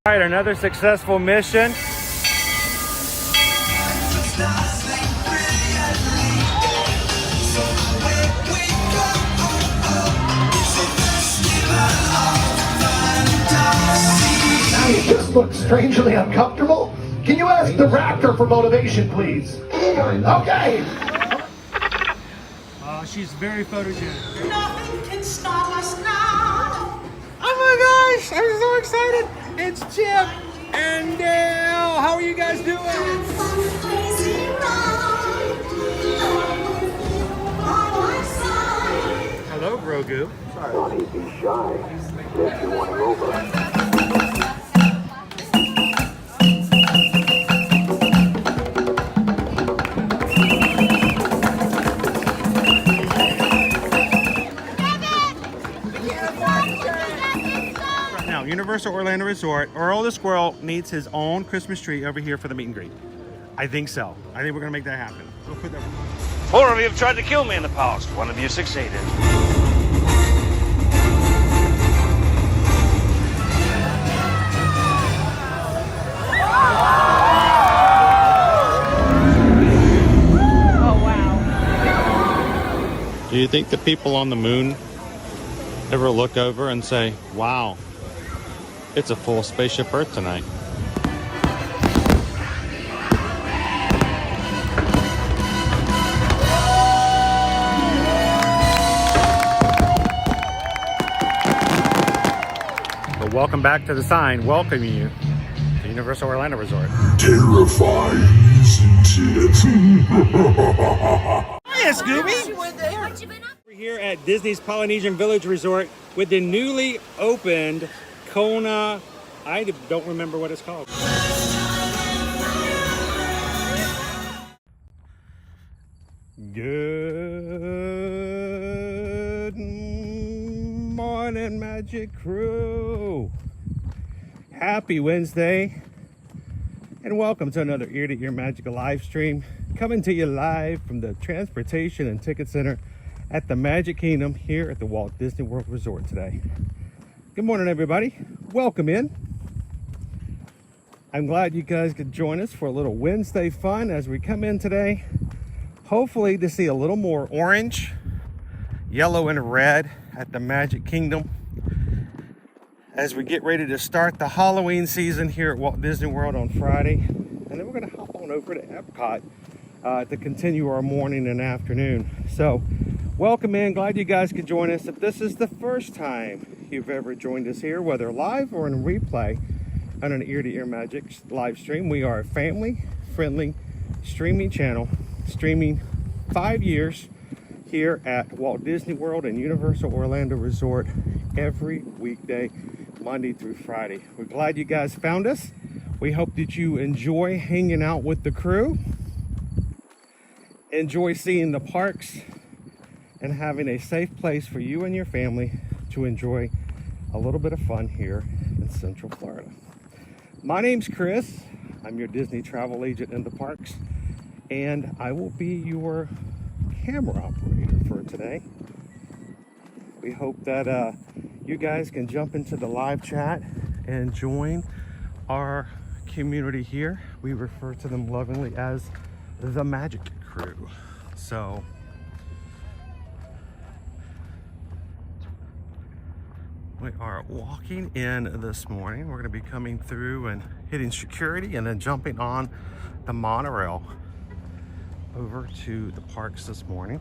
All right, another successful mission. You just look strangely uncomfortable. Can you ask the raptor for motivation, please? Okay. She's very photogenic. Nothing can stop us now. Oh my gosh, I'm so excited. It's Chip and Dale. How are you guys doing? Hello, Grogu. Sorry. Don't be shy. If you want to go over. Universal Orlando Resort, Earl the Squirrel needs his own Christmas tree over here for the meet and greet. I think so. I think we're gonna make that happen. We'll put that. 4 of you have tried to kill me in the past. 1 of you succeeded. Oh wow. Do you think the people on the moon ever look over and say, wow, it's a full spaceship Earth tonight? But welcome back to the sign welcoming you to Universal Orlando Resort. Terrifying, isn't it? Hiya, Scooby! We're here at Disney's Polynesian Village Resort with the newly opened Kona, I don't remember what it's called. Good morning, Magic Crew. Happy Wednesday, and welcome to another Ear to Ear Magical live stream, coming to you live from the Transportation and Ticket Center at the Magic Kingdom here at the Walt Disney World Resort today. Good morning, everybody. Welcome in. I'm glad you guys could join us for a little Wednesday fun as we come in today, hopefully to see a little more orange, yellow, and red at the Magic Kingdom as we get ready to start the Halloween season here at Walt Disney World on Friday. And then we're going to hop on over to Epcot to continue our morning and afternoon. So welcome in. Glad you guys could join us. If this is the first time you've ever joined us here, whether live or in replay on an Ear to Ear Magic live stream, we are a family-friendly streaming channel, streaming 5 years here at Walt Disney World and Universal Orlando Resort every weekday, Monday through Friday. We're glad you guys found us. We hope that you enjoy hanging out with the crew, enjoy seeing the parks, and having a safe place for you and your family to enjoy a little bit of fun here in Central Florida. My name's Chris. I'm your Disney travel agent in the parks, and I will be your camera operator for today. We hope that you guys can jump into the live chat and join our community here. We refer to them lovingly as the Magic Crew. So we are walking in this morning. We're going to be coming through and hitting security and then jumping on the monorail over to the parks this morning.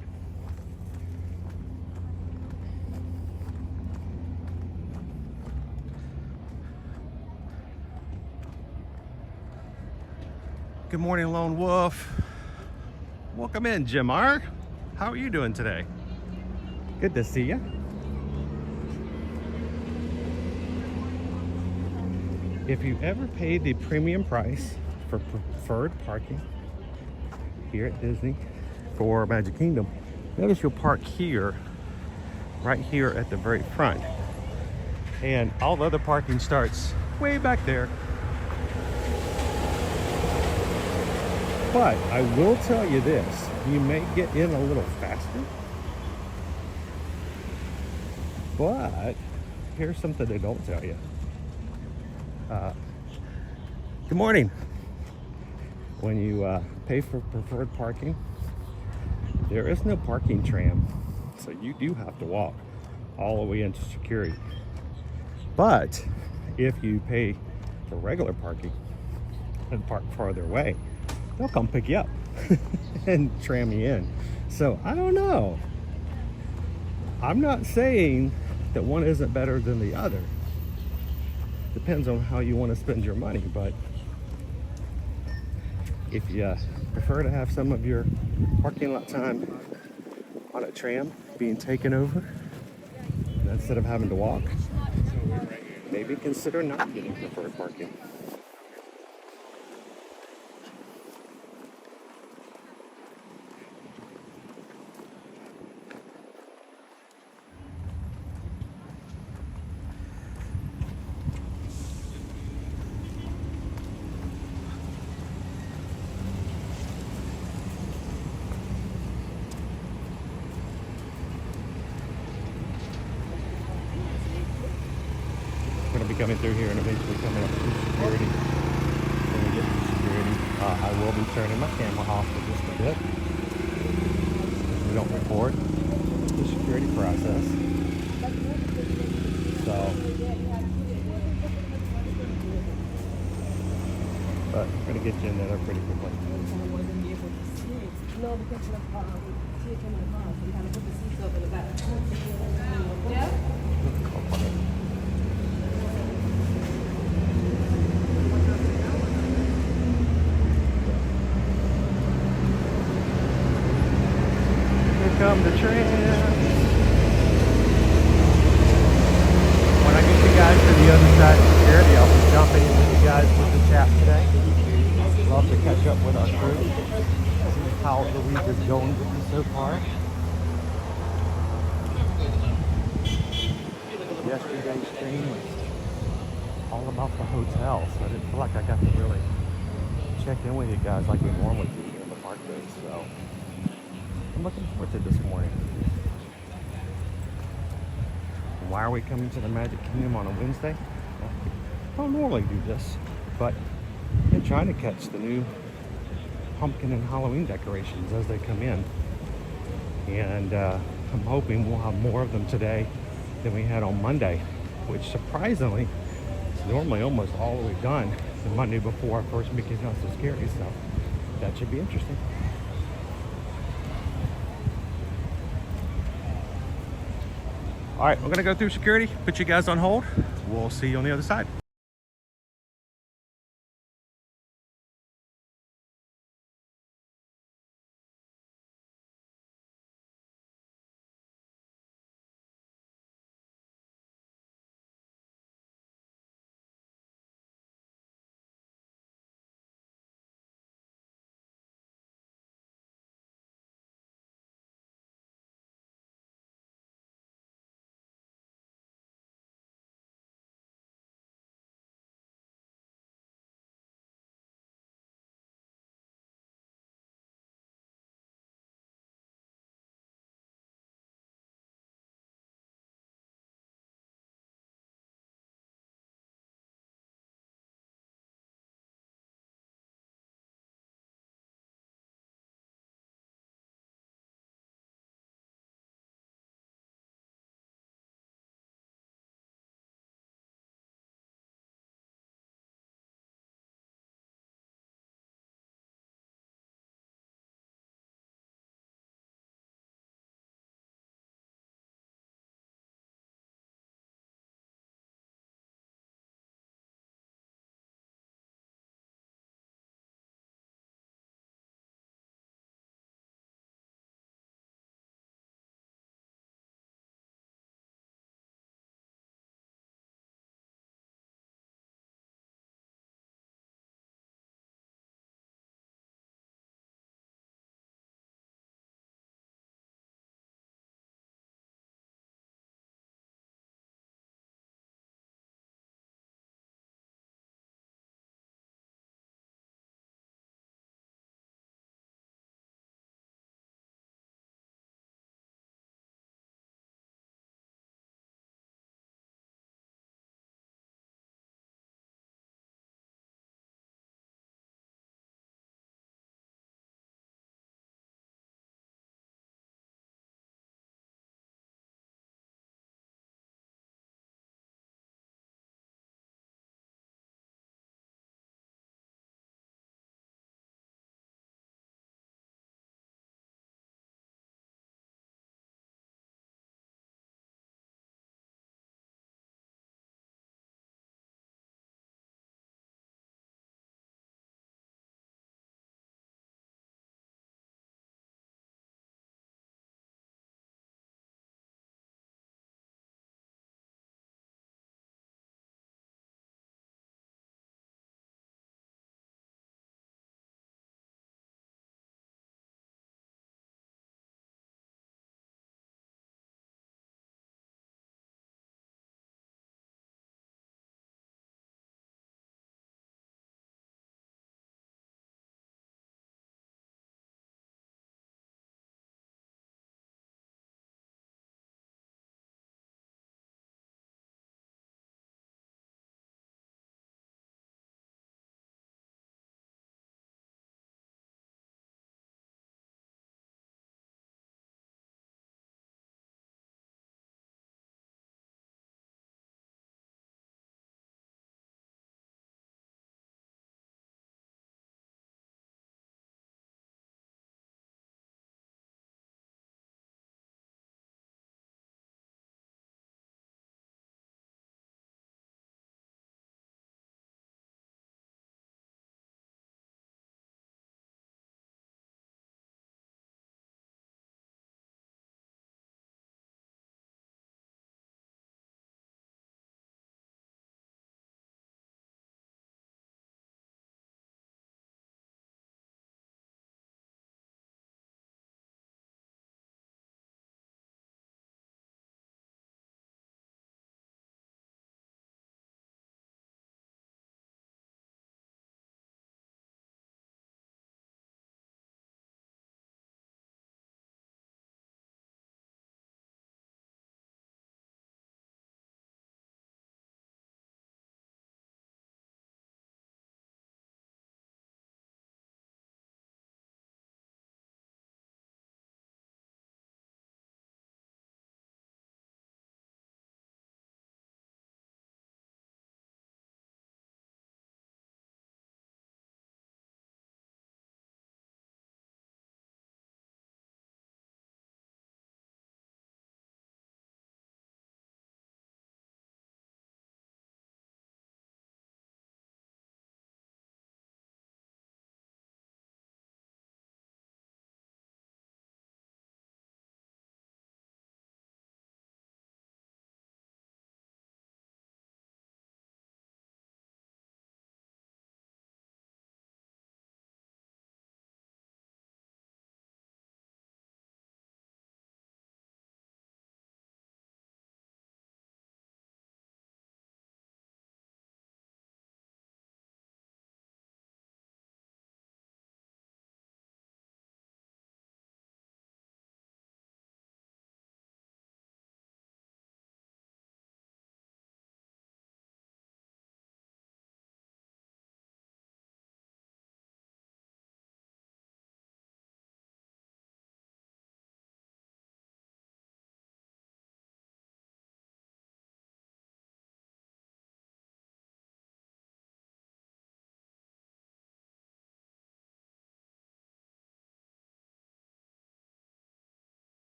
Good morning, Lone Wolf. Welcome in, Jimar. How are you doing today? Good to see you. If you ever paid the premium price for preferred parking here at Disney for Magic Kingdom, notice you'll park here, right here at the very front. And all the other parking starts way back there. But I will tell you this, you may get in a little faster. But here's something they don't tell you. Good morning. When you pay for preferred parking, there is no parking tram, so you do have to walk all the way into security. But if you pay for regular parking and park farther away, they'll come pick you up and tram you in. So I don't know. I'm not saying that one isn't better than the other. Depends on how you want to spend your money, but if you prefer to have some of your parking lot time on a tram being taken over instead of having to walk, maybe consider not getting preferred parking. We're going to be coming through here and eventually coming up through security. When we get to security, I will be turning my camera off for just a bit. We don't record the security process. So, but we're going to get you in there pretty quickly. No, because of she came in the car, so you kind of put the seats up in the back. Yeah? Here come the train. When I get you guys to the other side of security, I'll be jumping in with you guys with the chat today. Love to catch up with our crew. See how the week is going with you so far. Yesterday's stream was all about the hotel, so I didn't feel like I got to really check in with you guys like we normally do here in the park days. So I'm looking forward to this morning. Why are we coming to the Magic Kingdom on a Wednesday? I don't normally do this, but I'm trying to catch the new pumpkin and Halloween decorations as they come in. And I'm hoping we'll have more of them today than we had on Monday, which surprisingly is normally almost all the way done the Monday before our first Mickey's Not So Scary. So that should be interesting. All right, we're gonna go through security, put you guys on hold. We'll see you on the other side.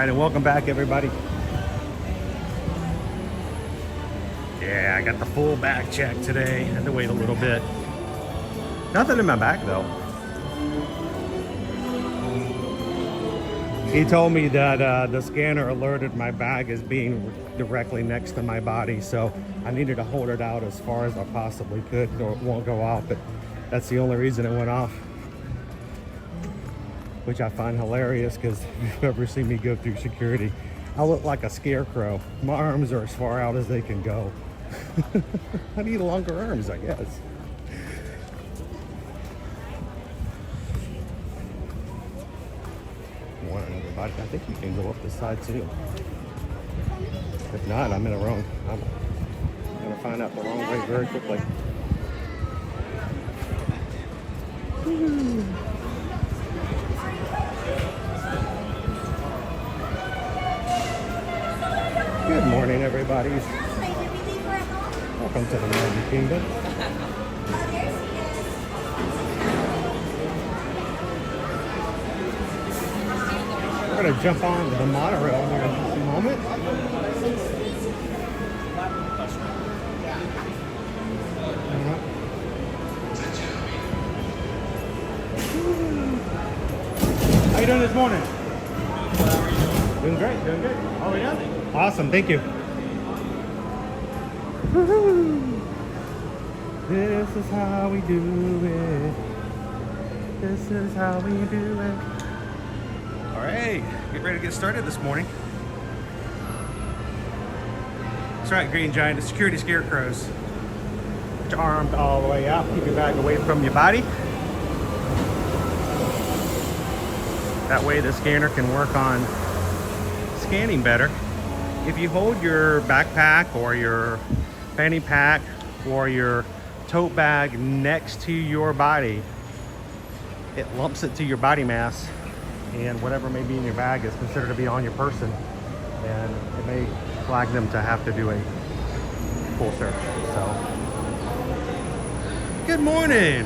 right, and welcome back, everybody. Yeah, I got the full bag check today. Had to wait a little bit. Nothing in my bag though. He told me that the scanner alerted my bag as being directly next to my body, so I needed to hold it out as far as I possibly could so it won't go off, but that's the only reason it went off. Which I find hilarious because if you've ever seen me go through security, I look like a scarecrow. My arms are as far out as they can go. I need longer arms, I guess. Morning, everybody. I think you can go up this side too. If not, I'm gonna find out the wrong way very quickly. Good morning, everybody. Welcome to the Magic Kingdom. We're going to jump on the monorail here in just a moment. How you doing this morning? Doing great, doing good. Oh, yeah? Awesome, thank you. Woo-hoo. This is how we do it. This is how we do it. All right, get ready to get started this morning. That's right, Green Giant, the security scarecrows. Put your arms all the way out, keep your bag away from your body. That way the scanner can work on scanning better. If you hold your backpack or your fanny pack or your tote bag next to your body, it lumps it to your body mass, and whatever may be in your bag is considered to be on your person, and it may flag them to have to do a full search. So, good morning.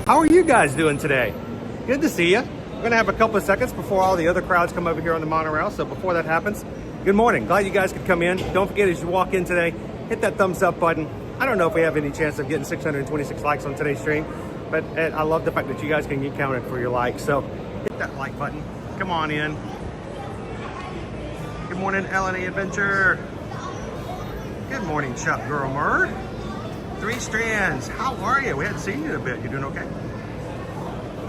How are you guys doing today? Good to see you. We're gonna have a couple of seconds before all the other crowds come over here on the monorail. So before that happens, good morning. Glad you guys could come in. Don't forget, as you walk in today, hit that thumbs up button. I don't know if we have any chance of getting 626 likes on today's stream, but I love the fact that you guys can get counted for your likes. So hit that like button. Come on in. Good morning, Eleni Adventure. Good morning, Chuck Gurmer. Three Strands. How are you? We hadn't seen you in a bit. You doing okay?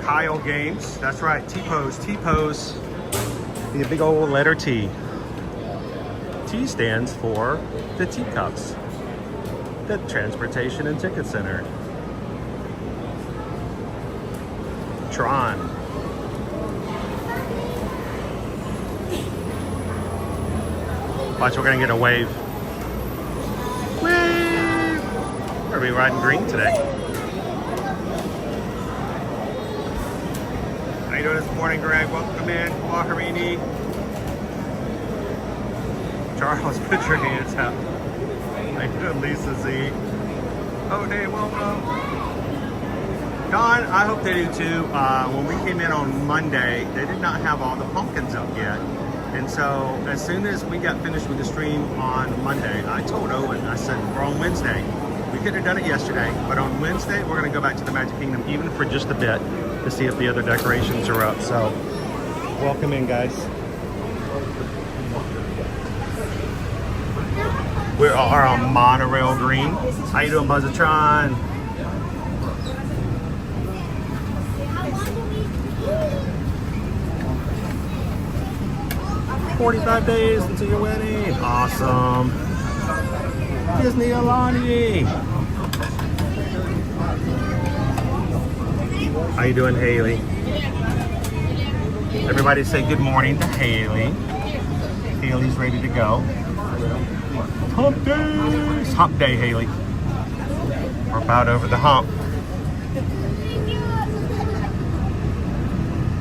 Kyle Games. That's right. T-Pose. T-Pose. The big old letter T. T stands for the Teacups. The Transportation and Ticket Center. Tron. Watch, we're gonna get a wave. Wave! We're gonna be riding green today. How you doing this morning, Greg? Welcome in, Waharini. Charles, put your hands out. How you doing, Lisa Z? Oh, hey, welcome. Don, I hope they do too. When we came in on Monday, they did not have all the pumpkins up yet. And so as soon as we got finished with the stream on Monday, I told Owen, I said, we're on Wednesday. We could have done it yesterday, but on Wednesday, we're gonna go back to the Magic Kingdom even for just a bit to see if the other decorations are up. So welcome in, guys. We are on Monorail Green. How you doing, Buzzatron? 45 days until your wedding. Awesome. Disney Alani. How you doing, Haley? Everybody say good morning to Haley. Haley's ready to go. Hump day! It's hump day, Haley. We're about over the hump.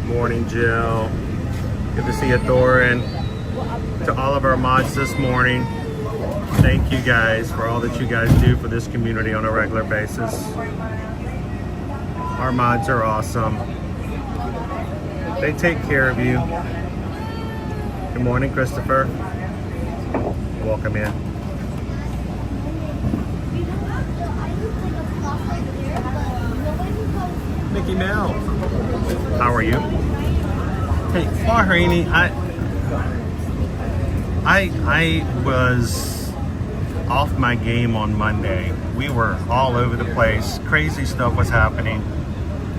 Morning, Jill. Good to see you, Thorin. To all of our mods this morning, thank you guys for all that you guys do for this community on a regular basis. Our mods are awesome. They take care of you. Good morning, Christopher. Welcome in. Mickey Mouse. How are you? Hey, Bahraini, I was off my game on Monday. We were all over the place. Crazy stuff was happening.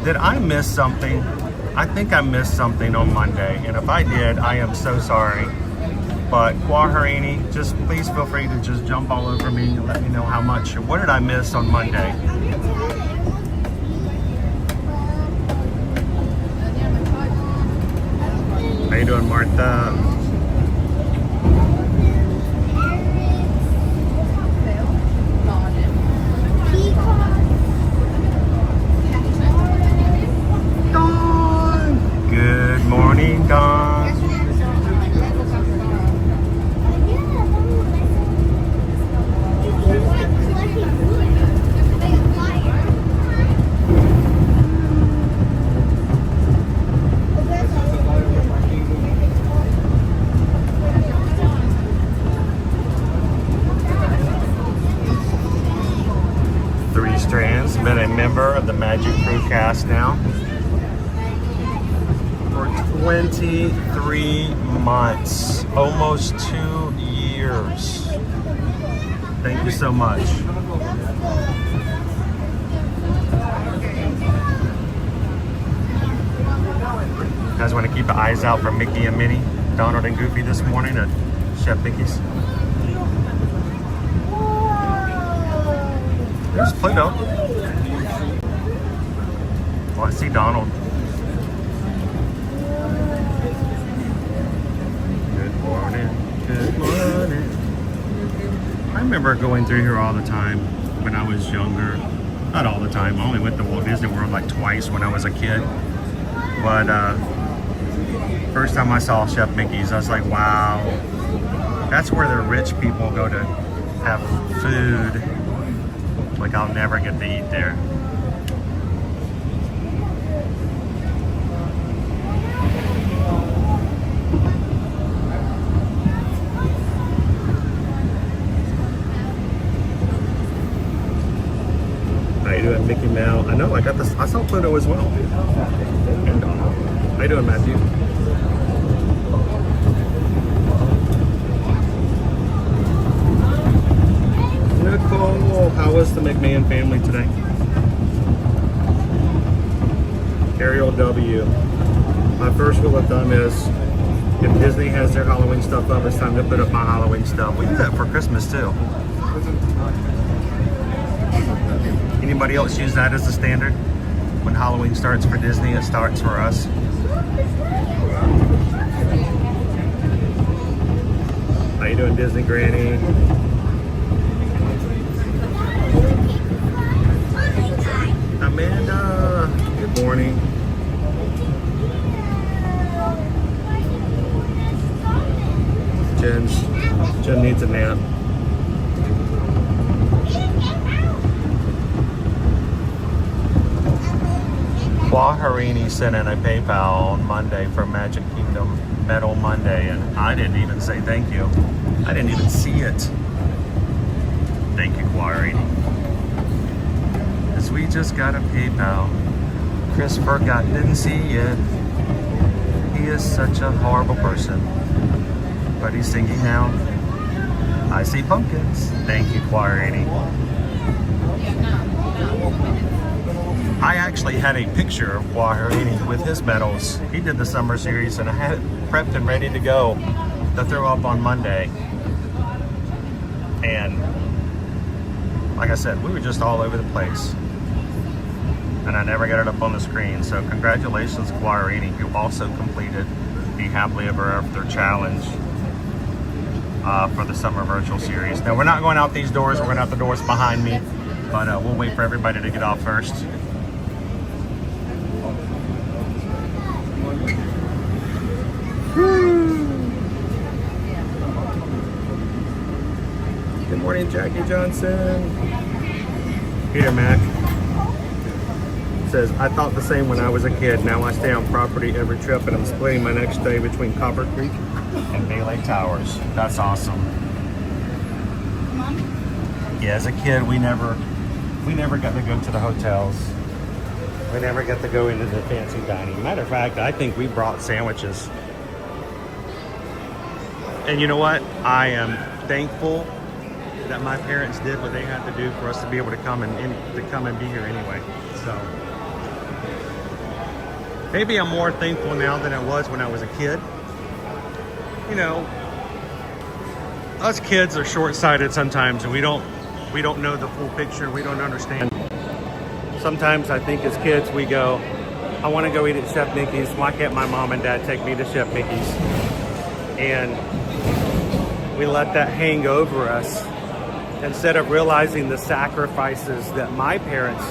Did I miss something? I think I missed something on Monday, and if I did, I am so sorry. But Bahraini, just please feel free to just jump all over me and let me know how much. What did I miss on Monday? How you doing, Martha? Dawn! Good morning, Dawn. Been a member of the Magic Crew cast now for 23 months, almost 2 years. Thank you so much. You guys want to keep eyes out for Mickey and Minnie, Donald and Goofy this morning at Chef Mickey's. There's Pluto. Oh, I see Donald. Good morning. Good morning. I remember going through here all the time when I was younger. Not all the time. I only went to Walt Disney World like twice when I was a kid. But first time I saw Chef Mickey's, I was like, wow. That's where the rich people go to have food. Like, I'll never get to eat there. How you doing, Mickey Mouse? I know, I got this. I saw Pluto as well. And how you doing, Matthew? Nicole, how was the McMahon family today? Ariel W. My first rule of thumb is if Disney has their Halloween stuff up, it's time to put up my Halloween stuff. We do that for Christmas too. Anybody else use that as a standard? When Halloween starts for Disney, it starts for us. How you doing, Disney Granny? Amanda, good morning. Jen needs a nap. Waharini sent in a PayPal on Monday for Magic Kingdom Metal Monday, and I didn't even say thank you. I didn't even see it. Thank you, Waharini. Because we just got a PayPal. Chris didn't see it. He is such a horrible person. But he's singing now. I see pumpkins. Thank you, Waharini. I actually had a picture of Waharini with his medals. He did the summer series, and I had it prepped and ready to go to throw up on Monday. And like I said, we were just all over the place. And I never got it up on the screen. So congratulations, Waharini, who also completed the Happily Ever After Challenge for the summer virtual series. Now, we're not going out these doors. We're going out the doors behind me. But we'll wait for everybody to get off first. Good morning, Jackie Johnson. Peter Mack says, I thought the same when I was a kid. Now I stay on property every trip, and I'm splitting my next day between Copper Creek and Melee Towers. That's awesome. Yeah, as a kid, we never got to go to the hotels. We never got to go into the fancy dining. Matter of fact, I think we brought sandwiches. And you know what? I am thankful that my parents did what they had to do for us to be able to come and be here anyway. So maybe I'm more thankful now than I was when I was a kid. You know, us kids are short-sighted sometimes, and we don't know the full picture. We don't understand. Sometimes I think as kids we go, I want to go eat at Chef Mickey's. Why can't my mom and dad take me to Chef Mickey's? And we let that hang over us instead of realizing the sacrifices that my parents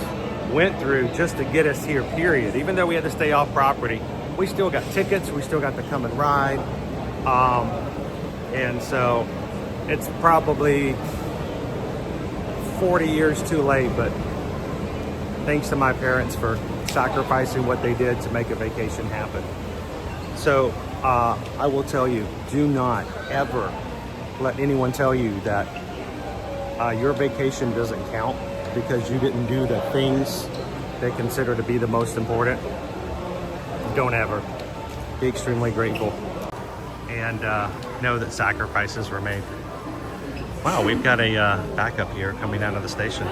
went through just to get us here, period. Even though we had to stay off property, we still got tickets, we still got to come and ride. And so it's probably 40 years too late, but thanks to my parents for sacrificing what they did to make a vacation happen. So I will tell you, do not ever let anyone tell you that your vacation doesn't count because you didn't do the things they consider to be the most important. Don't ever. Be extremely grateful and know that sacrifices were made. Wow, we've got a backup here coming out of the station.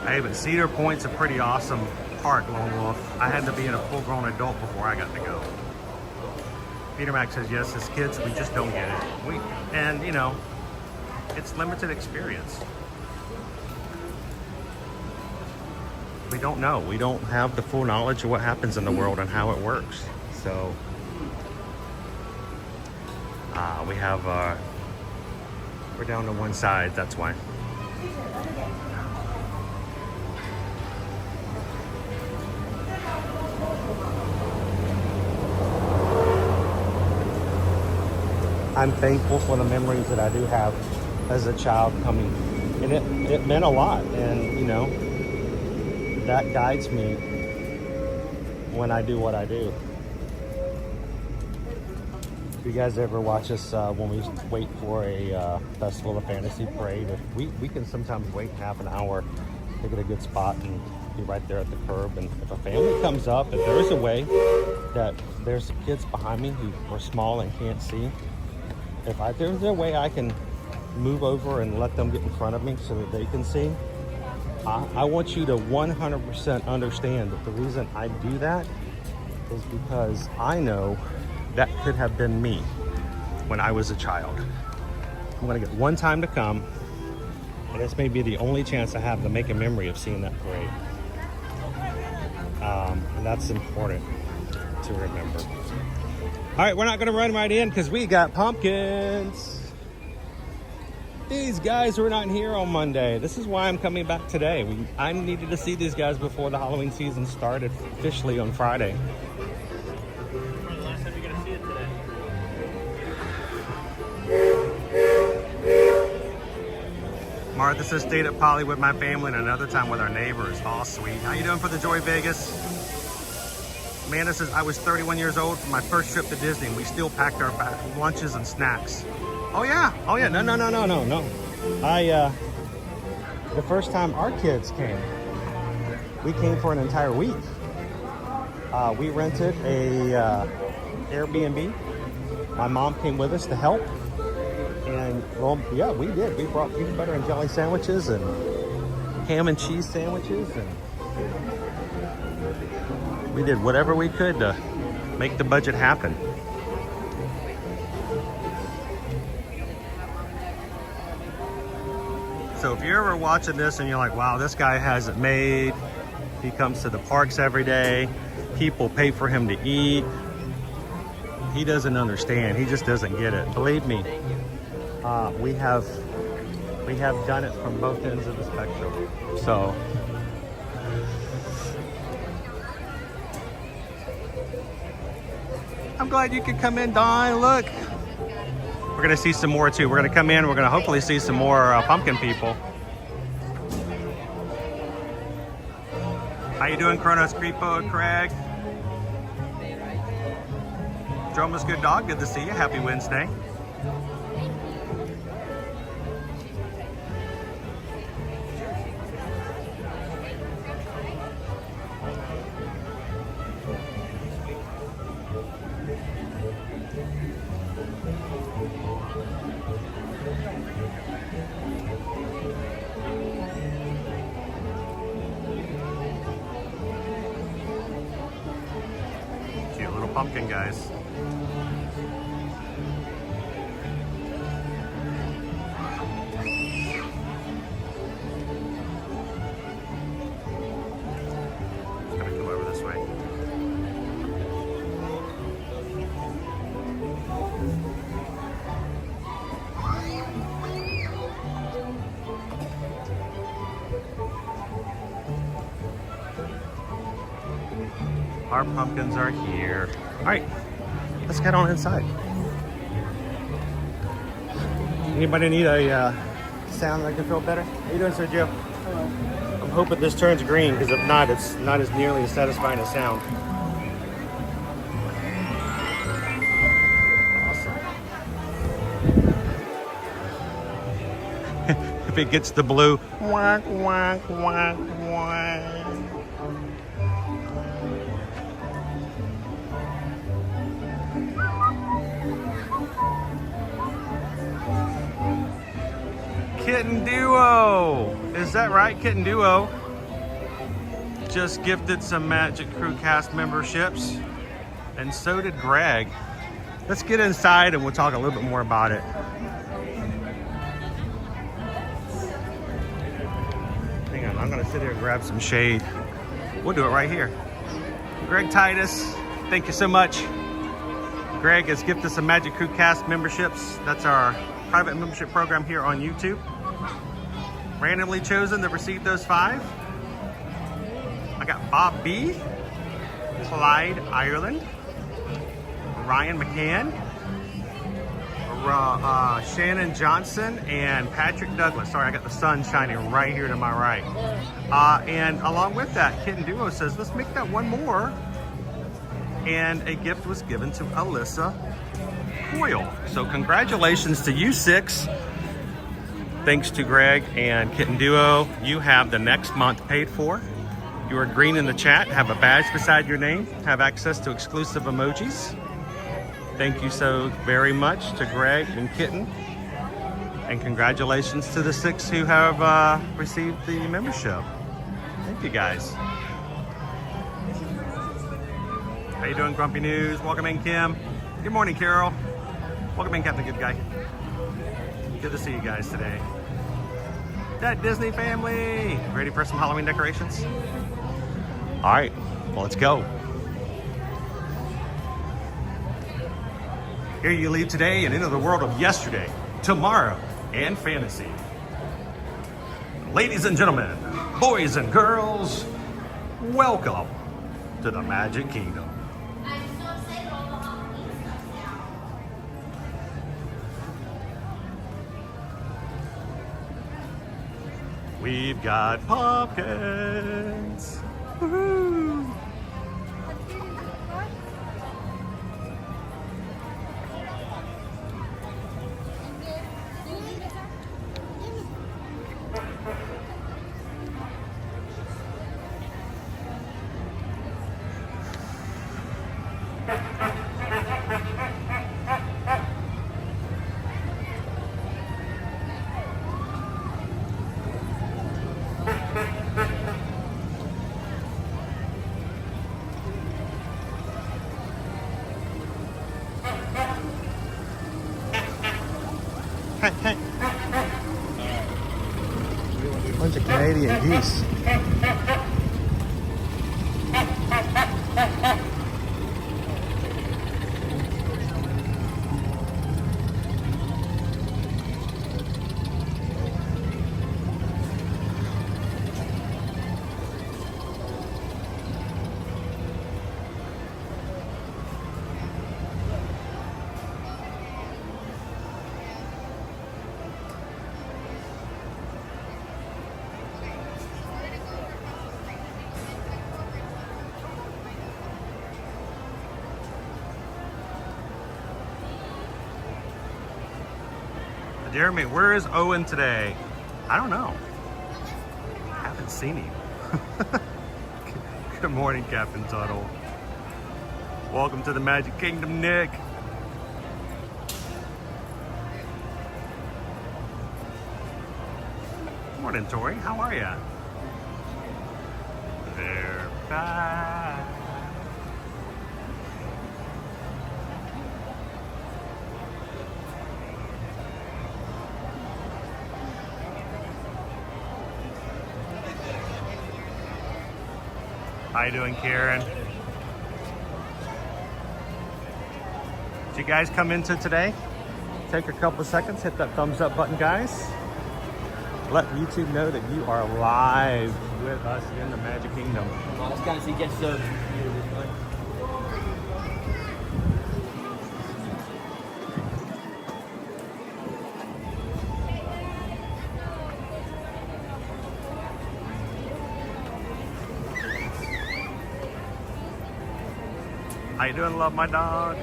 Hey, but Cedar Point's a pretty awesome park, Lone Wolf. I had to be a full-grown adult before I got to go. Peter Mac says, yes, as kids, we just don't get it. And, you know, it's limited experience. We don't know. We don't have the full knowledge of what happens in the world and how it works. So, we're down to one side, that's why. I'm thankful for the memories that I do have as a child coming. And it meant a lot. And, you know, that guides me when I do what I do. If you guys ever watch us when we wait for a Festival of Fantasy parade, we can sometimes wait half an hour to get a good spot and be right there at the curb. And if a family comes up, if there is a way that there's kids behind me who are small and can't see, if there's a way I can move over and let them get in front of me so that they can see, I want you to 100% understand that the reason I do that is because I know that could have been me when I was a child. I'm gonna get one time to come, and this may be the only chance I have to make a memory of seeing that parade. And that's important to remember. All right, we're not gonna run right in because we got pumpkins. These guys were not here on Monday. This is why I'm coming back today. I needed to see these guys before the Halloween season started officially on Friday. When's the last time you're gonna see it today? Martha says stayed at Polly with my family and another time with our neighbors. All sweet. How you doing for the Joy Vegas? Amanda says, I was 31 years old for my first trip to Disney. We still packed our lunches and snacks. Oh yeah, no. The first time our kids came, we came for an entire week. We rented a Airbnb. My mom came with us to help. And well, yeah, we did. We brought peanut butter and jelly sandwiches and ham and cheese sandwiches, and we did whatever we could to make the budget happen. So if you're ever watching this and you're like, wow, this guy has it made. He comes to the parks every day. People pay for him to eat. He doesn't understand. He just doesn't get it. Believe me, we have done it from both ends of the spectrum. So I'm glad you could come in, Dawn. Look. We're gonna see some more too. We're gonna come in, we're gonna hopefully see some more pumpkin people. How you doing, Kronos Creepo, Craig? Droma's good dog. Good to see you. Happy Wednesday. Cute little pumpkin, guys. Our pumpkins are here. All right, let's get on inside. Anybody need a sound that can feel better? How you doing, Sergio? Hello. I'm hoping this turns green, because if not, it's not as nearly as satisfying a sound. Awesome. If it gets the blue, whack, whack, whack, whack. Kitten Duo! Is that right? Kitten Duo just gifted some Magic Crew cast memberships, and so did Greg. Let's get inside and we'll talk a little bit more about it. Hang on, I'm gonna sit here and grab some shade. We'll do it right here. Greg Titus, thank you so much. Greg has gifted some Magic Crew cast memberships. That's our private membership program here on YouTube. Randomly chosen to receive those 5. I got Bob B, Clyde Ireland, Ryan McCann, Shannon Johnson, and Patrick Douglas. Sorry, I got the sun shining right here to my right. And along with that, Kitten Duo says, let's make that one more. And a gift was given to Alyssa Hoyle. So congratulations to you 6. Thanks to Greg and Kitten Duo, you have the next month paid for. You are green in the chat, have a badge beside your name, have access to exclusive emojis. Thank you so very much to Greg and Kitten. And congratulations to the 6 who have received the membership. Thank you guys. How you doing, Grumpy News? Welcome in, Kim. Good morning, Carol. Welcome in, Captain Good Guy. Good to see you guys today. That Disney family. Ready for some Halloween decorations? All right, well, let's go. Here you leave today and into the world of yesterday, tomorrow, and fantasy. Ladies and gentlemen, boys and girls, welcome to the Magic Kingdom. We've got pumpkins. Woohoo! Bunch of Canadian geese. Jeremy, where is Owen today? I don't know. I haven't seen him. Good morning, Captain Tuttle. Welcome to the Magic Kingdom, Nick. Morning, Tori. How are ya? They're back. How you doing, Karen? Did you guys come into today? Take a couple seconds, hit that thumbs up button, guys. Let YouTube know that you are live with us in the Magic Kingdom. Let's go and see guest service. How you doing, love my dog?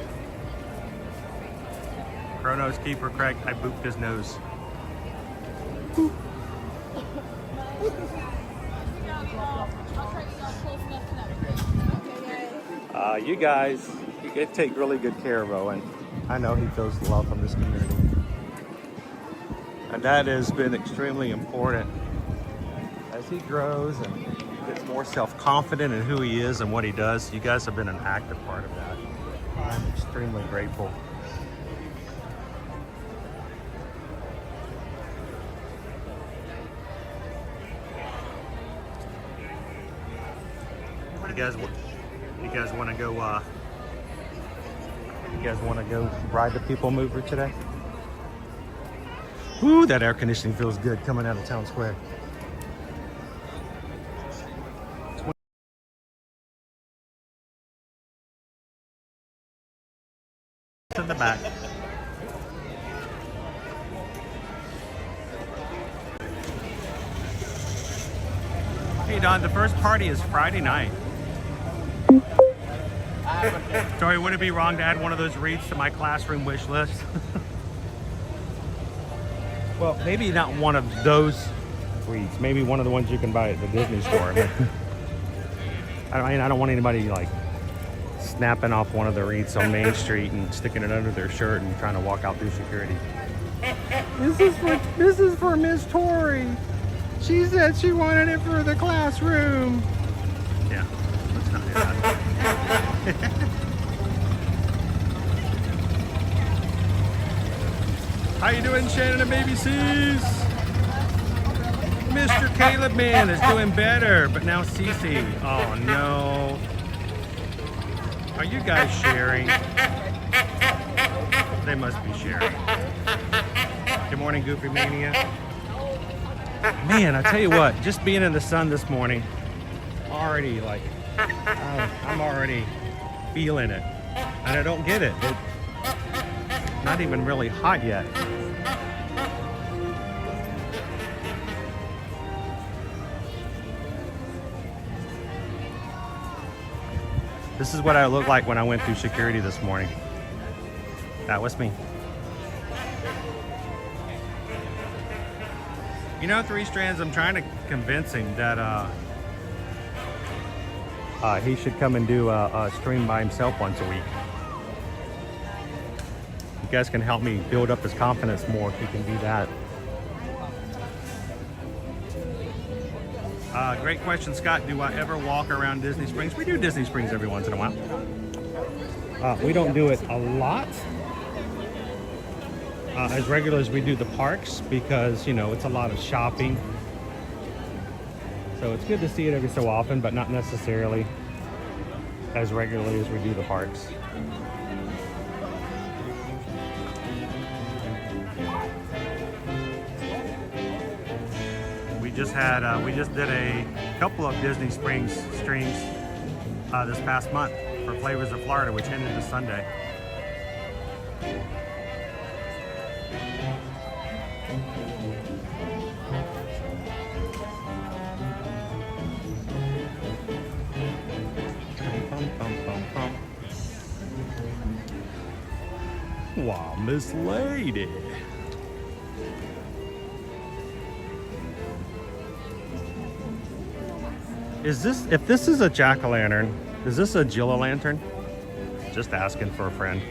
Chrono's keeper, Craig. I booped his nose. You guys, you take really good care of Owen. I know he feels the love from this community. And that has been extremely important as he grows and gets more self-confident in who he is and what he does. You guys have been an active part of that. I'm extremely grateful. You guys want to go? You guys want to go ride the PeopleMover today? Ooh, that air conditioning feels good coming out of Town Square. In the back. Hey Don, the first party is Friday night. Sorry, would it be wrong to add one of those reads to my classroom wish list? Well, maybe not one of those reads. Maybe one of the ones you can buy at the Disney store. I don't want anybody like snapping off one of the reeds on Main Street and sticking it under their shirt and trying to walk out through security. This is for Miss Tori. She said she wanted it for the classroom. Yeah, let's not do that. How you doing, Shannon and Baby C's? Mr. Caleb Man is doing better, but now Cece. Oh no. Are you guys sharing? They must be sharing. Good morning, Goofy Mania. Man, I tell you what, just being in the sun this morning, already like, I'm already feeling it. And I don't get it. It's not even really hot yet. This is what I looked like when I went through security this morning. That was me. You know, Three Strands, I'm trying to convince him that he should come and do a stream by himself once a week. You guys can help me build up his confidence more if you can do that. Great question, Scott. Do I ever walk around Disney Springs? We do Disney Springs every once in a while. We don't do it a lot. As regular as we do the parks because, you know, it's a lot of shopping. So it's good to see it every so often, but not necessarily as regularly as we do the parks. We just did a couple of Disney Springs streams this past month for Flavors of Florida, which ended this Sunday. Wow, Miss Lady. Is this, if this is a jack-o'-lantern, is this a Jill-o'-lantern? Just asking for a friend.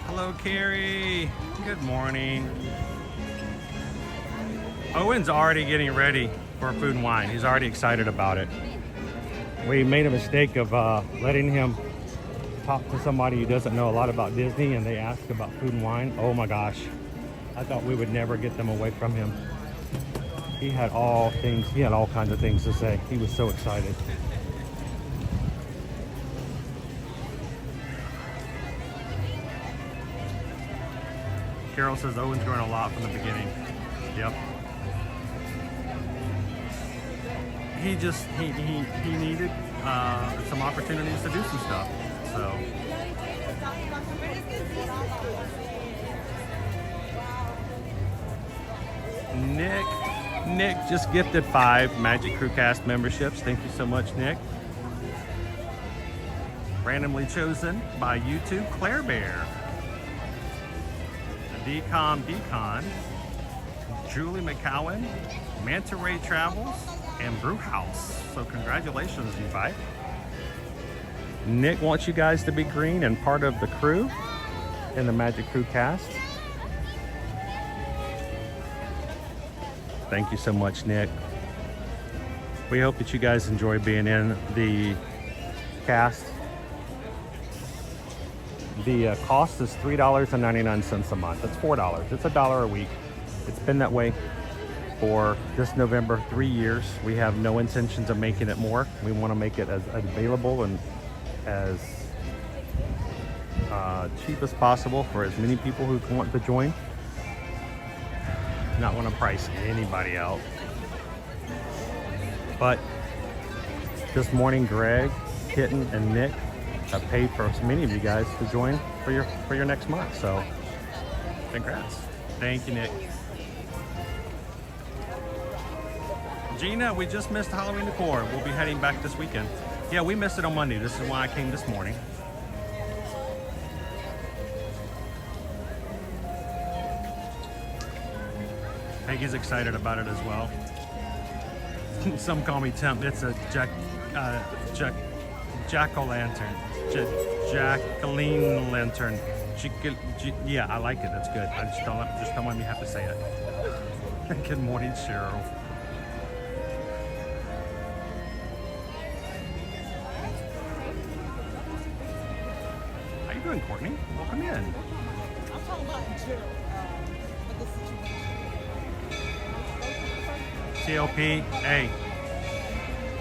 Hello, Carrie. Good morning. Owen's already getting ready for food and wine. He's already excited about it. We made a mistake of letting him talk to somebody who doesn't know a lot about Disney, and they ask about food and wine. Oh my gosh. I thought we would never get them away from him. He had all kinds of things to say. He was so excited. Carol says Owen's growing a lot from the beginning. Yep. He needed some opportunities to do some stuff. So. Nick just gifted 5 Magic Crew Cast memberships. Thank you so much, Nick. Randomly chosen by YouTube, Claire Bear. Decon, Julie McCowan, Manta Ray Travels, and Brew House. So congratulations, you 5. Nick wants you guys to be green and part of the crew in the Magic Crew Cast. Thank you so much, Nick. We hope that you guys enjoy being in the cast. The cost is $3.99 a month. It's $4. It's $1 a week. It's been that way for this November, 3 years. We have no intentions of making it more. We want to make it as available and as cheap as possible for as many people who want to join. Not want to price anybody out. But this morning, Greg, Kitten, and Nick have paid for many of you guys to join for your next month. So congrats. Thank you, Nick. Gina, we just missed Halloween decor. We'll be heading back this weekend. Yeah, we missed it on Monday. This is why I came this morning. Peggy's excited about it as well. Some call me Temp. It's a jack-o'-lantern. Jacqueline lantern. Yeah, I like it. That's good. I just don't let me have to say it. Good morning, Cheryl. How you doing, Courtney? Welcome in. I'm talking about in general. TLP, hey,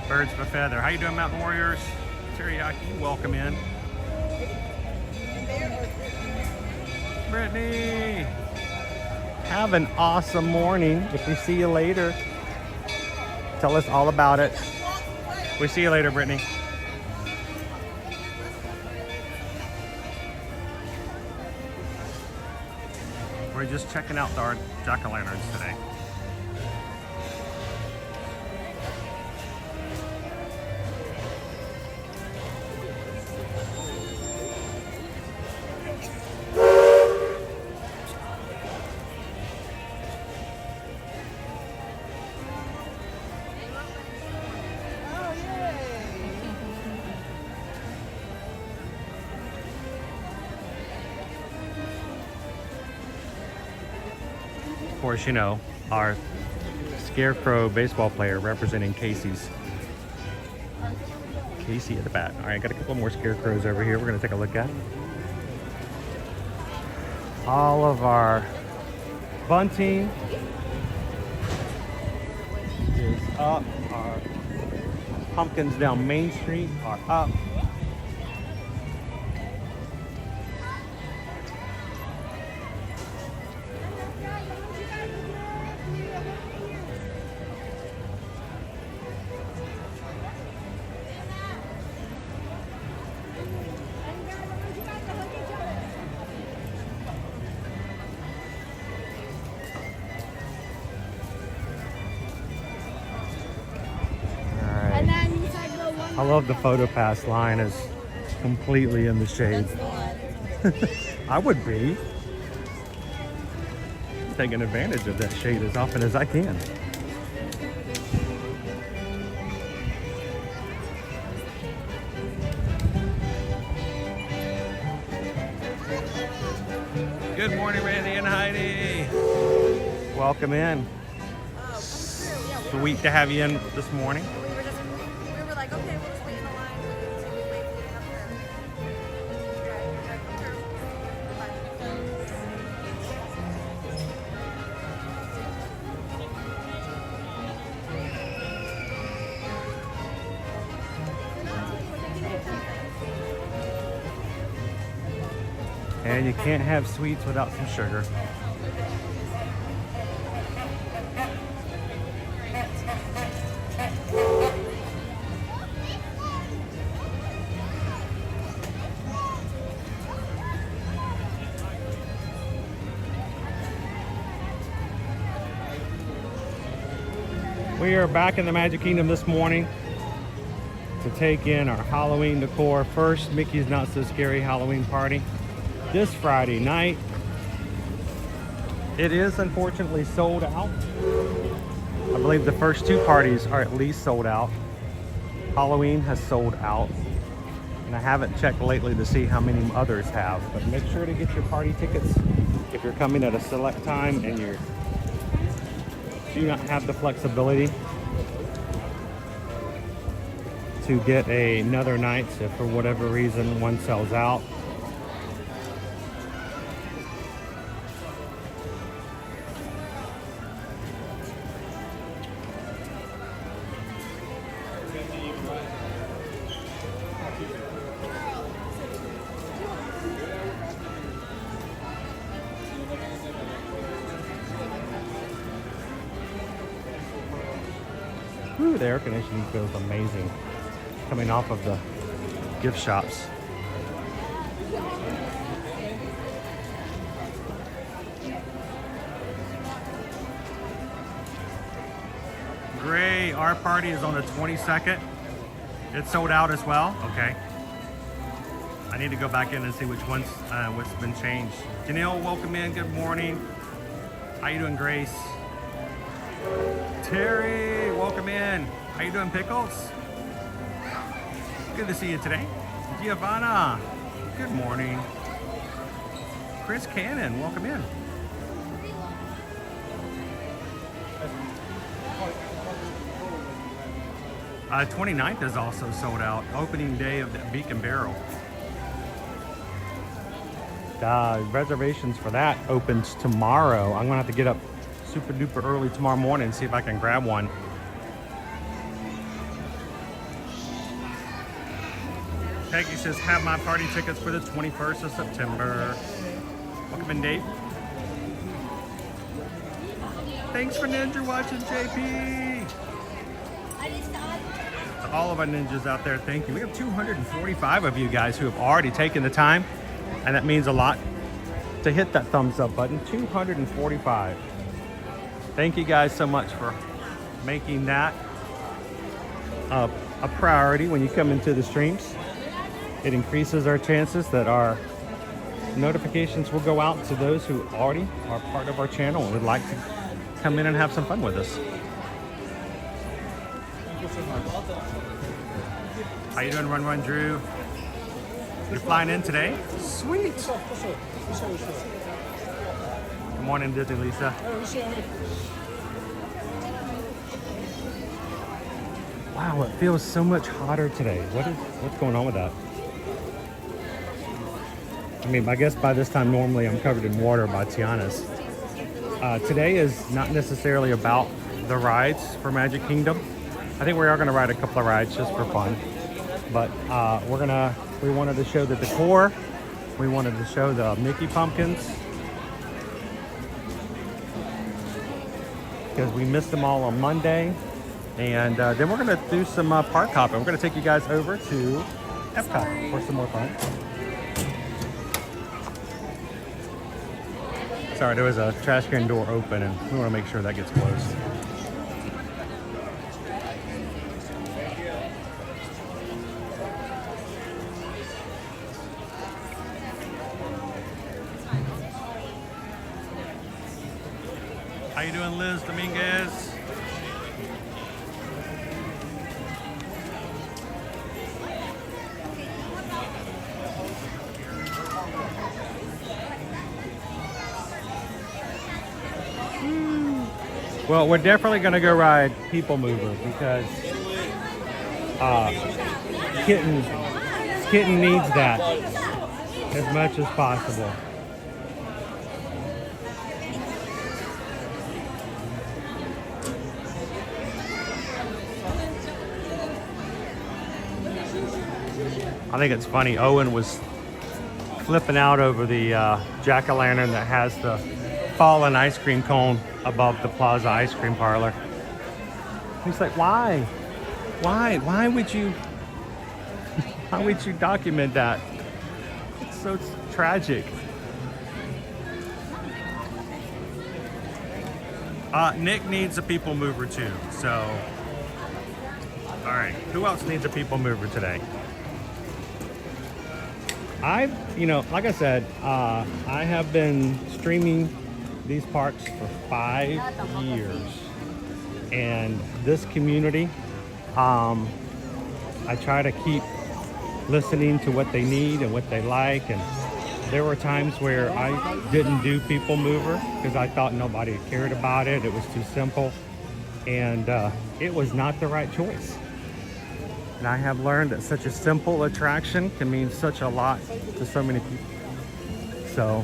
birds of a feather. How you doing, Mountain Warriors? Teriyaki, welcome in. Brittany, have an awesome morning. If we see you later, tell us all about it. We see you later, Brittany. We're just checking out our jack-o'-lanterns today. Of course, you know, our Scarecrow baseball player representing Casey's. Casey at the bat. All right, got a couple more Scarecrows over here we're going to take a look at. All of our bunting is up. Our pumpkins down Main Street are up. I love the photo pass line is completely in the shade. I would be taking advantage of that shade as often as I can. Good morning, Randy and Heidi. Welcome in. Sweet to have you in this morning. We were like, okay, we'll just wait in the line until we wait for you to come And you can't have sweets without some sugar. We are back in the Magic Kingdom this morning to take in our Halloween decor. First, Mickey's Not So Scary Halloween party this Friday night. It is unfortunately sold out. I believe the first two parties are at least sold out. Halloween has sold out. And I haven't checked lately to see how many others have, but make sure to get your party tickets if you're coming at a select time and you do not have the flexibility to get another night if for whatever reason one sells out. Whew, the air conditioning feels amazing coming off of the gift shops. Great, our party is on the 22nd. It's sold out as well. Okay. I need to go back in and see which one's what's been changed. Janelle, welcome in. Good morning. How you doing, Grace? Terry, welcome in. How you doing, Pickles? Good to see you today. Giovanna, good morning. Chris Cannon, welcome in. 29th is also sold out. Opening day of the Beacon Barrel. Reservations for that opens tomorrow. I'm gonna have to get up super duper early tomorrow morning and see if I can grab one. Peggy says, have my party tickets for the 21st of September. Welcome in, Dave. Thanks for Ninja watching, JP. To all of our ninjas out there, thank you. We have 245 of you guys who have already taken the time, and that means a lot to hit that thumbs up button. 245. Thank you guys so much for making that a priority when you come into the streams. It increases our chances that our notifications will go out to those who already are part of our channel and would like to come in and have some fun with us. How you doing, Run Drew? You're flying in today? Sweet. Good morning, Disney Lisa. Wow, it feels so much hotter today. What's going on with that? I mean, I guess by this time normally I'm covered in water by Tiana's. Today is not necessarily about the rides for Magic Kingdom. I think we are going to ride a couple of rides just for fun. But we wanted to show the decor. We wanted to show the Mickey pumpkins. Because we missed them all on Monday. And then we're going to do some park hopping. We're going to take you guys over to Epcot for some more fun. Sorry, there was a trash can door open and we want to make sure that gets closed. How you doing, Liz Dominguez? Well, we're definitely gonna go ride PeopleMover because Kitten needs that as much as possible. I think it's funny, Owen was flipping out over the jack-o'-lantern that has the fallen ice cream cone above the Plaza ice cream parlor. He's like, why? Why would you document that? It's so tragic. Nick needs a PeopleMover too, so. All right, who else needs a PeopleMover today? Like I said, I have been streaming these parks for 5 years. And this community, I try to keep listening to what they need and what they like. And there were times where I didn't do PeopleMover because I thought nobody cared about it. It was too simple. And it was not the right choice. And I have learned that such a simple attraction can mean such a lot to so many people. So,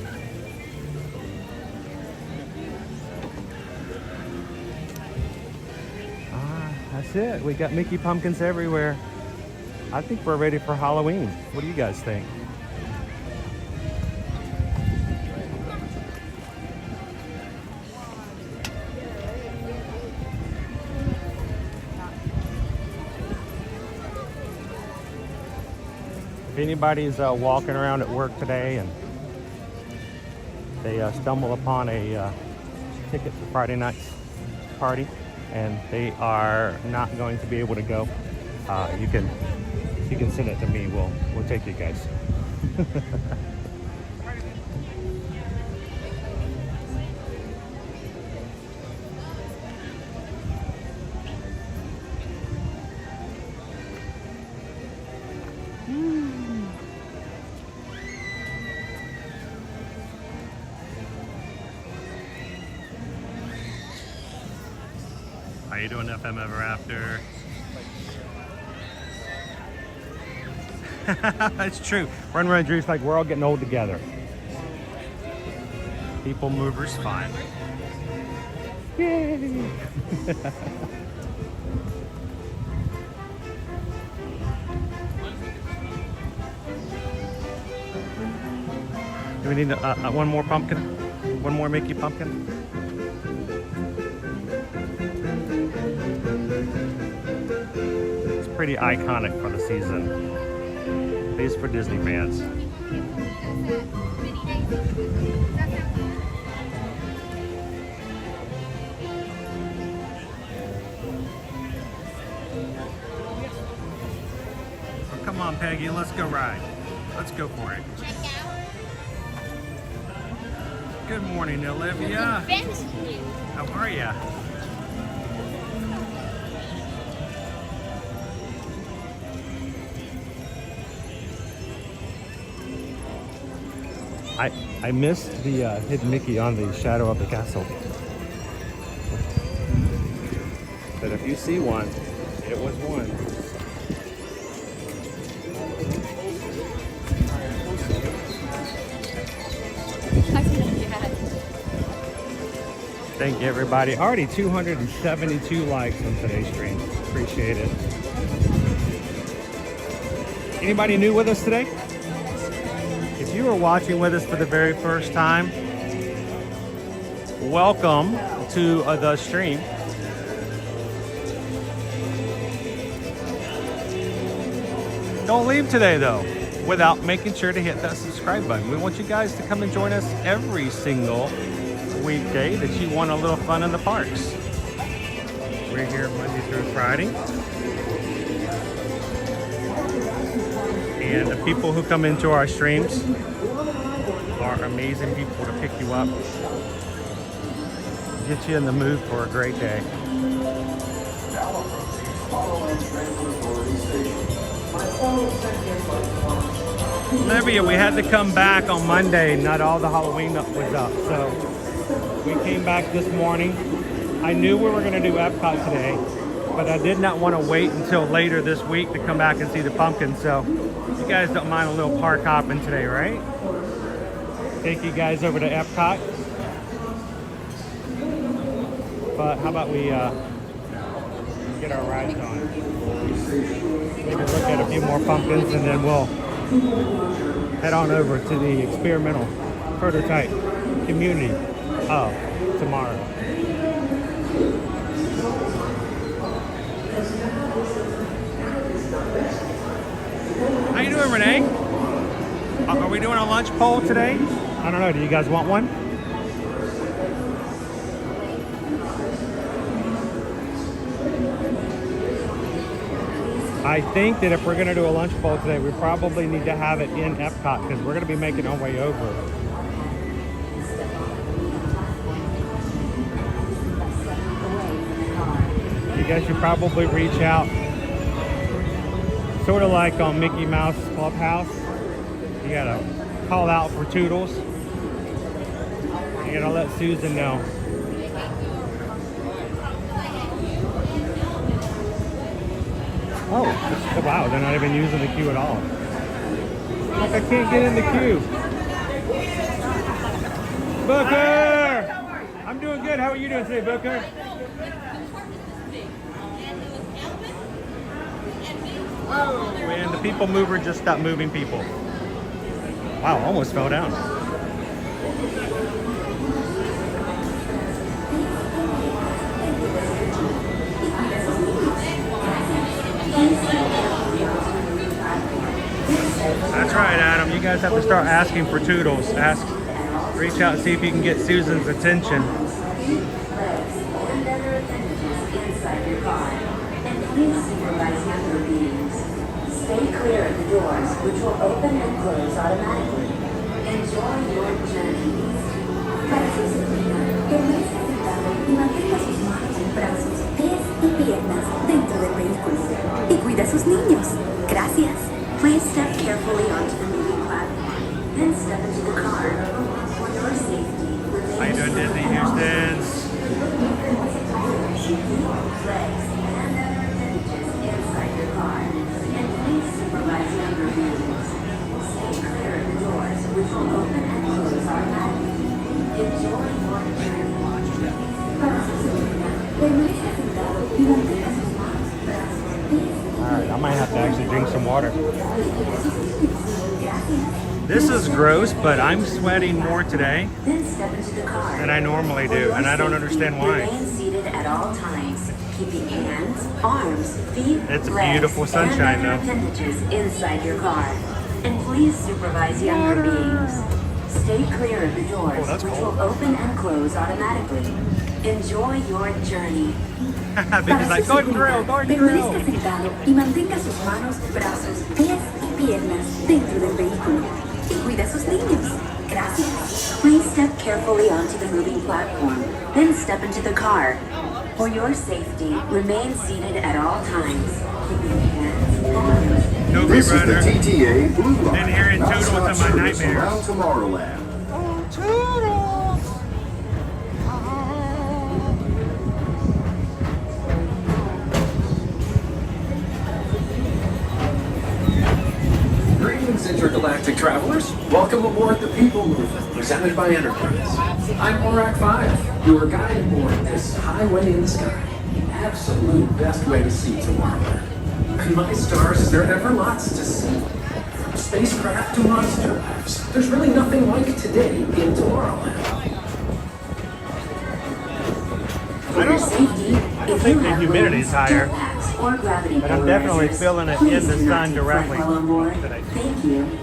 that's it. We got Mickey pumpkins everywhere. I think we're ready for Halloween. What do you guys think? If anybody's walking around at work today and they stumble upon a ticket for Friday night's party and they are not going to be able to go, you can send it to me. We'll take you guys. How you doing, FM Ever After? It's true. Run Drew's like, we're all getting old together. PeopleMover's fine. Yay! Do we need one more pumpkin? One more Mickey pumpkin? It's pretty iconic for the season. At least for Disney fans. Oh, come on, Peggy, let's go ride. Let's go for it. Good morning, Olivia. How are ya? I missed the hidden Mickey on the Shadow of the Castle. But if you see one, it was one. Thank you, everybody. Already 272 likes on today's stream. Appreciate it. Anybody new with us today? If you are watching with us for the very first time, welcome to the stream. Don't leave today, though, without making sure to hit that subscribe button. We want you guys to come and join us every single weekday that you want a little fun in the parks. We're here Monday through Friday. And the people who come into our streams are amazing people to pick you up, get you in the mood for a great day. Olivia, we had to come back on Monday. Not all the Halloween was up, so we came back this morning. I knew we were going to do Epcot today, but I did not want to wait until later this week to come back and see the pumpkins. So you guys don't mind a little park hopping today, right? Take you guys over to Epcot. But how about we get our rides on? Maybe look at a few more pumpkins and then we'll head on over to the experimental prototype community of tomorrow. How you doing, Renee? Are we doing a lunch poll today? I don't know. Do you guys want one? I think that if we're going to do a lunch poll today, we probably need to have it in Epcot because we're going to be making our way over. You guys should probably reach out, sort of like on Mickey Mouse Clubhouse. You got to call out for Toodles. You got to let Susan know. Oh, wow, they're not even using the queue at all. Like I can't get in the queue. Booker! I'm doing good. How are you doing today, Booker? Oh, and the PeopleMover just stopped moving people. Wow, almost fell down. That's right, Adam. You guys have to start asking for Toodles. Reach out and see if you can get Susan's attention. Stay clear of the doors, which will open and close automatically. Enjoy your journey. Para su seguridad, permanezca sentado y mantenga sus manos, brazos, pies y piernas dentro del vehículo. Y cuida a sus niños. Gracias. Please step carefully onto the moving platform. Then step into the car. For your safety, How you doing, Disney Houston's? flags and other appendages inside your car. And please supervise younger beings. Stay clear of the doors, which will open and close automatically. Enjoy your journey. Para su seguridad, permanezca sentado y mantenga sus manos, brazos, pies. Alright, I might have to actually drink some water. This is gross, but I'm sweating more today Then step into the car. than I normally do, and I don't understand why. Remain seated at all times, keeping hands, arms, feet, It's legs, beautiful sunshine, and other though. appendages inside your car. And please supervise younger beings. Stay clear of the doors, Oh, that's which cold. will open and close automatically. Enjoy your journey. Because like, Gordon Grill, Gordon Grill. Permanezca sentado y mantenga sus manos, brazos, pies y piernas dentro del vehículo. Y cuida a sus niños. Gracias. Please step carefully onto the moving platform. Then step into the car. For your safety, remain seated at all times. Keeping hands, arms. No This is the runner. TTA Blue Line. Been hearing Toodles in Non-stop my service nightmares. around Tomorrowland. Greetings, intergalactic travelers. Welcome aboard the PeopleMover, presented by Enterprise. I'm Orak 5, your guide aboard this highway in the sky. The absolute best way to see Tomorrowland. And my stars, is there ever lots to see? From spacecraft to monster labs, there's really nothing like today in Tomorrowland. For your safety, if think you the have humidity's loads, higher, jetpacks, or gravity but I'm definitely polarizers, feeling it please in the do not sun take directly flight while on board. today. Thank you.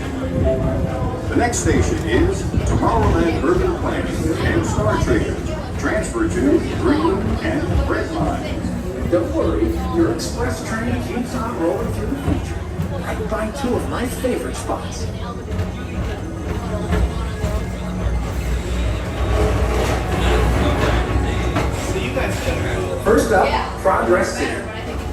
The next station is Tomorrowland Urban Planning and Star Traders. Transfer to Green and Red Line. Don't worry, your express train keeps on rolling through the future. I can buy 2 of my favorite spots. First up, Progress Center.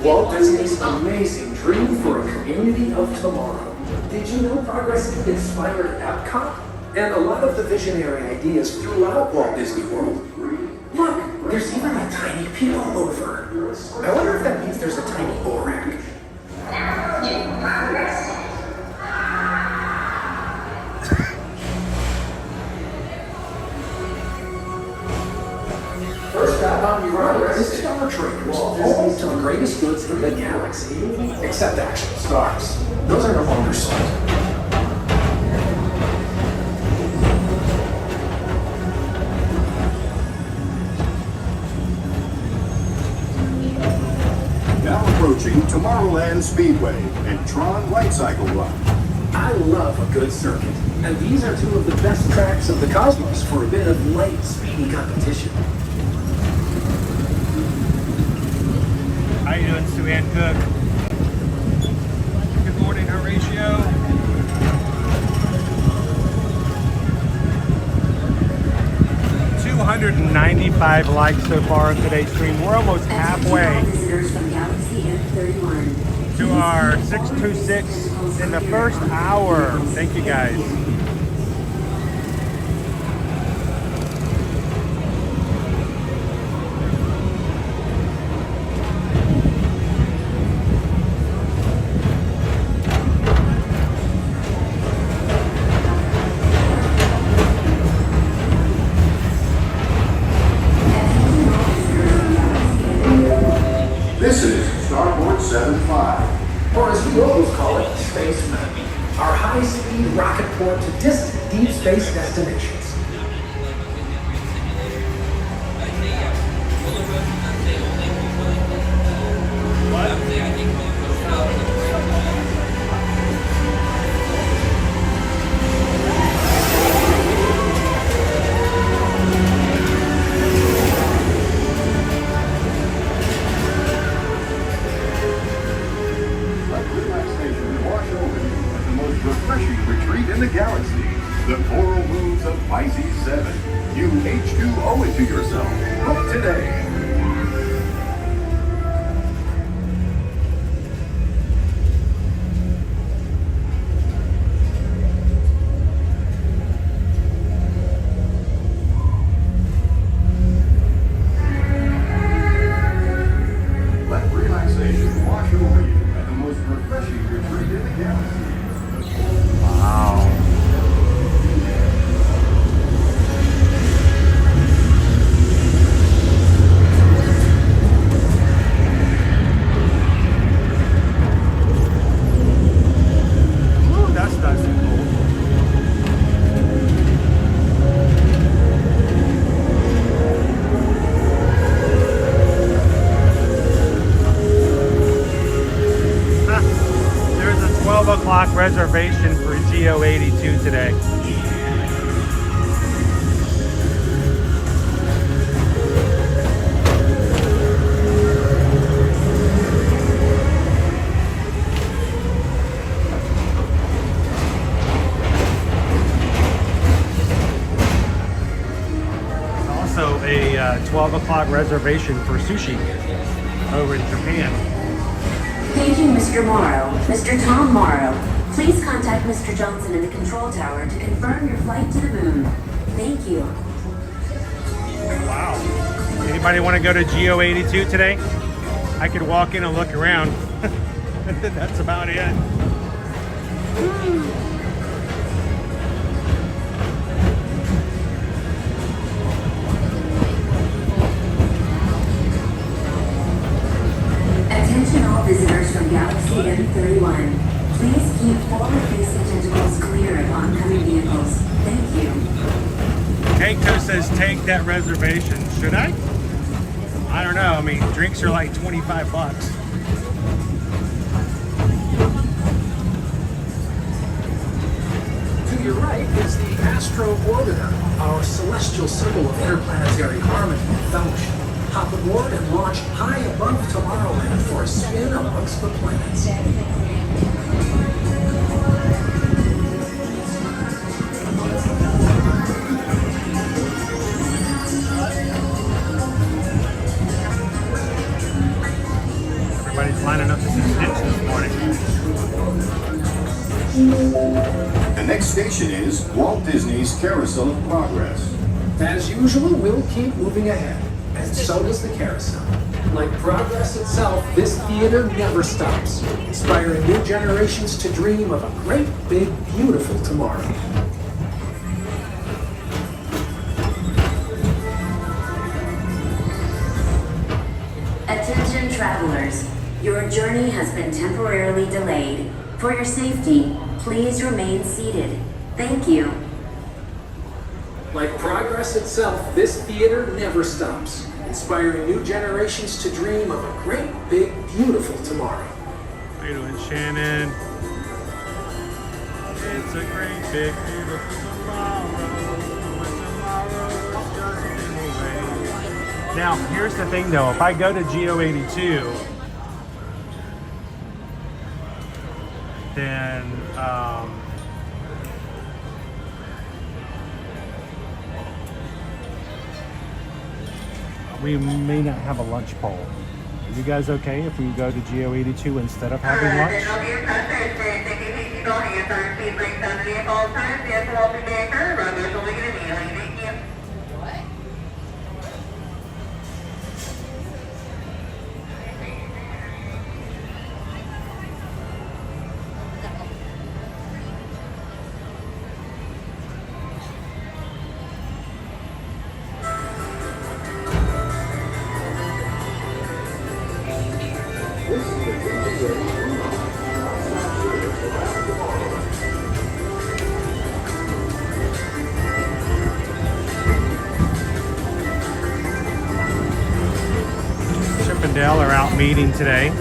Walt Disney's amazing dream for a community of tomorrow. Did you know Progress inspired Epcot? And a lot of the visionary ideas throughout Walt Disney World. Look, there's even a tiny PeopleMover. I wonder if that means there's a tiny Borak. First up on Progress is Star Traders, home to the greatest goods in the galaxy. Except actual stars. Those are no longer sold. Now approaching Tomorrowland Speedway and Tron Light Cycle Run. I love a good circuit, and these are 2 of the best tracks of the cosmos for a bit of light, speedy competition. How you doing, Sue Ann Cook? Good morning, Horatio. $295 likes so far on today's stream. We're almost halfway to our 626 in the first hour. Thank you guys. This is Starboard 75. Or as we always call it, Space Mountain. Our high-speed rocket port to distant deep space destinations. Refreshing retreat in the galaxy. The coral moons of Pisces 7. You H2O it to yourself. Book today. Let relaxation wash over you at the most refreshing retreat in the galaxy. Wow. Ooh, that's nice and cool. There's a 12 o'clock reservation for GO82 today. Also a 12 o'clock reservation for sushi over in Japan. Thank you, Mr. Morrow. Mr. Tom Morrow, please contact Mr. Johnson in the control tower to confirm your flight to the moon. Thank you. Wow. Anybody want to go to GO82 today? I could walk in and look around. That's about it. Attention all visitors from Galaxy M31. Please keep forward-facing tentacles clear of oncoming vehicles. Thank you. Keiko says take that reservation. Should I? I don't know. I mean, drinks are like $25. To your right is the Astro Orbiter, our celestial symbol of interplanetary harmony and fellowship. Hop aboard and launch high above Tomorrowland for a spin amongst the planets. The next station is Walt Disney's Carousel of Progress. As usual, we'll keep moving ahead, and so does the carousel. Like progress itself, this theater never stops, inspiring new generations to dream of a great, big, beautiful tomorrow. Attention travelers, your journey has been temporarily delayed. For your safety, please remain seated. Thank you. Like progress itself, this theater never stops, inspiring new generations to dream of a great, big, beautiful tomorrow. How you doing, Shannon? It's a great, big, beautiful tomorrow. When tomorrow is just a dream away. Now, here's the thing though. If I go to GO82, then we may not have a lunch poll. Are you guys okay if we go to GO82 instead of having lunch? Chip and Dale are out meeting today.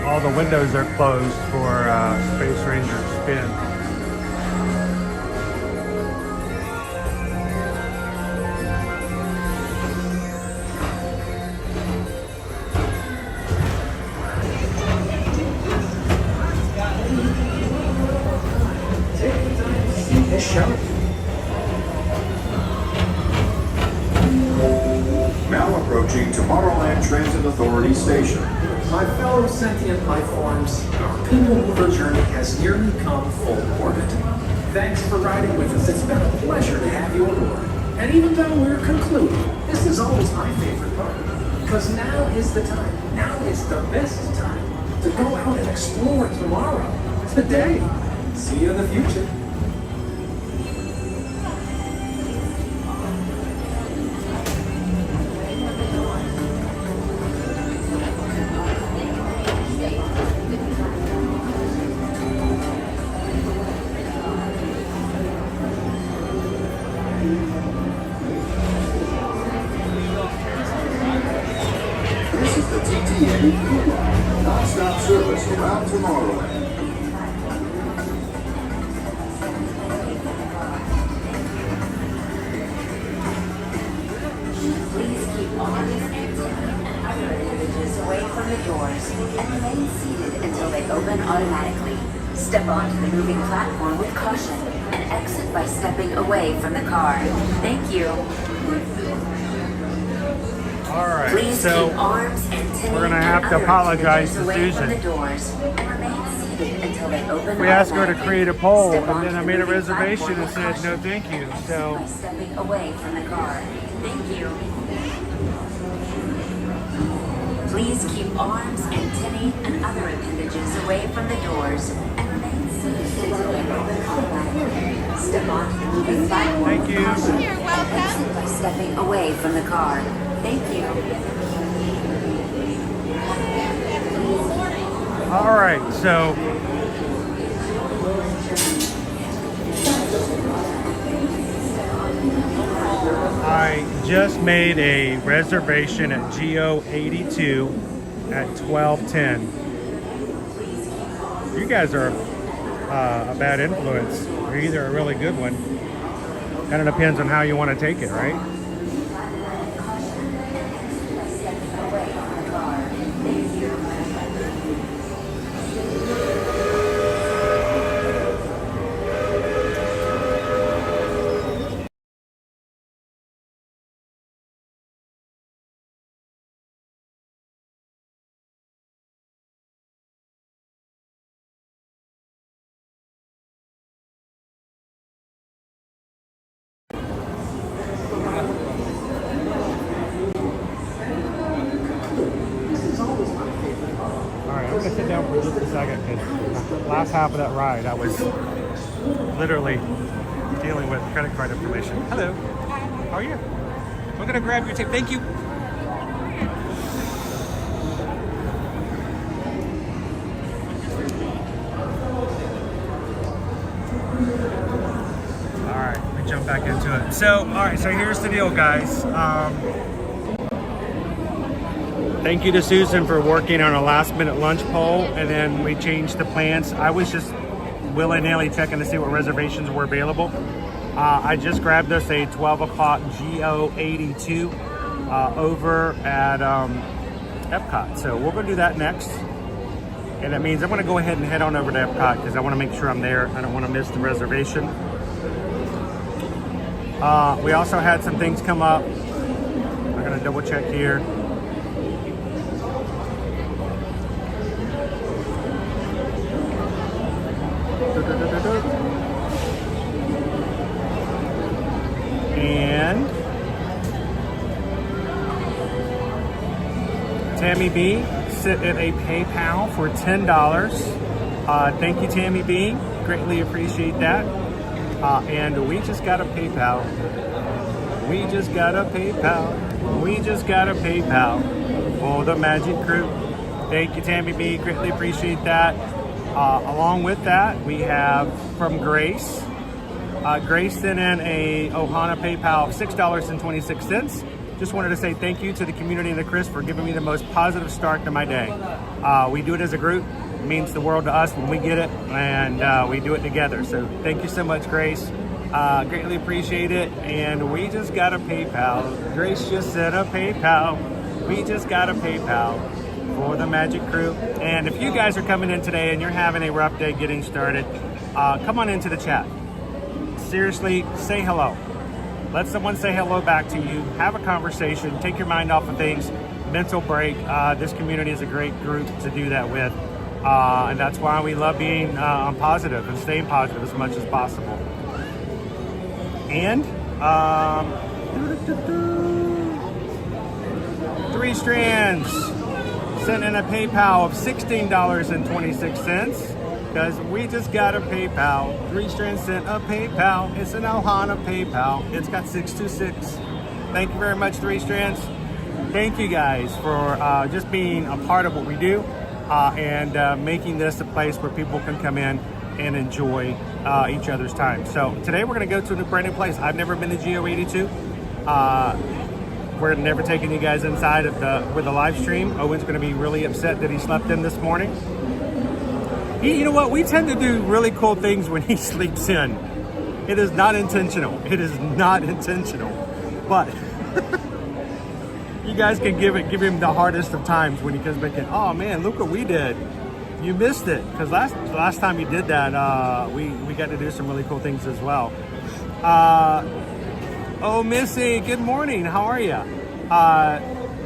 All the windows are closed for Space Ranger Spin. This show. Now approaching Tomorrowland Transit Authority Station. My fellow sentient life forms, our PeopleMover journey has nearly come full orbit. Thanks for riding with us. It's been a pleasure to have you aboard. And even though we're concluding, this is always my favorite part. Because now is the time. Now is the best time to go out and explore tomorrow. Today. See you in the future. This is the TTA non-stop service around Tomorrowland. Please keep arms and other individuals away from the doors and remain seated until they open automatically. Step onto the moving platform with caution and exit by stepping away from the car. Thank you. All right, Please so keep arms and we're gonna have to apologize to away from the Susan. doors and remain seated until they open We asked her to automatically. create a poll, Step and onto then I the made a moving reservation platform and with said caution no thank you. and exit So by stepping away from the car. Thank you. Please keep arms, antennae, and other appendages away from the doors and remain seated until they open automatically. Step onto the moving platform Thank with you. caution and exit by stepping away from the car. Thank you. all right, so I just made a reservation at GO 82 at 12:10. You guys are a bad influence. You're either a really good one. Kind of depends on how you want to take it, right? Alright, I'm going to sit down for just a second because the last half of that ride I was literally dealing with credit card information. Hello. How are you? I'm going to grab your tape. Thank you. Alright, let me jump back into it. So here's the deal, guys. Thank you to Susan for working on a last minute lunch poll, and then we changed the plans. I was just willy-nilly checking to see what reservations were available. I just grabbed us a 12 o'clock GO 82 over at Epcot. So we're going to do that next. And that means I'm going to go ahead and head on over to Epcot because I want to make sure I'm there. I don't want to miss the reservation. We also had some things come up. I'm going to double check here. And Tammy B sent in a PayPal for $10. Thank you, Tammy B. Greatly appreciate that. And we just got a PayPal. We just got a PayPal. We just got a PayPal for the Magic Crew. Thank you, Tammy B. Greatly appreciate that. Along with that, we have from Grace. Grace sent in a Ohana PayPal of $6.26. Just wanted to say thank you to the community and to Chris for giving me the most positive start to my day. We do it as a group. It means the world to us when we get it, and we do it together. So thank you so much, Grace. Greatly appreciate it. And we just got a PayPal. Grace just sent a PayPal. We just got a PayPal for the Magic Crew. And if you guys are coming in today and you're having a rough day getting started, come on into the chat. Seriously, say hello. Let someone say hello back to you. Have a conversation. Take your mind off of things. Mental break. This community is a great group to do that with. And that's why we love being positive and staying positive as much as possible. And Three Strands sent in a PayPal of $16.26 because we just got a PayPal. Three Strands sent a PayPal. It's an Ohana PayPal. It's got 626. Thank you very much, Three Strands. Thank you guys for just being a part of what we do and making this a place where people can come in and enjoy each other's time. So today we're going to go to a brand new place. I've never been to GO 82. We're never taking you guys inside of with the live stream. Owen's going to be really upset that he slept in this morning. You know what? We tend to do really cool things when he sleeps in. It is not intentional. It is not intentional. But you guys can give him the hardest of times when he comes back in. Oh man, look what we did. You missed it because last time you did that, we got to do some really cool things as well. Oh, Missy, good morning. How are you?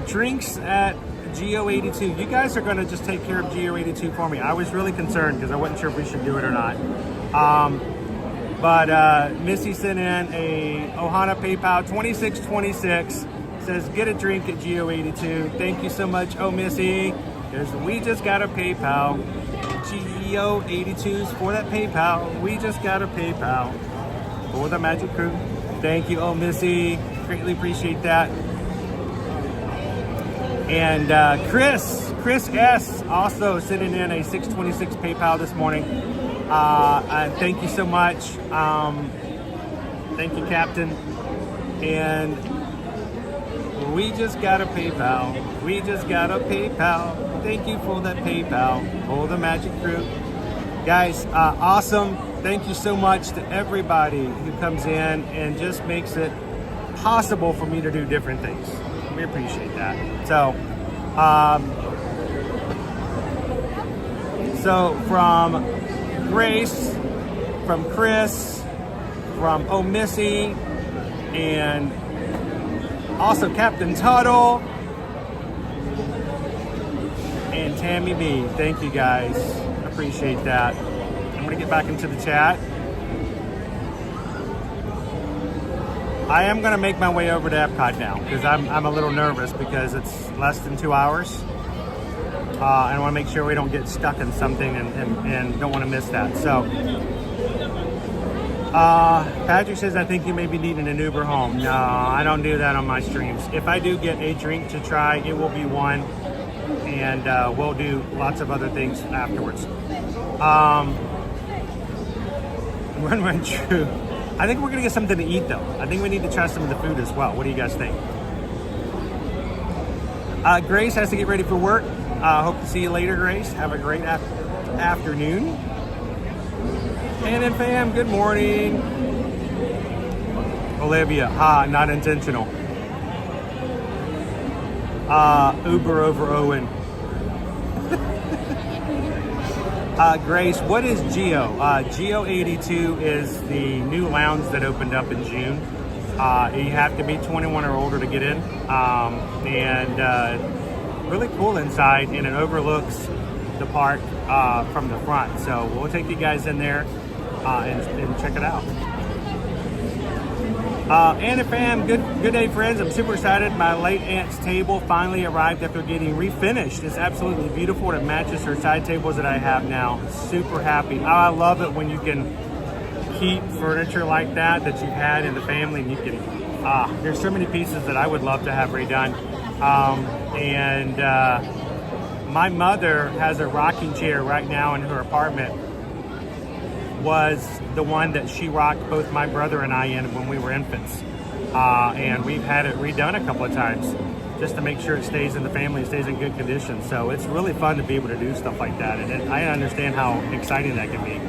Drinks at GO 82. You guys are going to just take care of GO 82 for me. I was really concerned because I wasn't sure if we should do it or not. But Missy sent in a Ohana PayPal 2626. Says get a drink at GO 82. Thank you so much, oh Missy. Because we just got a PayPal. GO 82s for that PayPal. We just got a PayPal for the Magic Crew. Thank you, oh Missy. Greatly appreciate that. And Chris S. also sending in a 626 PayPal this morning. And thank you so much. Thank you, Captain. And we just got a PayPal. We just got a PayPal. Thank you for that PayPal. For the Magic Crew. Guys, awesome. Thank you so much to everybody who comes in and just makes it possible for me to do different things. We appreciate that. So from Grace, from Chris, from Missy, and also Captain Tuttle, and Tammy B. Thank you guys. Appreciate that. I'm gonna get back into the chat. I am gonna make my way over to Epcot now because I'm a little nervous because it's less than 2 hours. And I want to make sure we don't get stuck in something and don't want to miss that. So, Patrick says, I think you may be needing an Uber home. No, I don't do that on my streams. If I do get a drink to try, it will be one. And we'll do lots of other things afterwards. Run, true. I think we're going to get something to eat, though. I think we need to try some of the food as well. What do you guys think? Grace has to get ready for work. Hope to see you later, Grace. Have a great afternoon. And then, fam, good morning. Olivia, not intentional. Uber over Owen. Grace, what is Geo? Geo 82 is the new lounge that opened up in June. You have to be 21 or older to get in. Really cool inside, and it overlooks the park from the front. So we'll take you guys in there and check it out. Anna fam, good day, friends. I'm super excited. My late aunt's table finally arrived after getting refinished. It's absolutely beautiful. It matches her side tables that I have now. Super happy. I love it when you can keep furniture like that you've had in the family, and you can. There's so many pieces that I would love to have redone. My mother has a rocking chair right now in her apartment. Was the one that she rocked both my brother and I in when we were infants. And we've had it redone a couple of times just to make sure it stays in the family, stays in good condition. So it's really fun to be able to do stuff like that. And I understand how exciting that can be.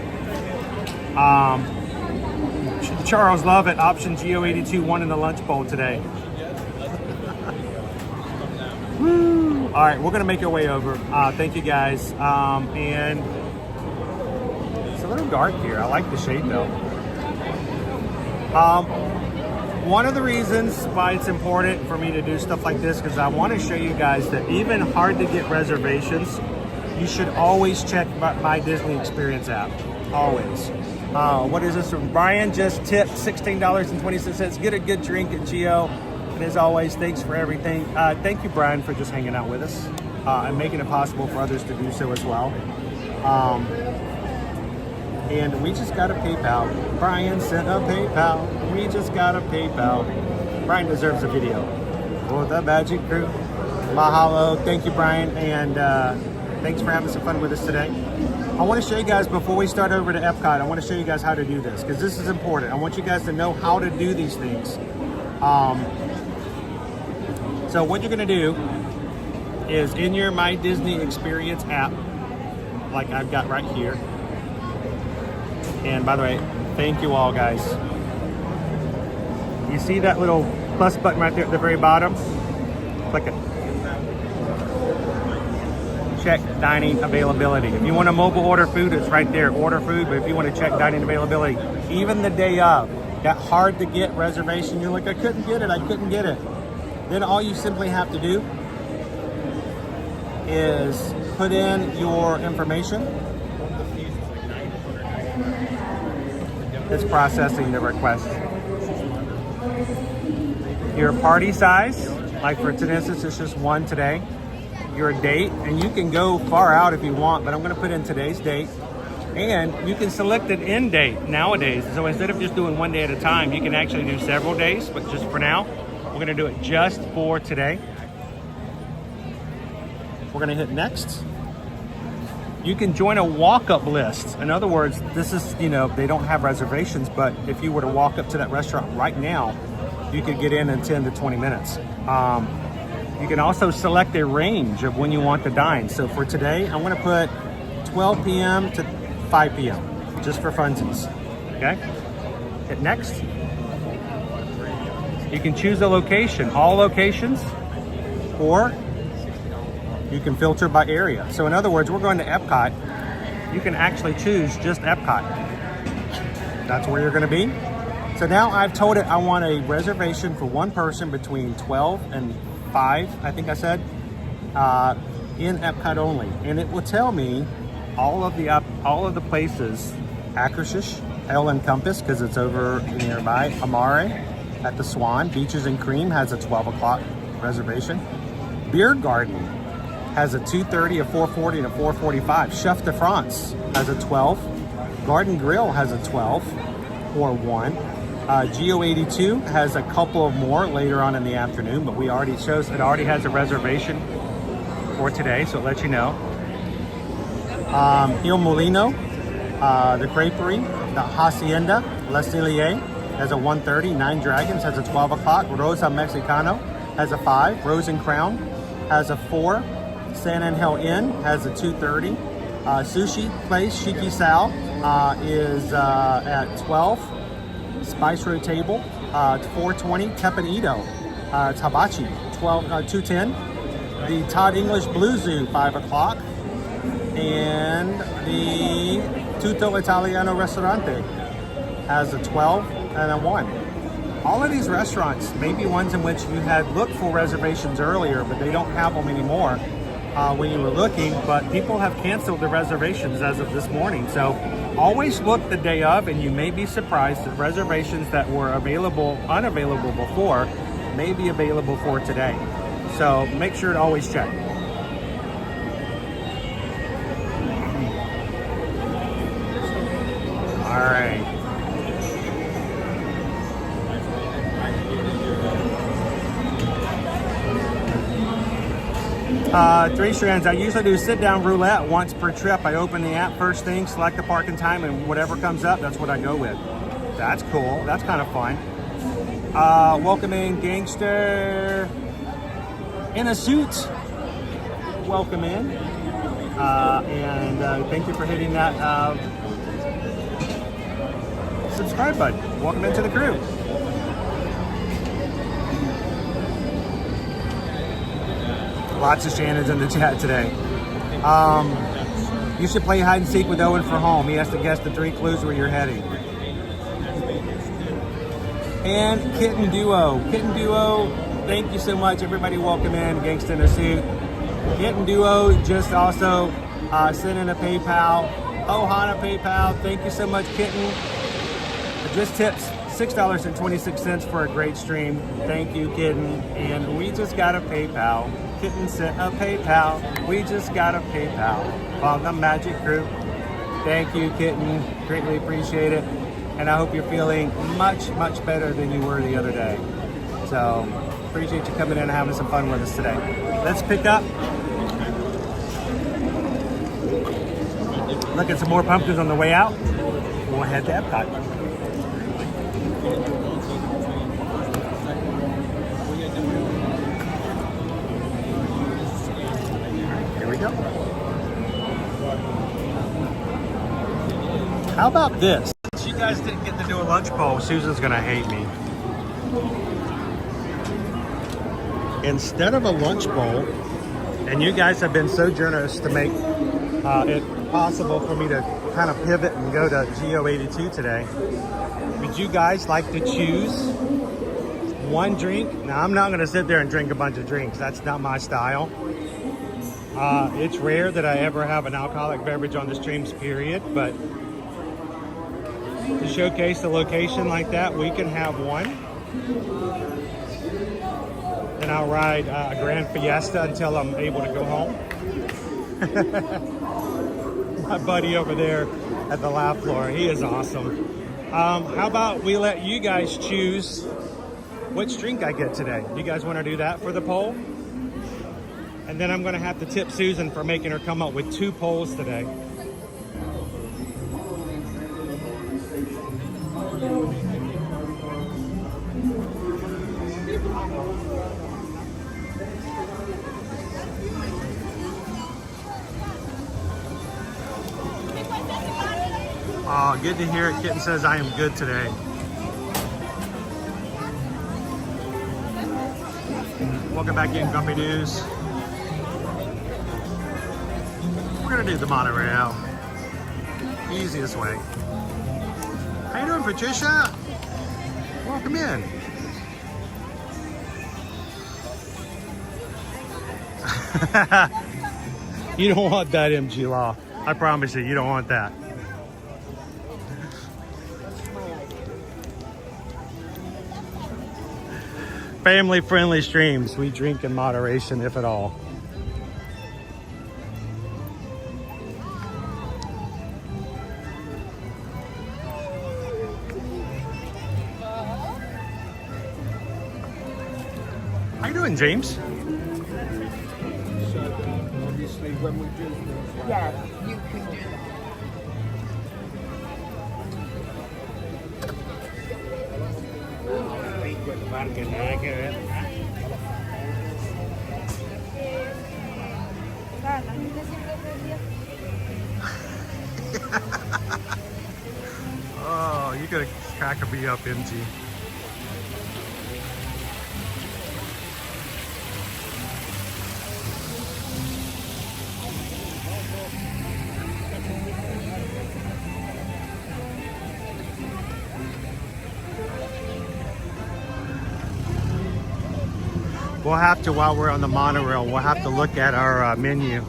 Charles, love it. Option Geo82 won in the lunch bowl today. Woo. All right, we're gonna make our way over. Thank you guys. And it's a little dark here. I like the shade though. One of the reasons why it's important for me to do stuff like this, because I want to show you guys that even hard to get reservations, you should always check my Disney Experience app. Always. What is this from Brian? Just tipped $16.26. Get a good drink at Geo. And as always, thanks for everything. Thank you, Brian, for just hanging out with us and making it possible for others to do so as well. And we just got a PayPal. Brian sent a PayPal. We just got a PayPal. Brian deserves a video. For the Magic Crew. Mahalo. Thank you, Brian. And thanks for having some fun with us today. I want to show you guys, before we start over to Epcot, I want to show you guys how to do this, because this is important. I want you guys to know how to do these things. So what you're going to do is in your My Disney Experience app, like I've got right here. And by the way, thank you all, guys. You see that little plus button right there at the very bottom? Click it. Check dining availability. If you want to mobile order food, it's right there, order food. But if you want to check dining availability, even the day of, that hard to get reservation, you're like, I couldn't get it. Then all you simply have to do is put in your information. It's processing the request. Your party size, like for instance, it's just one today. Your date, and you can go far out if you want, but I'm going to put in today's date. And you can select an end date nowadays. So instead of just doing one day at a time, you can actually do several days, but just for now, we're going to do it just for today. We're going to hit next. You can join a walk-up list. In other words, this is, they don't have reservations, but if you were to walk up to that restaurant right now, you could get in 10 to 20 minutes. You can also select a range of when you want to dine. So for today, I'm gonna put 12 p.m. to 5 p.m. just for funsies, okay? Hit next. You can choose a location, all locations, or you can filter by area. So in other words, we're going to Epcot. You can actually choose just Epcot. That's where you're gonna be. So now I've told it I want a reservation for one person between 12 and 5, I think I said, in Epcot only. And it will tell me all of the places, Akershus, El Encompass, because it's over nearby, Amare at the Swan, Beaches and Cream has a 12 o'clock reservation. Beer Garden has a 2:30, a 4:40, and a 4:45. Chef de France has a 12. Garden Grill has a 12 or 1. Geo 82 has a couple of more later on in the afternoon, but it already has a reservation for today, so it lets you know. Il Molino, the Creperie, the Hacienda, La Cellier has a 1:30. Nine Dragons has a 12 o'clock. Rosa Mexicano has a 5. Rose and Crown has a 4. San Angel Inn has a 2:30. Sushi Place, Shiki Sal, is at 12. Spice Road Table, 4:20. Tepanido, Tabachi, 2:10. The Todd English Blue Zoo, 5 o'clock. And the Tutto Italiano Ristorante has a 12 and a 1. All of these restaurants may be ones in which you had looked for reservations earlier, but they don't have them anymore when you were looking, but people have canceled the reservations as of this morning. So always look the day of, and you may be surprised that reservations that were unavailable before may be available for today. So make sure to always check. All right. Three strands. I usually do sit-down roulette once per trip. I open the app first thing, select the parking time, and whatever comes up, that's what I go with. That's cool. That's kind of fun. Welcome in, Gangster in a Suit. Welcome in. And thank you for hitting that subscribe button. Welcome into the crew. Lots of Shannons in the chat today. You should play hide and seek with Owen for home. He has to guess the 3 clues where you're heading. And Kitten Duo. Kitten Duo, thank you so much. Everybody welcome in, Gangsta in a Suit. Kitten Duo just also sent in a PayPal. Ohana PayPal, thank you so much, Kitten. It just tips $6.26 for a great stream. Thank you, Kitten. And we just got a PayPal. Kitten sent a PayPal. We just got a PayPal from the Magic Group. Thank you, Kitten. Greatly appreciate it. And I hope you're feeling much, much better than you were the other day. So appreciate you coming in and having some fun with us today. Let's pick up. Look at some more pumpkins on the way out. We'll head to Epcot. Here we go. How about this? Since you guys didn't get to do a lunch bowl, Susan's gonna hate me. Instead of a lunch bowl, and you guys have been so generous to make it possible for me to kind of pivot and go to Geo 82 today, would you guys like to choose one drink? Now, I'm not going to sit there and drink a bunch of drinks. That's not my style. It's rare that I ever have an alcoholic beverage on the streams, period, but to showcase the location like that, we can have one. Then I'll ride a Grand Fiesta until I'm able to go home. My buddy over there at the laugh floor, he is awesome. How about we let you guys choose which drink I get today? You guys want to do that for the poll? And then I'm going to have to tip Susan for making her come up with 2 polls today. Oh, good to hear it. Kitten says I am good today. Welcome back in, Grumpy News. We're gonna do the monorail. Easiest way. How you doing, Patricia? Welcome in. You don't want that, MG Law. I promise you, you don't want that. Family-friendly streams. We drink in moderation, if at all. How you doing, James? Obviously, when we do things like that, you can do that. Oh, you gotta crack me up, MG. We'll have to, while we're on the monorail, we'll have to look at our menu.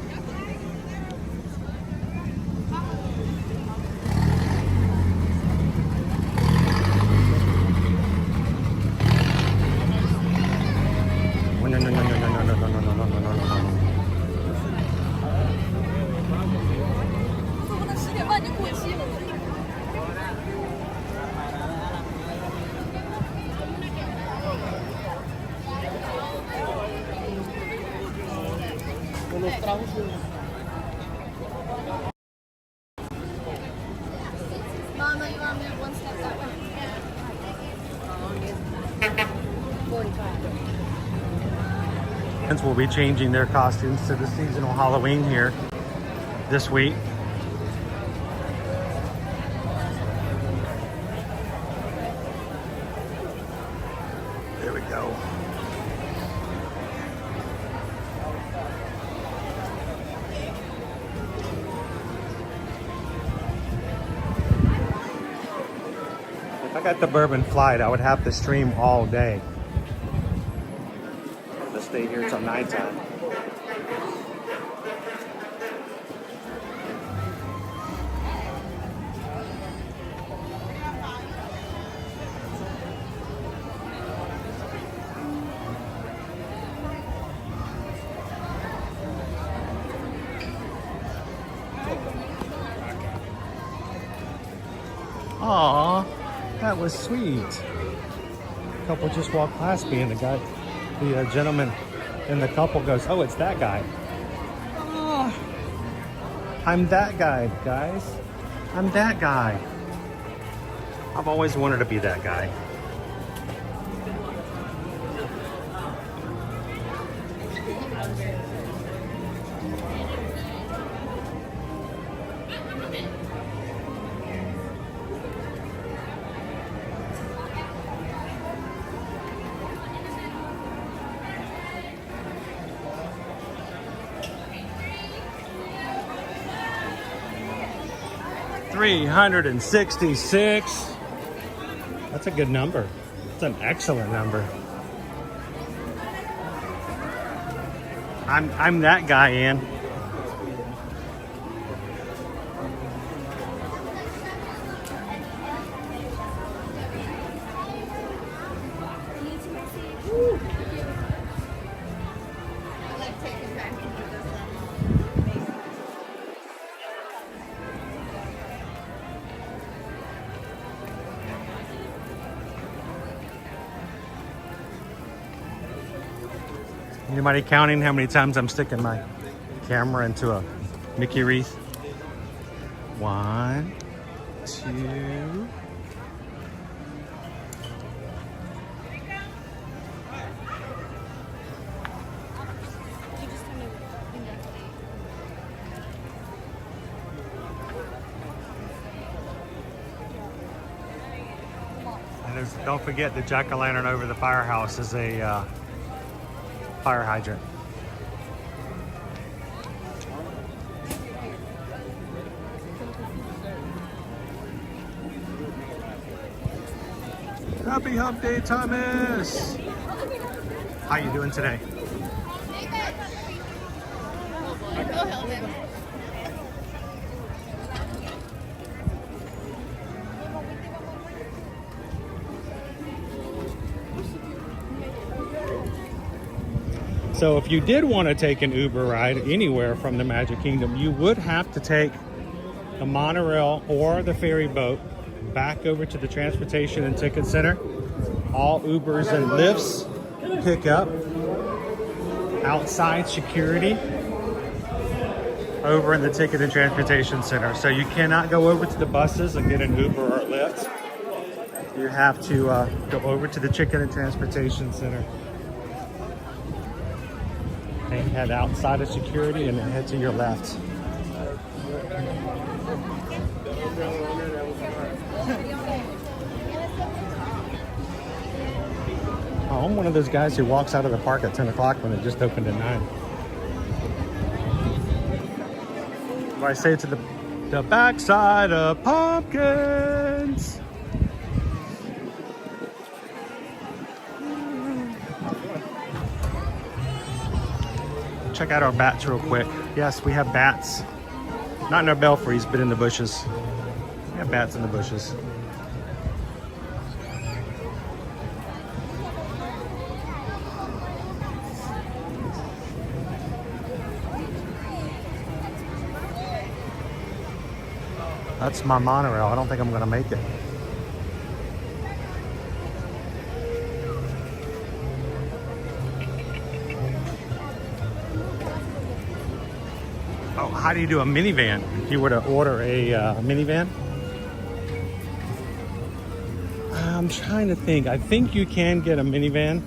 Mama, you want me one step that way? 45. Hence, we'll be changing their costumes to the seasonal Halloween here this week. There we go. If I got the Bourbon flight, I would have to stream all day. Let's stay here till nighttime. Aw, that was sweet. A couple just walked past me, and the gentleman in the couple goes, "Oh, it's that guy." Oh, I'm that guy, guys. I'm that guy. I've always wanted to be that guy. $366. That's a good number. It's an excellent number. I'm that guy, Ann. Anybody counting how many times I'm sticking my camera into a Mickey wreath? 1, 2. don't forget the jack-o'-lantern over the firehouse is a fire hydrant. Happy Hump Day, Thomas! How you doing today? So if you did want to take an Uber ride anywhere from the Magic Kingdom, you would have to take the monorail or the ferry boat back over to the Transportation and Ticket Center. All Ubers and Lyfts pick up outside security over in the Ticket and Transportation Center. So you cannot go over to the buses and get an Uber or a Lyft. You have to go over to the Ticket and Transportation Center. And head outside of security and then head to your left. Oh, I'm one of those guys who walks out of the park at 10 o'clock when it just opened at 9. What I say to the backside of pumpkins. Check out our bats real quick. Yes, we have bats. Not in our belfries, but in the bushes. We have bats in the bushes. That's my monorail. I don't think I'm gonna make it. Oh, how do you do a minivan? If you were to order a minivan? I'm trying to think. I think you can get a minivan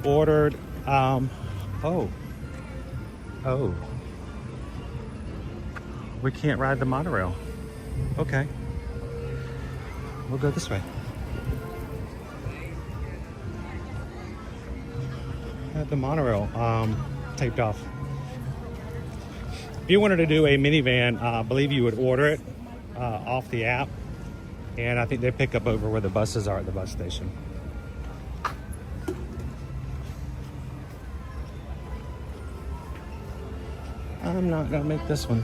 ordered. Oh. We can't ride the monorail. Okay. We'll go this way. Have the monorail taped off. If you wanted to do a minivan, I believe you would order it off the app. And I think they pick up over where the buses are at the bus station. I'm not gonna make this one.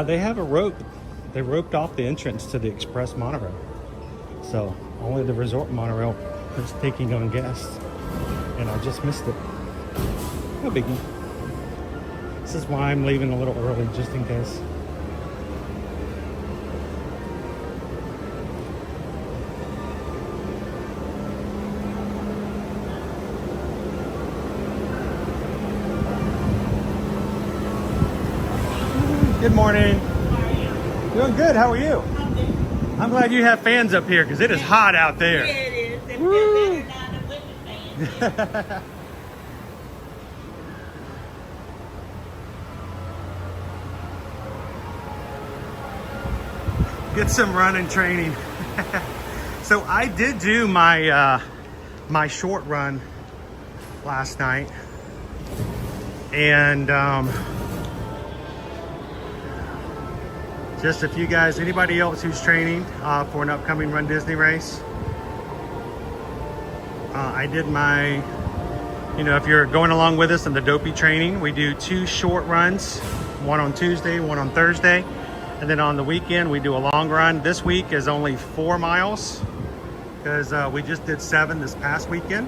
They have a rope. They roped off the entrance to the express monorail. So only the resort monorail is taking on guests. And I just missed it. No biggie. This is why I'm leaving a little early, just in case. Good morning. Doing good. How are you? I'm glad you have fans up here because it is hot out there. Yeah, it is. Woo. Get some running training. So I did do my my short run last night, and just if you guys, anybody else who's training for an upcoming Run Disney race, I did my, if you're going along with us in the Dopey training, we do 2 short runs, one on Tuesday, one on Thursday. And then on the weekend, we do a long run. This week is only 4 miles because we just did 7 this past weekend.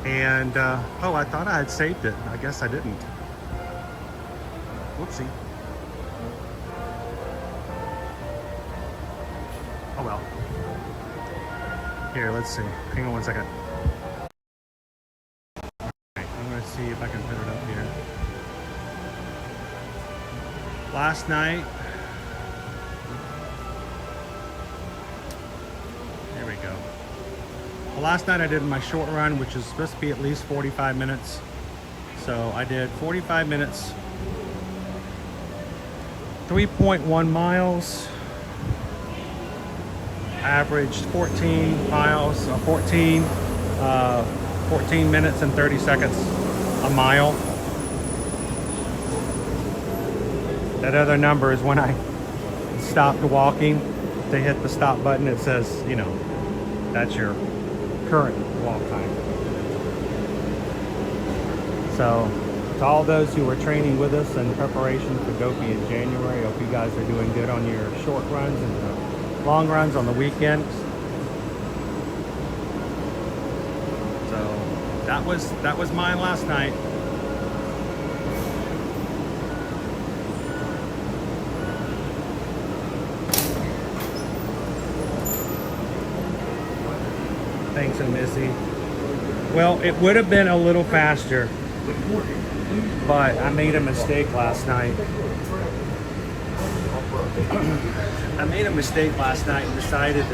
And, oh, I thought I had saved it. I guess I didn't. Whoopsie. Oh well. Here, let's see. Hang on one second. Okay, I'm gonna see if I can put it up here. last night, there we go. Well, last night I did my short run, which is supposed to be at least 45 minutes. So I did 45 minutes, 3.1 miles, averaged 14 miles, 14 minutes and 30 seconds a mile. That other number is when I stopped walking to hit the stop button. It says, you know, that's your current walk time. So to all those who are training with us in preparation for Gopi in January, I hope you guys are doing good on your short runs and long runs on the weekends. So that was mine last night. Thanks, Missy. Well, it would have been a little faster, but I made a mistake last night. I made a mistake last night and decided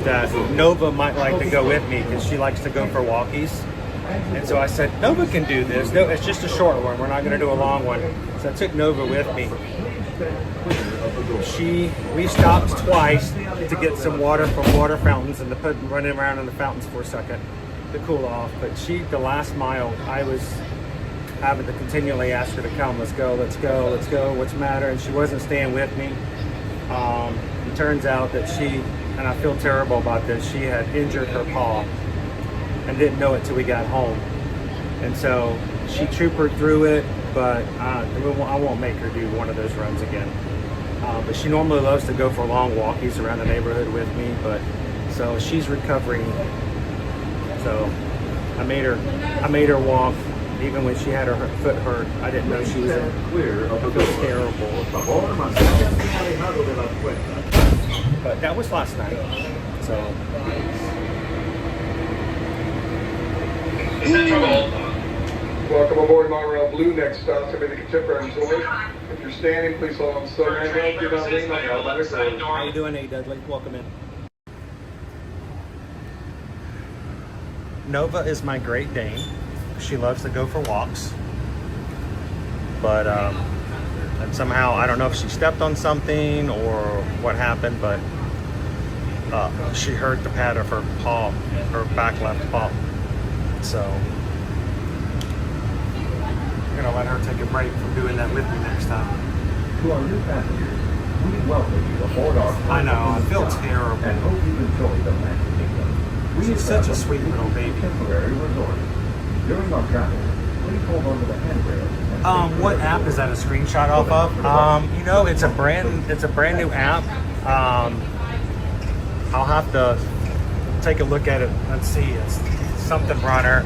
that Nova might like to go with me because she likes to go for walkies. And so I said, Nova can do this. No, it's just a short one. We're not going to do a long one. So I took Nova with me. We stopped twice to get some water from water fountains and to put running around in the fountains for a second to cool off. But the last mile, I was having to continually ask her to come. Let's go, let's go, let's go. What's the matter? And she wasn't staying with me. It turns out that and I feel terrible about this, she had injured her paw and didn't know it till we got home. And so she troopered through it, but I won't make her do one of those runs again. But she normally loves to go for long walkies around the neighborhood with me, so she's recovering. So I made her walk even when she had her foot hurt. I didn't know she was in. It was terrible. But that was last night. So welcome aboard Monorail Blue. Next stop to be the Contemporary Resort. If you're standing, please hold on slow and go. Do not lean on the elevator door. How you doing, A. Dudley? Welcome in. Nova is my Great Dane. She loves to go for walks. But and somehow, I don't know if she stepped on something or what happened, but she hurt the pad of her paw, her back left paw. So I'm gonna let her take a break from doing that with me next time. To our new passengers, we welcome you aboard our flight. I know, I feel terrible. And hope you enjoy the Magic Kingdom. She's such a sweet little baby. Temporary resort. During our travel, please hold on to the handrail. What app is that a screenshot off of? You know, it's a brand new app. I'll have to take a look at it. Let's see, it's something runner.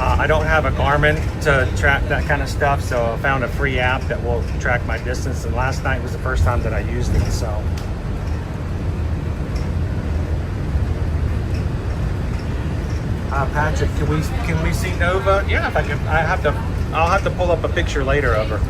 I don't have a Garmin to track that kind of stuff, so I found a free app that will track my distance. And last night was the first time that I used it. So, Patrick, can we see Nova? Yeah, if I can. I'll have to pull up a picture later of her.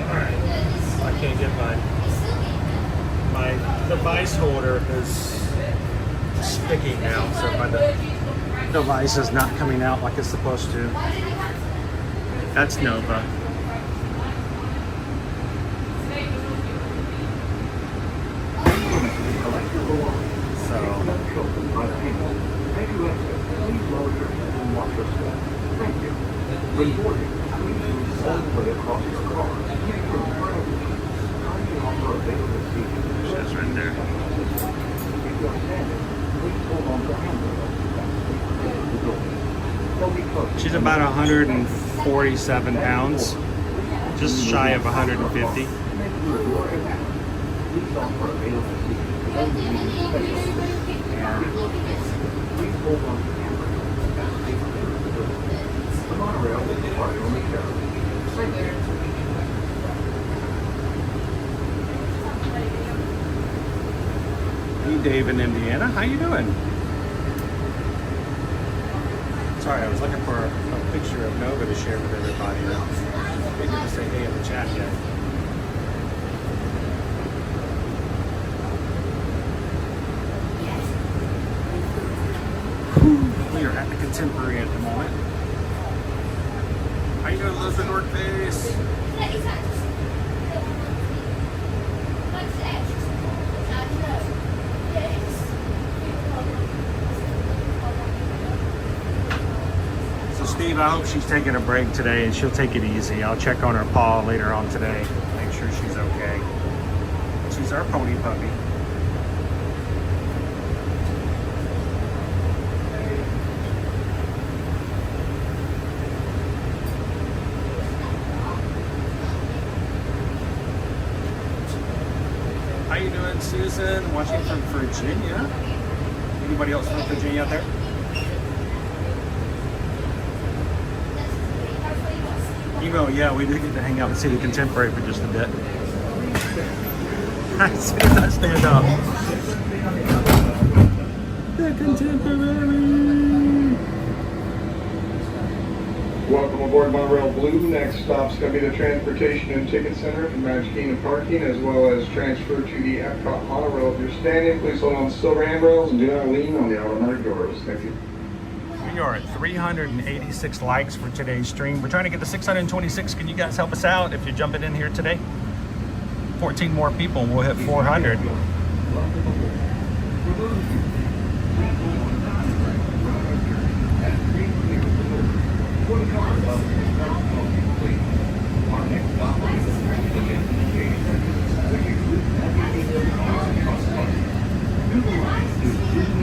Alright, I can't get my device holder is sticking now, so my device is not coming out like it's supposed to. That's Nova. She's right there. She's about 147 pounds, just shy of 150. The monorail will depart momentarily. Hey, Dave in Indiana, how you doing? Sorry, I was looking for a picture of Nova to share with everybody. I didn't get to say hey in the chat yet. We are at the Contemporary at the moment. How you doing, Elizabeth Northface? So Steve, I hope she's taking a break today and she'll take it easy. I'll check on her paw later on today, make sure she's okay. She's our pony puppy. How you doing, Susan? Watching from Virginia. Anybody else from Virginia out there? Emo, yeah, we did get to hang out and see the Contemporary for just a bit. I see that stand up. The Contemporary. Welcome aboard Monorail Blue. Next stop's going to be the Transportation and Ticket Center for Magic Kingdom Parking, as well as transfer to the Epcot Monorail. If you're standing, please hold on to silver handrails and do not lean on the automatic doors. Thank you. We are at 386 likes for today's stream. We're trying to get to 626. Can you guys help us out if you're jumping in here today? 14 more people and we'll hit 400.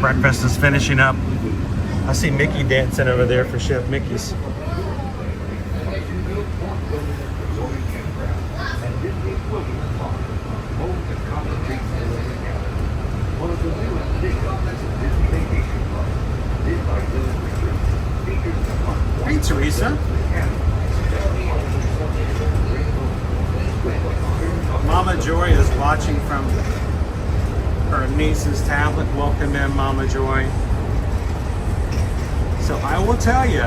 Breakfast is finishing up. I see Mickey dancing over there for Chef Mickey's. Hey, Teresa. Mama Joy is watching from her niece's tablet. Welcome in, Mama Joy. So I will tell you,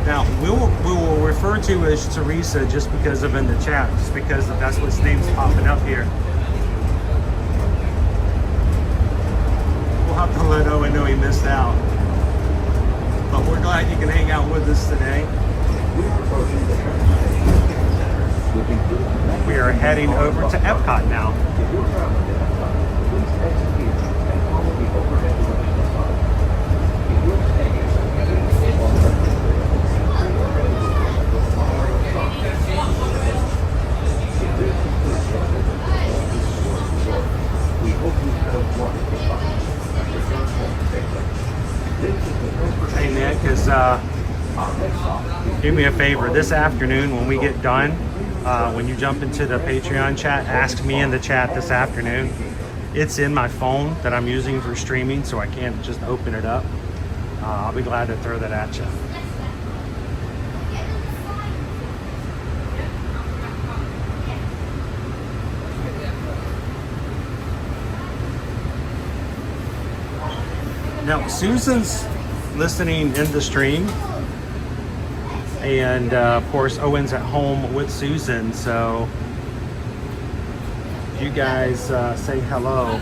now we will refer to as Teresa just because of in the chat, just because that's what name's popping up here. We'll have to let Owen know he missed out. But we're glad you can hang out with us today. We are heading over to Epcot now. Hey Nick, do me a favor this afternoon when we get done, when you jump into the Patreon chat, ask me in the chat this afternoon. It's in my phone that I'm using for streaming, so I can't just open it up. I'll be glad to throw that at you. Now, Susan's listening in the stream. And of course, Owen's at home with Susan, so you guys say hello.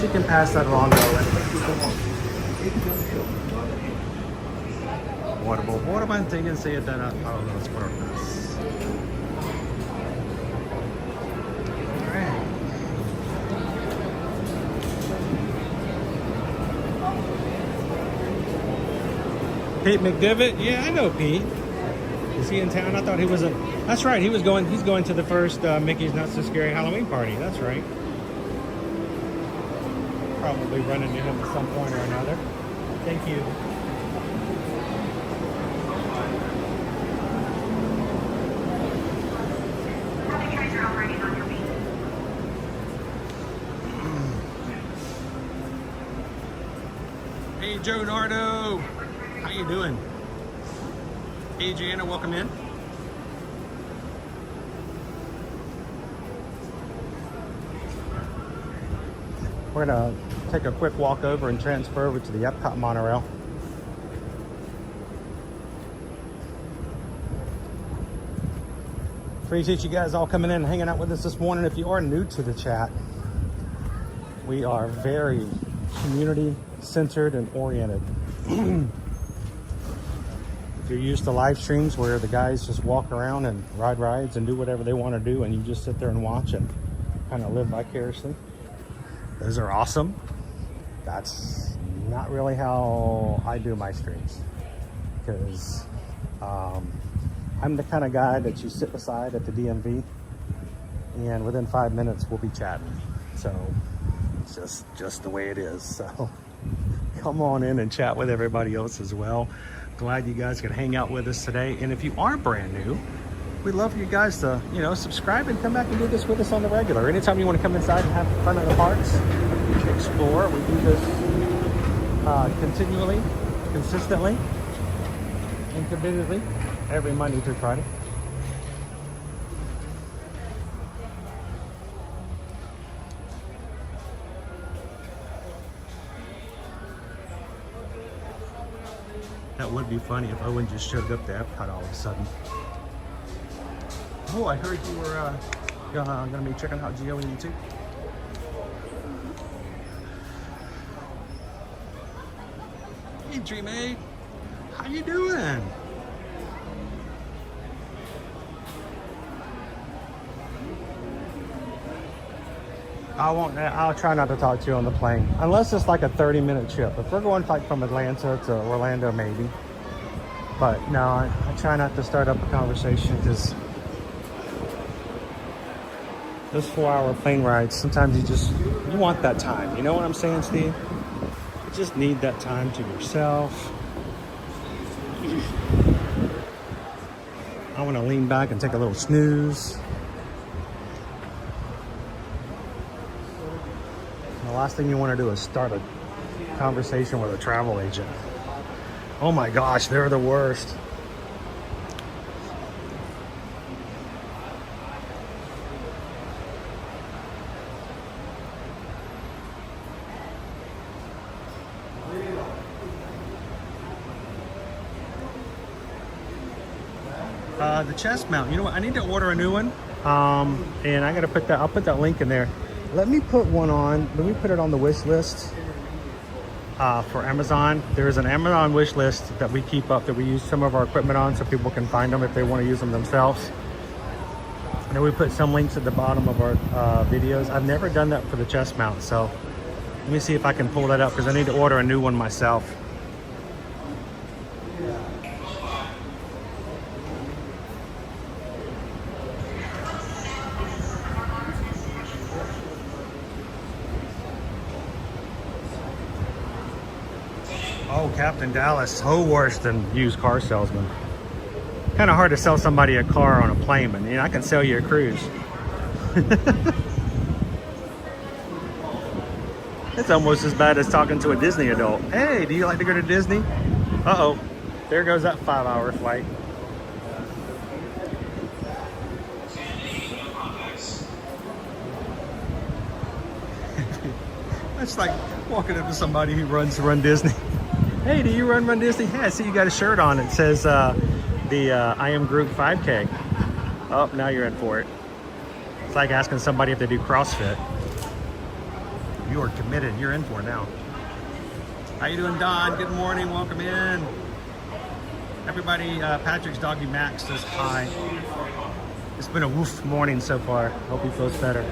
She can pass that along, Owen. What man tingin siya na para sa purpose. Pete McDivitt? Yeah, I know Pete. Is he in town? I thought he was a... That's right, he's going to the first Mickey's Not So Scary Halloween party. That's right. Probably run into him at some point or another. Thank you. Hey, Joe Nardo. How you doing? Adriana, welcome in. We're gonna take a quick walk over and transfer over to the Epcot monorail. Appreciate you guys all coming in and hanging out with us this morning. If you are new to the chat, we are very community centered and oriented. If you're used to live streams where the guys just walk around and ride rides and do whatever they want to do and you just sit there and watch and kind of live vicariously, those are awesome. That's not really how I do my streams, because I'm the kind of guy that you sit beside at the DMV and within 5 minutes we'll be chatting. So it's just the way it is. So come on in and chat with everybody else as well. Glad you guys could hang out with us today. And if you are brand new, we'd love for you guys to, subscribe and come back and do this with us on the regular. Anytime you want to come inside and have fun at the parks, explore. We do this continually, consistently, and committedly every Monday through Friday. That would be funny if Owen just showed up to Epcot all of a sudden. Oh, I heard you were gonna be checking out Geo and YouTube. Hey, Dreamy, how you doing? I'll try not to talk to you on the plane, unless it's like a 30-minute trip. If we're going like from Atlanta to Orlando, maybe. But no, I try not to start up a conversation, because those 4-hour plane rides, sometimes you want that time. You know what I'm saying, Steve? You just need that time to yourself. I want to lean back and take a little snooze. The last thing you want to do is start a conversation with a travel agent. Oh my gosh, they're the worst. The chest mount, you know what, I need to order a new one, and I gotta put that, I'll put that link in there. Let me put one on, let me put it on the wish list for Amazon. There's an Amazon wish list that we keep up, that we use some of our equipment on so people can find them if they want to use them themselves. And then we put some links at the bottom of our videos. I've never done that for the chest mount, so let me see if I can pull that up, because I need to order a new one myself. Oh, Captain Dallas, so worse than used car salesman. Kind of hard to sell somebody a car on a plane, but I can sell you a cruise. It's almost as bad as talking to a Disney adult. Hey, do you like to go to Disney? Uh-oh, there goes that 5-hour flight. It's like walking up to somebody who runs Run Disney. Hey, do you run Disney? Yeah, I see you got a shirt on. It says I Am Group 5K. Oh, now you're in for it. It's like asking somebody if they do CrossFit. You are committed. You're in for it now. How you doing, Don? Good morning. Welcome in. Everybody, Patrick's doggy Max says hi. It's been a woof morning so far. Hope he feels better.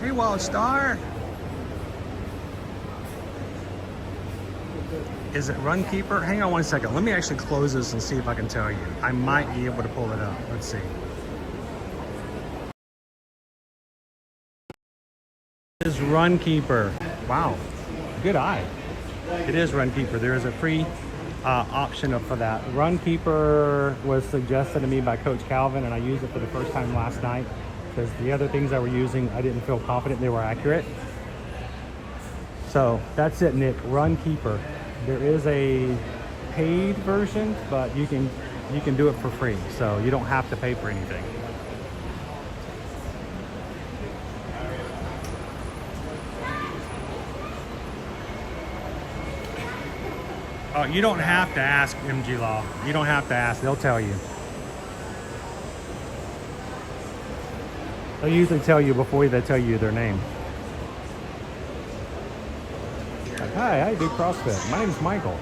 Hey, Wild Star. Is it Runkeeper? Hang on one second. Let me actually close this and see if I can tell you. I might be able to pull it up. Let's see. It is Runkeeper. Wow. Good eye. It is Runkeeper. There is a free option for that. Runkeeper was suggested to me by Coach Calvin, and I used it for the first time last night. Because the other things I were using, I didn't feel confident they were accurate. So that's it, Nick. Runkeeper. There is a paid version, but you can do it for free. So you don't have to pay for anything. Oh, you don't have to ask MG Law. You don't have to ask. They'll tell you. They'll usually tell you before they tell you their name. Like, hi, I do CrossFit. My name's Michael.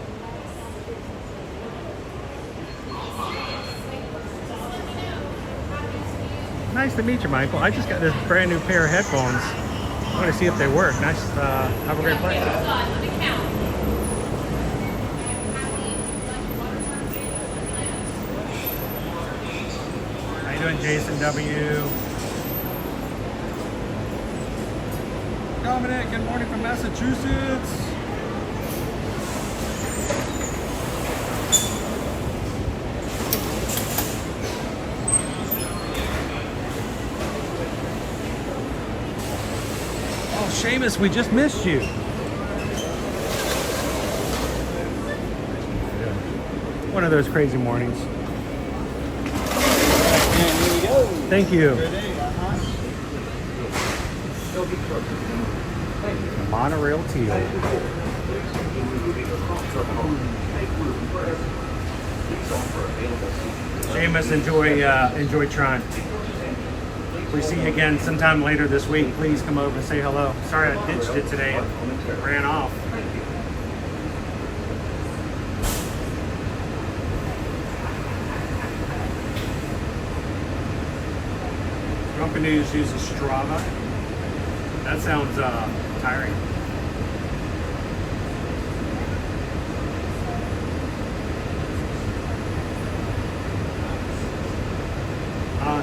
Nice to meet you, Michael. I just got this brand new pair of headphones. I want to see if they work. Nice. Have a great flight. How you doing, Jason W? Dominic, good morning from Massachusetts. Oh, Seamus, we just missed you. One of those crazy mornings. And here we go. Thank you. Monorail teal. Seamus, enjoy trying. If we see you again sometime later this week, please come over and say hello. Sorry I ditched it today and ran off. Company uses Strava. That sounds tiring.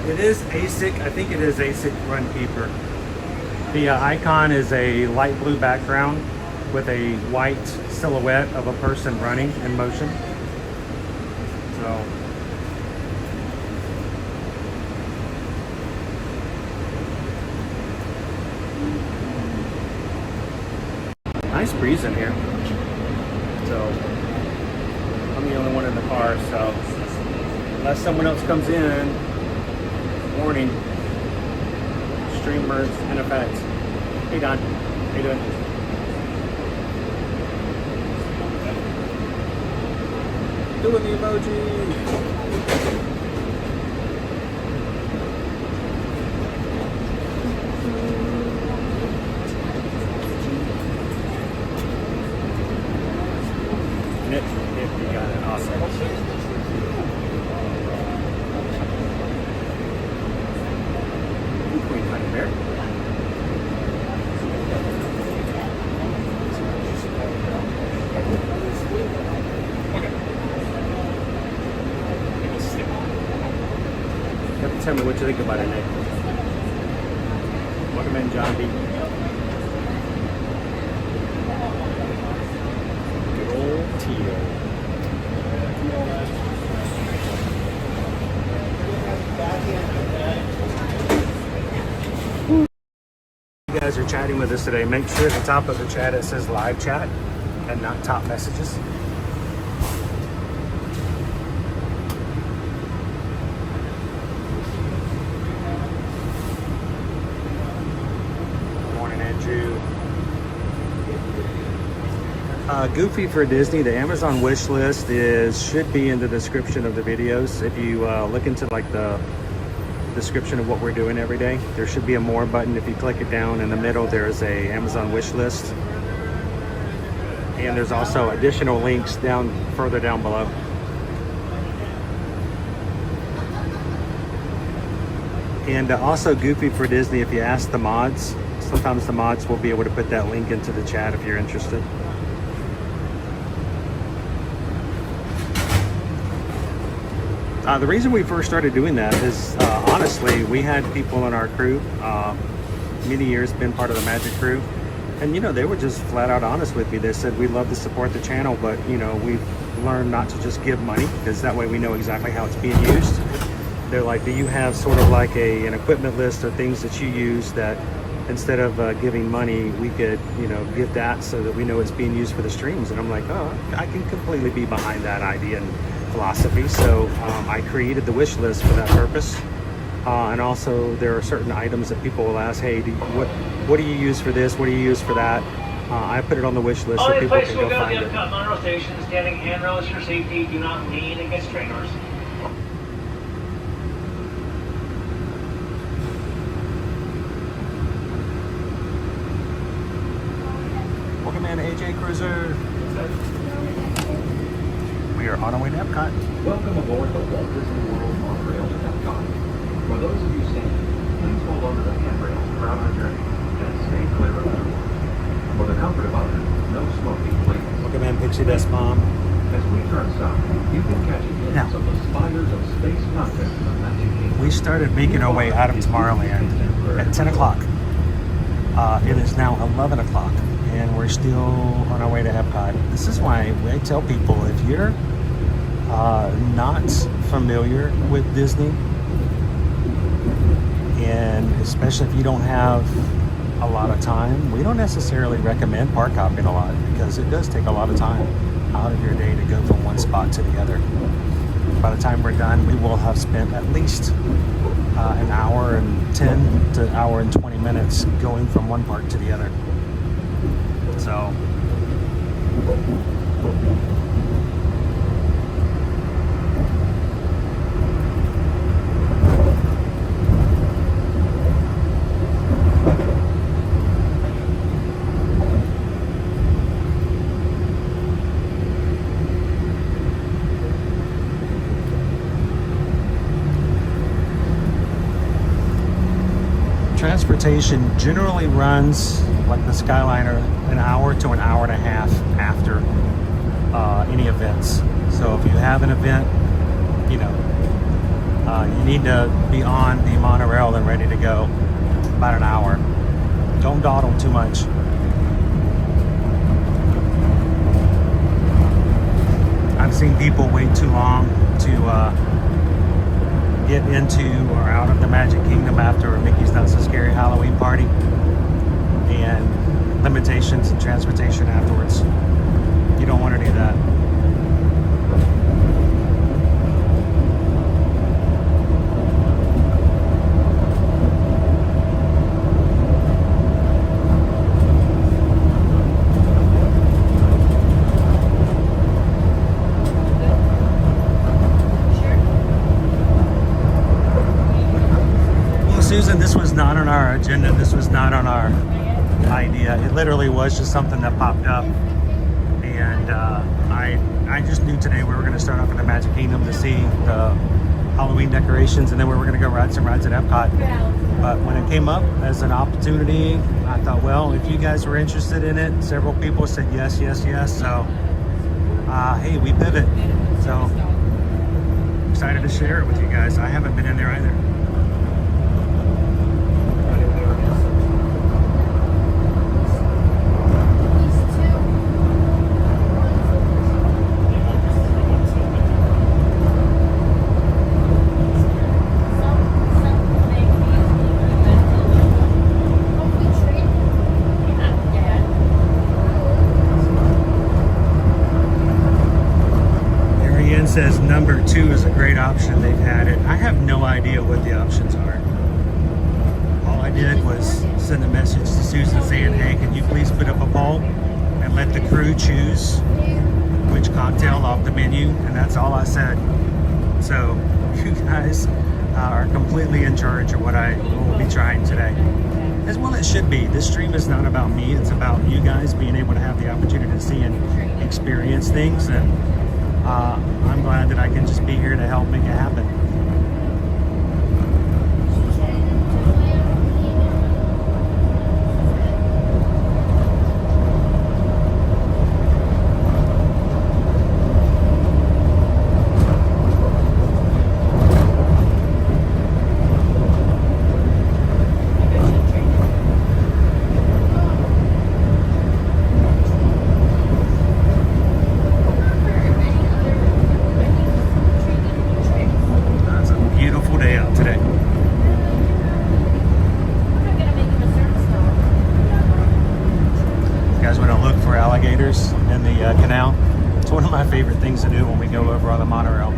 It is ASIC. I think it is ASIC Runkeeper. The icon is a light blue background with a white silhouette of a person running in motion. So. Nice breeze in here. So I'm the only one in the car, so unless someone else comes in, warning, stream burns in effect. Hey Don, how you doing? Doing the emoji. You got it. Awesome. Queen Honey Bear. Okay. tell me what you think about it, Nick. Welcome in, John B. Good old Tio. You guys are chatting with us today. Make sure at the top of the chat it says live chat and not top messages. Morning, Andrew. Goofy for Disney. The Amazon wish list should be in the description of the videos. If you look into like the description of what we're doing every day, there should be a more button. If you click it down in the middle, there's a Amazon wish list, and there's also additional links further down below. And also Goofy for Disney, if you ask the mods, sometimes the mods will be able to put that link into the chat if you're interested. The reason we first started doing that is, honestly, we had people in our crew, many years been part of the Magic crew, and, you know, they were just flat out honest with me. They said, we love to support the channel, but, you know, we've learned not to just give money, because that way we know exactly how it's being used. They're like, do you have sort of like an equipment list of things that you use that instead of giving money, we could, you know, give that so that we know it's being used for the streams? And I'm like, oh, I can completely be behind that idea and philosophy. So I created the wish list for that purpose. And also there are certain items that people will ask, hey, what do you use for this? What do you use for that? I put it on the wish list so people can go find it. Epcot Monorail station, standing handrails for safety. Do not lean against trainers. Welcome in, AJ Cruiser. We are on our way to Epcot. Welcome aboard the Walt Disney World Monorail to Epcot. For those of you standing, please hold on to the handrails throughout our journey and stay clear of the door. For the comfort of others, no smoking, please. Welcome in, Pixie Dust Mom. As we turn south, you can catch a glimpse of the spires of space content in the Magic Kingdom. We started making our way out of Tomorrowland at 10 o'clock. It is now 11 o'clock, and we're still on our way to Epcot. This is why I tell people, if you're not familiar with Disney, and especially if you don't have a lot of time, we don't necessarily recommend park hopping a lot, because it does take a lot of time out of your day to go from one spot to the other. By the time we're done, we will have spent at least an hour and 10 to an hour and 20 minutes going from one park to the other. So transportation generally runs, like the Skyliner, an hour to an hour and a half after any events. So if you have an event, you know, you need to be on the monorail and ready to go about an hour. Don't dawdle too much. I've seen people wait too long to get into or out of the Magic Kingdom after a Mickey's Not So Scary Halloween party, and limitations in transportation afterwards. You don't want any of that. Susan, this was not on our agenda. This was not on our idea. It literally was just something that popped up. And I just knew today we were going to start off in the Magic Kingdom to see the Halloween decorations, and then we were going to go ride some rides at Epcot. But when it came up as an opportunity, I thought, well, if you guys were interested in it, several people said yes, yes, yes. So, hey, we pivot. So, excited to share it with you guys. I haven't been in there either. says number 2 is a great option. They've had it. I have no idea what the options are. All I did was send a message to Susan saying, hey, can you please put up a poll and let the crew choose which cocktail off the menu, and that's all I said. So you guys are completely in charge of what I will be trying today. As well it should be. This stream is not about me, it's about you guys being able to have the opportunity to see and experience things, and I'm glad that I can just be here to help make it happen. In the canal. It's one of my favorite things to do when we go over on the monorail.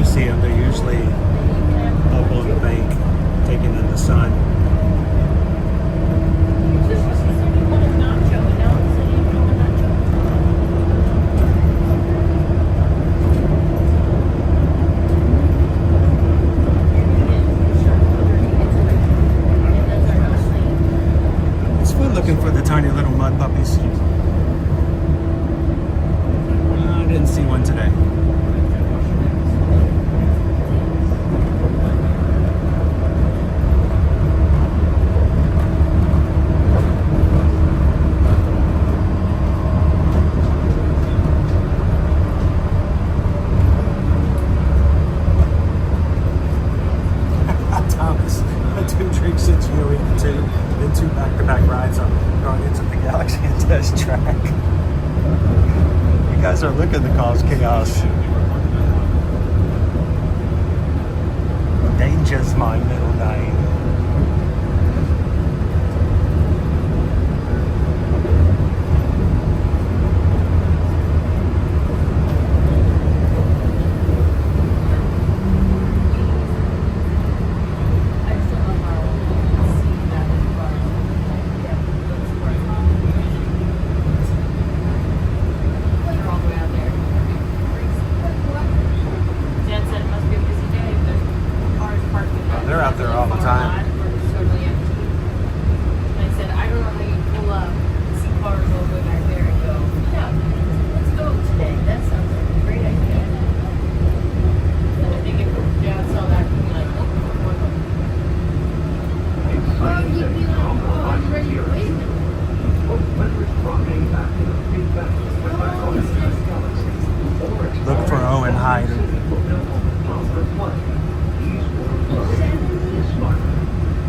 See them, they're usually up on the bank taking in the sun. It's fun looking for the tiny little mud puppies. I didn't see one today. Two back-to-back rides on Guardians of the Galaxy and Test Track. You guys are looking to cause chaos. Danger's my middle name. They're out there all the time. Totally empty. And I said, I don't know how you pull up, see cars all the way back there and go, yeah, let's go today. That sounds like a great idea. And I think if Dad saw that, he'd be like, oh, Well, you'd be like, oh, I'm ready to wait. Look for Owen hiding.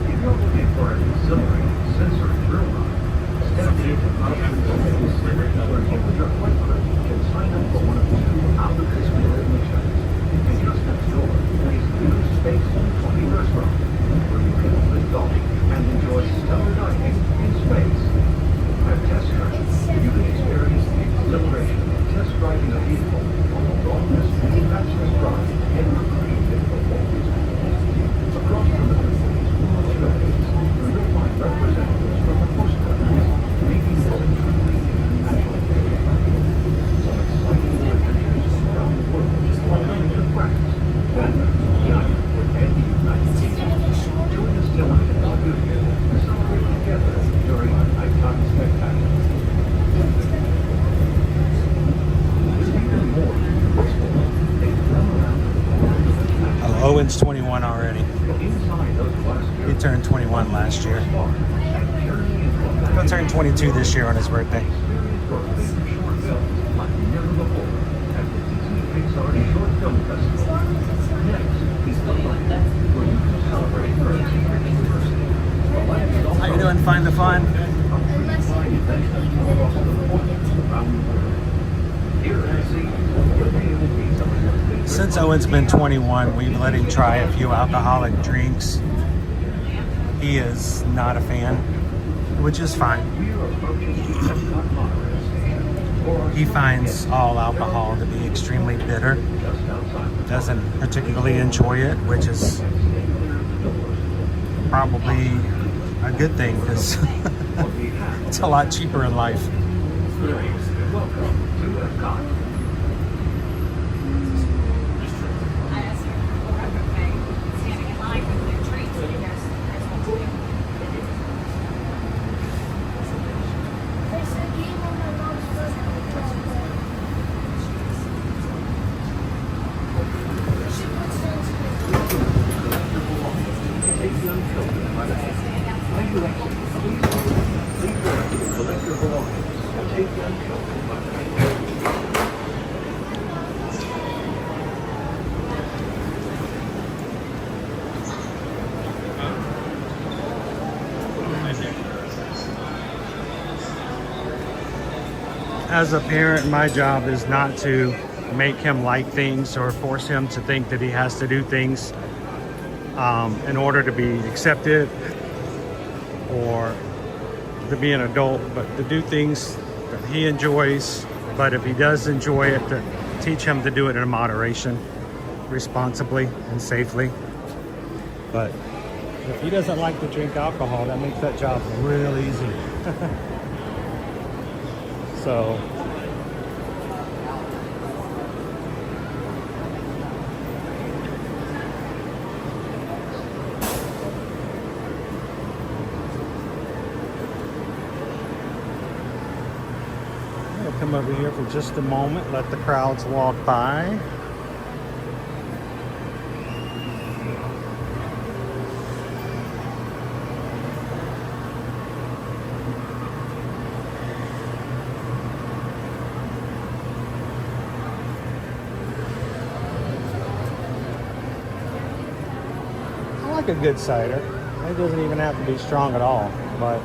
If you're looking for an exhilarating sensory thrill ride, step in where you and your flight crew can sign up for one of 2 out-of-this-world admissions. And just next door is new Space 20 restaurant, where you can indulge and enjoy stellar dining in space. At Test Track, you can experience the exhilaration of test driving a vehicle on the longest manufacturer's drive ever created for Walt Disney. Across the middle, you'll find representatives from the host countries making this a truly international experience. Some exciting new adventures around the world, like to France, Denmark, China, and the United States. Join us tonight at the studio to celebrate together during our nighttime spectacular. Oh, Owen's 21 already. He turned 21 last year. He'll turn 22 this year on his birthday. Next is the light, where you can celebrate first. find the fun. Unless you eat Since Owen's been 21, we've let him try a few alcoholic drinks. He is not a fan, which is fine. He finds all alcohol to be extremely bitter. Doesn't particularly enjoy it, which is probably a good thing because it's a lot cheaper in life. As a parent, my job is not to make him like things or force him to think that he has to do things in order to be accepted or to be an adult, but to do things that he enjoys. But if he does enjoy it, to teach him to do it in moderation, responsibly and safely. But if he doesn't like to drink alcohol, that makes that job real easy. So I'm gonna come over here for just a moment, let the crowds walk by. A good cider. It doesn't even have to be strong at all, but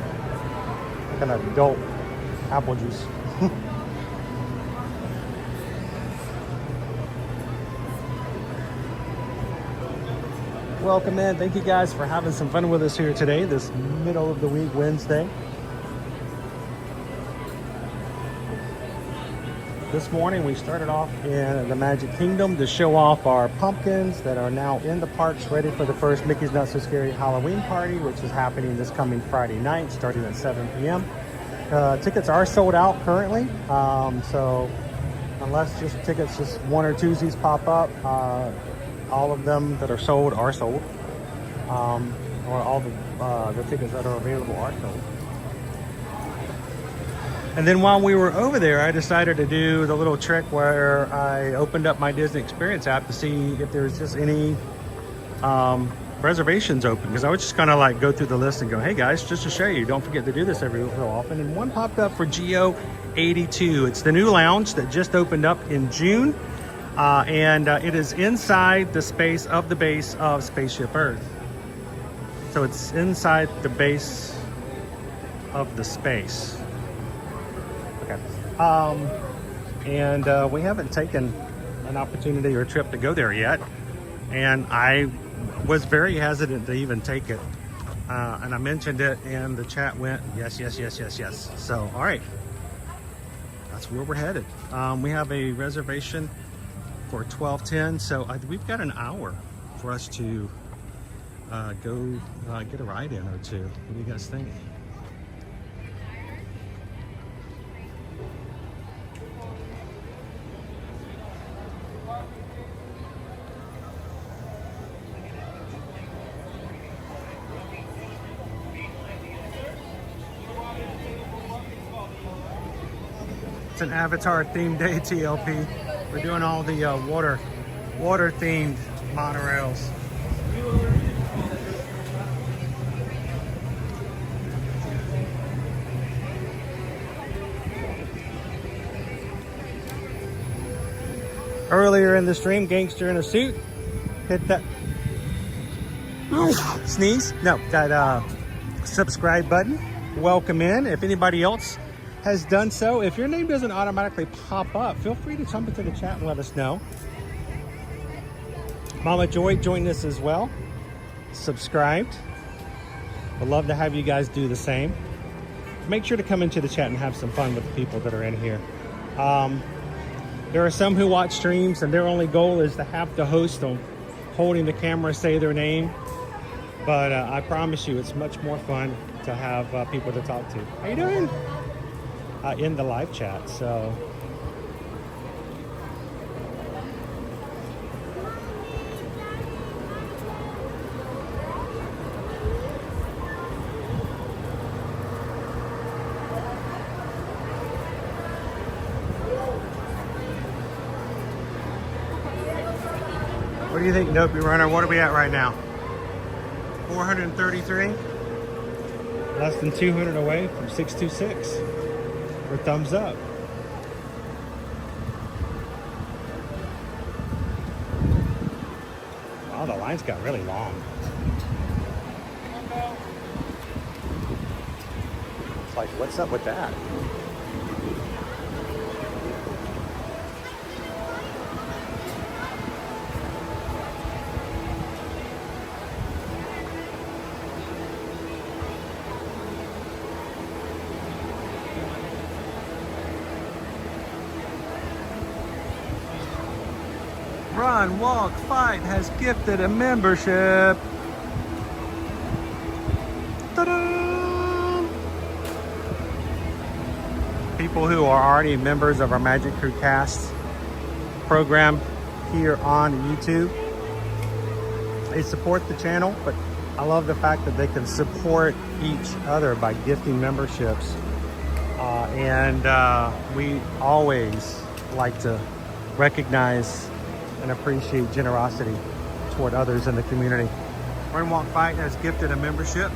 like an adult apple juice. Welcome in. Thank you guys for having some fun with us here today, this middle of the week Wednesday. This morning we started off in the Magic Kingdom to show off our pumpkins that are now in the parks, ready for the first Mickey's Not So Scary Halloween party, which is happening this coming Friday night, starting at 7 p.m. Tickets are sold out currently, so unless just tickets, just one or twosies pop up, all of them that are sold, or all the tickets that are available are sold. And then while we were over there, I decided to do the little trick where I opened up my Disney Experience app to see if there's just any reservations open. Because I was just kind of like go through the list and go, hey guys, just to show you, don't forget to do this every so often. And one popped up for Geo 82. It's the new lounge that just opened up in June. And it is inside the space of the base of Spaceship Earth. So it's inside the base of the space. Okay. And we haven't taken an opportunity or trip to go there yet. And I was very hesitant to even take it. And I mentioned it and the chat went, yes, yes, yes, yes, yes. So, all right. That's where we're headed. We have a reservation for 12:10. So we've got an hour for us to go get a ride in or two. What do you guys think? It's an Avatar themed day, TLP. We're doing all the water themed monorails. Earlier in the stream, gangster in a suit hit that sneeze. No, that subscribe button. Welcome in. If anybody else has done so, if your name doesn't automatically pop up, feel free to jump into the chat and let us know. Mama Joy joined us as well. Subscribed. Would love to have you guys do the same. Make sure to come into the chat and have some fun with the people that are in here. There are some who watch streams and their only goal is to have the host on holding the camera say their name. But I promise you, it's much more fun to have people to talk to. How you doing? In the live chat, so. What do you think, Dopey Runner? What are we at right now? 433? Less than 200 away from 626. Or thumbs up. Wow, the lines got really long. It's like, what's up with that? Run, Walk, Fight has gifted a membership. Ta-da! People who are already members of our Magic Crew Cast program here on YouTube, they support the channel, but I love the fact that they can support each other by gifting memberships. We always like to recognize and appreciate generosity toward others in the community. Run, Walk, Fight has gifted a membership,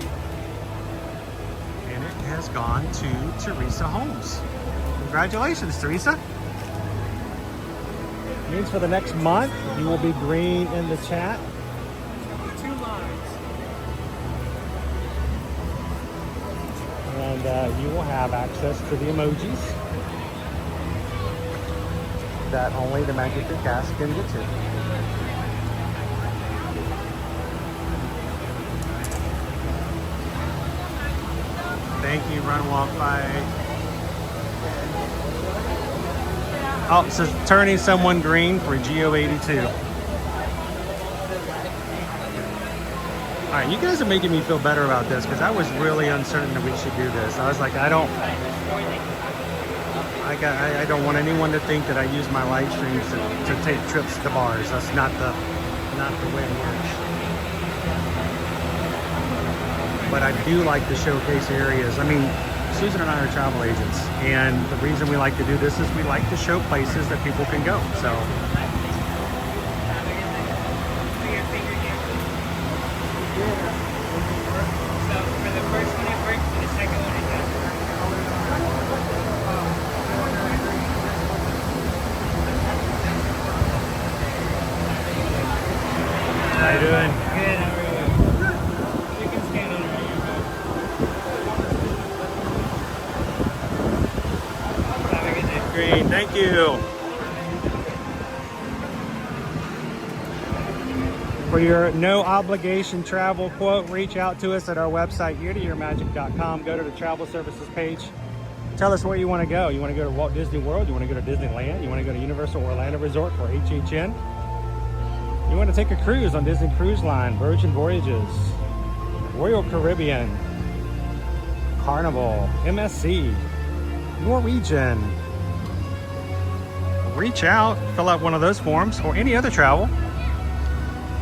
and it has gone to Teresa Holmes. Congratulations, Teresa. Means for the next month, you will be green in the chat. 2 lines. And you will have access to the emojis that only the Magic Crew Cast can get to. Thank you, Run, Walk, Fight. Oh, so turning someone green for Geo82. All right, you guys are making me feel better about this because I was really uncertain that we should do this. I was like, I don't want anyone to think that I use my live streams to take trips to bars. That's not the way it works. But I do like to showcase areas. I mean, Susan and I are travel agents, and the reason we like to do this is we like to show places that people can go. So. How you doing? Good, how are you? You can scan on right here. Have a good day. Green, thank you. For your no obligation travel quote, reach out to us at our website, eartoearmagic.com. Go to the travel services page. Tell us where you want to go. You want to go to Walt Disney World? You want to go to Disneyland? You want to go to Universal Orlando Resort for HHN? You want to take a cruise on Disney Cruise Line, Virgin Voyages, Royal Caribbean, Carnival, MSC, Norwegian. Reach out, fill out one of those forms or any other travel.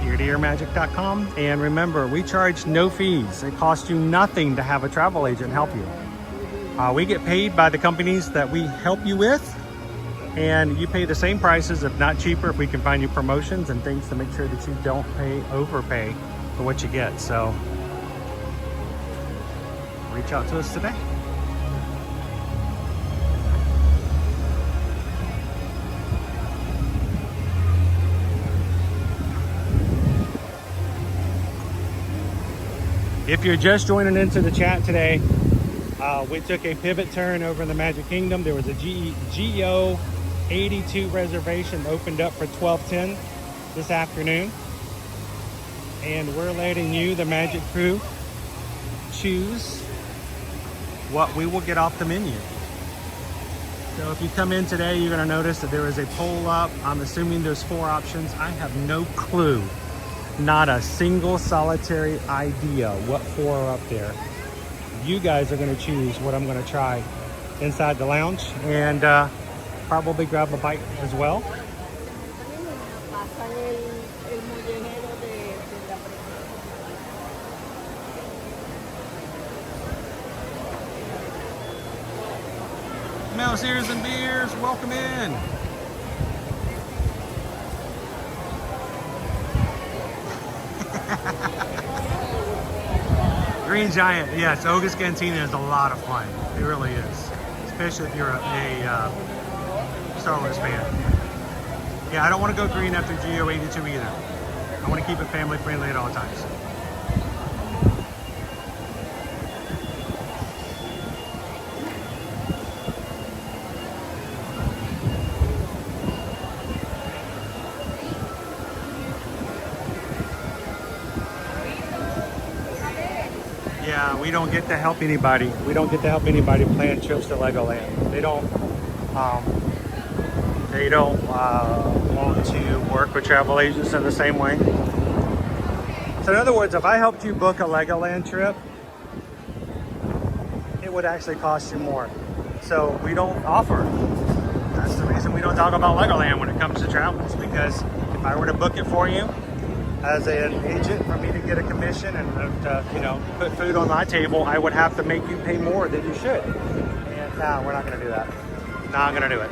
eartoearmagic.com. And remember, we charge no fees. It costs you nothing to have a travel agent help you. We get paid by the companies that we help you with. And you pay the same prices, if not cheaper, if we can find you promotions and things to make sure that you don't overpay for what you get. So reach out to us today. If you're just joining into the chat today, we took a pivot turn over in the Magic Kingdom. There was a GO 82 reservation opened up for 12:10 this afternoon. And we're letting you, the Magic Crew, choose what we will get off the menu. So if you come in today, you're gonna notice that there is a poll up. I'm assuming there's 4 options. I have no clue, not a single solitary idea what 4 are up there. You guys are gonna choose what I'm gonna try inside the lounge and probably grab a bite as well. Mouse ears and beers, welcome in. Green Giant, yes, Oga's Cantina is a lot of fun. It really is, especially if you're a Star Wars fan. Yeah, I don't want to go green after GO 82 either. I want to keep it family friendly at all times. Yeah, we don't get to help anybody. We don't get to help anybody plan trips to Legoland. They don't want to work with travel agents in the same way. So in other words, if I helped you book a Legoland trip, it would actually cost you more. So we don't offer. That's the reason we don't talk about Legoland when it comes to travels, because if I were to book it for you as an agent, for me to get a commission and put food on my table, I would have to make you pay more than you should. And no, we're not going to do that. Not going to do it.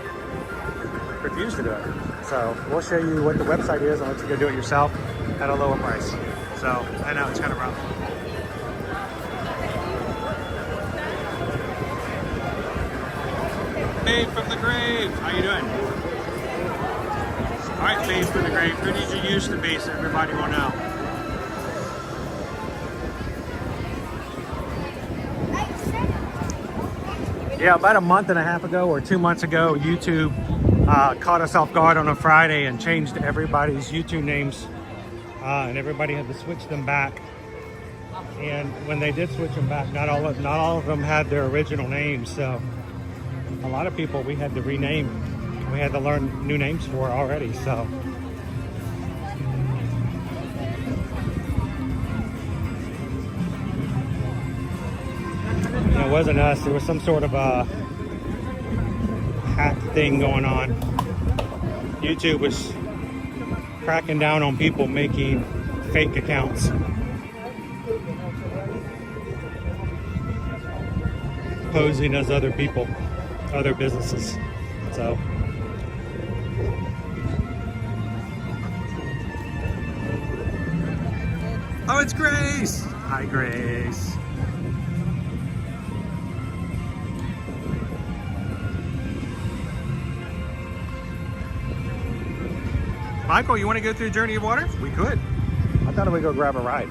Refuse to do it. So we'll show you what the website is and let you go do it yourself at a lower price. So I know it's kind of rough. Babe from the Grave, how you doing? All right, Babe from the Grave, who did you used to be so everybody will know? Yeah, about a month and a half ago or 2 months ago, YouTube caught us off guard on a Friday and changed everybody's YouTube names, and everybody had to switch them back. And when they did switch them back, not all of them had their original names. So a lot of people we had to rename. We had to learn new names for already. So it wasn't us. There was some sort of a hack thing going on. YouTube was cracking down on people making fake accounts, posing as other people, other businesses. So oh, it's Grace. Hi, Grace. Michael, you want to go through Journey of Water? We could. I thought we'd go grab a ride.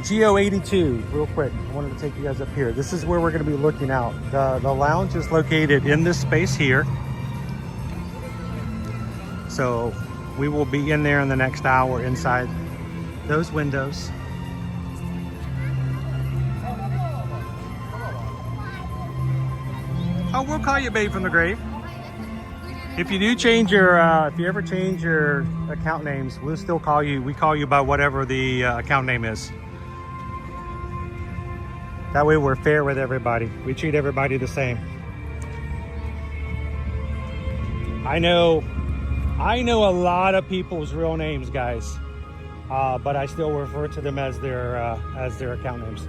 GO 82, real quick. I wanted to take you guys up here. This is where we're going to be looking out. The lounge is located in this space here. So we will be in there in the next hour inside those windows. Oh, we'll call you Babe from the Grave. If you do change your, if you ever change your account names, we'll still call you. We call you by whatever the account name is. That way we're fair with everybody. We treat everybody the same. I know a lot of people's real names, guys, but I still refer to them as their account names.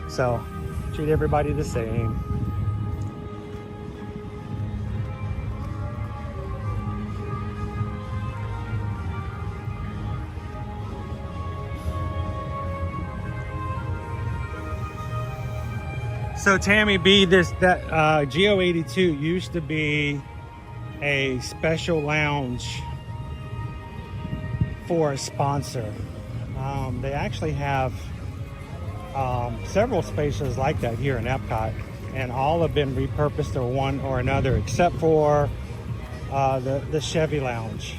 So treat everybody the same. So Tammy B, that GO 82 used to be a special lounge for a sponsor. They actually have several spaces like that here in Epcot, and all have been repurposed to one or another, except for the Chevy Lounge.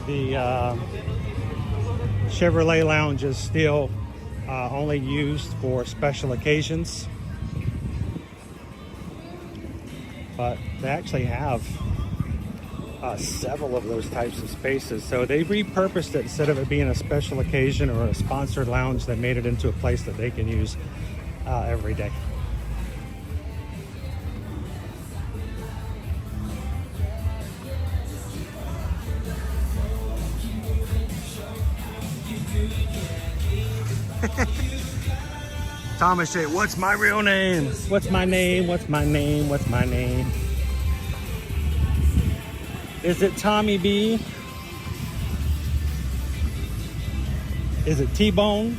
The Chevrolet Lounge is still only used for special occasions, but they actually have several of those types of spaces. So they repurposed it. Instead of it being a special occasion or a sponsored lounge, they made it into a place that they can use every day. Thomas J, what's my real name? What's my name? What's my name? What's my name? Is it Tommy B? Is it T-Bone?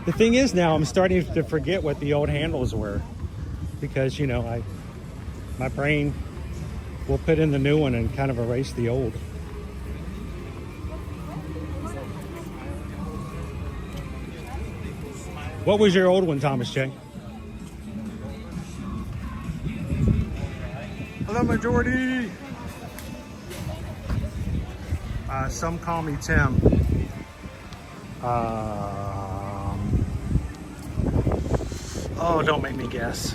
The thing is now I'm starting to forget what the old handles were, because, you know, my brain will put in the new one and kind of erase the old. What was your old one, Thomas J? Hello, majority. Some call me Tim. Oh, don't make me guess.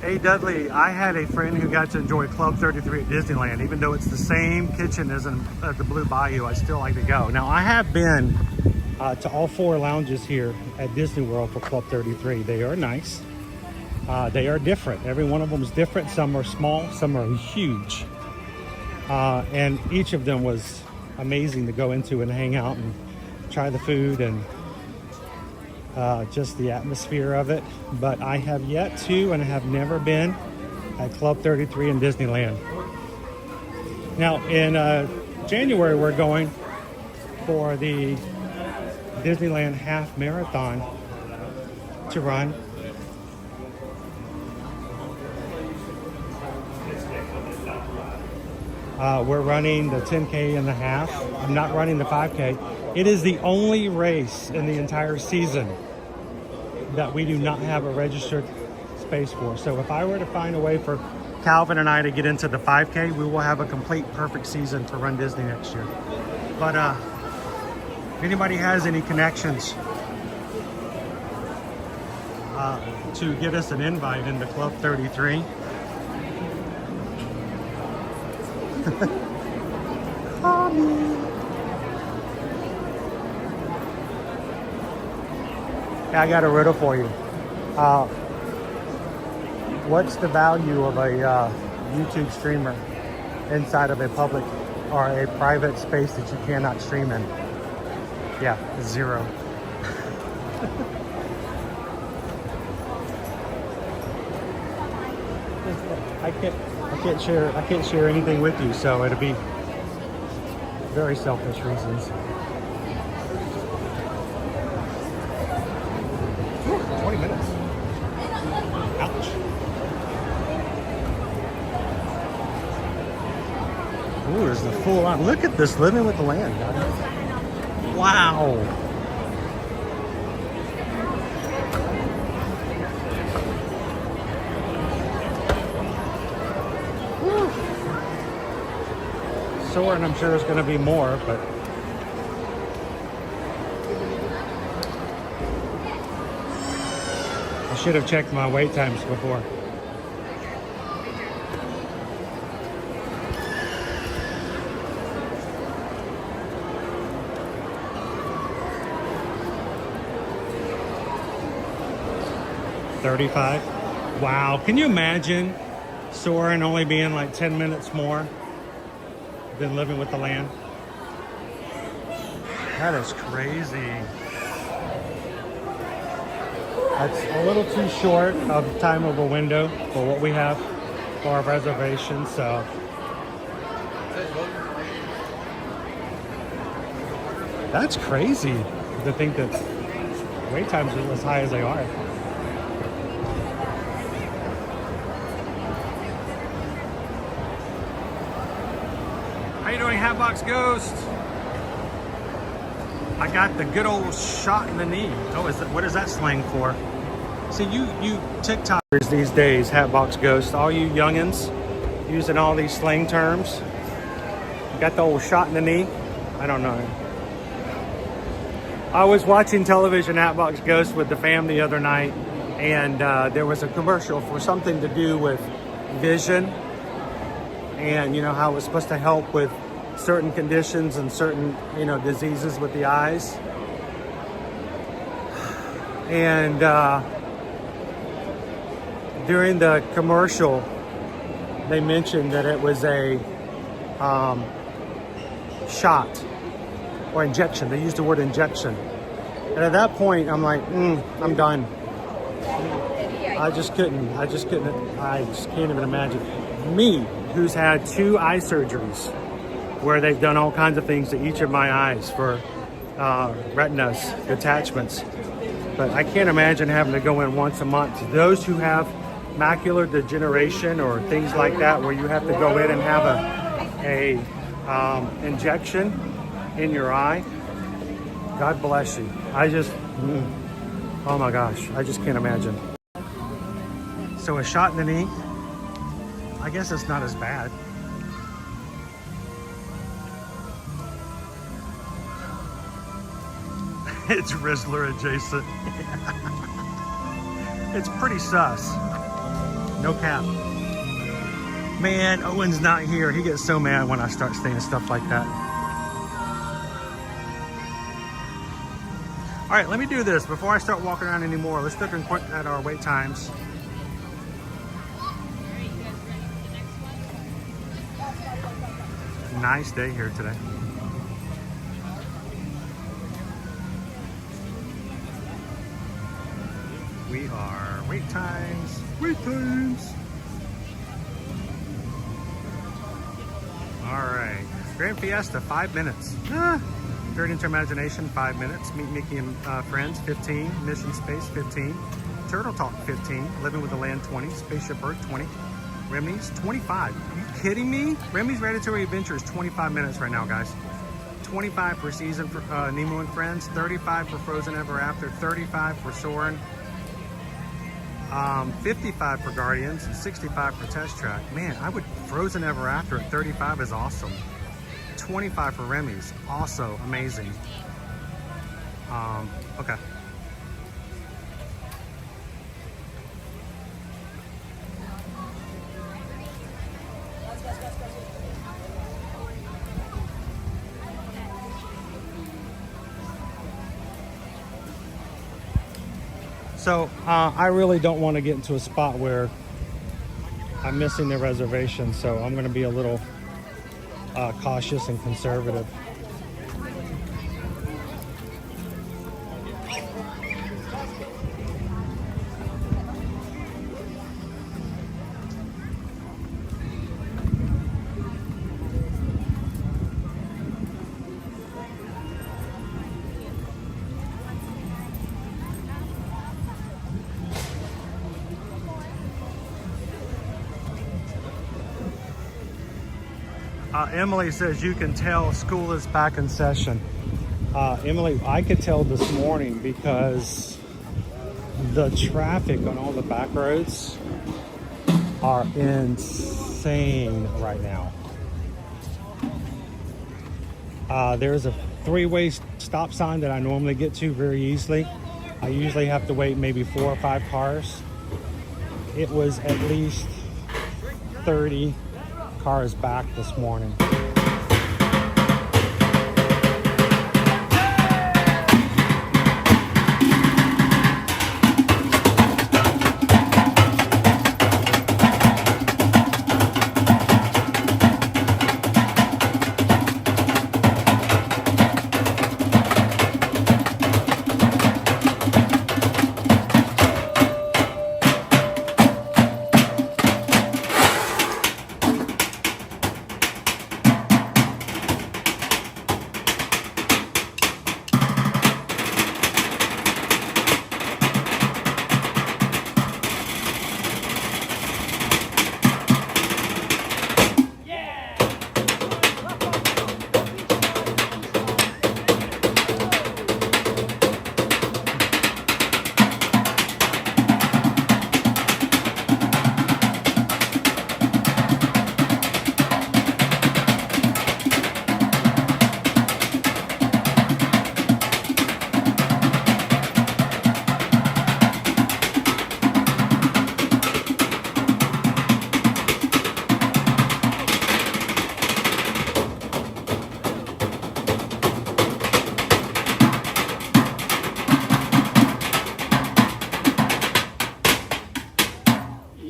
Hey Dudley, I had a friend who got to enjoy Club 33 at Disneyland. Even though it's the same kitchen as at the Blue Bayou, I still like to go. Now I have been to all 4 lounges here at Disney World for Club 33. They are nice. They are different. Every one of them is different. Some are small, some are huge. And each of them was amazing to go into and hang out and try the food and just the atmosphere of it. But I have yet to, and I have never been at Club 33 in Disneyland. Now in January we're going for the Disneyland half marathon to run. We're running the 10K and the half. I'm not running the 5K. It is the only race in the entire season that we do not have a registered space for. So if I were to find a way for Calvin and I to get into the 5K, we will have a complete perfect season to run Disney next year. But if anybody has any connections to get us an invite into Club 33, call me. I got a riddle for you. What's the value of a YouTube streamer inside of a public or a private space that you cannot stream in? Yeah, 0. I can't share anything with you, so it'll be very selfish reasons. 20 minutes. Ouch. Ooh, there's the full on. Look at this, living with the land, guys. Wow. Sore, and I'm sure there's going to be more, but I should have checked my wait times before. $35. Wow, can you imagine Soarin' only being like 10 minutes more than living with the land? That is crazy. That's a little too short of time of a window for what we have for our reservation, so. That's crazy to think that wait times are as high as they are. How you doing, Hatbox Ghost? I got the good old shot in the knee. Oh, what is that slang for? See, you TikTokers these days, Hatbox Ghost, all you youngins using all these slang terms. You got the old shot in the knee? I don't know. I was watching television, Hatbox Ghost, with the fam the other night, and there was a commercial for something to do with vision, and you know how it was supposed to help with certain conditions and certain, you know, diseases with the eyes. And during the commercial, they mentioned that it was a shot or injection. They used the word injection. And at that point, I'm like, I'm done. I just can't even imagine. Me, who's had 2 eye surgeries where they've done all kinds of things to each of my eyes for retinas, detachments. But I can't imagine having to go in once a month. Those who have macular degeneration or things like that, where you have to go in and have a injection in your eye, God bless you. I just, oh my gosh, I just can't imagine. So a shot in the knee, I guess it's not as bad. It's Rizzler adjacent. It's pretty sus. No cap. Man, Owen's not here. He gets so mad when I start saying stuff like that. All right, let me do this before I start walking around anymore. Let's look at our wait times. Nice day here today. We are wait times. All right, Grand Fiesta, 5 minutes. Journey into Imagination, 5 minutes. Meet Mickey and Friends, 15. Mission Space, 15. Turtle Talk, 15. Living with the Land, 20. Spaceship Earth, 20. Remy's, 25. Are you kidding me? Remy's Ratatouille Adventure is 25 minutes right now, guys. 25 for season for Nemo and Friends. 35 for Frozen Ever After. 35 for Soarin'. 55 for Guardians. And 65 for Test Track. Man, Frozen Ever After at 35 is awesome. 25 for Remy's, also amazing. Okay. So I really don't want to get into a spot where I'm missing the reservation, so I'm going to be a little cautious and conservative. Emily says you can tell school is back in session. Emily, I could tell this morning because the traffic on all the back roads are insane right now. There's a 3-way stop sign that I normally get to very easily. I usually have to wait maybe 4 or 5 cars. It was at least 30 cars back this morning.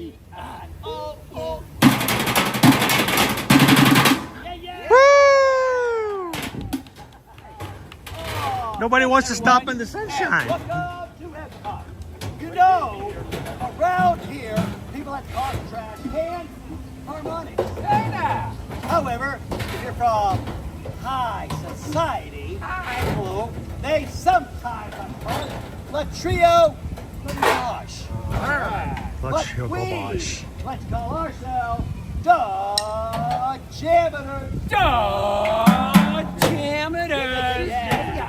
me. Oh. Yeah. Woo! Nobody wants to stop in the sunshine. Welcome to Epcot. You know, around here, people like to toss trash cans, harmonics. Hey now. However, if you're from high society, well, they sometimes call La Trio Gavage. La Trio Gavage. Let's call ourselves the Jammers. The Jammers. Yeah.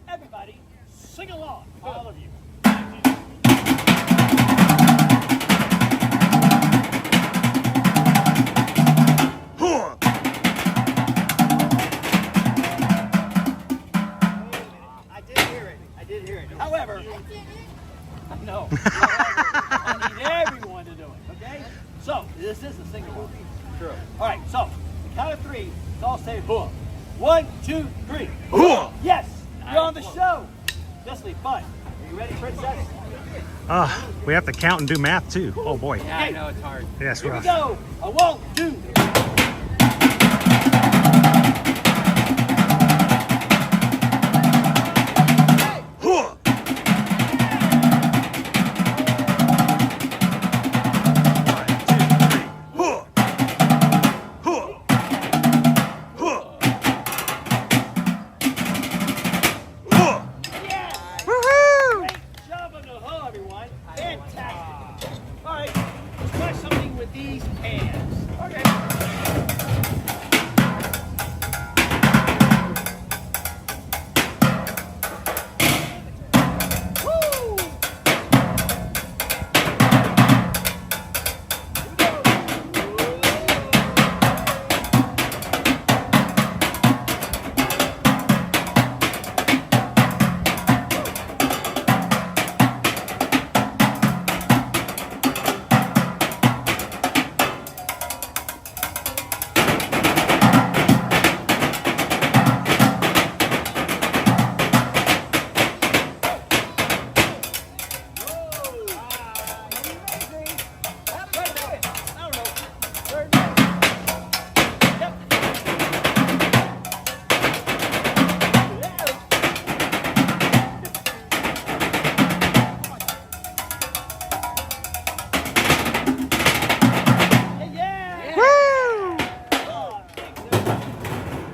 Everybody, sing along, all of you. I did hear it. However, no. I need everyone to do it, okay? So, this is a sing-along. Sure. All right, so, the count of three, let's all say "hoo." 1, 2, 3. Hoo! Yes, you're on the show. This will be fun. Are you ready, princess? We have to count and do math too. Oh boy. Yeah, I know it's hard. Yeah, it's Here we rough. go. A 1, 2, 3. These pans. Okay. Woo!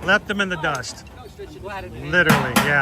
Left them in the dust. Literally, yeah.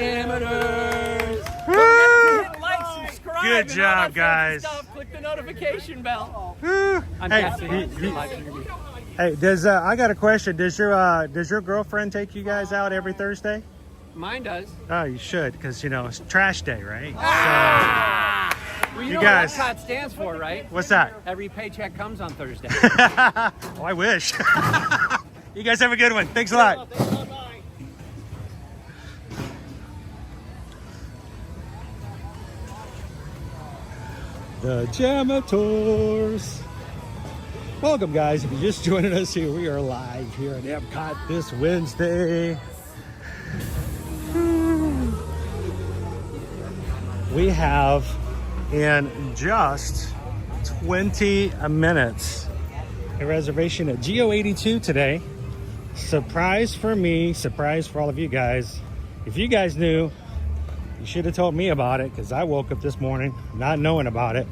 Jamators. Woo! Hit like, subscribe, Good and all job, that fancy guys. Stuff. Click the notification bell. Woo! I'm Hey, Cassie. hey, does I got a question? Does your girlfriend take you guys out every Thursday? Mine does. Oh, you should, because you know it's trash day, right? Well, you You know guys- what Epcot stands for, right? What's that? Every paycheck comes on Thursday. Oh, I wish. You guys have a good one. Thanks a lot. The Jamators. Welcome, guys. If you're just joining us here, we are live here at Epcot this Wednesday. We have in just 20 minutes a reservation at GO82 today. Surprise for me, surprise for all of you guys. If you guys knew, you should have told me about it, because I woke up this morning not knowing about it.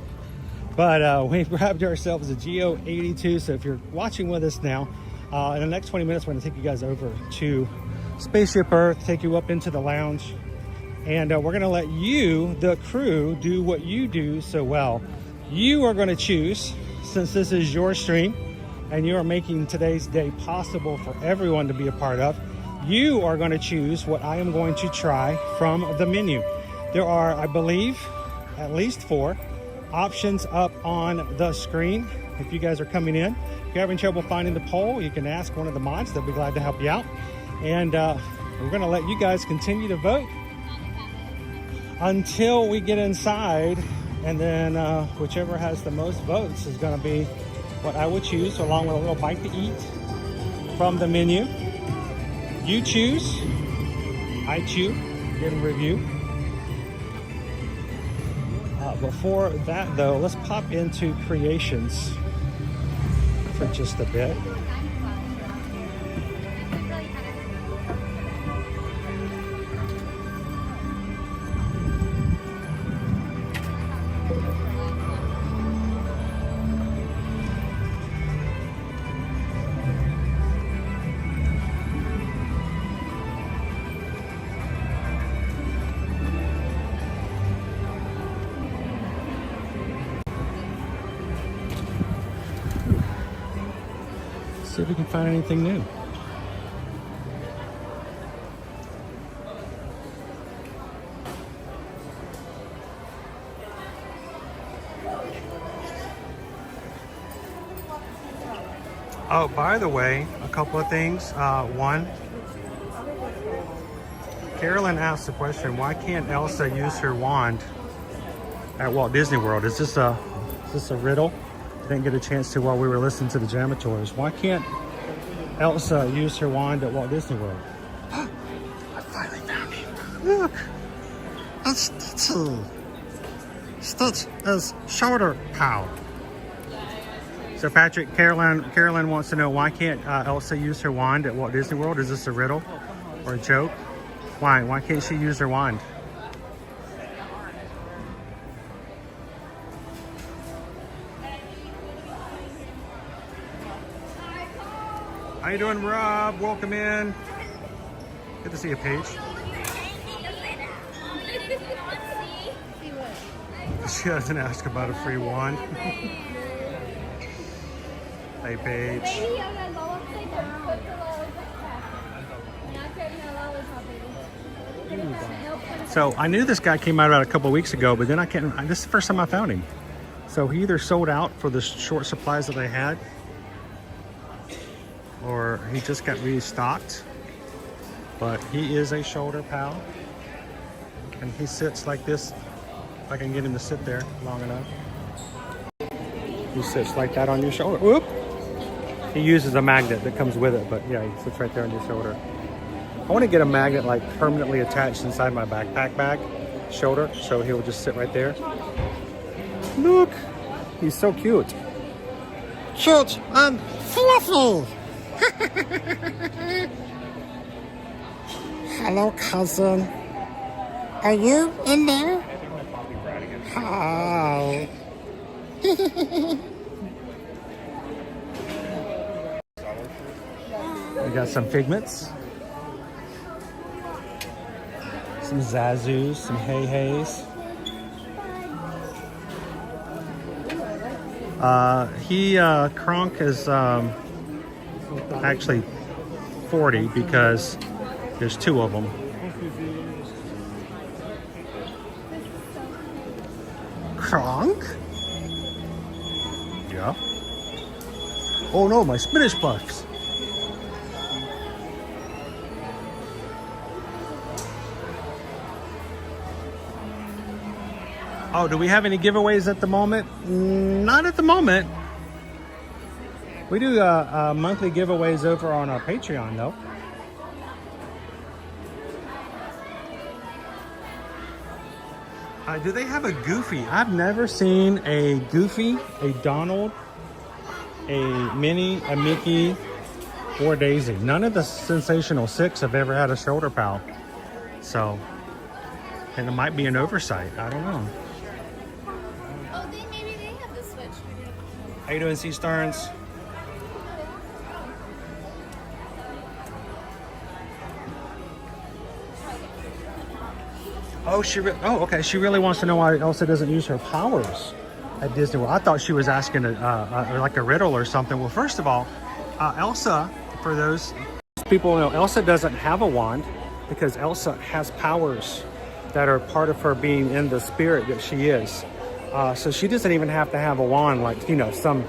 But we grabbed ourselves a GO82. So if you're watching with us now, in the next 20 minutes, we're going to take you guys over to Spaceship Earth, take you up into the lounge. And we're going to let you, the crew, do what you do so well. You are going to choose, since this is your stream, and you are making today's day possible for everyone to be a part of. You are going to choose what I am going to try from the menu. There are, I believe, at least 4 options up on the screen. If you guys are coming in, if you're having trouble finding the poll, you can ask one of the mods. They'll be glad to help you out. And we're going to let you guys continue to vote until we get inside, and then whichever has the most votes is going to be what I would choose, along with a little bite to eat from the menu. You choose, I chew, and review. Before that, though, let's pop into Creations for just a bit. See if we can find anything new. Oh, by the way, a couple of things. One, Carolyn asked the question, why can't Elsa use her wand at Walt Disney World? Is this a riddle? Didn't get a chance to while we were listening to the Jamators. Why can't Elsa use her wand at Walt Disney World? I finally found him. Look, that's Stitch. Stitch is shoulder power. So Patrick, Carolyn wants to know, why can't Elsa use her wand at Walt Disney World? Is this a riddle or a joke? Why? Why can't she use her wand? How you doing, Rob? Welcome in. Good to see you, Paige. She doesn't ask about a free wand. Hey, Paige. So I knew this guy came out about a couple of weeks ago, but then this is the first time I found him. So he either sold out for the short supplies that they had, or he just got restocked. But he is a shoulder pal, and he sits like this. If I can get him to sit there long enough, he sits like that on your shoulder. Whoop! He uses a magnet that comes with it, but yeah, he sits right there on your shoulder. I want to get a magnet like permanently attached inside my backpack bag shoulder, so he will just sit right there. Look, he's so cute. Cute and fluffy. Hello, cousin. Are you in there? Hi. We got some Figments. Some Zazus, some Hey Heys. Kronk is actually 40 because there's two of them. Kronk? Yeah. Oh no, my spinach puffs. Oh, do we have any giveaways at the moment? Not at the moment. We do monthly giveaways over on our Patreon, though. Do they have a Goofy? I've never seen a Goofy, a Donald, a Minnie, a Mickey, or Daisy. None of the Sensational Six have ever had a shoulder pal. So, and it might be an oversight. I don't know. Maybe they have the Switch. How you doing, Sea Starns? Oh, okay. She really wants to know why Elsa doesn't use her powers at Disney World. I thought she was asking like a riddle or something. Well, first of all, Elsa, for those people who know, Elsa doesn't have a wand because Elsa has powers that are part of her being in the spirit that she is. So she doesn't even have to have a wand like, you know, some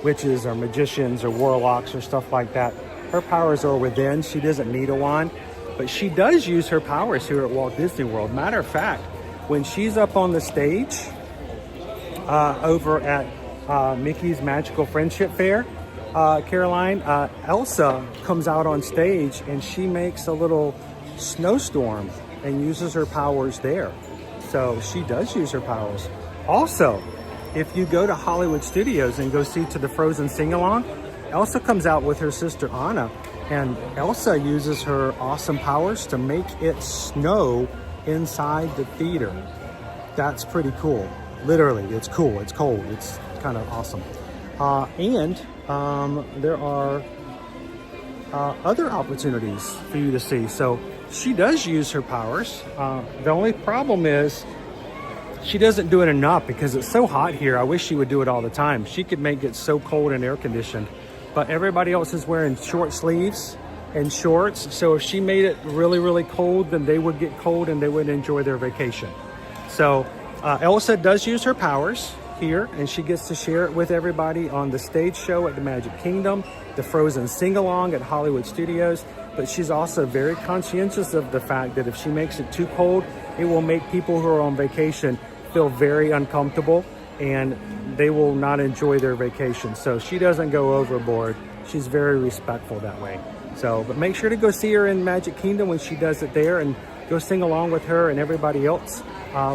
witches or magicians or warlocks or stuff like that. Her powers are within. She doesn't need a wand. But she does use her powers here at Walt Disney World. Matter of fact, when she's up on the stage over at Mickey's Magical Friendship Fair, Caroline, Elsa comes out on stage and she makes a little snowstorm and uses her powers there. So she does use her powers. Also, if you go to Hollywood Studios and go see to the Frozen sing-along, Elsa comes out with her sister Anna, and Elsa uses her awesome powers to make it snow inside the theater. That's pretty cool. Literally, it's cool, it's cold, it's kind of awesome. There are other opportunities for you to see. So she does use her powers. The only problem is she doesn't do it enough because it's so hot here. I wish she would do it all the time. She could make it so cold and air conditioned. But everybody else is wearing short sleeves and shorts. So if she made it really, really cold, then they would get cold and they wouldn't enjoy their vacation. So Elsa does use her powers here, and she gets to share it with everybody on the stage show at the Magic Kingdom, the Frozen sing-along at Hollywood Studios. But she's also very conscientious of the fact that if she makes it too cold, it will make people who are on vacation feel very uncomfortable, and they will not enjoy their vacation. So she doesn't go overboard. She's very respectful that way. So, but make sure to go see her in Magic Kingdom when she does it there, and go sing along with her and everybody else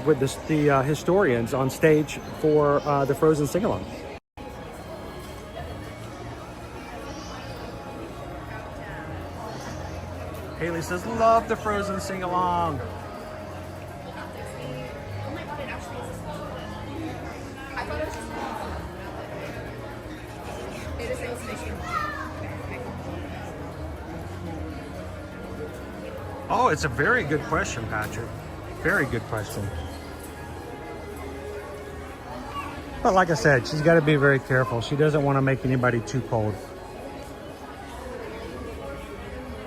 with the historians on stage for the Frozen sing-along. Haley says, love the Frozen sing-along. Oh, it's a very good question, Patrick. Very good question. But like I said, she's got to be very careful. She doesn't want to make anybody too cold.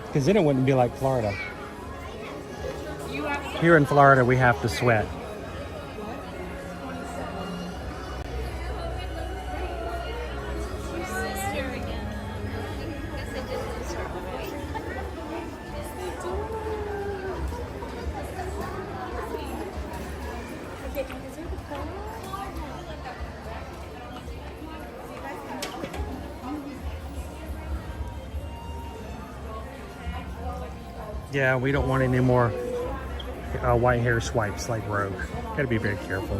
Because then it wouldn't be like Florida. Here in Florida, we have to sweat. Yeah, we don't want any more white hair swipes like Rogue. Gotta be very careful.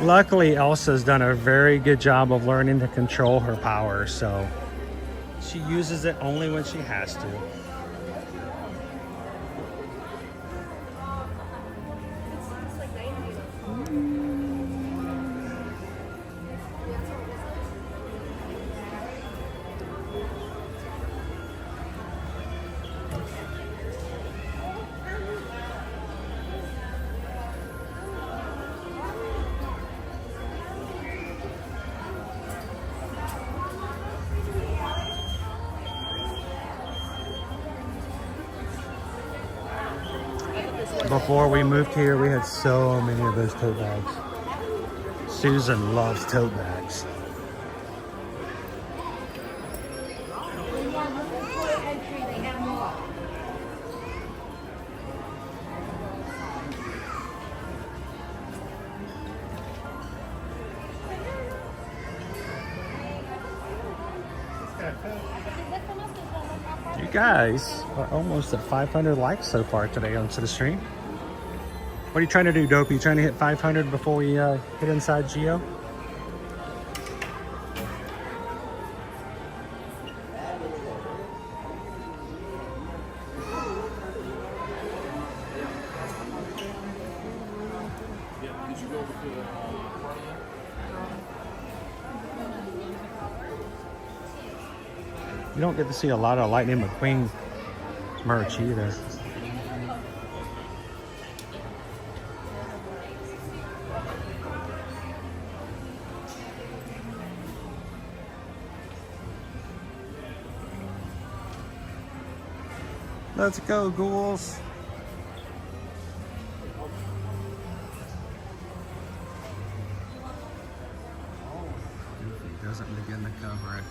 Luckily, Elsa's done a very good job of learning to control her power, so she uses it only when she has to. before we moved here, we had so many of those tote bags. Susan loves tote bags. You guys are almost at 500 likes so far today onto the stream. What are you trying to do, Dopey? You trying to hit 500 before we hit inside Geo? You don't get to see a lot of Lightning McQueen merch either. Let's go, ghouls. He doesn't begin to cover it.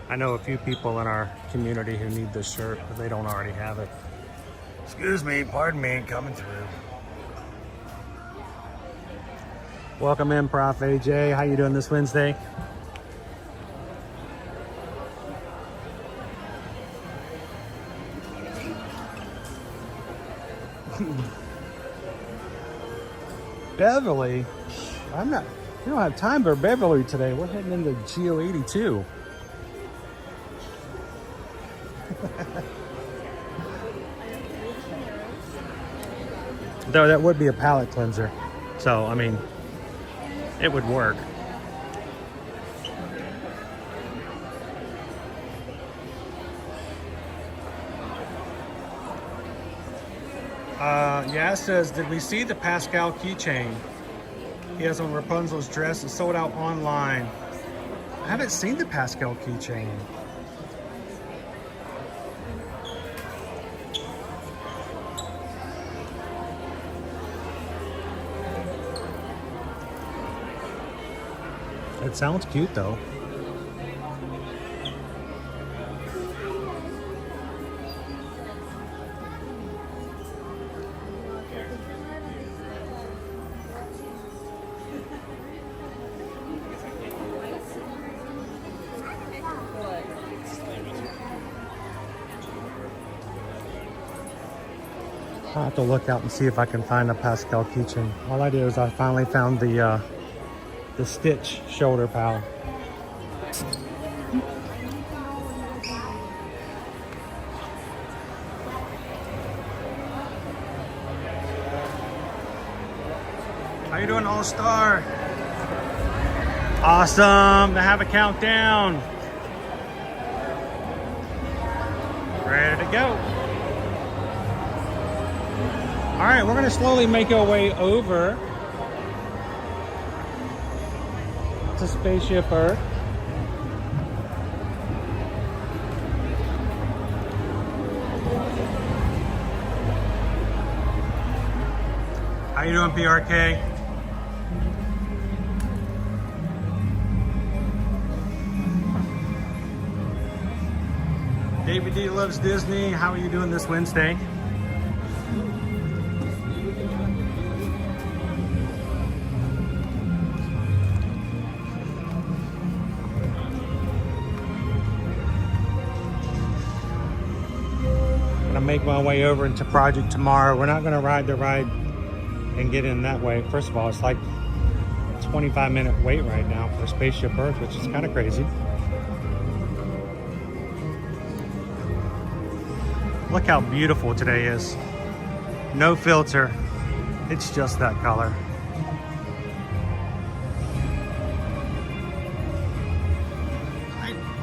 I know a few people in our community who need this shirt, but they don't already have it. Excuse me, pardon me, coming through. Welcome in, Prof. AJ. How you doing this Wednesday? Beverly? We don't have time for Beverly today. We're heading into Geo 82. Though that would be a palate cleanser. So, I mean, it would work. Yeah, it says, did we see the Pascal keychain? He has on Rapunzel's dress. It's sold out online. I haven't seen the Pascal keychain. It sounds cute though. I'll have to look out and see if I can find a Pascal keychain. All I did is I finally found the Stitch shoulder pal. How you doing, All Star? Awesome to have a countdown. Ready to go. All right, we're gonna slowly make our way over to Spaceship Earth. How you doing, PRK? David D loves Disney. How are you doing this Wednesday? Make my way over into Project Tomorrow. We're not going to ride the ride and get in that way. First of all, it's like a 25-minute wait right now for Spaceship Earth, which is kind of crazy. Look how beautiful today is. No filter. It's just that color.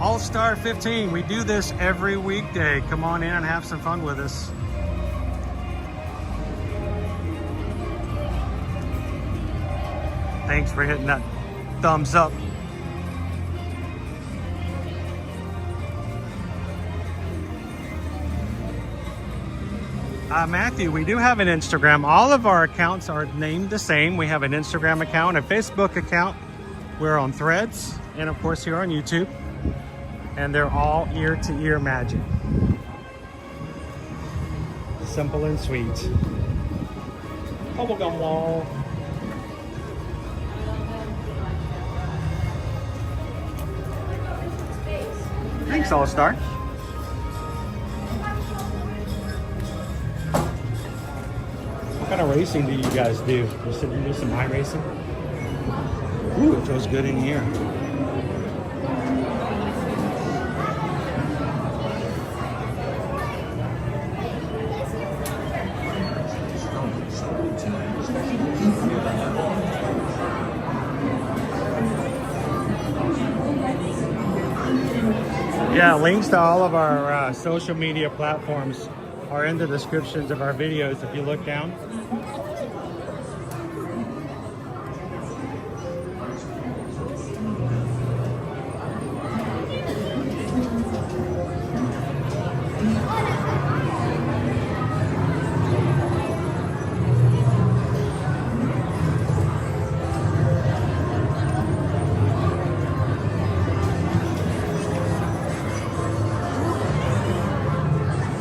All-Star 15, we do this every weekday. Come on in and have some fun with us. Thanks for hitting that thumbs up Matthew, we do have an Instagram. All of our accounts are named the same. We have an Instagram account, a Facebook account. We're on Threads, and of course here on YouTube. And they're all ear-to-ear magic. Simple and sweet. Bubblegum wall. Thanks, All-Star. What kind of racing do you guys do? You said you do some iRacing? Ooh, it feels good in here. Yeah, links to all of our social media platforms are in the descriptions of our videos if you look down.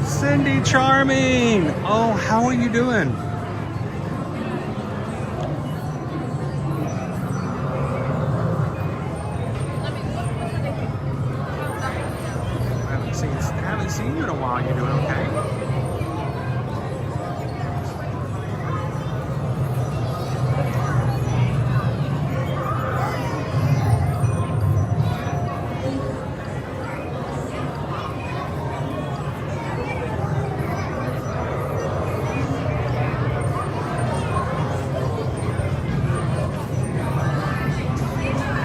Cindy Charming! Oh, how are you doing? I haven't seen you in a while. You doing okay?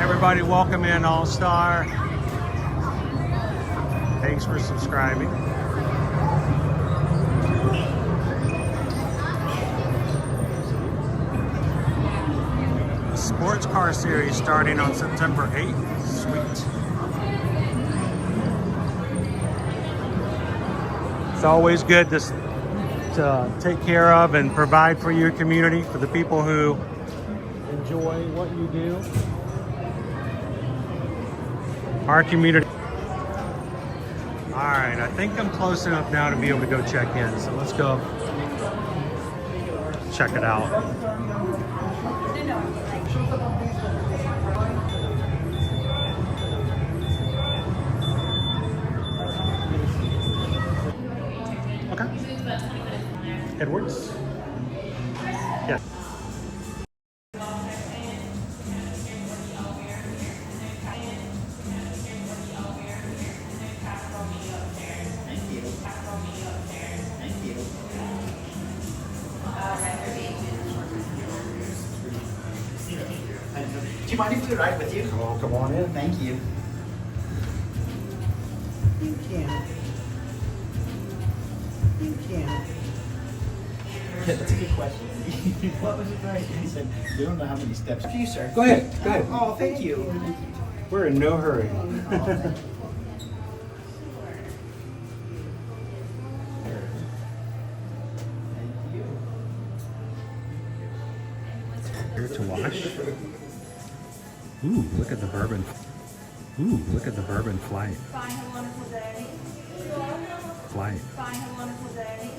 Everybody, welcome in, All-Star. Thanks for subscribing. Sports car series starting on September 8th. Sweet. It's always good to take care of and provide for your community, for the people who enjoy what you do. Our community. All right, I think I'm close enough now to be able to go check in. So let's go check it out. Okay. Edwards? Yes. Do you mind if we ride with you? Oh, come on in. Thank you. You can. You can. Yeah, that's a good question. What was it right? He said, we don't know how many steps. To you, sir. Go ahead. Go ahead. Oh, thank you. We're in no hurry. Here to wash. Ooh, look at the bourbon. Ooh, look at the bourbon flight. Bye, have a wonderful day. Flight. Bye, have a wonderful day.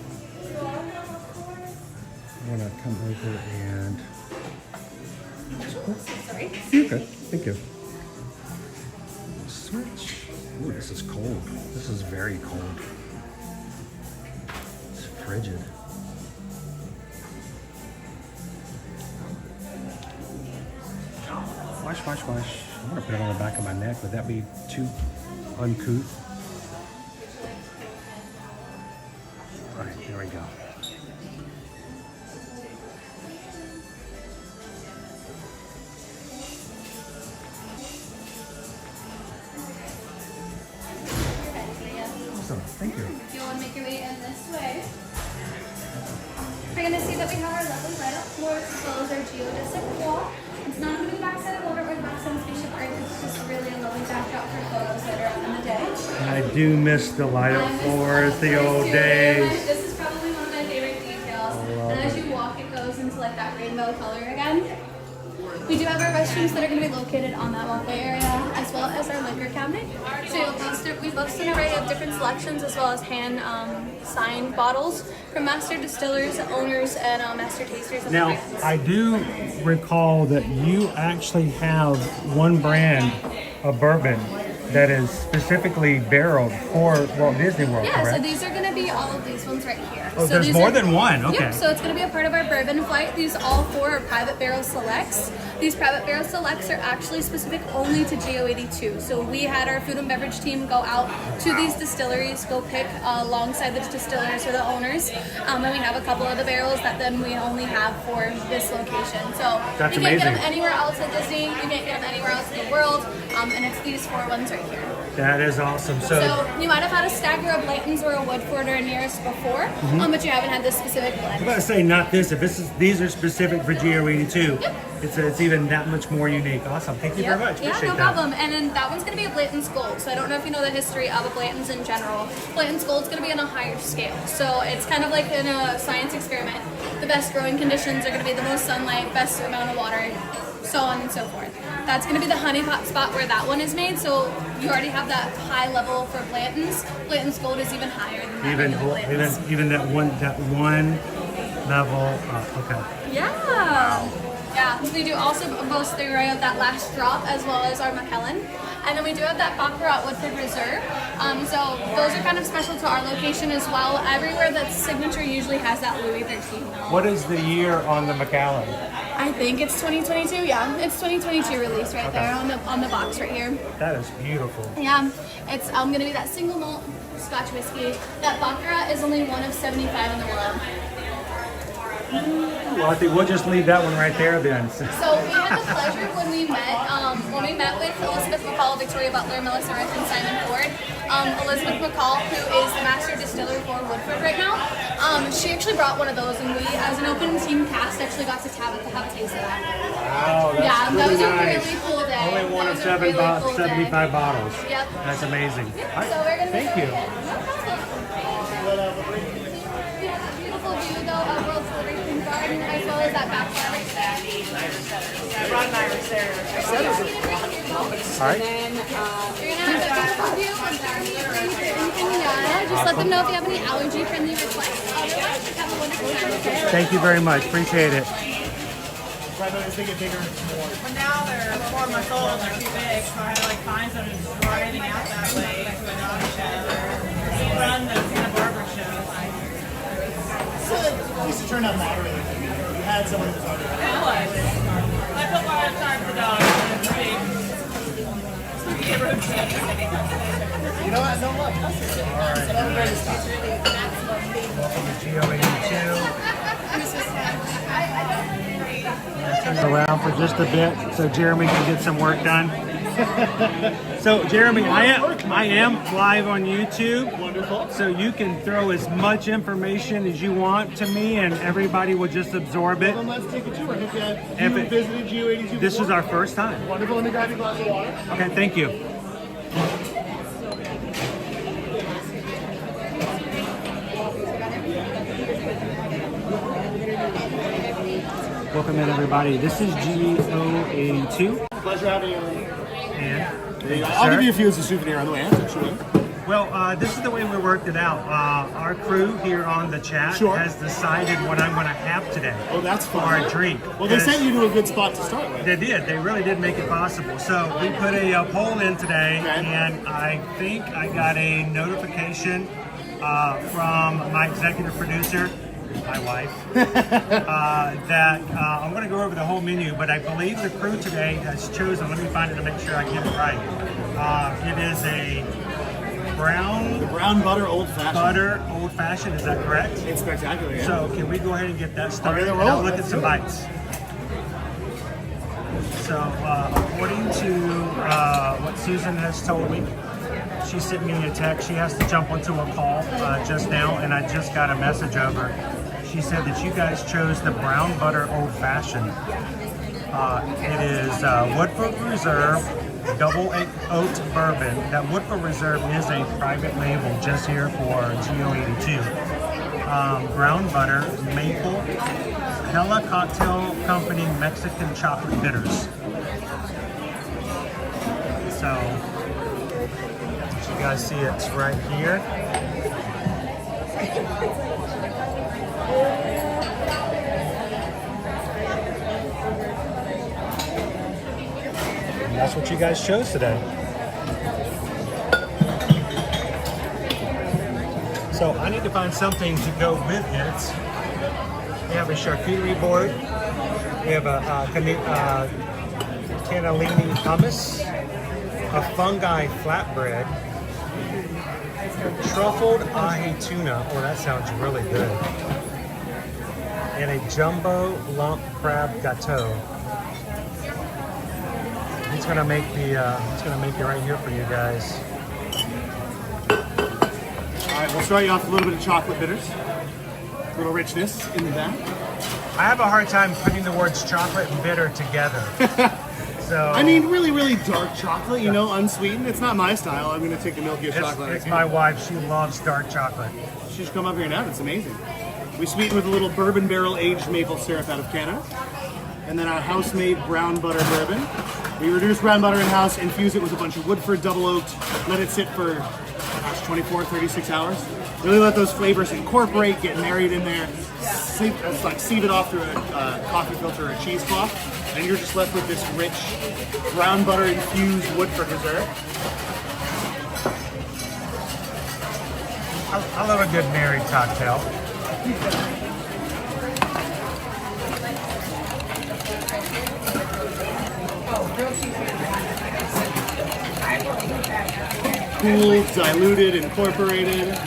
I want to come over and... Sorry. You're good. Thank you. Switch. Ooh, this is cold. This is very cold. It's frigid. Wash, wash, wash. I'm going to put it on the back of my neck. Would that be too uncouth? All right, there we go. Awesome, thank you. If you want to make your way in this way, you're going to see that we have our lovely light-up floors as well as our geodesic wall. It's not going to be the backside of Water or the backside of Spaceship Earth. It's just really a lovely backdrop for photos later on in the day. I do miss the light-up floors, the old days. This is probably one of my favorite We do have our restrooms that are going to be located on that walkway area, as well as our liquor cabinet. So we've listed an array of different selections, as well as hand signed bottles from master distillers, owners, and master tasters. Now, I do recall that you actually have one brand of bourbon that is specifically barreled for Walt Disney World, Yeah, correct? so these are going to be all of these ones right here. Oh, So there's these more are- than one. Okay. Yep, so it's going to be a part of our bourbon flight. These all four are private barrel selects. These private barrel selects are actually specific only to GO82. So we had our food and beverage team go out to these distilleries, go pick alongside the distillers or the owners. And we have a couple of the barrels that then we only have for this location. So That's you can't get amazing. them anywhere else at Disney. You can't get them anywhere else in the world. And it's these four ones right here. That is awesome. So you might have had a stagger of Blanton's or a Woodford or a Nearest before, but you haven't had this specific blend. I'm about to say not this. If these are specific for GO82, it's even that much more unique. Awesome. Thank you very much. Yeah, Appreciate no that. problem. And then that one's going to be a Blanton's Gold. So I don't know if you know the history of a Blanton's in general. Blanton's Gold's going to be on a higher scale. So it's kind of like in a science experiment. The best growing conditions are going to be the most sunlight, best amount of water, so on and so forth. That's going to be the honey pot spot where that one is made. So you already have that high level for Blanton's. Blanton's Gold is even higher than that. Even that one level. Okay. Yeah. Yeah, we do also boast the array of that last drop as well as our McKellen. And then we do have that Baccarat Woodford Reserve. So those are kind of special to our location as well. Everywhere that's signature usually has that Louis XIII. What is the year on the Macallan? I think it's 2022. Yeah, it's 2022 release right there on the box right here. That is beautiful. Yeah, it's gonna be that single malt Scotch whiskey. That Baccarat is only one of 75 in the world. Well, I think we'll just leave that one right there then. So we had the pleasure when we met with Elizabeth McCall, Victoria Butler, Melissa Riff, and Simon Ford. Elizabeth McCall, who is the master distiller for Woodford right now, she actually brought one of those, and we, as an open team cast, actually got to have a taste of that. Wow, that's Yeah, that really was a nice. really cool day. Only one That of was a really cool day. 75 bottles. Yep. That's amazing. Yep, All right, so we're gonna thank you. Beautiful view though of World Celebration Garden, as well as that backyard right there. Ron and I were there. All right. You're gonna have a beautiful view of Kenyatta. Just let them know if you have any allergy-friendly requests. Otherwise, just have a wonderful time. Thank you very much. Appreciate it. But now they're 4 months old and they're too big, so I had to like find some and draw anything out that way to a dog show or run the Santa Barbara show. So at least it turned out moderately. You had someone who was already It was. I put a lot of time for dogs and it's big. Get road trip. You know what? No luck. Welcome to GO82. Turn around for just a bit so Jeremy can get some work done. So Jeremy, I am live on YouTube. Wonderful. So you can throw as much information as you want to me and everybody will just absorb it. Well, then let's take a tour. Have If you it- visited GO82 This before? is our first time. Wonderful. Let me grab you a glass of water. Okay, thank you. Welcome in everybody. This is GO82. Pleasure having you. And There you go. I'll give you a few as a souvenir on the way. Actually. well, this is the way we worked it out. Our crew here on the chat has decided what I'm going to have today. Oh, that's for fun. our drink. Well, they 'Cause sent you to a good spot to start with. They did. They really did make it possible. So we put a poll in today, and I think I got a notification from my executive producer, my wife, that I'm going to go over the whole menu, but I believe the crew today has chosen, let me find it to make sure I get it right. It is a brown butter old fashioned. Is that correct? It's spectacular. Yeah. So can we go ahead and get that started? Okay, And roll. I'll look at Let's some do it. bites. So according to what Susan has told me, she sent me a text. She has to jump onto a call just now, and I just got a message over. She said that you guys chose the brown butter old fashioned. It is Woodford Reserve double oat bourbon. That Woodford Reserve is a private label just here for GO82. Brown butter, maple, Stella Cocktail Company Mexican Chocolate Bitters. So, as you guys see, it's right here. And that's what you guys chose today. So I need to find something to go with it. We have a charcuterie board. We have a cannellini hummus, a fungi flatbread, truffled ahi tuna. Oh, that sounds really good. And a jumbo lump crab gâteau. He's gonna make it right here for you guys. All right, we'll start you off with a little bit of chocolate bitters. A little richness in the back. I have a hard time putting the words chocolate and bitter together. So I mean, really, really dark chocolate, you know, unsweetened. It's not my style. I'm going to take the milkiest chocolate. It's my wife. She loves dark chocolate. She should come up here and have it. It's amazing. We sweeten with a little bourbon barrel aged maple syrup out of Canada. And then our house-made brown butter bourbon. We reduce brown butter in-house, infuse it with a bunch of Woodford double oaked, let it sit for 24, 36 hours. Really let those flavors incorporate, get married in there, sieve it off through a coffee filter or a cheesecloth, and you're just left with this rich brown butter infused Woodford dessert. I love a good married cocktail. Cooled, diluted, incorporated.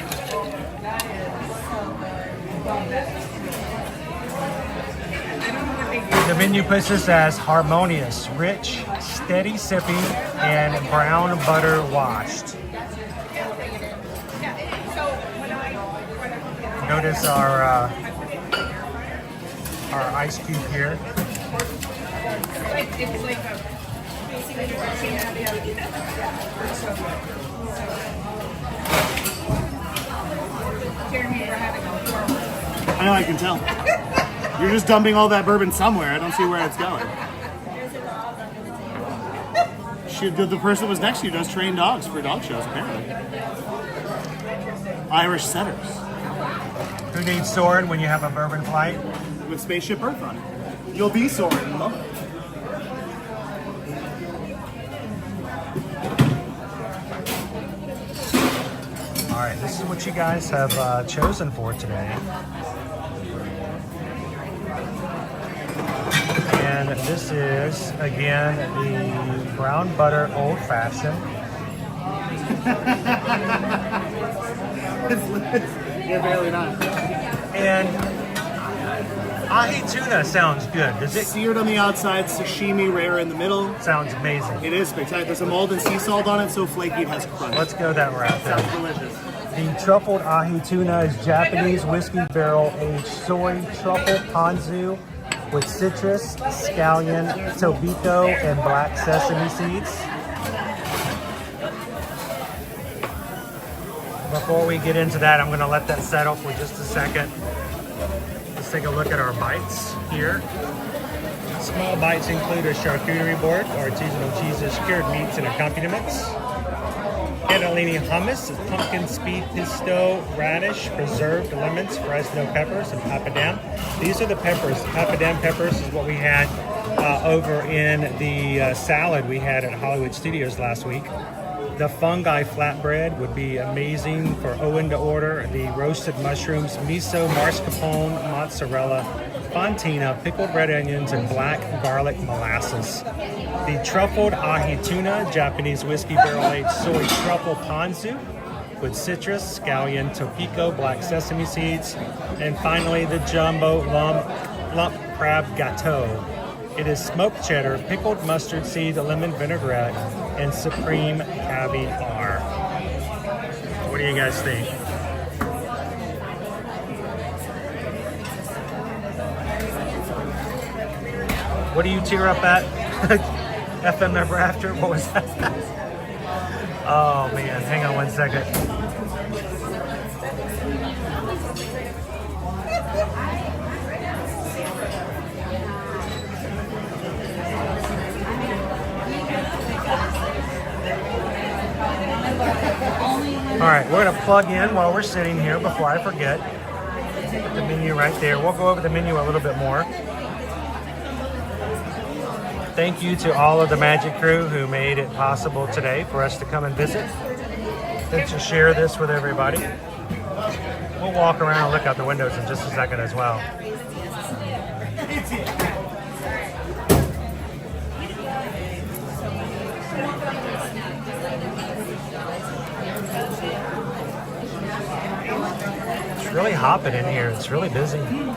The menu puts this as harmonious, rich, steady sipping, and brown butter washed. Notice our ice cube here. I know, I can tell. You're just dumping all that bourbon somewhere. I don't see where it's going. The person that was next to you does train dogs for dog shows, apparently. Irish setters. Who needs Soren when you have a bourbon flight? With Spaceship Earth on it. You'll be Soren in a moment. All right, this is what you guys have chosen for today. And this is, again, the brown butter old fashioned. You're barely not. And ahi tuna sounds good. Does it? Seared on the outside, sashimi rare in the middle. Sounds amazing. It is spectacular. There's a mold and sea salt on it, so flaky it has crunch. Let's go that route. Sounds delicious. The truffled ahi tuna is Japanese whiskey barrel aged soy truffle ponzu with citrus, scallion, tobiko, and black sesame seeds. Before we get into that, I'm going to let that settle for just a second. Let's take a look at our bites here. Small bites include a charcuterie board, artisanal cheeses, cured meats, and accompaniments. Cannellini hummus, pumpkin speed pesto, radish, preserved lemons, Fresno peppers, and papadam. These are the peppers. Papadam peppers is what we had over in the salad we had at Hollywood Studios last week. The fungi flatbread would be amazing for Owen to order. The roasted mushrooms, miso, mascarpone, mozzarella, fontina, pickled red onions, and black garlic molasses. The truffled ahi tuna, Japanese whiskey barrel-aged soy truffle ponzu with citrus, scallion, tobiko, black sesame seeds, and finally the jumbo lump crab gâteau. It is smoked cheddar, pickled mustard seed, lemon vinaigrette, and supreme caviar. What do you guys think? What do you tear up at? FM Ever After? What was that? Oh man, hang on one second. All right, we're gonna plug in while we're sitting here before I forget. Put the menu right there. We'll go over the menu a little bit more. Thank you to all of the Magic crew who made it possible today for us to come and visit and to share this with everybody. We'll walk around and look out the windows in just a second as well. It's really hopping in here. It's really busy. People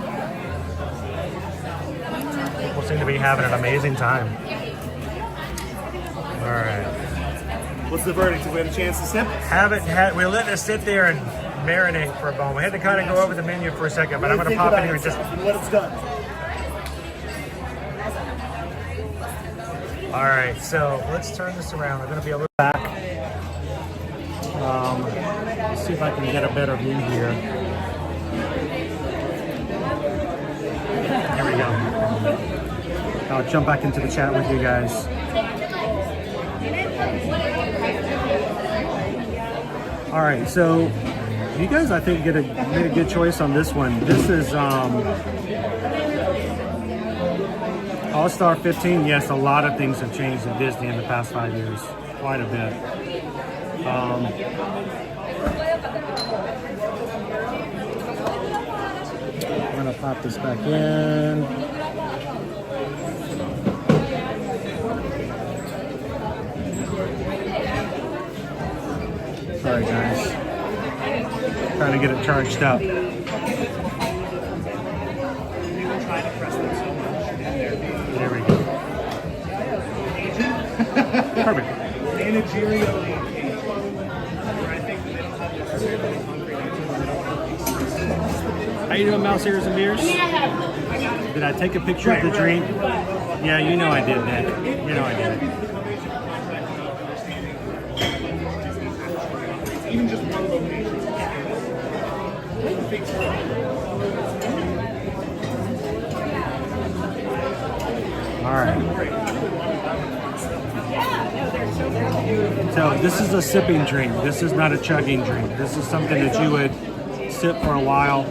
seem to be having an amazing time. All right. What's the verdict? Have we had a chance to sip? We let it sit there and marinate for a moment. We had to kind of go over the menu for a second, but I'm going to pop in here and just... When it's done. All right, so let's turn this around. I'm going to be a little back. Let's see if I can get a better view here. Here we go. I'll jump back into the chat with you guys. All right, so you guys, I think, made a good choice on this one. This is All-Star 15. Yes, a lot of things have changed at Disney in the past 5 years, quite a bit. I'm gonna pop this back in. Sorry guys, trying to get it charged up. There we go. Perfect. Managerial. How you doing, Mouse Ears and Beers? Did I take a picture of the drink? Yeah, you know I did that. You know I did. Even just one location. All right. So this is a sipping drink. This is not a chugging drink. This is something that you would sip for a while.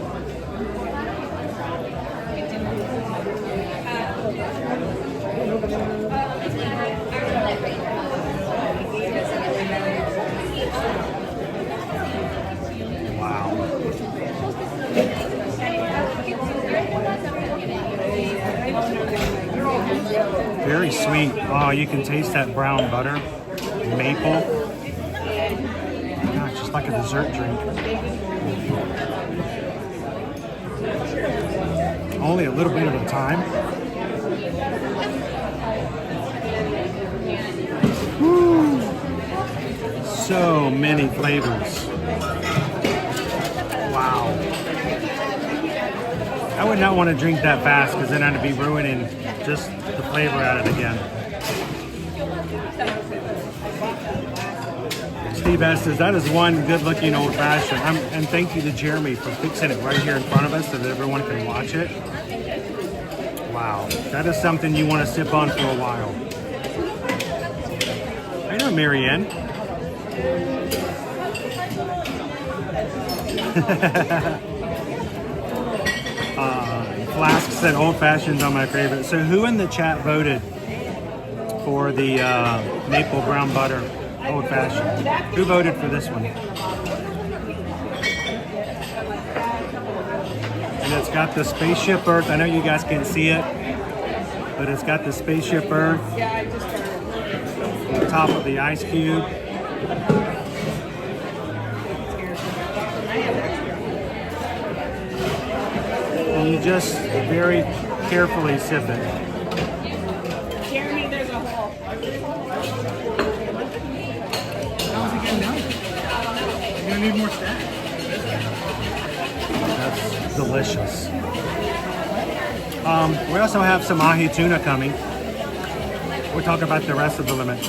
Very sweet. Oh, you can taste that brown butter, maple. God, just like a dessert drink. Only a little bit at a time. Woo. So many flavors. Wow. I would not want to drink that fast because then I'd be ruining just the flavor out of it again. Steve S says that is one good looking old fashioned. And thank you to Jeremy for fixing it right here in front of us so that everyone can watch it. Wow, that is something you want to sip on for a while. How you doing, Marianne? Flask said old fashions are my favorite. So who in the chat voted for the maple brown butter old fashioned? Who voted for this one? And it's got the spaceship Earth. I know you guys can't see it, but it's got the spaceship Earth on top of the ice cube. And you just very carefully sip it. Jeremy, there's a hole. How's it getting done? You're gonna need more stack. That's delicious. We also have some ahi tuna coming. We'll talk about the rest of the limit.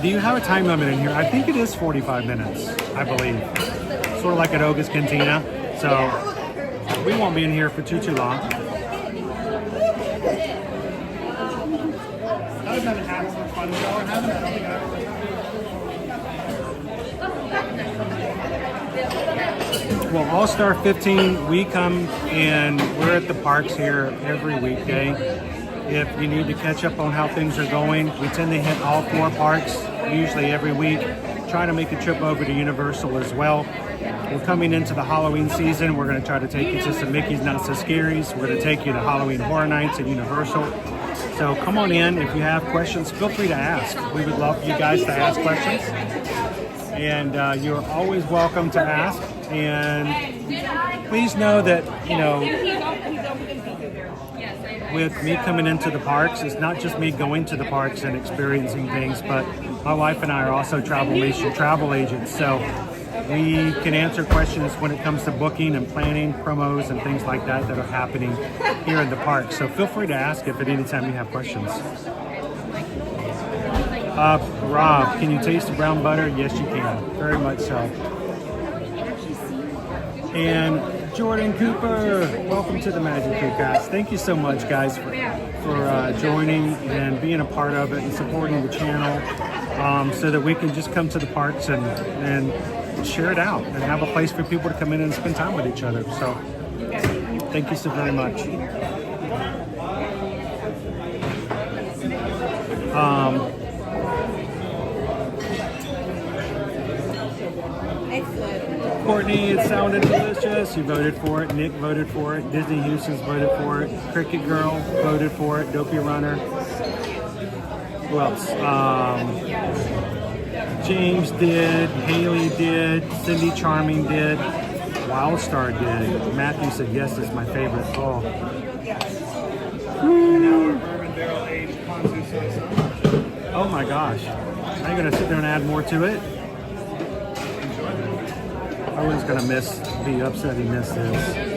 Do you have a time limit in here? I think it is 45 minutes, I believe. Sort of like at Oga's Cantina. So we won't be in here for too long. I haven't had as much fun as y'all are having. I don't think I've ever. Well, All Star 15, we come and we're at the parks here every weekday. If you need to catch up on how things are going, we tend to hit all 4 parks, usually every week. Try to make a trip over to Universal as well. We're coming into the Halloween season. We're going to try to take you to some Mickey's Not So Scaries. We're going to take you to Halloween Horror Nights at Universal. So come on in. If you have questions, feel free to ask. We would love you guys to ask questions. And you're always welcome to ask. And please know that, you know, with me coming into the parks, it's not just me going to the parks and experiencing things, but my wife and I are also travel agents. So we can answer questions when it comes to booking and planning promos and things like that that are happening here in the park. So feel free to ask if at any time you have questions. Rob, can you taste the brown butter? Yes, you can. Very much so. And Jordan Cooper, welcome to the Magic Crewcast. Thank you so much, guys, for joining and being a part of it and supporting the channel, so that we can just come to the parks and share it out and have a place for people to come in and spend time with each other. So thank you so very much. Courtney, it sounded delicious. You voted for it. Nick voted for it. Disney Houston's voted for it. Cricket Girl voted for it. Dopey Runner. Who else? James did. Haley did. Cindy Charming did. Wildstar did. Matthew said yes, it's my favorite. Oh. Oh my gosh. Are you going to sit there and add more to it? Owen's going to be upset he missed this.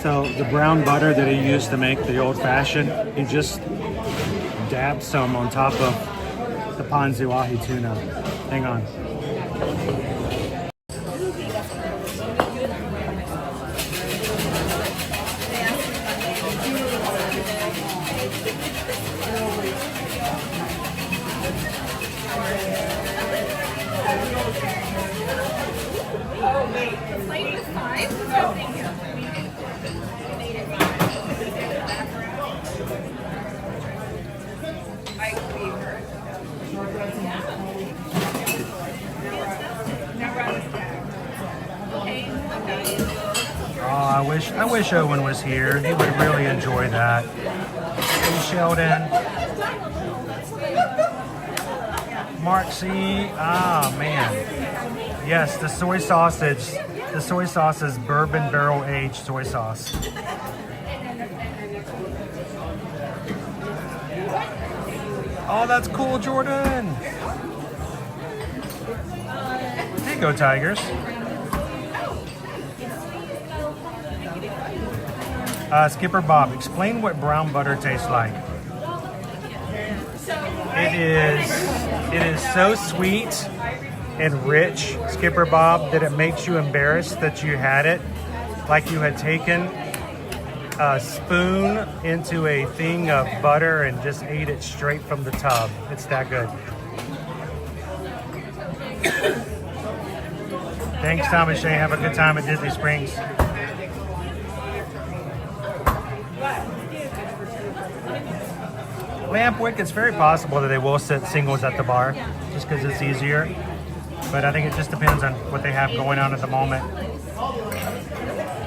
So the brown butter that he used to make the old fashioned, he just dabbed some on top of the ponzu ahi tuna. Hang on. I wish Owen was here. He would really enjoy that. Hey, Sheldon. Mark C. Ah, man. Yes, the soy sausage. The soy sauce is bourbon barrel aged soy sauce. Oh, that's cool, Jordan. Hey, go Tigers. Skipper Bob, explain what brown butter tastes like. It is so sweet and rich, Skipper Bob, that it makes you embarrassed that you had it, like you had taken a spoon into a thing of butter and just ate it straight from the tub. It's that good. Thanks, Tom and Shay. Have a good time at Disney Springs. Lampwick, it's very possible that they will set singles at the bar just because it's easier. But I think it just depends on what they have going on at the moment.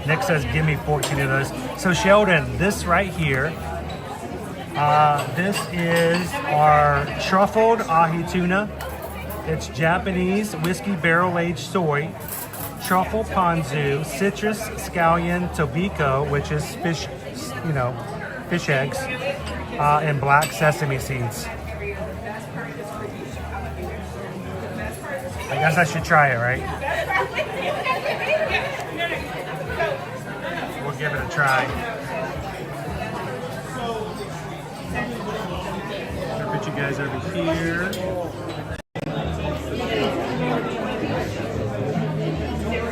Nick says, give me 14 of those. So Sheldon, this right here, this is our truffled ahi tuna. It's Japanese whiskey barrel-aged soy, truffle ponzu, citrus scallion tobiko, which is fish, fish eggs, and black sesame seeds. I guess I should try it, right? We'll give it a try. I'll put you guys over here.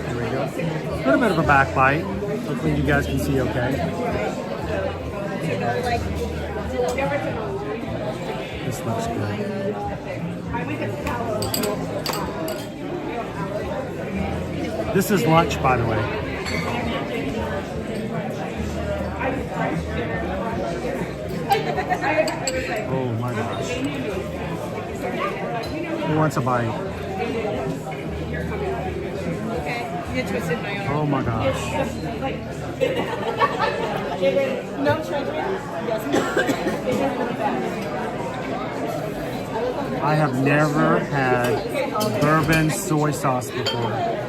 There we go. A little bit of a backlight. Hopefully you guys can see okay. This looks good. This is lunch, by the way. Oh my gosh. Who wants a bite? Oh my gosh. No judgment. I have never had bourbon soy sauce before.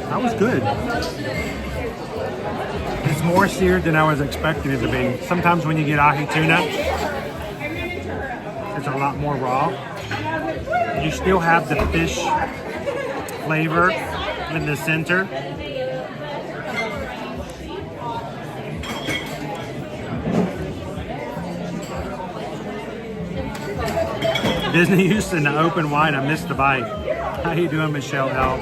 That was good. It's more seared than I was expecting it to be. Sometimes when you get ahi tuna, it's a lot more raw. You still have the fish flavor in the center. Disney Houston, the open wide. I missed the bite. How you doing, Michelle L?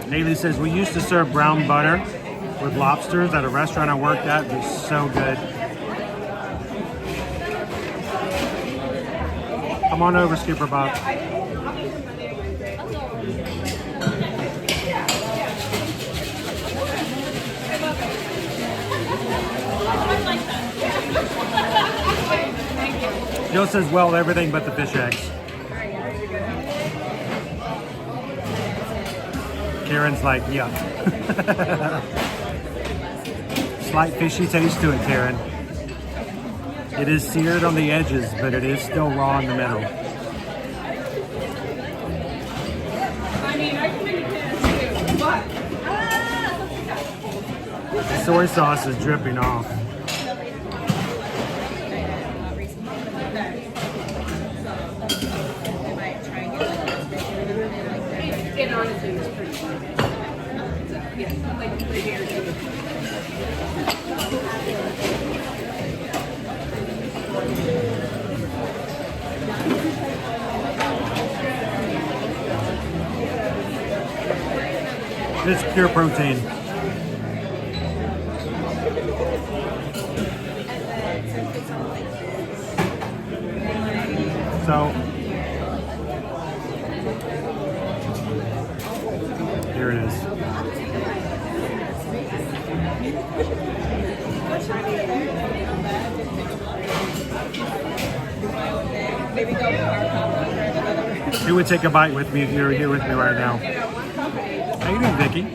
Haley says, we used to serve brown butter with lobsters at a restaurant I worked at. It was so good. Come on over, Skipper Bob. Jill says, well, everything but the fish eggs. Karen's like, yeah. Slight fishy taste to it, Karen. It is seared on the edges, but it is still raw in the middle. I mean, I can make it too, but The soy sauce is dripping off. it honestly was pretty fun. Yeah, like 3 years ago. It's pure protein. So, here it is. Who would take a bite with me if you were here with me right now? How you doing, Vicky?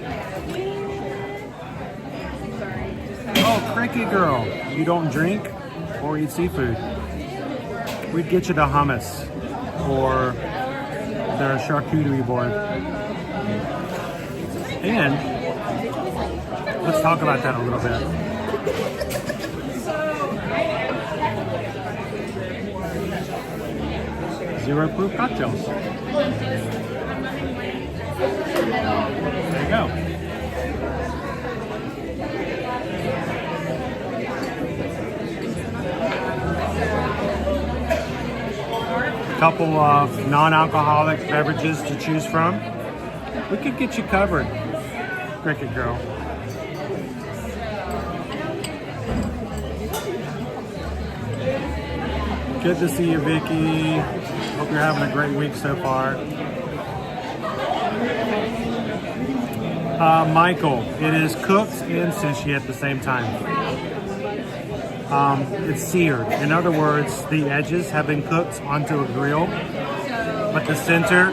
Oh, cranky girl. You don't drink or eat seafood. We'd get you the hummus or the charcuterie board. And let's talk about that a little bit. Zero proof cocktails. There you go. Couple of non-alcoholic beverages to choose from. We could get you covered, Cricket Girl. Good to see you, Vicky. Hope you're having a great week so far. Michael, it is cooked and sushi at the same time. It's seared. In other words, the edges have been cooked onto a grill, but the center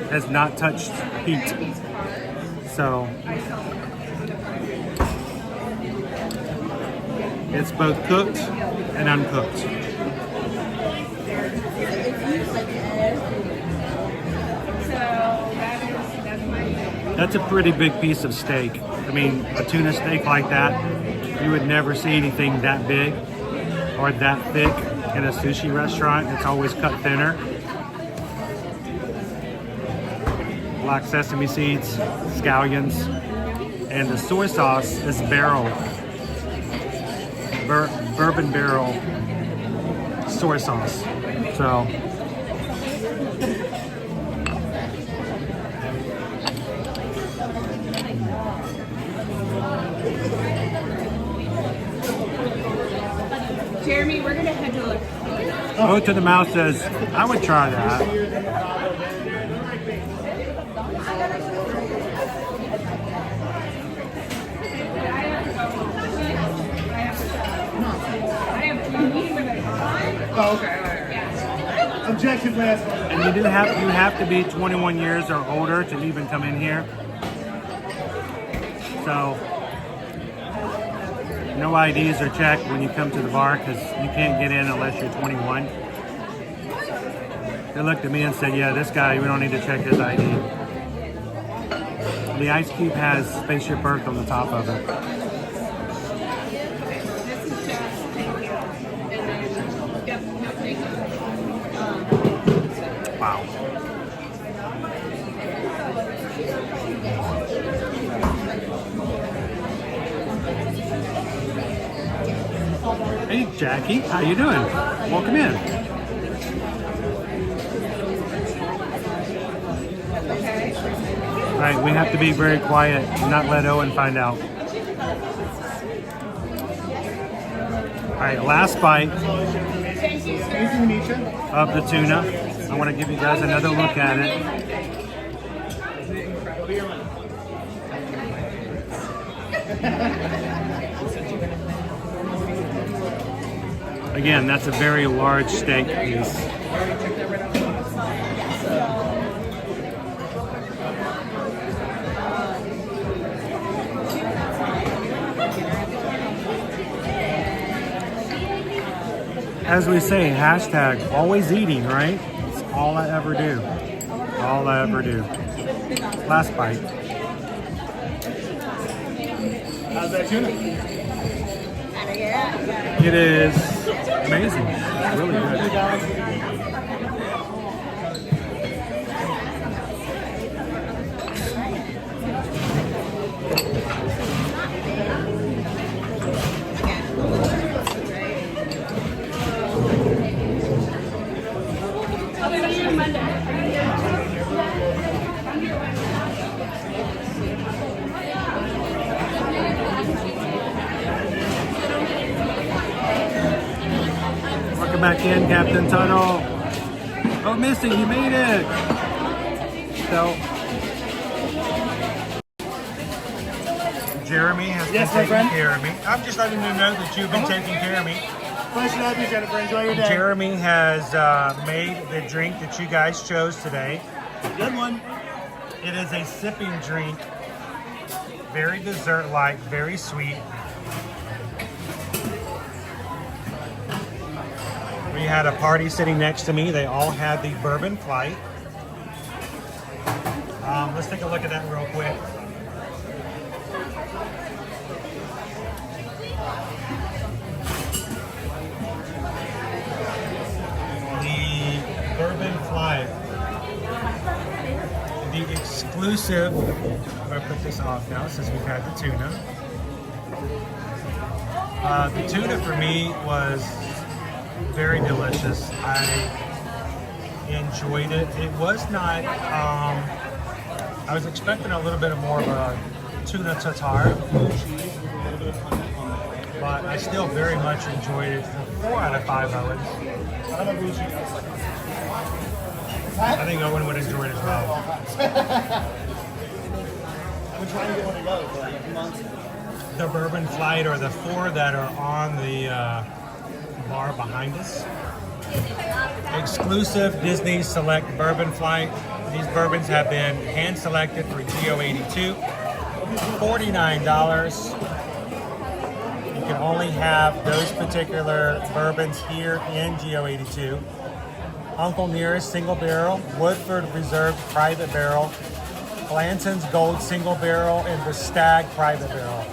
has not touched heat. So, It's both cooked and uncooked. That's a pretty big piece of steak. I mean, a tuna steak like that, you would never see anything that big or that thick in a sushi restaurant. It's always cut thinner. Black sesame seeds, scallions, and the soy sauce is bourbon barrel soy sauce. So Jeremy, we're gonna head to the Go to the Mouth says, I would try that. Oh, okay. Objection, last one. And you have to be 21 years or older to even come in here. So no IDs are checked when you come to the bar because you can't get in unless you're 21. They looked at me and said, yeah, this guy, we don't need to check his ID. The ice cube has Spaceship Earth on the top of it. Wow. Hey Jackie, how you doing? Welcome in. All right, we have to be very quiet and not let Owen find out. All right, last bite of the tuna. I want to give you guys another look at it. Again, that's a very large steak piece. As we say, hashtag always eating, right? It's all I ever do. All I ever do. Last bite. How's that tuna? It is amazing. It's really good. Welcome back in, Captain Tunnel. Oh, Missy, you made it. So, Jeremy has been taking care of me. I'm just letting you know that you've been taking care of me. Pleasure to have you, Jennifer. Enjoy your day. Jeremy has made the drink that you guys chose today. Good one. It is a sipping drink. Very dessert-like, very sweet. We had a party sitting next to me. They all had the bourbon flight. Let's take a look at that real quick. The bourbon flight. The exclusive, I'm going to put this off now since we've had the tuna. The tuna for me was very delicious. I enjoyed it. It was not, I was expecting a little bit more of a tuna tartare, but I still very much enjoyed it. 4 out of 5 I would. I think Owen would enjoy it as well. Which one do you want to go for? The bourbon flight or the 4 that are on the bar behind us. Exclusive Disney Select Bourbon Flight. These bourbons have been hand selected for GO82. $49. can only have those particular bourbons here in GO82. Uncle Nearest single barrel, Woodford Reserve private barrel, Blanton's Gold single barrel, and the Stag private barrel.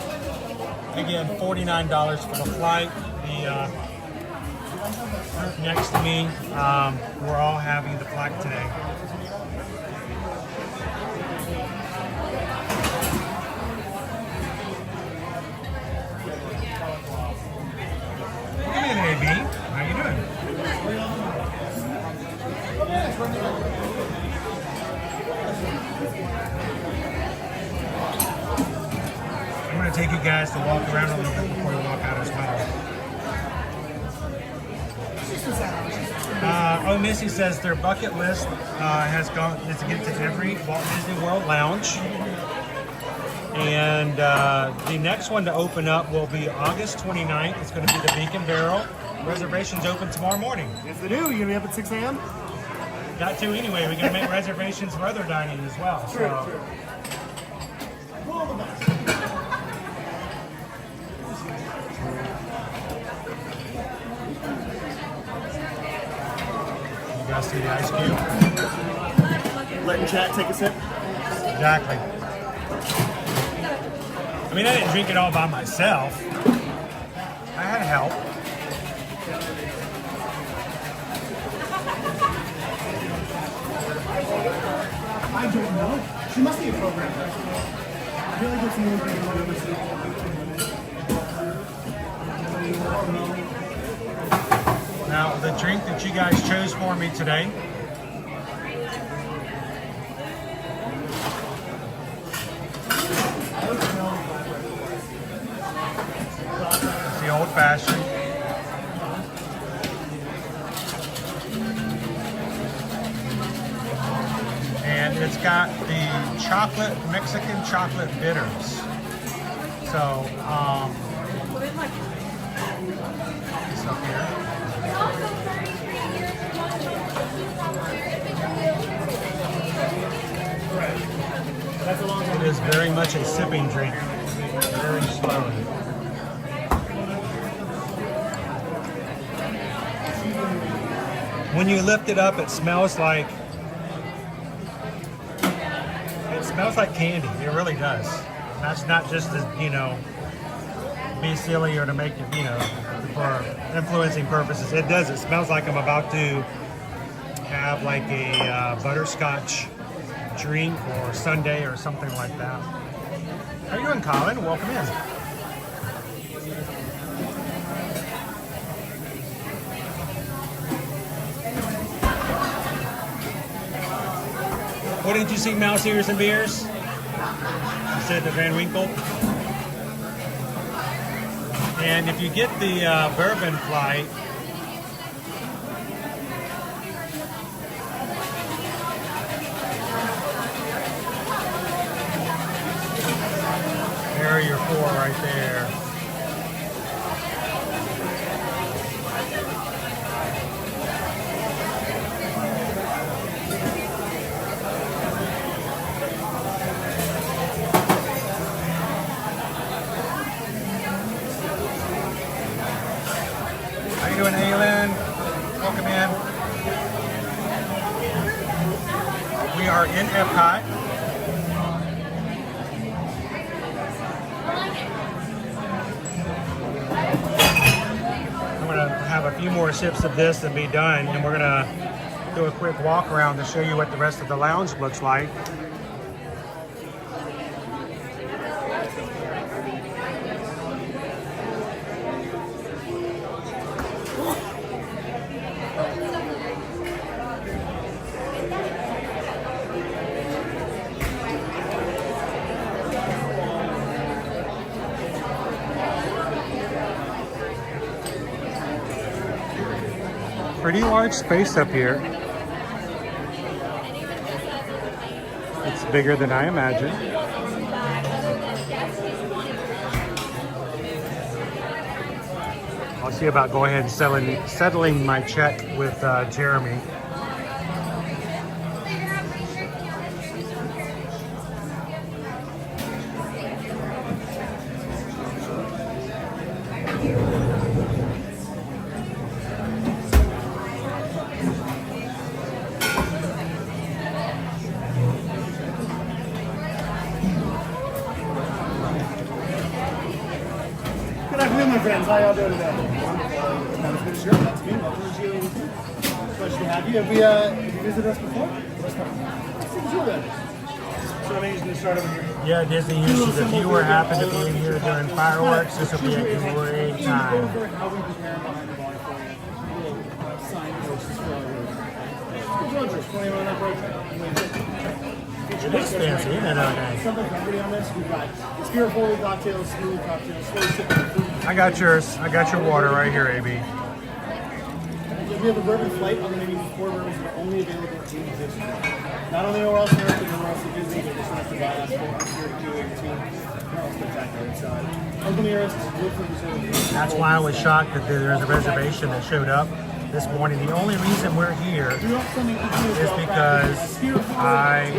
Again, $49 for the flight. The group next to me, we're all having the flight today. Come in, AB. How you doing? I'm going to take you guys to walk around a little bit before we walk out as well. Missy says their bucket list is to get to every Walt Disney World lounge. And the next one to open up will be August 29th. It's going to be the Beacon Barrel. Reservations open tomorrow morning. Yes, they do. You going to be up at 6 a.m.? Got to anyway. We're going to make reservations for other dining as well. True, so. true. You guys see the ice cube? Letting chat take a sip? Exactly. I mean, I didn't drink it all by myself. I had help. I don't know. She must be a programmer. I feel like it's more than one Now, the drink that you guys chose for me today is the Old Fashioned. And it's got the Mexican chocolate bitters. So, it's up here. It is very much a sipping drink, very slowly. When you lift it up, it smells like candy. It really does. That's not just to, be silly or to make it, for influencing purposes. It does. It smells like I'm about to have like a butterscotch drink or sundae or something like that. How are you doing, Colin? Welcome in. What did you see, Mouse Ears and Beers? You said the Van Winkle. And if you get the bourbon flight, there are your 4 right there. How you doing, Aylin? Welcome in. We are in Epcot. I'm gonna have a few more sips of this and be done, and we're gonna do a quick walk around to show you what the rest of the lounge looks like. Pretty large space up here. It's bigger than I imagined. I'll see about going ahead and settling my check with Jeremy. afternoon, my friends. How y'all doing today? Sure, that's me. Welcome to Geo82. Pleasure to have you. Have you visited us before? Let's enjoy that. So I'm going to start over here. Yeah, Disney uses if you were happen to be here during fireworks, this will be a great time. How we prepare behind the bar for you. Signposts for our room. Road trip, 21 up road trip. It is fancy, isn't it? Okay. Something company on this. We've got spirit forward cocktails, smooth cocktails, slow sipping food. I got yours. I got your water right here, AB. We have a bourbon flight on the menu with 4 bourbons that are only available in Disney. Not only nowhere else in America, but nowhere else in Disney. They just have to buy us for here at Q82. Oh, spectacular. It's Uncle Nearest, good for dessert. That's why I was shocked that there was a reservation that showed up this morning. The only reason we're here is because I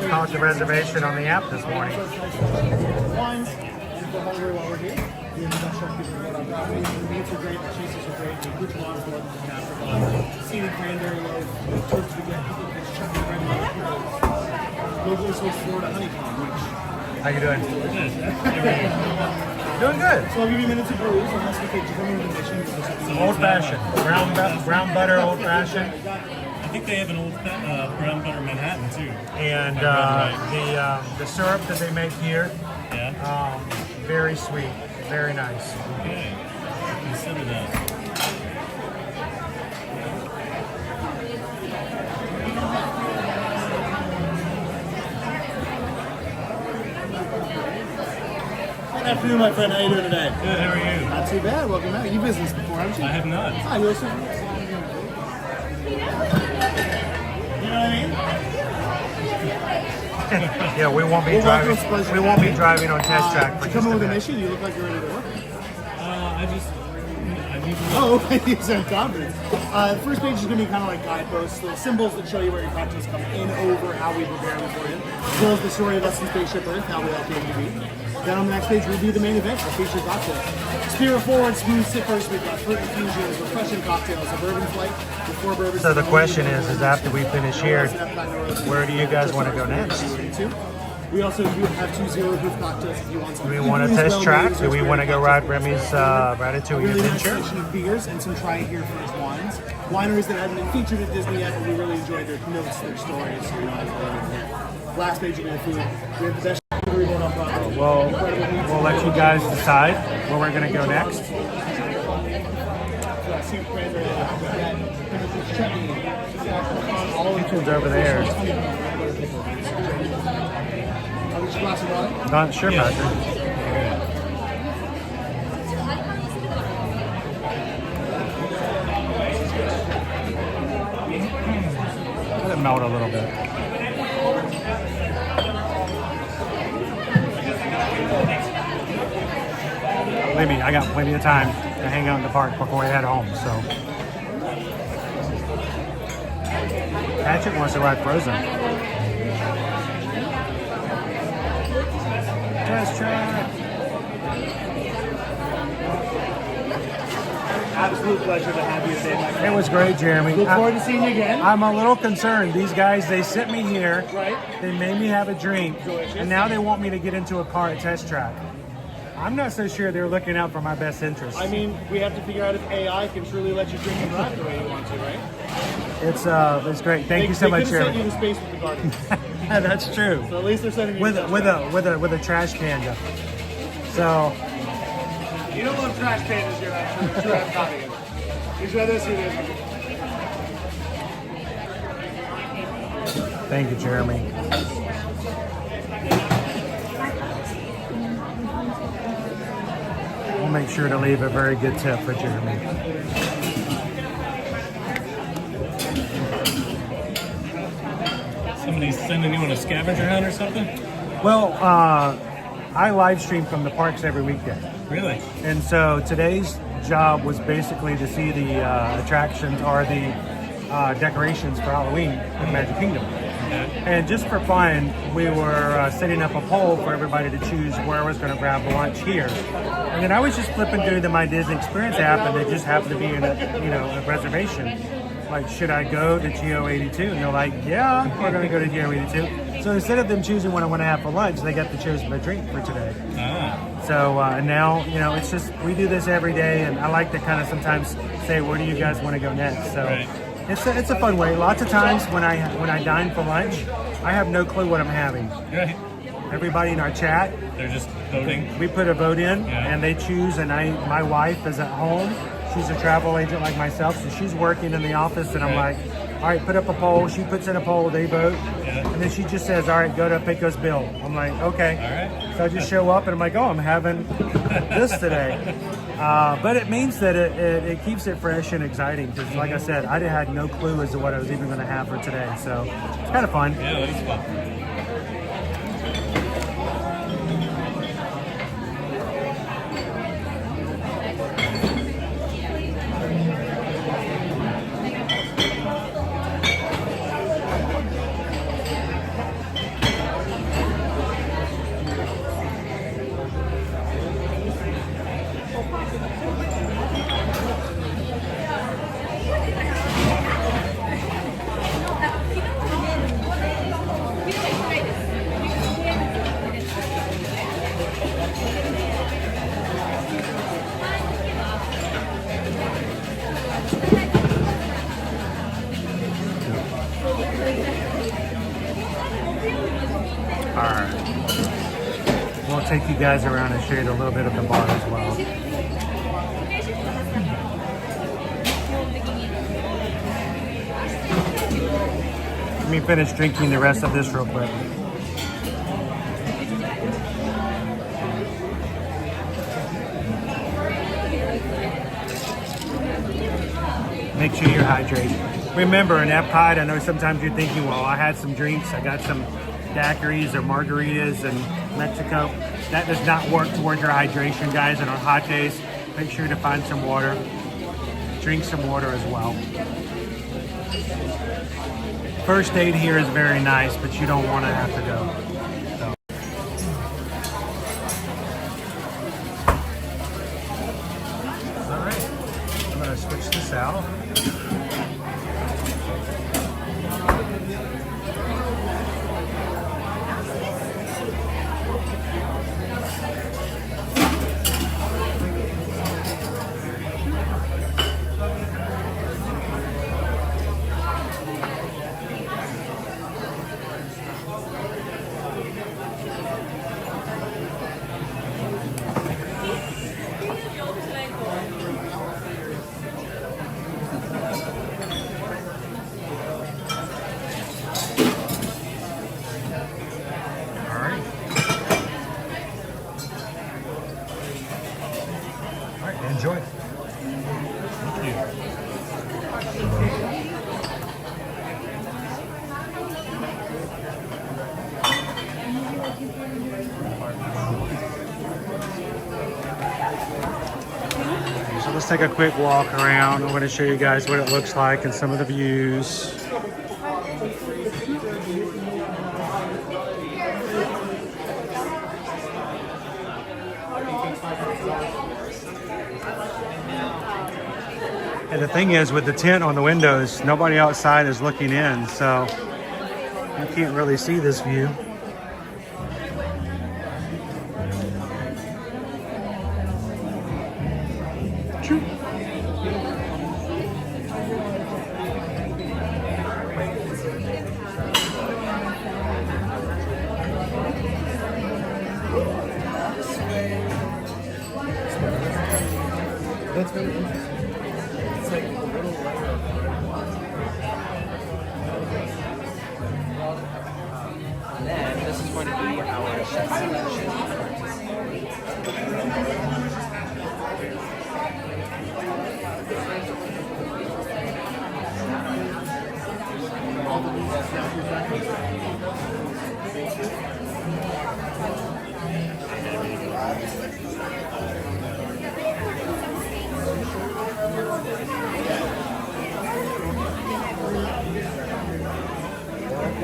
caught the reservation on the app this morning. Wines, and if we're hungry while we're here, we have the best chef people go on property. The meats are great, the cheeses are great, the good ones are more than half of them. Seeded cranberry loaf, the turkey spaghetti, there's chutney bread, and locally sourced Florida honeycomb, which... How you doing? Doing good. So I'll give you minutes to peruse, unless we take you from the mission. Old fashioned, brown butter, old fashioned. I think they have an old brown butter Manhattan too. And the syrup that they make here, very sweet, very nice. Okay, consider that. Good afternoon, my friend. How you doing today? Good, how are you? Not too bad. Welcome back. You business before, haven't you? I have not. Hi, Wilson. You know what I mean? Yeah, we won't be driving. We won't be driving on test track for you just come a in with a minute. mission? You look like you're ready to work. I need to Oh, okay. You said confidence. The first page is going to be kind of like guideposts, little symbols that show you where your cocktails come in over, how we prepare them for you, as well as the story of us in Spaceship Earth, how we all came to be. Then on the next page, we'll do the main event, the featured cocktails. Spirit forward, smooth sippers, we've got fruit infusions, refreshing cocktails, a bourbon flight, with 4 bourbons. So the question is after we finish here, where do you guys want to go next? We also do have 2 zero-proof cocktails if you want Do some. we want to test track? Do we want to go ride Remy's Ratatouille really nice Adventure? selection of beers and some try it here first wines. Wineries that haven't been featured at Disney yet, but we really enjoyed their notes, their stories. You know, last page will be the food. We have the best food on property. Well, we'll let you guys decide where we're going to go next. Kitchen's over there. Not sure, Patrick. Let it melt a little bit. Believe me, I got plenty of time to hang out in the park before we head home, so. Patrick wants to ride Frozen. Test track. Absolute pleasure to have you today, my friend. It was great, Jeremy. Look forward to seeing you again. I'm a little concerned. These guys, they sent me here. Right. They made me have a drink. Delicious. And now they want me to get into a car at test track. I'm not so sure they're looking out for my best interest. I mean, we have to figure out if AI can truly let you drink and drive the way you want to, right? It's great. Thank you so much, They Jeremy. sent you to space with the Guardians. Yeah, that's true. So at least they're sending you With to a trash panda. So You don't love trash pandas, you're not sure I'm copying it. He's rather see this. thank you, Jeremy. We'll make sure to leave a very good tip for Jeremy. Somebody's sending you on a scavenger hunt or something? Well, I live stream from the parks every weekday. Really? And so today's job was basically to see the attractions or the decorations for Halloween at Magic Kingdom. And just for fun, we were setting up a poll for everybody to choose where I was going to grab lunch here. And then I was just flipping through the My Disney Experience app, and it just happened to be in a reservation. Like, should I go to Geo82? And they're like, yeah, we're going to go to Geo82. So instead of them choosing what I want to have for lunch, they got to choose my drink for today. So and now, you know, it's just, we do this every day, and I like to kind of sometimes say, where do you guys want to go next? So it's a fun way. Lots of times when I dine for lunch, I have no clue what I'm having. Everybody in our chat, they're just voting. We put a vote in, and they choose. And my wife is at home. She's a travel agent like myself, so she's working in the office. And I'm like, all right, put up a poll. She puts in a poll. They vote, and then she just says, all right, go to Pecos Bill. I'm like, okay. All right. So I just show up, and I'm like, oh, I'm having this today. But it means that it keeps it fresh and exciting because, like I said, I had no clue as to what I was even going to have for today. So it's kind of fun. Yeah, it is fun. We'll take you guys around and show you a little bit of the bar as well. Let me finish drinking the rest of this real quick. Make sure you're hydrated. Remember, in Epcot, I know sometimes you're thinking, well, I had some drinks, I got some daiquiris or margaritas in Mexico. That does not work towards your hydration, guys. And on hot days, make sure to find some water. Drink some water as well. First aid here is very nice, but you don't want to have to go. So. All right, I'm going to switch this out. Enjoy. Thank you. So let's take a quick walk around. I'm going to show you guys what it looks like and some of the views. And the thing is, with the tent on the windows, nobody outside is looking in, so you can't really see this view. That's very interesting. It's like a little layer of And then this is going to be our chef.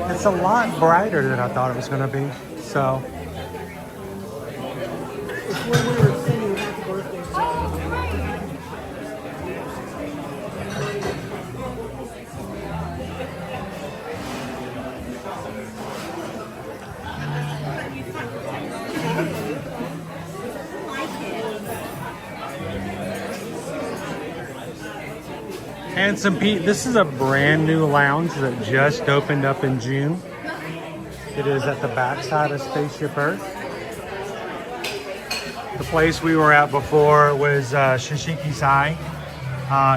It's a lot brighter than I thought it was going to be. So. And some this is a brand new lounge that just opened up in June. It is at the backside of Spaceship Earth. The place we were at before was Shishikisai.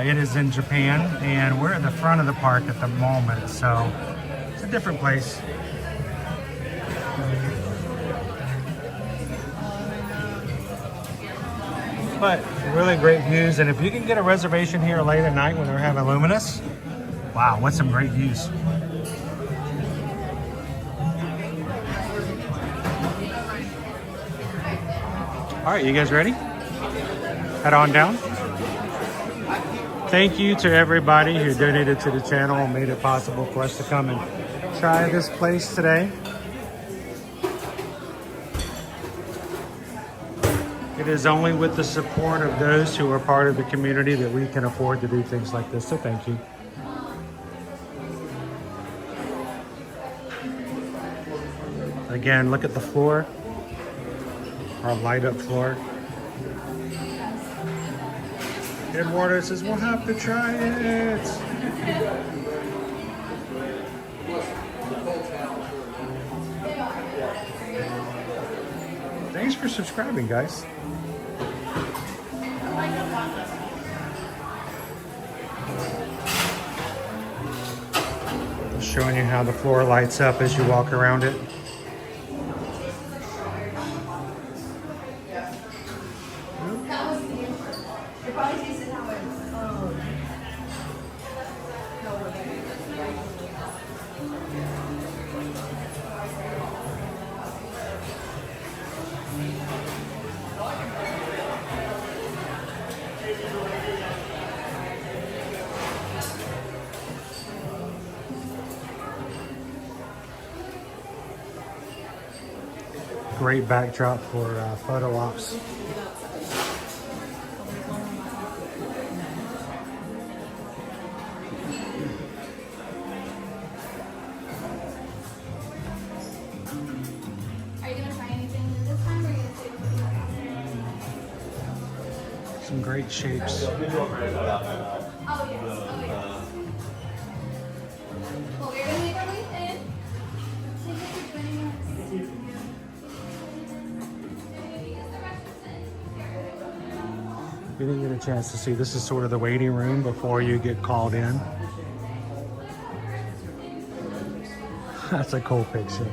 It is in Japan, and we're in the front of the park at the moment, so it's a different place. But really great views, and if you can get a reservation here late at night when they're having Luminous, wow, what some great views. All right, you guys ready? Head on down. Thank you to everybody who donated to the channel and made it possible for us to come and try this place today. It is only with the support of those who are part of the community that we can afford to do things like this, so thank you. Again, look at the floor, our light up floor. Eduardo says, we'll have to try it. Thanks for subscribing, guys. Just showing you how the floor lights up as you walk around it. Great backdrop for photo ops. Are you gonna try anything this time, or are you gonna take Some great shapes. Oh, yes. Oh, yes. Well, we're gonna make our way in. Thank you for joining us. If you didn't get a chance to see, this is sort of the waiting room before you get called in. That's a cool picture.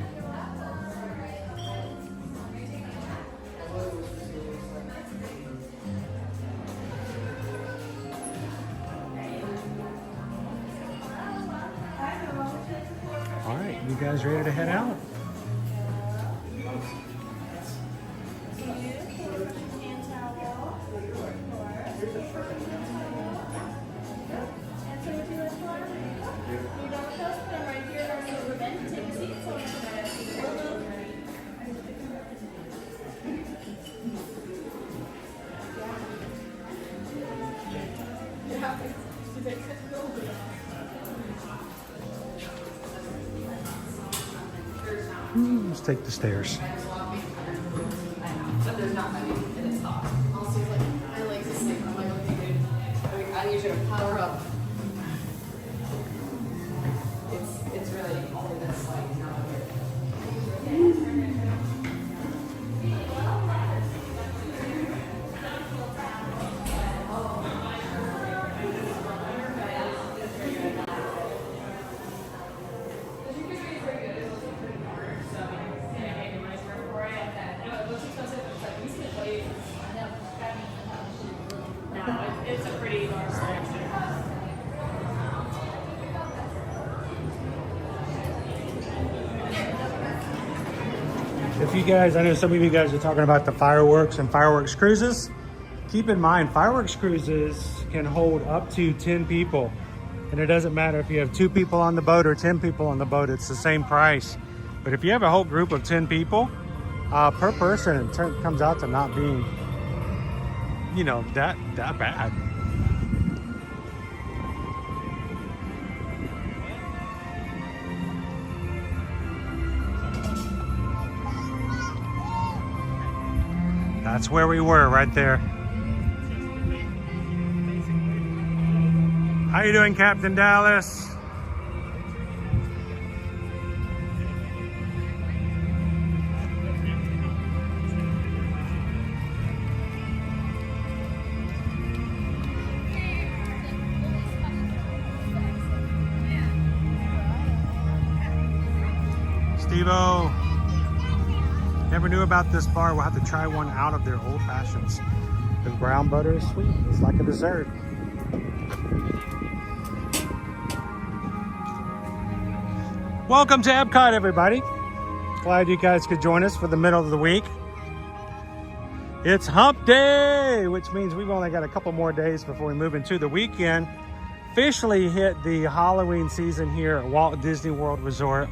All right, you guys ready to head out? Let's take the stairs. But there's not many, and it's hot. Also, like, my legs are sick. I'm like, okay, dude. I need you to power up. It's really only this, like, not here. It's a pretty large selection. If you guys, I know some of you guys are talking about the fireworks and fireworks cruises. Keep in mind, fireworks cruises can hold up to 10 people. And it doesn't matter if you have 2 people on the boat or 10 people on the boat, it's the same price. But if you have a whole group of 10 people, per person, it comes out to not being, you know, that bad. That's where we were, right there. How you doing, Captain Dallas? Steve-O, never knew about this bar. We'll have to try one out of their old fashions. The brown butter is sweet. It's like a dessert. Welcome to Epcot, everybody. Glad you guys could join us for the middle of the week. It's hump day, which means we've only got a couple more days before we move into the weekend. Officially hit the Halloween season here at Walt Disney World Resort.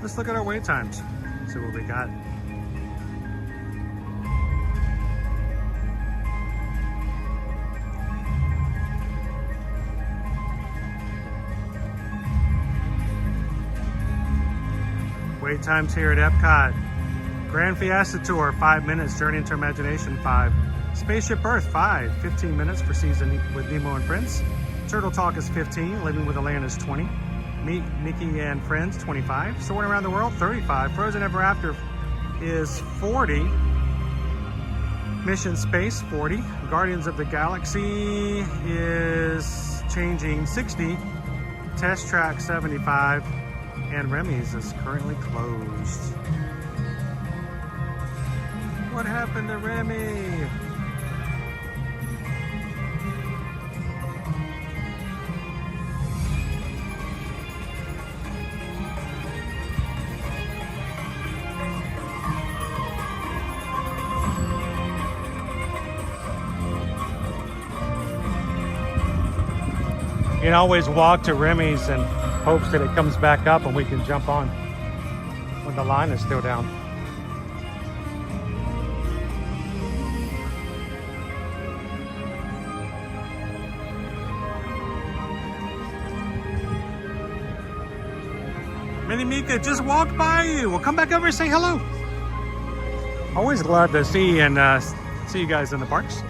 Let's look at our wait times, see what we got. Wait times here at Epcot. Grand Fiesta Tour, 5 minutes. Journey into Imagination, 5. Spaceship Earth, 5. 15 minutes for Season with Nemo and Friends. Turtle Talk is 15. Living with a Land is 20. Meet Mickey and Friends, 25. Soaring Around the World, 35. Frozen Ever After is 40. Mission Space, 40. Guardians of the Galaxy is changing, 60. Test Track, 75. And Remy's is currently closed. What happened to Remy? You can always walk to Remy's and hopes that it comes back up and we can jump on when the line is still down. Minnie Mika just walked by you. Well, come back over and say hello. Always glad to see and see you guys in the parks.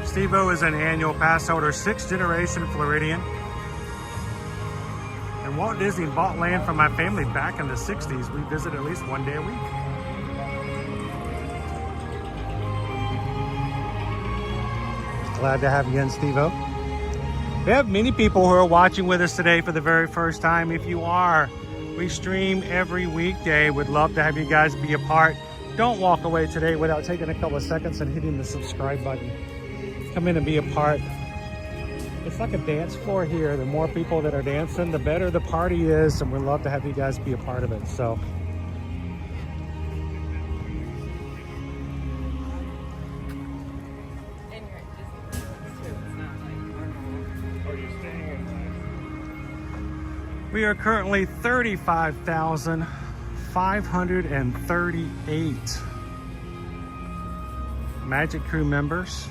Steve-O is an annual pass holder, 6th generation Floridian. And Walt Disney bought land from my family back in the 60s. We visit at least one day a week. Glad to have you in, Steve-O. We have many people who are watching with us today for the very first time. If you are, we stream every weekday. Would love to have you guys be a part. Don't walk away today without taking a couple of seconds and hitting the subscribe button. Come in and be a part. It's like a dance floor here. The more people that are dancing, the better the party is, and we'd love to have you guys be a part of it. So we are currently 35,538 Magic Crew members.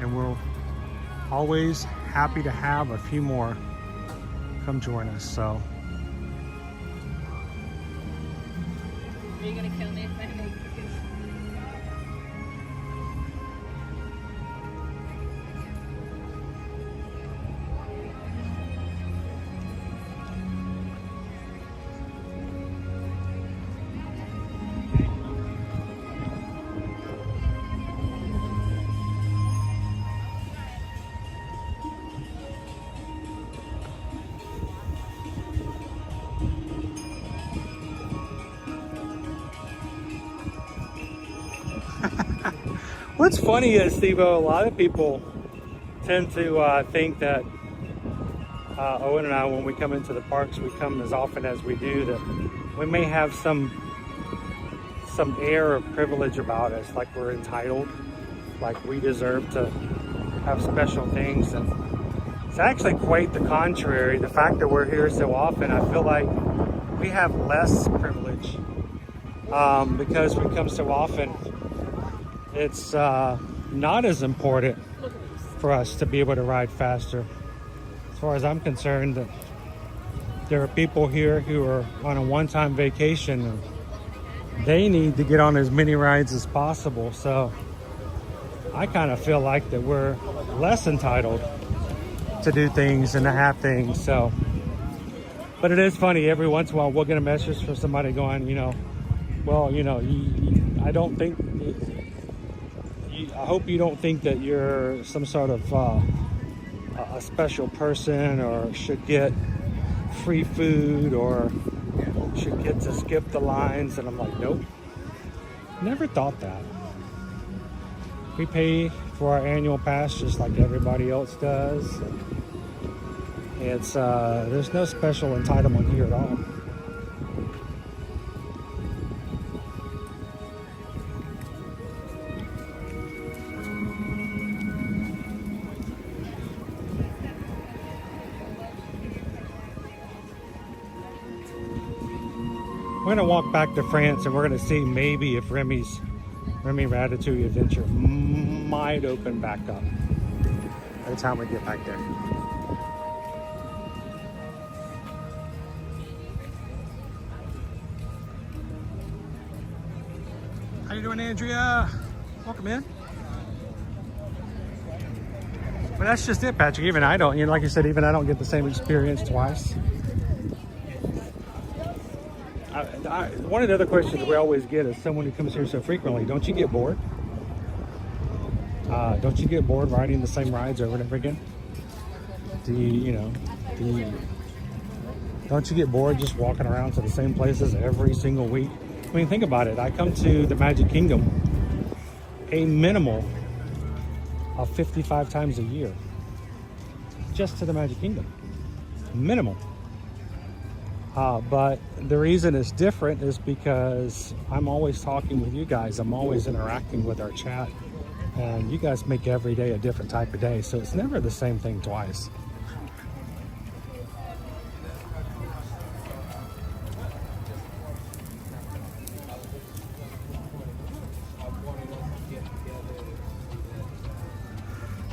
And we're always happy to have a few more come join us. So Are you gonna kill me if I make what's funny is, Steve-O, a lot of people tend to think that Owen and I, when we come into the parks, we come as often as we do, that we may have some air of privilege about us, like we're entitled, like we deserve to have special things. And it's actually quite the contrary. The fact that we're here so often, I feel like we have less privilege because we come so often. It's not as important for us to be able to ride faster. As far as I'm concerned, that there are people here who are on a one-time vacation and they need to get on as many rides as possible. So I kind of feel like that we're less entitled to do things and to have things. So, but it is funny, every once in a while we'll get a message from somebody going, you know, well, you know, I don't think, I hope you don't think that you're some sort of a special person or should get free food or should get to skip the lines. And I'm like, nope, never thought that. We pay for our annual pass just like everybody else does. It's there's no special entitlement here at all. We're gonna walk back to France and we're gonna see maybe if Remy Ratatouille Adventure might open back up by the time we get back there. How you doing, Andrea? Welcome in. But that's just it, Patrick. Even I don't, you know, like you said, even I don't get the same experience twice. One of the other questions we always get is someone who comes here so frequently, don't you get bored? Don't you get bored riding the same rides over and over again? Don't you get bored just walking around to the same places every single week? I mean, think about it. I come to the Magic Kingdom a minimal of 55 times a year. Just to the Magic Kingdom. Minimal. But the reason it's different is because I'm always talking with you guys. I'm always interacting with our chat. And you guys make every day a different type of day. So it's never the same thing twice.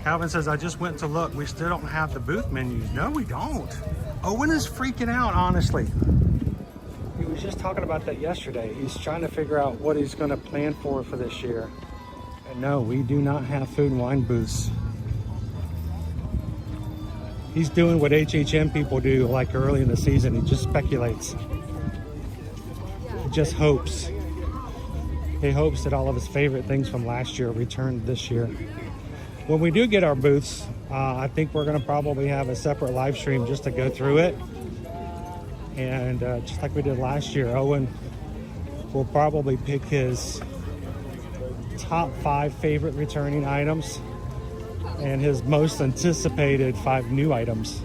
Calvin says, I just went to look. We still don't have the booth menus. No, we don't. Owen is freaking out, honestly. He was just talking about that yesterday. He's trying to figure out what he's going to plan for this year. And no, we do not have food and wine booths. He's doing what HHM people do like early in the season. He just speculates. He just hopes. He hopes that all of his favorite things from last year return this year. When we do get our booths, I think we're going to probably have a separate live stream just to go through it. And just like we did last year, Owen will probably pick his top 5 favorite returning items and his most anticipated 5 new items.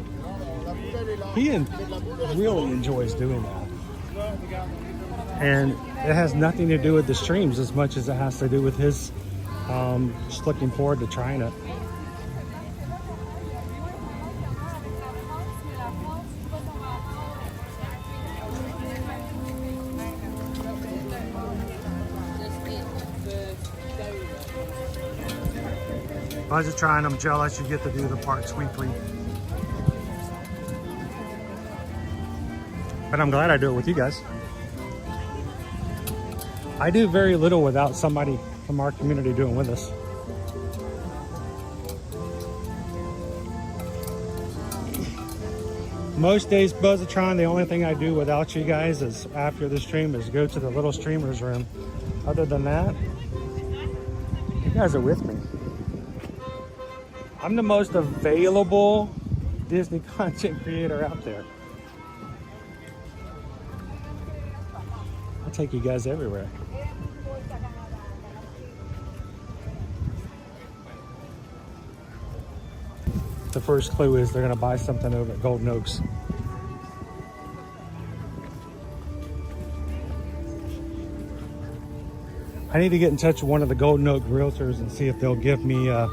He really enjoys doing that. And it has nothing to do with the streams as much as it has to do with his just looking forward to trying it. Buzz is trying. I'm jealous you get to do the parks weekly. But I'm glad I do it with you guys. I do very little without somebody from our community doing with us. Most days, Buzzatron, the only thing I do without you guys is after the stream is go to the little streamers room. Other than that, you guys are with me. I'm the most available Disney content creator out there. I take you guys everywhere. The first clue is they're gonna buy something over at Golden Oaks. I need to get in touch with one of the Golden Oak realtors and see if they'll give me a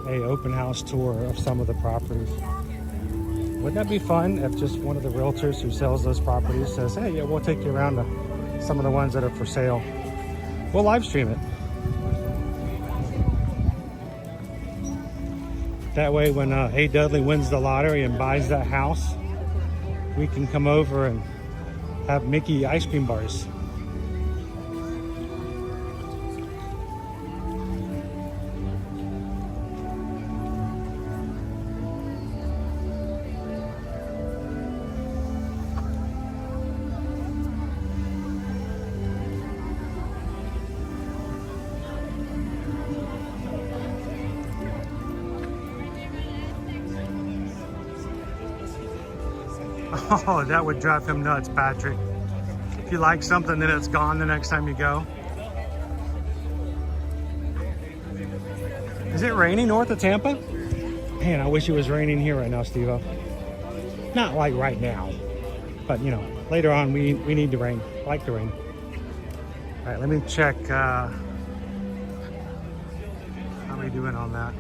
open house tour of some of the properties. Wouldn't that be fun if just one of the realtors who sells those properties says, hey, yeah, we'll take you around to some of the ones that are for sale. We'll live stream it. That way when A. Dudley wins the lottery and buys that house, we can come over and have Mickey ice cream bars. Oh, that would drive him nuts, Patrick. If you like something, then it's gone the next time you go. Is it raining north of Tampa? Man, I wish it was raining here right now, Steve-O. Not like right now, but you know, later on we need the rain. I like the rain. All right, let me check how we doing on that.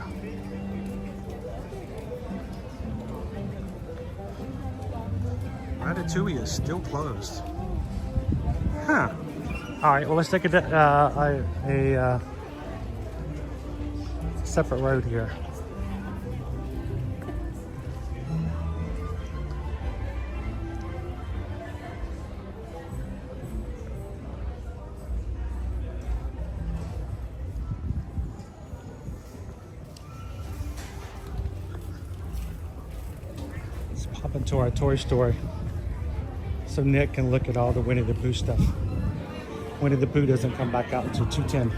Ratatouille is still closed. Huh. All right, well, let's take a separate road here. Let's pop into our toy store so Nick can look at all the Winnie the Pooh stuff. Winnie the Pooh doesn't come back out until 2:10.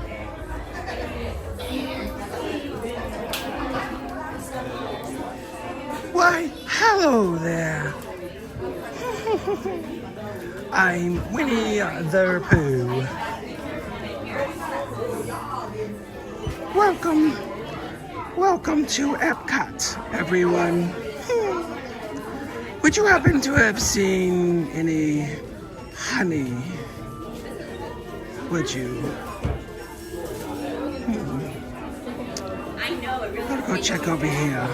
Why, hello there. I'm Winnie the Pooh. Welcome to Epcot, everyone. Would you happen to have seen any honey? Would you? I know it really. I'll go check over here.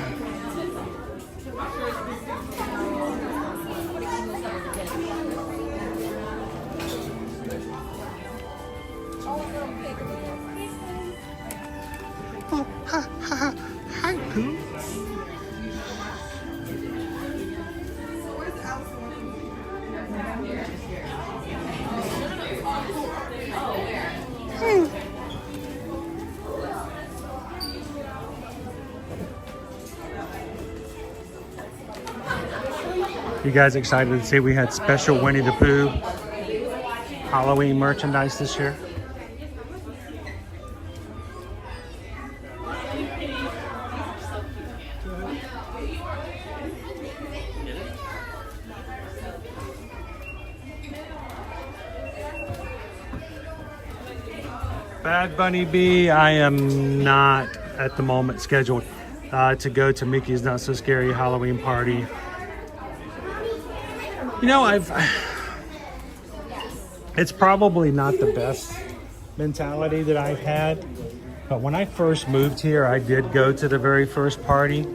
Oh, hi, Pooh. You guys excited to see we had special Winnie the Pooh Halloween merchandise this year? Bad Bunny B, I am not at the moment scheduled to go to Mickey's Not So Scary Halloween party. You know, it's probably not the best mentality that I've had, but when I first moved here, I did go to the very first party,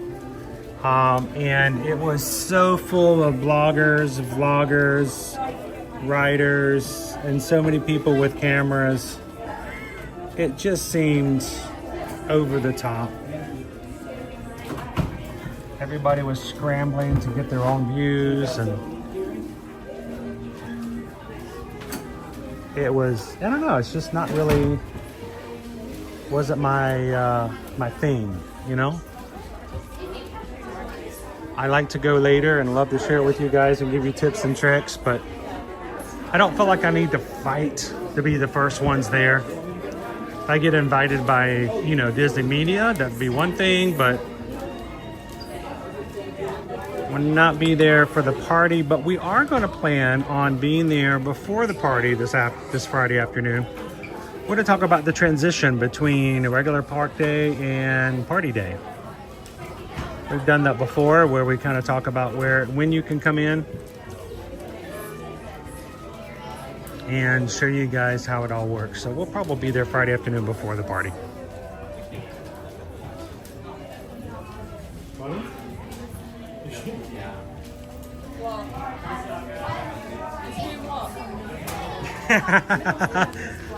and it was so full of bloggers, vloggers, writers, and so many people with cameras. It just seemed over the top. Everybody was scrambling to get their own views, and it was, I don't know, it's just not really, wasn't my my thing, you know? I like to go later and love to share it with you guys and give you tips and tricks, but I don't feel like I need to fight to be the first ones there. If I get invited by, you know, Disney Media, that'd be one thing, but will not be there for the party. But we are going to plan on being there before the party this Friday afternoon. We're going to talk about the transition between a regular park day and party day. We've done that before where we kind of talk about when you can come in and show you guys how it all works. So we'll probably be there Friday afternoon before the party.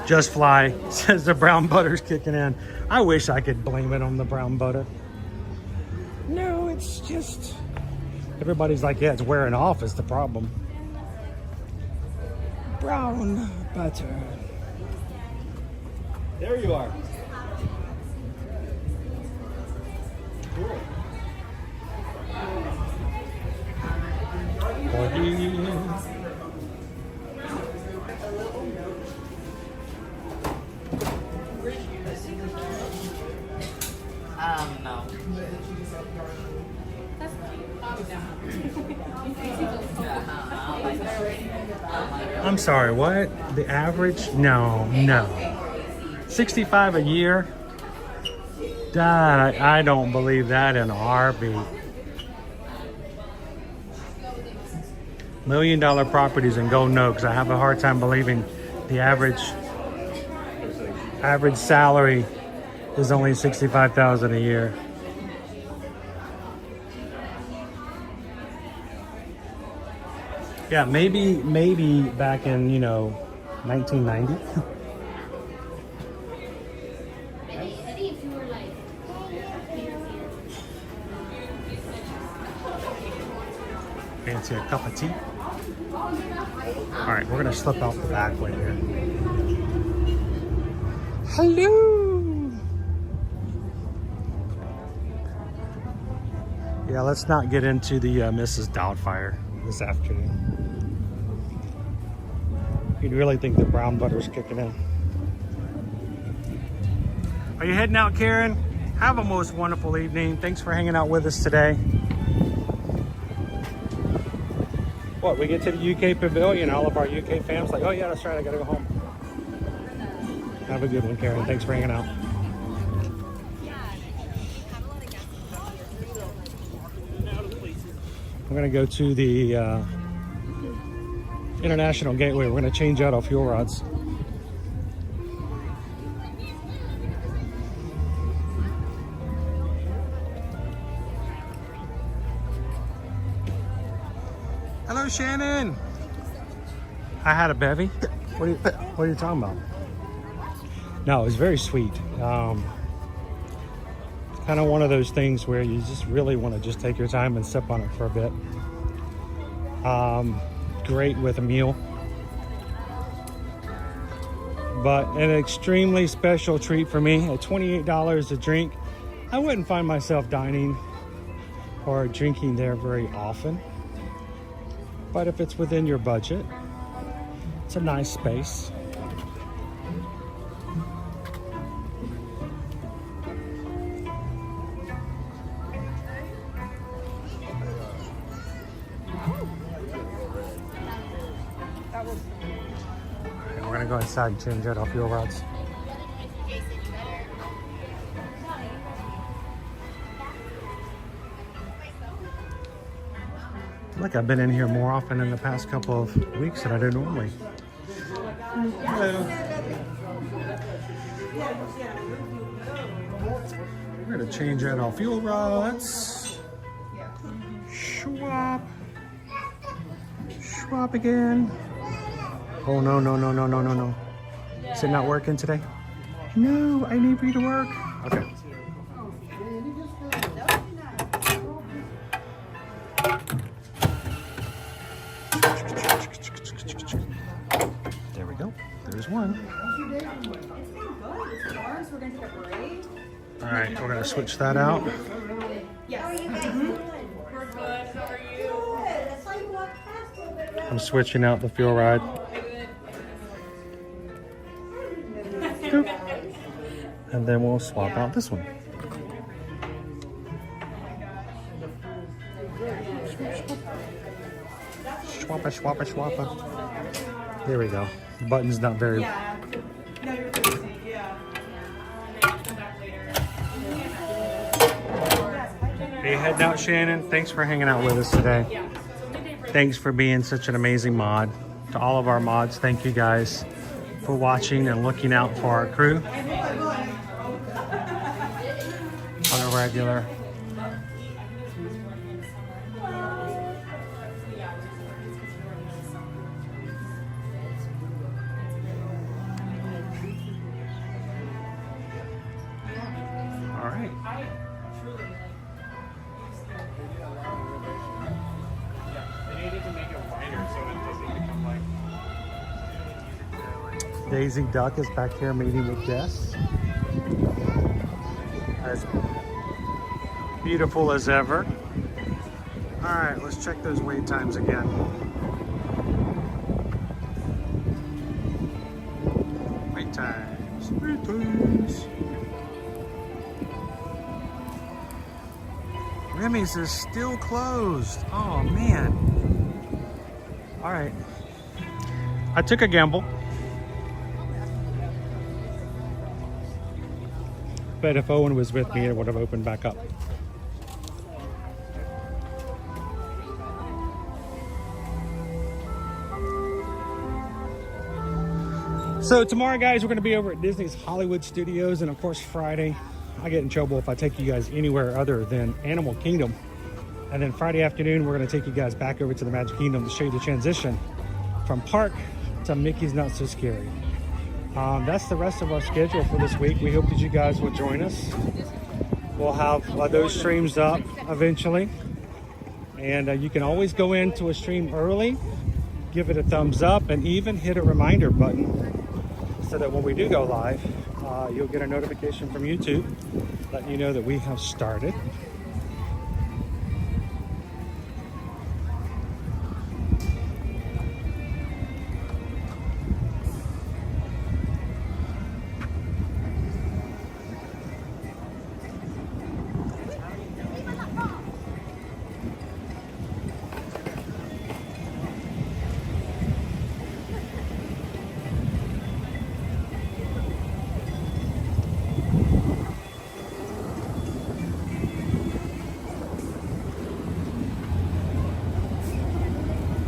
Just fly, says the brown butter's kicking in. I wish I could blame it on the brown butter. No, it's just everybody's like, yeah, it's wearing off is the problem. Brown butter. There you are. No. I'm sorry, what? The average? No. 65 a year? Dad, I don't believe that in a heartbeat. $1 million properties in Golden Oaks. I have a hard time believing the average salary is only $65,000 a year. Yeah, maybe back in, 1990. Fancy a cup of tea? All right, we're gonna slip out the back way here. Hello. Yeah, let's not get into the Mrs. Doubtfire this afternoon. You'd really think the brown butter's kicking in. Are you heading out, Karen? Have a most wonderful evening. Thanks for hanging out with us today. What, we get to the UK Pavilion, all of our UK fans like, oh yeah, that's right, I gotta go home. Have a good one, Karen. Thanks for hanging out. We're gonna go to the International Gateway. We're gonna change out our fuel rods. Hello, Shannon. I had a bevy. What are you talking about? No, it was very sweet. Kind of one of those things where you just really want to just take your time and sip on it for a bit. Great with a meal. But an extremely special treat for me at $28 a drink. I wouldn't find myself dining or drinking there very often. But if it's within your budget, it's a nice space. Okay, we're gonna go inside and change out our fuel rods. Look, I've been in here more often in the past couple of weeks than I do normally. Hello. We're gonna change out our fuel rods. Swap. Swap again. Oh, no. Is it not working today? No, I need you to work. Okay. There we go. There's one. All right, we're gonna switch that out. Yes. We're good. How are you? I'm switching out the fuel rod. And then we'll swap out this one. Swappa. There we go. The button's not very... Yeah. No, you're busy. Yeah. Come back later. Hey, heading out, Shannon. Thanks for hanging out with us today. Thanks for being such an amazing mod. To all of our mods, thank you guys for watching and looking out for our crew on a regular. All right. They needed to make it wider so it doesn't become like... Daisy Duck is back here meeting with guests. As beautiful as ever. All right, let's check those wait times again. Wait times. Wait times. Remy's is still closed. Oh man. All right. I took a gamble. But if Owen was with me, it would have opened back up. So tomorrow, guys, we're going to be over at Disney's Hollywood Studios, and of course Friday, I get in trouble if I take you guys anywhere other than Animal Kingdom. And then Friday afternoon, we're going to take you guys back over to the Magic Kingdom to show you the transition from park to Mickey's Not So Scary. That's the rest of our schedule for this week. We hope that you guys will join us. We'll have those streams up eventually. And you can always go into a stream early, give it a thumbs up, and even hit a reminder button so that when we do go live, you'll get a notification from YouTube letting you know that we have started.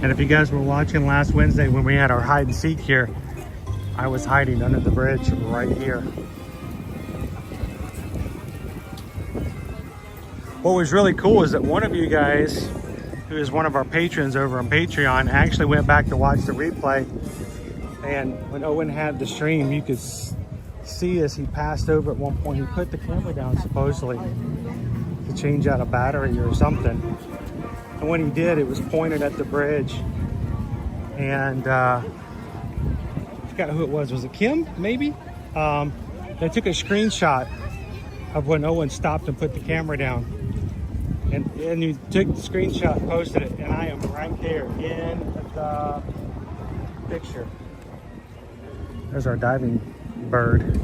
And if you guys were watching last Wednesday when we had our hide and seek here, I was hiding under the bridge right here. What was really cool is that one of you guys, who is one of our patrons over on Patreon, actually went back to watch the replay. And when Owen had the stream, you could see as he passed over at one point, he put the camera down supposedly to change out a battery or something. And when he did, it was pointed at the bridge. And I forgot who it was. Was it Kim, maybe? They took a screenshot of when Owen stopped and put the camera down. And you took the screenshot, posted it, and I am right there in the picture. There's our diving bird.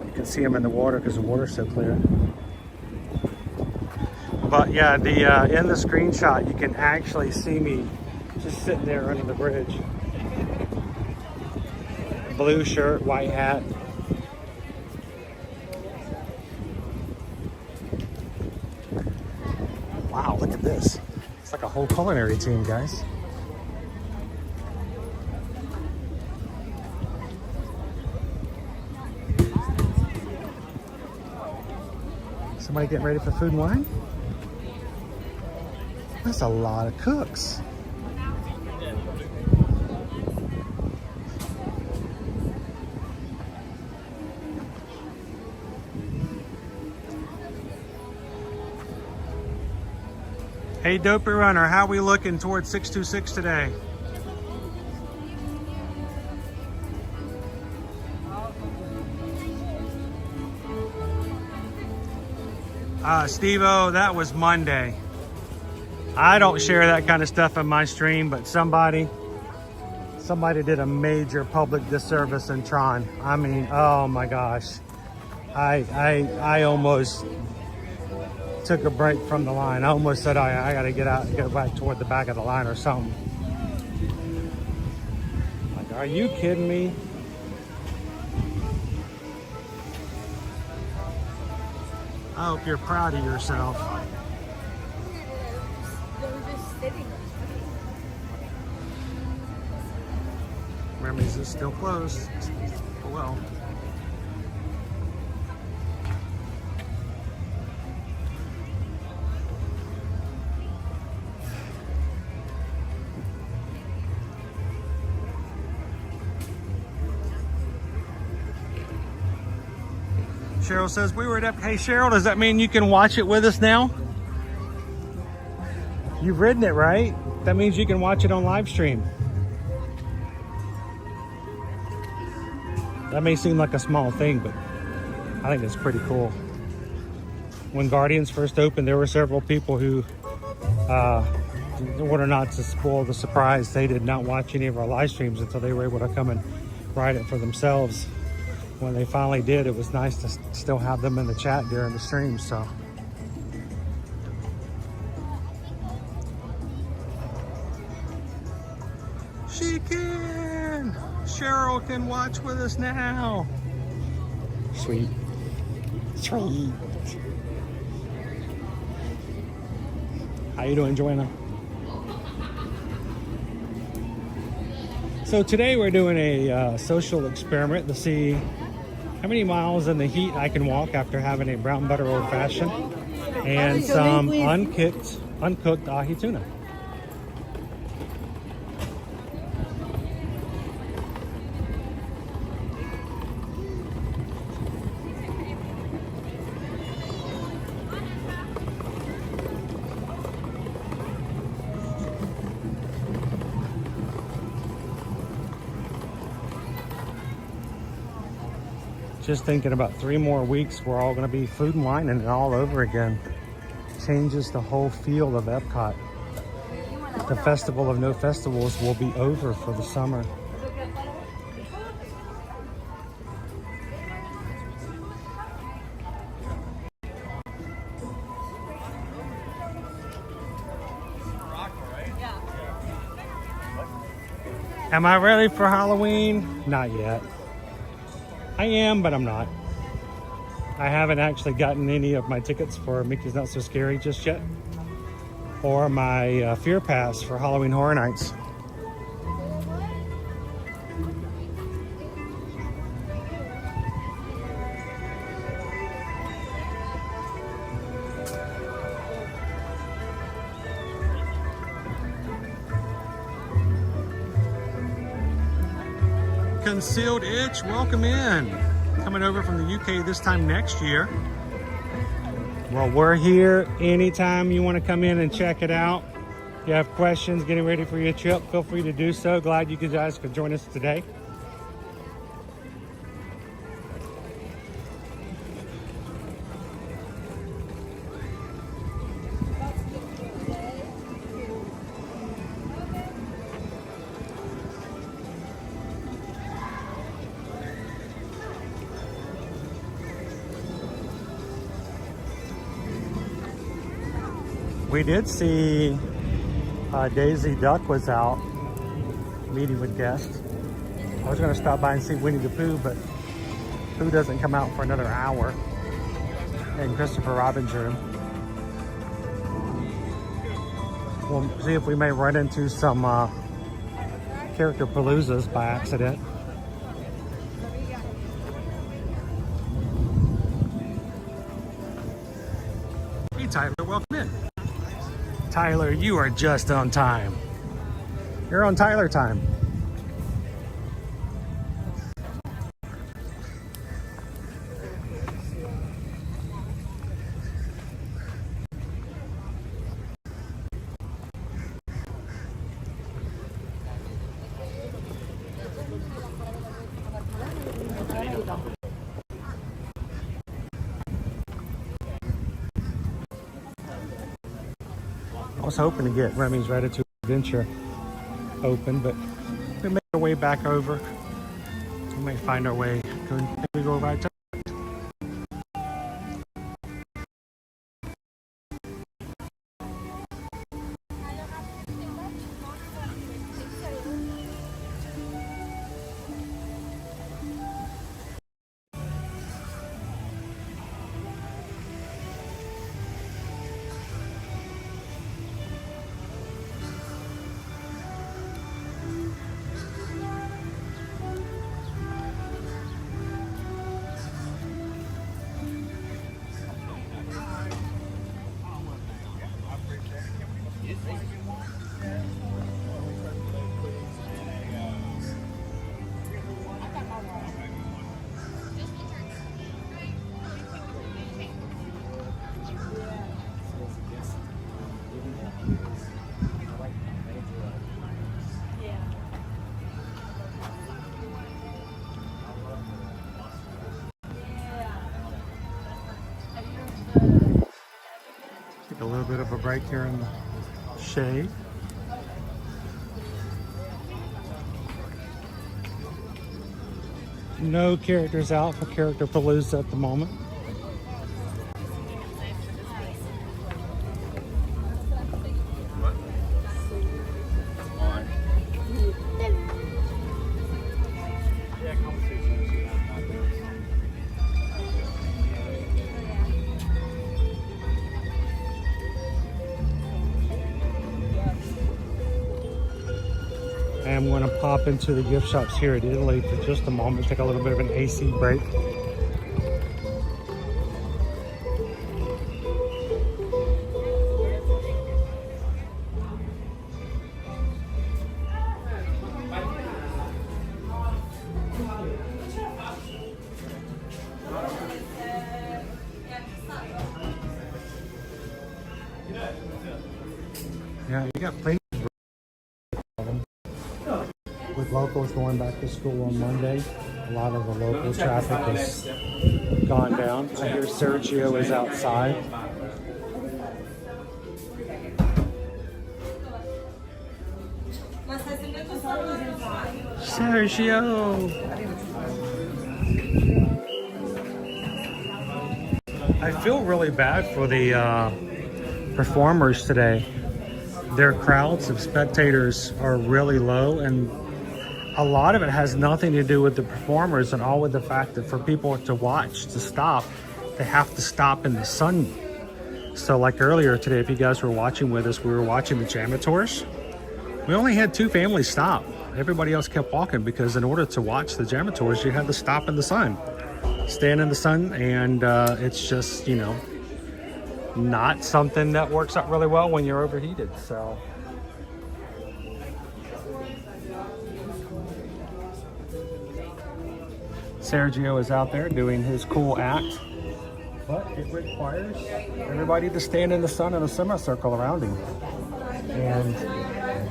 You can see him in the water because the water's so clear. But yeah, in the screenshot, you can actually see me just sitting there under the bridge. Blue shirt, white hat. Wow, look at this. It's like a whole culinary team, guys. Somebody getting ready for food and wine? That's a lot of cooks. Hey, Dopey Runner, how we looking towards 626 today? Steve-O, that was Monday. I don't share that kind of stuff in my stream, but somebody did a major public disservice in Tron. I mean, oh my gosh. I almost took a break from the line. I almost said I gotta get out and go back toward the back of the line or something. Like, are you kidding me? I hope you're proud of yourself. Remy's is still closed. Oh well. Cheryl says we were at Epcot. Hey Cheryl, does that mean you can watch it with us now? You've ridden it, right? That means you can watch it on live stream. That may seem like a small thing, but I think it's pretty cool. When Guardians first opened, there were several people who, in order not to spoil the surprise, they did not watch any of our live streams until they were able to come and ride it for themselves. When they finally did, it was nice to still have them in the chat during the stream, so. She can! Cheryl can watch with us now. Sweet. Sweet. How you doing, Joanna? So today we're doing a social experiment to see how many miles in the heat I can walk after having a brown butter old fashioned and some uncooked ahi tuna. Just thinking about 3 more weeks, we're all going to be food and wine and all over again. Changes the whole feel of Epcot. The Festival of No Festivals will be over for the summer. Am I ready for Halloween? Not yet. I am, but I'm not. I haven't actually gotten any of my tickets for Mickey's Not So Scary just yet, or my Fear Pass for Halloween Horror Nights. Concealed Itch, welcome in. Coming over from the UK this time next year. Well, we're here anytime you want to come in and check it out. If you have questions, getting ready for your trip, feel free to do so. Glad you guys could join us today. We did see Daisy Duck was out meeting with guests. I was going to stop by and see Winnie the Pooh, but Pooh doesn't come out for another hour in Christopher Robin's room. We'll see if we may run into some character paloozas by accident. Hey Tyler, welcome in. Tyler, you are just on time. You're on Tyler time. I was hoping to get Remy's Ratatouille Adventure open, but we make our way back over. We may find our way. Can we go right to a little bit of a break here in the shade. No characters out for Character Palooza at the moment. I'm going to pop into the gift shops here at Italy for just a moment, take a little bit of an AC break. Yeah, you got plenty. With locals going back to school on Monday, a lot of the local traffic has gone down. I hear Sergio is outside. Sergio! I feel really bad for the performers today. Their crowds of spectators are really low, and a lot of it has nothing to do with the performers and all with the fact that for people to watch, to stop, they have to stop in the sun. So like earlier today, if you guys were watching with us, we were watching the Jamators. We only had 2 families stop. Everybody else kept walking because in order to watch the Jamators, you had to stop in the sun, stand in the sun, and it's just, you know, not something that works out really well when you're overheated. So Sergio is out there doing his cool act, but it requires everybody to stand in the sun in a semicircle around him, and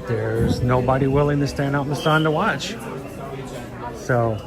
there's nobody willing to stand out in the sun to watch. So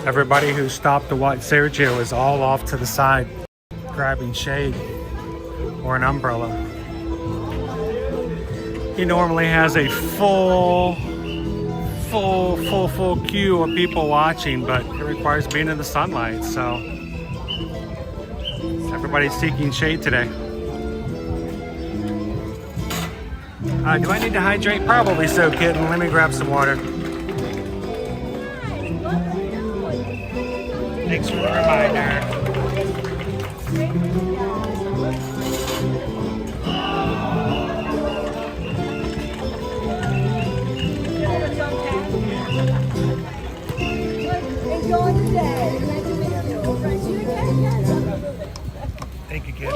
everybody who stopped to watch Sergio is all off to the side, grabbing shade or an umbrella. He normally has a full queue of people watching, but it requires being in the sunlight, so everybody's seeking shade today. Do I need to hydrate? Probably so, kitten. Let me grab some water. Thanks for the reminder. Enjoy the day. Glad to meet you. Thank you, kid.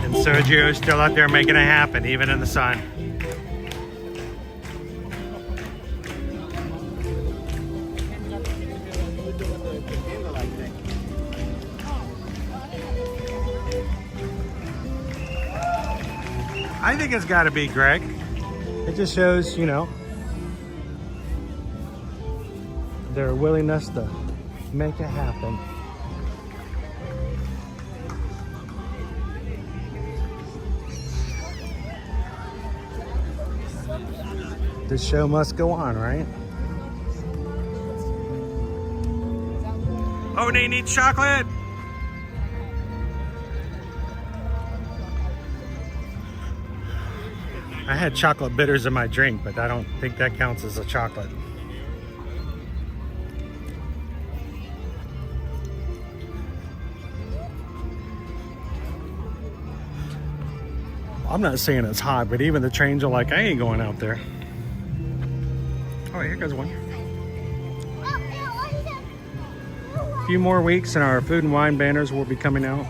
And Sergio's still out there making it happen, even in the sun. I think it's got to be Greg. It just shows, you know, their willingness to make it happen. The show must go on, right? Oh, they need chocolate. I had chocolate bitters in my drink, but I don't think that counts as a chocolate. I'm not saying it's hot, but even the trains are like, I ain't going out there. Oh, here goes one. A few more weeks and our food and wine banners will be coming out.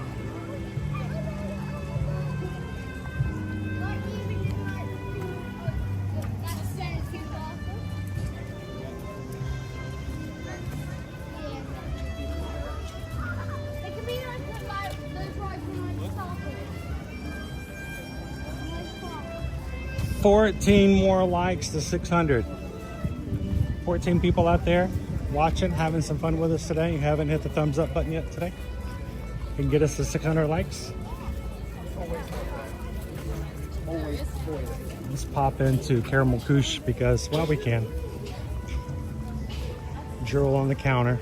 $14 more likes to 600. 14 people out there watching, having some fun with us today. You haven't hit the thumbs up button yet today? You can get us to 600 likes. Let's pop into Caramel Couche because, well, we can. Jewel on the counter.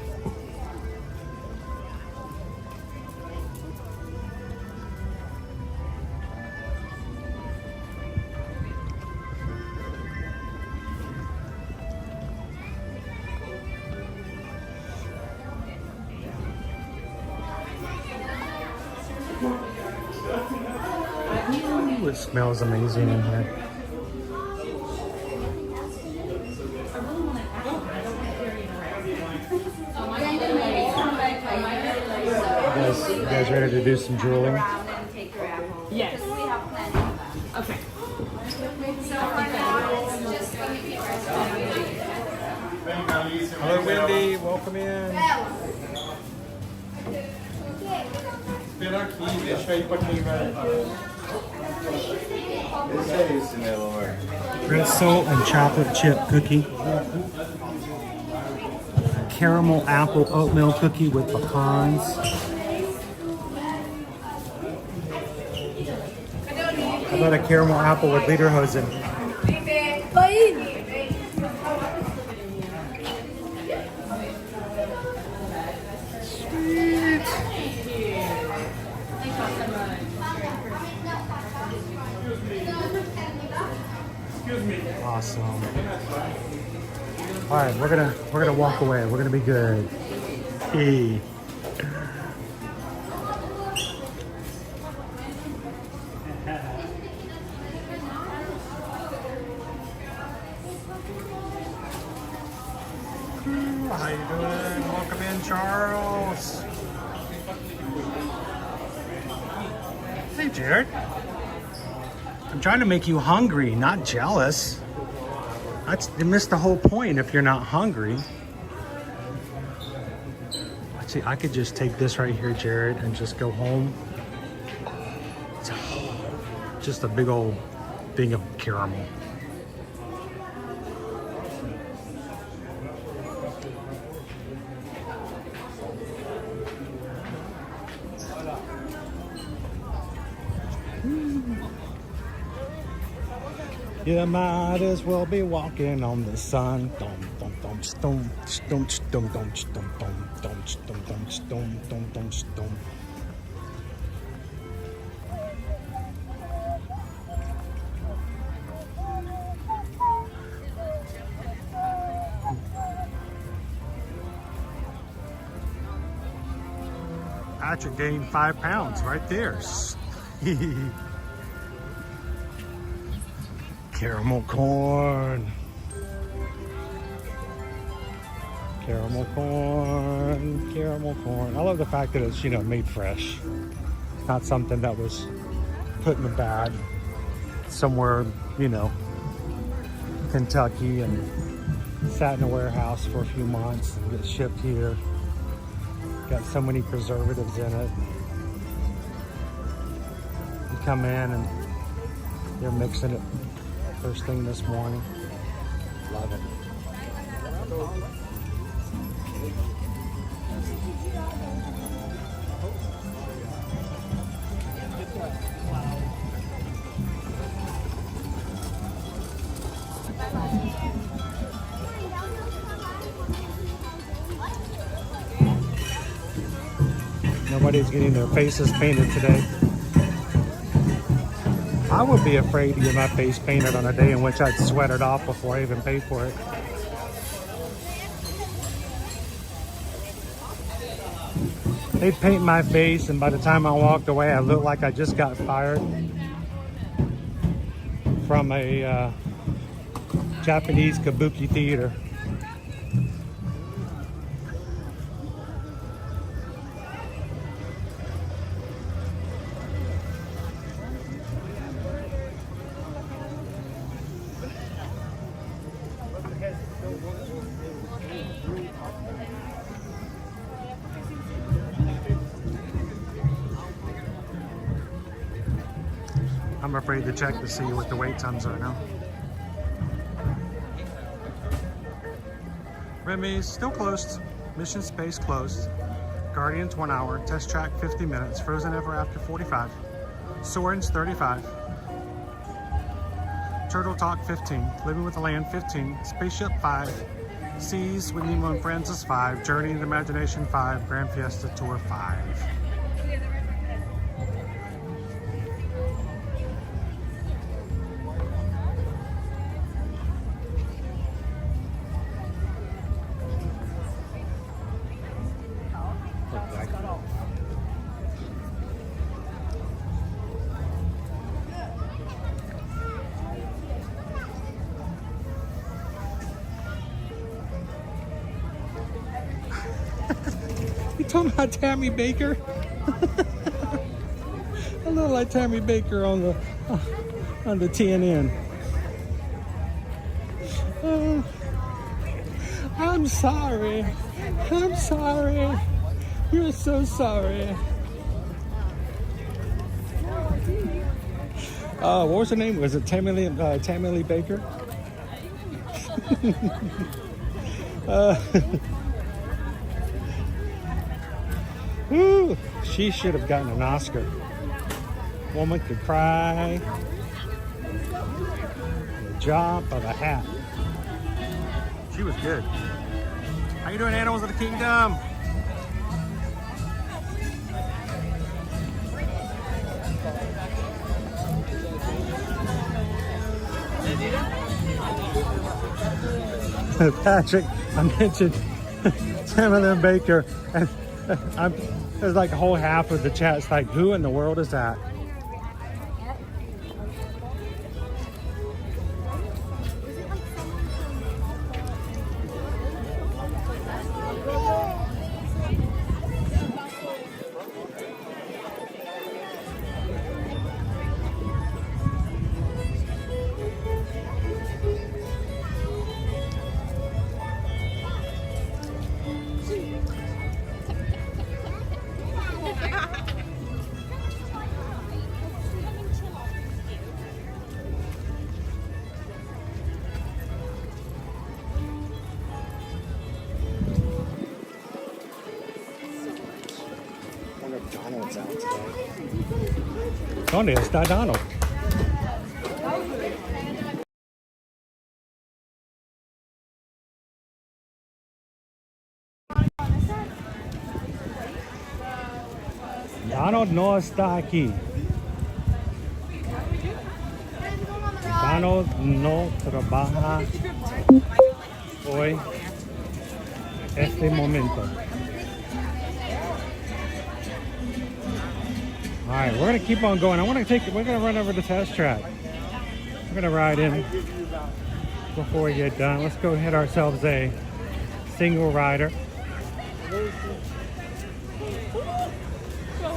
Ooh, it smells amazing in here. You guys ready to do some jewelry? Yes. Okay. Hello, Wendy. Welcome in. Espera aqui, deixa aí pra quem vai. Esse é esse, né, Laura? Pretzel and chocolate chip cookie. Caramel apple oatmeal cookie with pecans. How about a caramel apple with lederhosen? Awesome. All right, we're gonna walk away. We're gonna be good. Hey. How you doing? Welcome in, Charles. Hey, Jared. I'm trying to make you hungry, not jealous. You missed the whole point if you're not hungry. Let's see, I could just take this right here, Jared, and just go home. It's just a big old thing of caramel. You might as well be walking on the sun. Patrick gained 5 pounds right there. Caramel corn. Caramel corn. Caramel corn. I love the fact that it's, made fresh. Not something that was put in a bag somewhere, Kentucky and sat in a warehouse for a few months and get shipped here. Got so many preservatives in it. You come in and they're mixing it first thing this morning. Love it. Nobody's getting their faces painted today. I would be afraid to get my face painted on a day in which I'd sweat it off before I even paid for it. They'd paint my face, and by the time I walked away, I looked like I just got fired. from a Japanese kabuki theater. I'm afraid to check to see what the wait times are now. Remy's still closed. Mission Space closed. Guardians 1 hour. Test Track 50 minutes. Frozen Ever After 45. Soarin's 35. Turtle Talk 15. Living with the Land 15. Spaceship 5. Seas with Nemo and Friends is 5. Journey into Imagination 5. Grand Fiesta Tour 5. You talking about Tammy Baker? A little like Tammy Baker on the TNN. I'm sorry. I'm sorry. You're so sorry. What was her name? Was it Tammy Lee Baker? Woo, she should have gotten an Oscar. Woman could cry. The drop of a hat. She was good. How you doing, Animals of the Kingdom? Patrick, I mentioned Tammy Baker, and there's like a whole half of the chat's like, who in the world is that? Donald's out today. ¿Dónde está Donald? Donald no está aquí. Donald no trabaja hoy, este momento. All right, we're gonna keep on going. We're gonna run over the test track. We're gonna ride in before we get done. Let's go hit ourselves a single rider.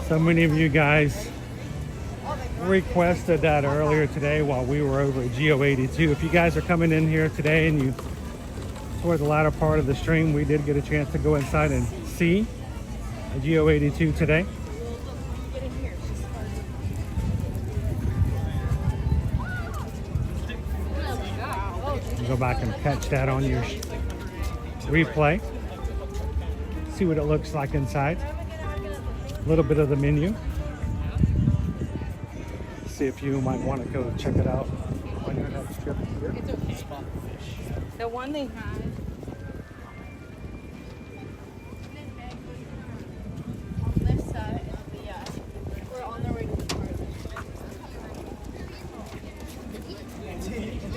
So many of you guys requested that earlier today while we were over at GO82. If you guys are coming in here today and toward the latter part of the stream, we did get a chance to go inside and see a GO82 today. Go back and catch that on your replay. See what it looks like inside. A little bit of the menu. See if you might want to go check it out on your next trip here. It's okay. The one they had. On this side, we're on their way to the park.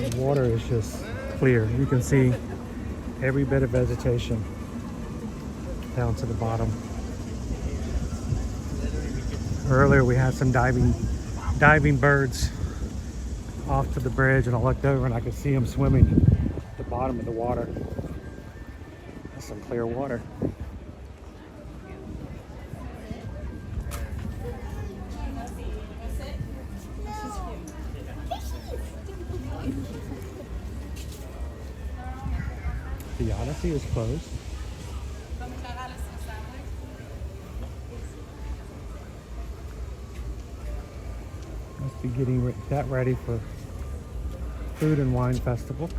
The water is just clear. You can see every bit of vegetation down to the bottom. Earlier we had some diving birds off to the bridge, and I looked over and I could see them swimming at the bottom of the water. That's some clear water. The Odyssey is closed. Must be getting that ready for Food and Wine Festival.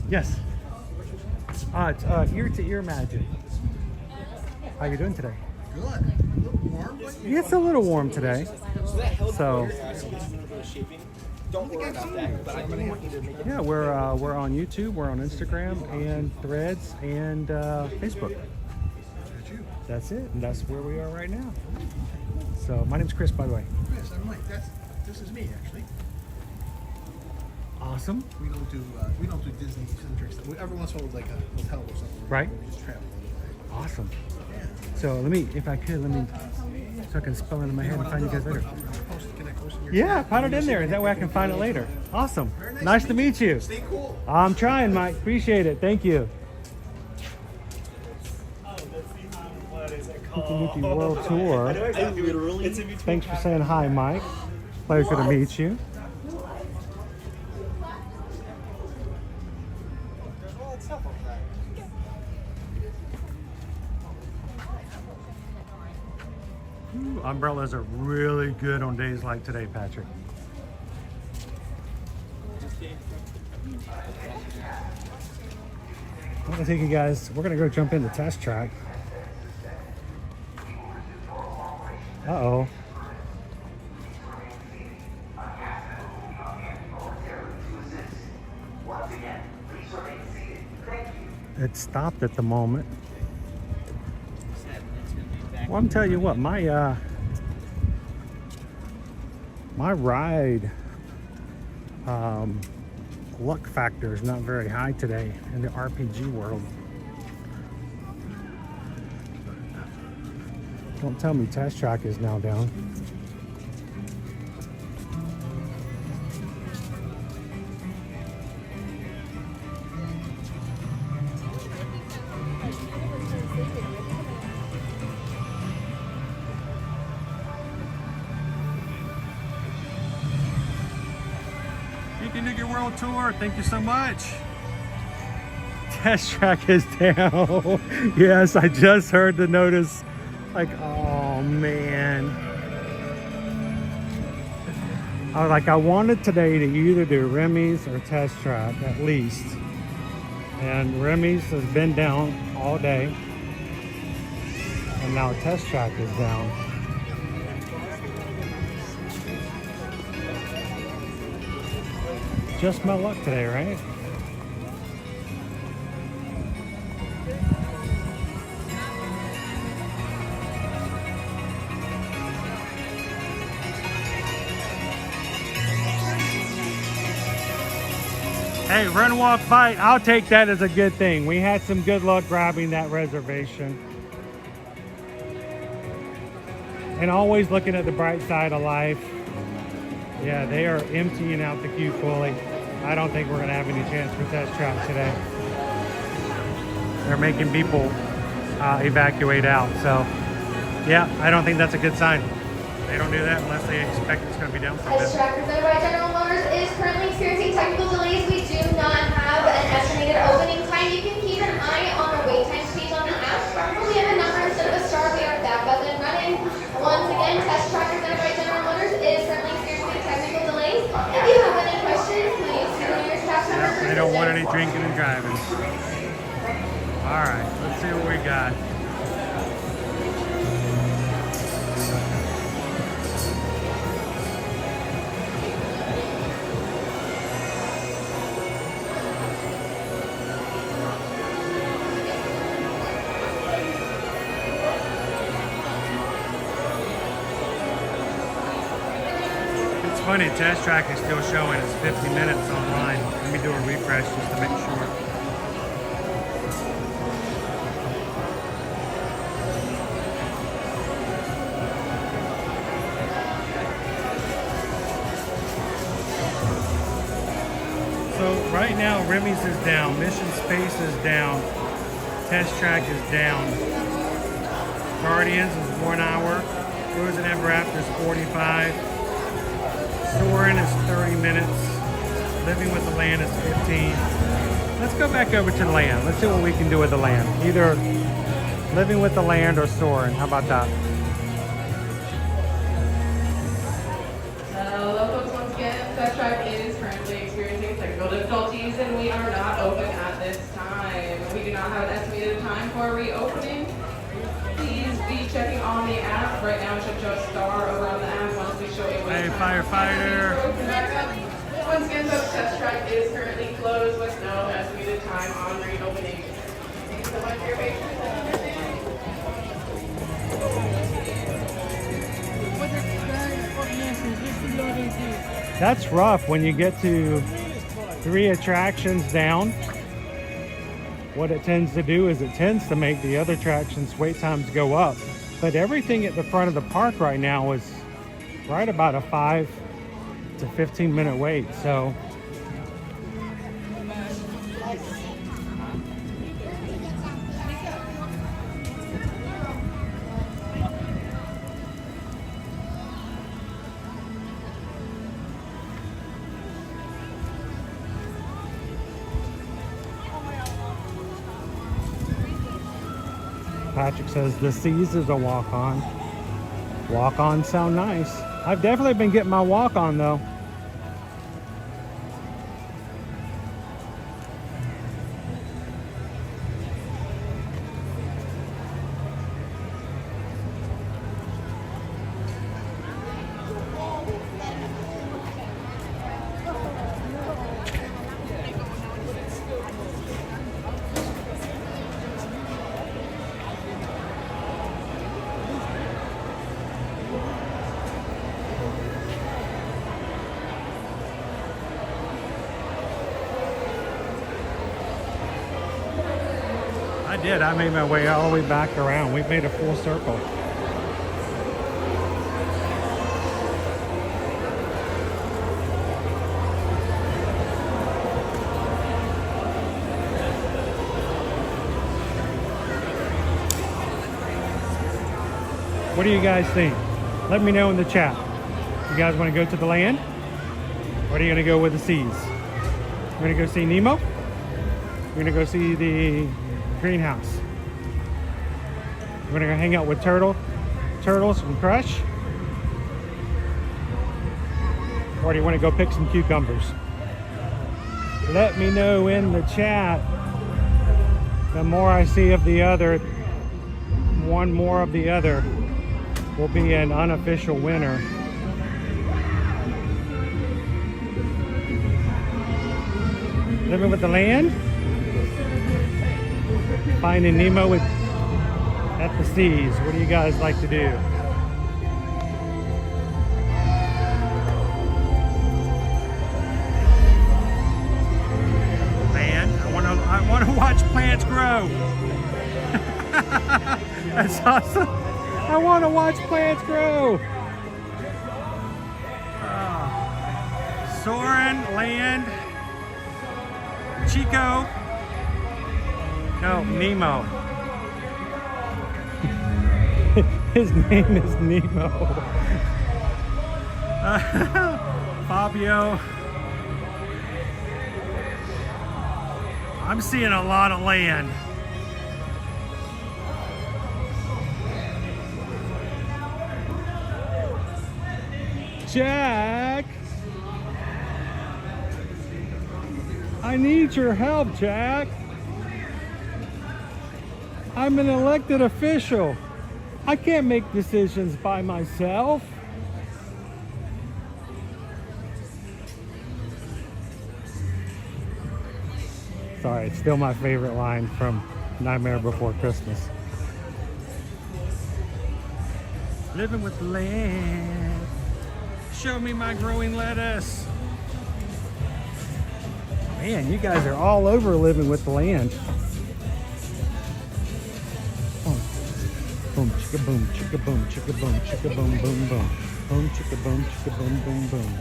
Yes. It's ear to ear magic. How you doing today? Good. A little warm. It's a little warm today. So Don't worry about that, but I do want you to make it. yeah, we're on YouTube, we're on Instagram and Threads and Facebook. That's it, and that's where we are right now. So my name's Chris, by the way. Chris, I'm Mike. This is me actually. Awesome. We don't do Disney centric stuff. Every once in a while, like a hotel or something. Right. We just travel. Awesome. So if I could, so I can spell it in my head and find you guys later. Yeah, put it in there. That way I can find it later. Awesome. Nice to meet you. Stay cool. I'm trying, Mike. Appreciate it. Thank you. Mickey World Tour. Thanks for saying hi, Mike. Pleasure to meet you. Ooh, umbrellas are really good on days like today, Patrick. I'm gonna take you guys, we're gonna go jump in the test track. Uh-oh. It stopped at the moment. Well, I'm telling you what, my ride luck factor is not very high today in the RPG world. Don't tell me Test Track is now down. World Tour, thank you so much. Test Track is down. Yes, I just heard the notice. Like, oh man. I wanted today to either do Remy's or Test Track at least. And Remy's has been down all day. And now Test Track is down. Just my luck today, right? Hey, run, walk, bite. I'll take that as a good thing. We had some good luck grabbing that reservation. And always looking at the bright side of life. Yeah, they are emptying out the queue fully. I don't think we're going to have any chance for Test Track today. They're making people evacuate out. So, yeah, I don't think that's a good sign. They don't do that unless they expect it's going to be down for a bit. Test Track presented by General Motors is currently experiencing technical delays. We do not have an estimated opening time. You can keep an eye on the wait time page on the app. We have a number instead of a star. We are back up and running. Once again, Test Track presented by General Motors is currently experiencing technical delays. If you have any questions, please see the nearest staff member. They don't want any drinking and driving. All right, let's see what we got. funny, Test Track is still showing it's 50 minutes online. Let me do a refresh just to make sure. So right now, Remy's is down, Mission Space is down, Test Track is down, Guardians is 1 hour, Frozen Ever After is 45, Soarin' is 30 minutes, Living with the Land is 15. Let's go back over to the land. Let's see what we can do with the land. Either Living with the Land or Soarin'. How about that? Hello folks, once again, Test Track is currently experiencing technical difficulties and we are not open at this time. We do not have an estimated time for reopening. Please be checking on the app. Right now it should show a star over on the app once we show you. Hey, firefighter. Open back up. Once again, folks, Test Track is currently closed with no estimated time on reopening. Thank you so much for your patience. That's rough when you get to 3 attractions down. What it tends to do is it tends to make the other attractions wait times go up. But everything at the front of the park right now is right about a 5 to 15 minute wait. So Patrick says the Seas is a walk-on. Walk-ons sound nice. I've definitely been getting my walk-on though. I made my way all the way back around. We've made a full circle. What do you guys think? Let me know in the chat. You guys want to go to the land? Or are you going to go with the seas? We're going to go see Nemo? We're going to go see the greenhouse. We're gonna go hang out with turtles from Crush. Or do you want to go pick some cucumbers? Let me know in the chat. The more I see of the other, one more of the other will be an unofficial winner. Living with the Land. Finding Nemo at the Seas. What do you guys like to do? Man, I want to watch plants grow. That's awesome. I want to watch plants grow. Soarin', Land, Chico. No, Nemo. His name is Nemo. Fabio. I'm seeing a lot of land. Jack! I need your help, Jack. I'm an elected official. I can't make decisions by myself. Sorry, it's still my favorite line from Nightmare Before Christmas. Living with the Land. Show me my growing lettuce. Man, you guys are all over living with the land. Boom, chicka boom, chicka boom, chicka boom, chicka boom, boom, boom. Boom, chicka boom, chicka boom, boom, boom.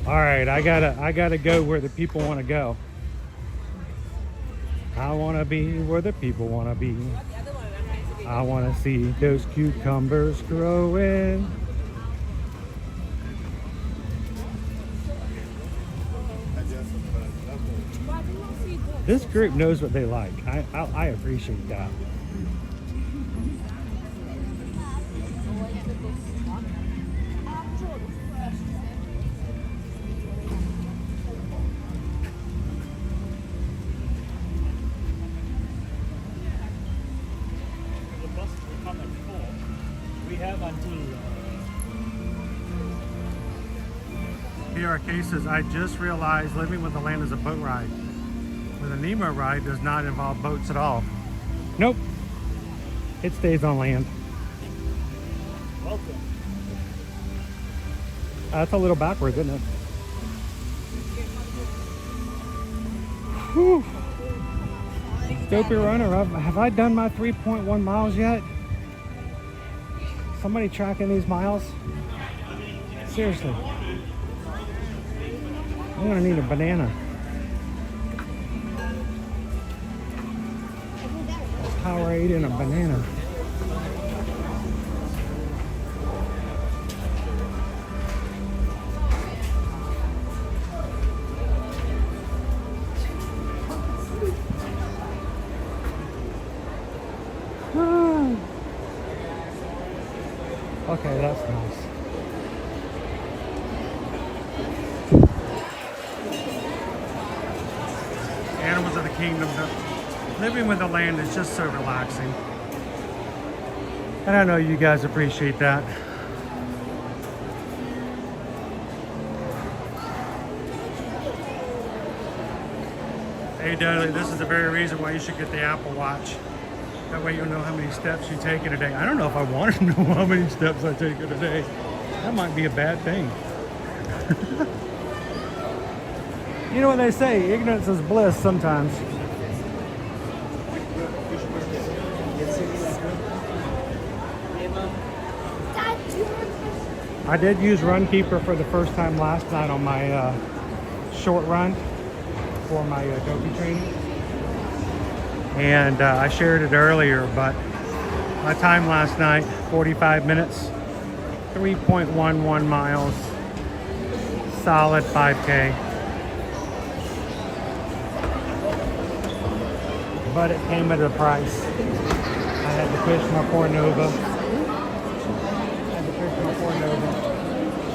All right, I gotta go where the people want to go. I want to be where the people want to be. I want to see those cucumbers growing. This group knows what they like. I appreciate that. Here are cases. I just realized living with the land is a boat ride. With a Nemo ride does not involve boats at all. Nope. It stays on land. Welcome. That's a little backwards, isn't it? Whew. Dopey runner, have I done my 3.1 miles yet? Somebody tracking these miles? Seriously. I'm gonna need a banana. Powerade and a banana. Okay, that's nice. Animals of the kingdom. Living with the land is just so relaxing. And I know you guys appreciate that. Hey Dudley, this is the very reason why you should get the Apple Watch. That way you'll know how many steps you take in a day. I don't know if I want to know how many steps I take in a day. That might be a bad thing. You know what they say, ignorance is bliss sometimes. I did use Runkeeper for the first time last night on my short run for my Dopey training. And I shared it earlier, but my time last night, 45 minutes, 3.11 miles, solid 5K. But it came at a price. I had to push my poor Nova.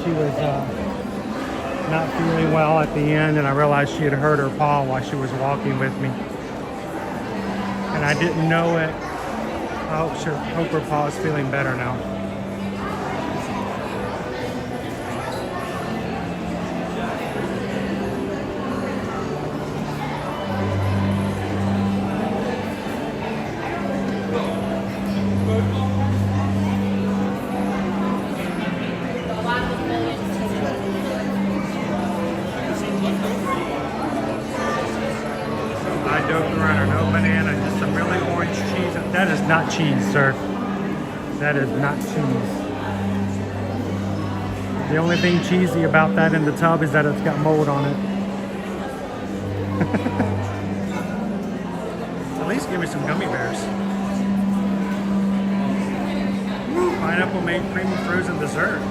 She was not feeling well at the end, and I realized she had hurt her paw while she was walking with me. And I didn't know it. I hope her paw is feeling better now. That is not cheese, sir. That is not cheese. The only thing cheesy about that in the tub is that it's got mold on it. At least give me some gummy bears. Pineapple made creamy frozen dessert.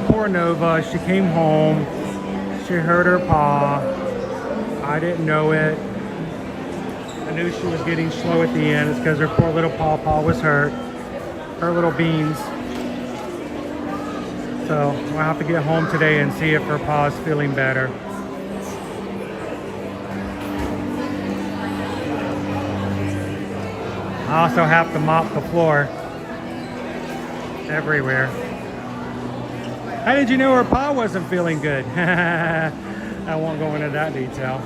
Poor Nova, she came home. She hurt her paw. I didn't know it. I knew she was getting slow at the end. It's because her poor little paw was hurt. Her little beans. So we'll have to get home today and see if her paw is feeling better. I also have to mop the floor everywhere. How did you know her paw wasn't feeling good? I won't go into that detail.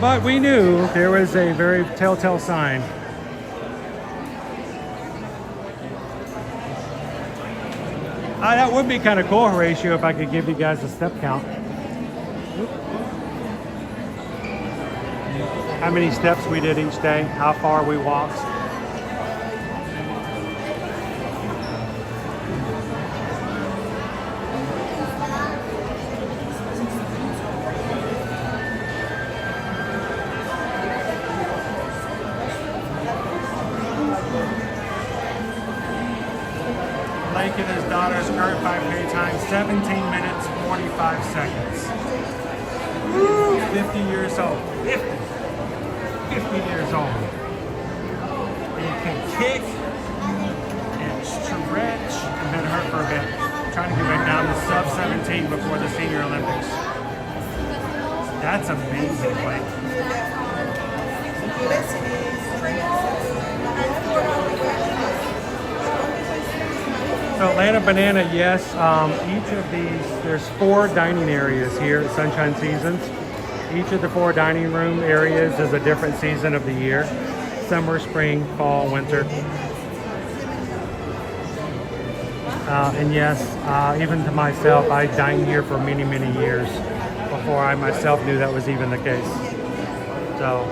But we knew there was a very telltale sign. That would be kind of cool, Horatio, if I could give you guys a step count. How many steps we did each day, how far we walked. Blake and his daughter's current 5K time, 17 minutes, 45 seconds. Woo, 50 years old. 50 years old. You can kick and stretch and then hurt for a bit. Trying to get back down to sub 17 before the Senior Olympics. That's amazing, Blake. So Atlanta Banana, yes. Each of these, there's 4 dining areas here at Sunshine Seasons. Each of the 4 dining room areas is a different season of the year. Summer, spring, fall, winter. And yes, even to myself, I dined here for many, many years before I myself knew that was even the case. So.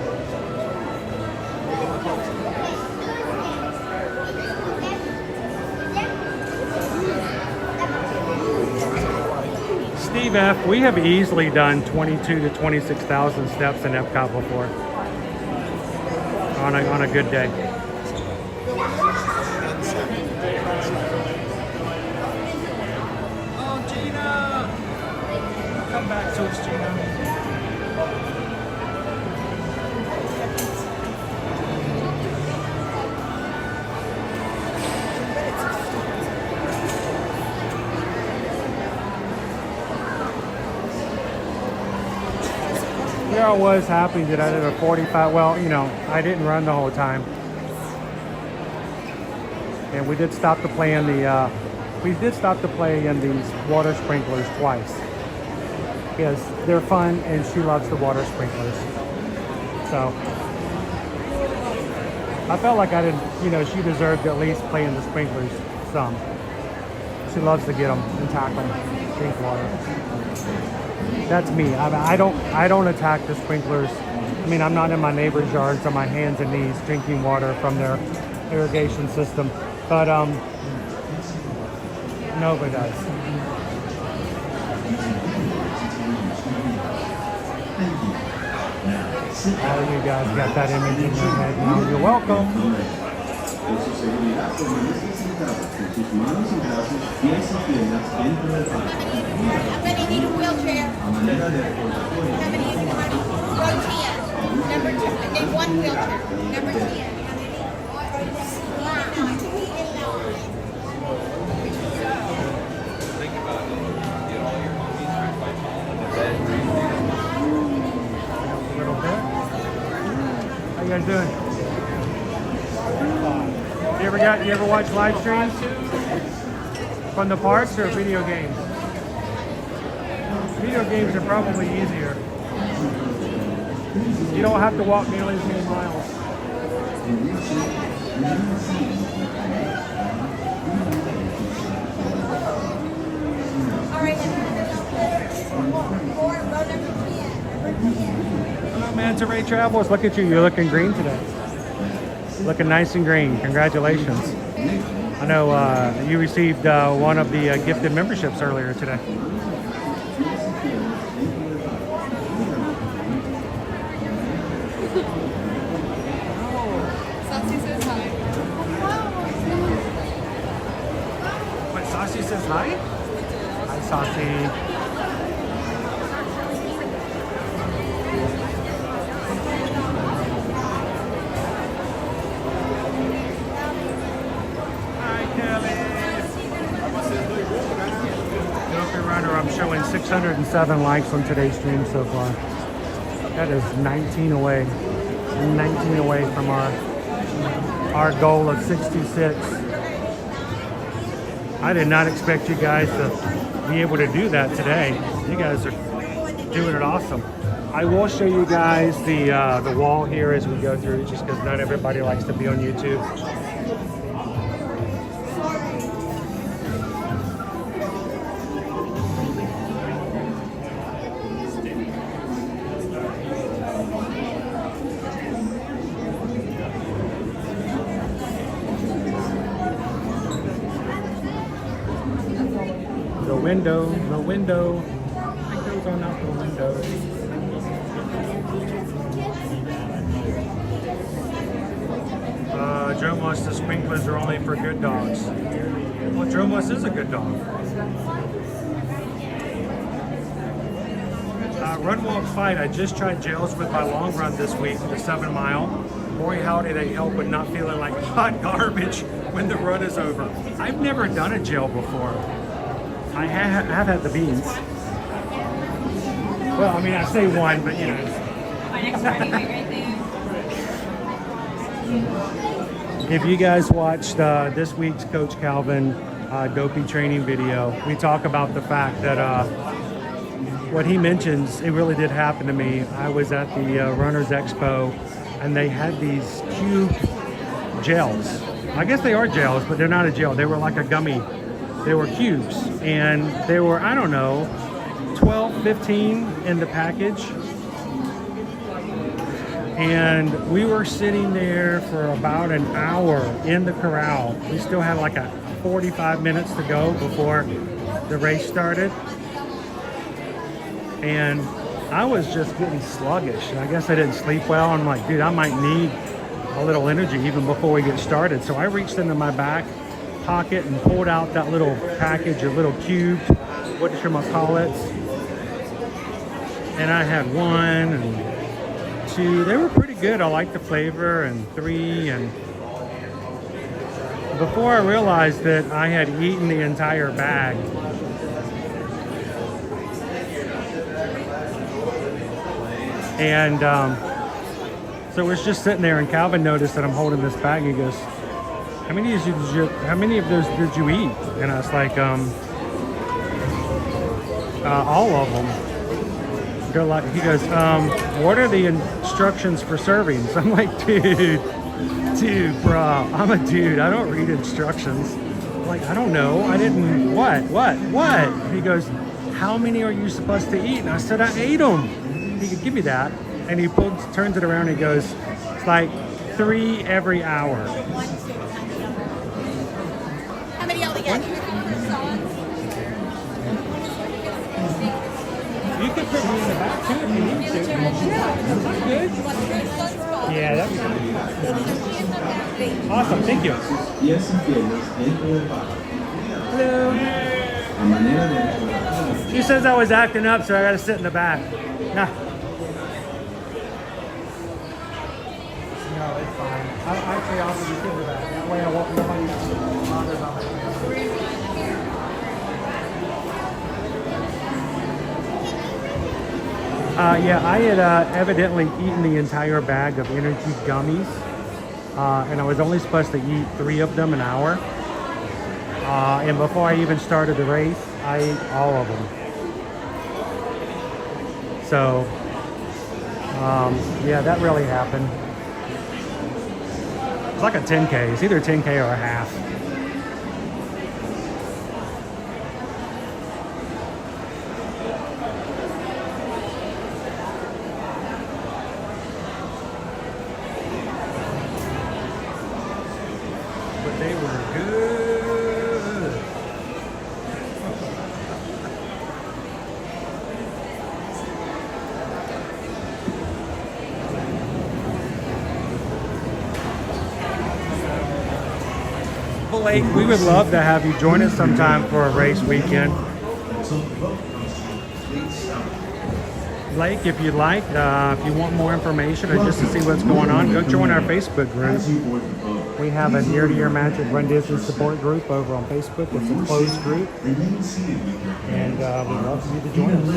Steve F., we have easily done 22 to 26,000 steps in Epcot before on a good day. Oh, Gina! Come back to us, Gina. Here I was happy that I did a 45. Well, you know, I didn't run the whole time, and we did stop to play in the. We did stop to play in these water sprinklers twice because they're fun, and she loves the water sprinklers. So I felt like I didn't. You know, she deserved to at least play in the sprinklers some. She loves to get them and tackle them, drink water. That's me. I don't attack the sprinklers. I mean, I'm not in my neighbor's yards on my hands and knees drinking water from their irrigation system. But nobody does. All you guys got that image in your head now. You're welcome. Somebody need a wheelchair. Somebody need row 10. Number 2. Need one wheelchair. Number 10. A little bit. How you guys doing? You ever watch live streams from the parks or video games? Video games are probably easier. You don't have to walk nearly as many miles. All right, row number 10. Hello, Manta Ray Travels. Look at you. You're looking green today. Looking nice and green. Congratulations. I know you received one of the gifted memberships earlier today. Saucy says hi. Wait, Saucy says hi? Hi, Saucy. I'm showing 607 likes on today's stream so far. That is 19 away. 19 away from our goal of 66. I did not expect you guys to be able to do that today. You guys are doing it awesome. I will show you guys the wall here as we go through, just because not everybody likes to be on YouTube. The window. It goes on out the window. Dromos, the sprinklers are only for good dogs. Well, Dromos is a good dog. Run, walk, fight. I just tried jails with my long run this week, the 7 mile. Boy, howdy, they help with not feeling like hot garbage when the run is over. I've never done a jail before. I have had the beans. Well, I mean, I say one, but you know. My next party weight right there. If you guys watched this week's Coach Calvin dopey training video, we talk about the fact that what he mentions, it really did happen to me. I was at the Runners Expo, and they had these cube gels. I guess they are gels, but they're not a gel. They were like a gummy. They were cubes, and they were, I don't know, 12, 15 in the package. And we were sitting there for about an hour in the corral. We still had like 45 minutes to go before the race started. And I was just getting sluggish. I guess I didn't sleep well. I'm like, dude, I might need a little energy even before we get started. So I reached into my back pocket and pulled out that little package of little cubes, what should I call it? And I had 1 and 2. They were pretty good. I liked the flavor. And 3. And before I realized that I had eaten the entire bag. And so it was just sitting there, and Calvin noticed that I'm holding this bag. He goes, how many of those did you eat? And I was like, all of them. They're like, he goes, what are the instructions for servings? I'm like, dude, bro, I'm a dude. I don't read instructions. I'm like, I don't know. I didn't, what? He goes, how many are you supposed to eat? And I said, I ate them. He could give me that. And he turns it around and he goes, it's like 3 every hour. How many altogether? You could put me in the back too if you need to. That's good. Yeah, that'd be good. Awesome, thank you. Hello. She says I was acting up, so I gotta sit in the back. Nah. No, it's fine. Actually, I'll just sit in the back. That way I won't nobody bothers on my yeah, I had evidently eaten the entire bag of energy gummies, and I was only supposed to eat 3 of them an hour. And before I even started the race, I ate all of them. So, yeah, that really happened. It's like a 10K. It's either a 10K or a half. But they were good. Blake, we would love to have you join us sometime for a race weekend. Blake, if you'd like, if you want more information or just to see what's going on, go join our Facebook group. We have a year-to-year Magic Run Distance support group over on Facebook. It's a closed group, and we'd love for you to join us.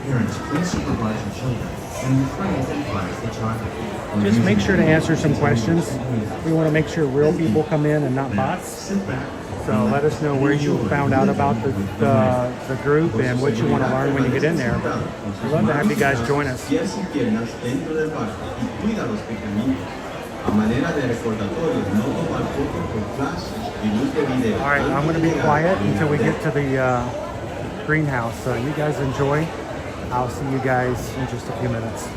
Parents, please supervise your children and refrain from flash photography. Just make sure to answer some questions. We want to make sure real people come in and not bots. Sit back. So let us know where you found out about the group and what you want to learn when you get in there. We'd love to have you guys join us. Pies y piernas dentro del barco y cuida a los pequeñitos. A manera de recordatorio, no tomar fotos con flash y luz de video. All right, I'm going to be quiet until we get to the greenhouse. So you guys enjoy. I'll see you guys in just a few minutes.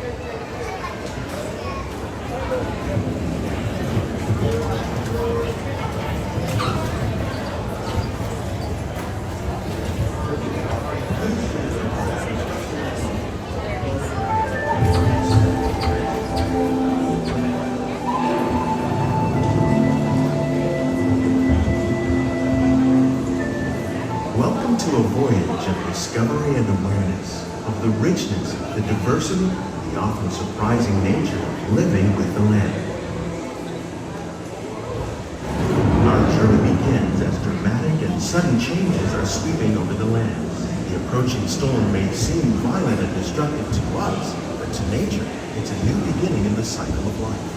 Welcome to a voyage of discovery and awareness of the richness, the diversity, the often surprising nature of living with the land. Our journey begins as dramatic and sudden changes are sweeping over the land. The approaching storm may seem violent and destructive to us, but to nature, it's a new beginning in the cycle of life.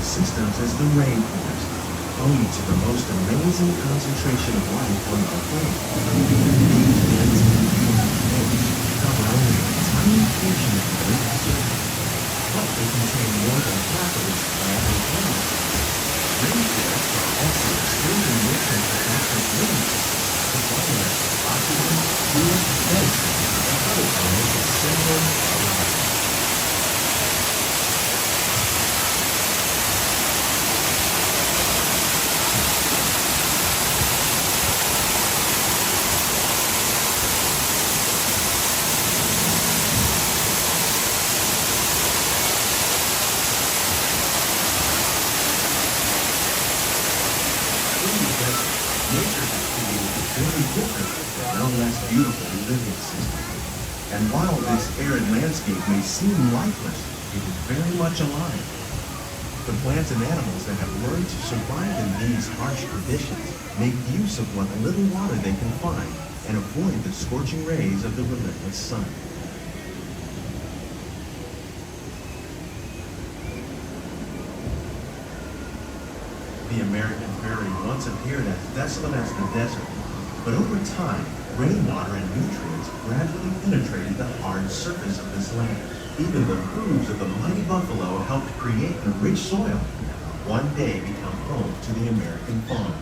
Systems as the rainforest, home to the most amazing concentration of life on our planet. These dense and beautiful forests cover only a tiny portion of the Earth's surface, but they contain more than half of its plant and animal. Rainforests are also extremely rich in protected living systems, providing us with oxygen, food, medicine, and other elements essential to life. Nature has created a very different, no less beautiful living system. And while this arid landscape may seem lifeless, it is very much alive. The plants and animals that have learned to survive in these harsh conditions make use of what little water they can find and avoid the scorching rays of the relentless sun. The American prairie once appeared as desolate as the desert, but over time, rainwater and nutrients gradually penetrated the hard surface of this land. Even the hooves of the mighty buffalo helped create the rich soil that would one day become home to the American fauna.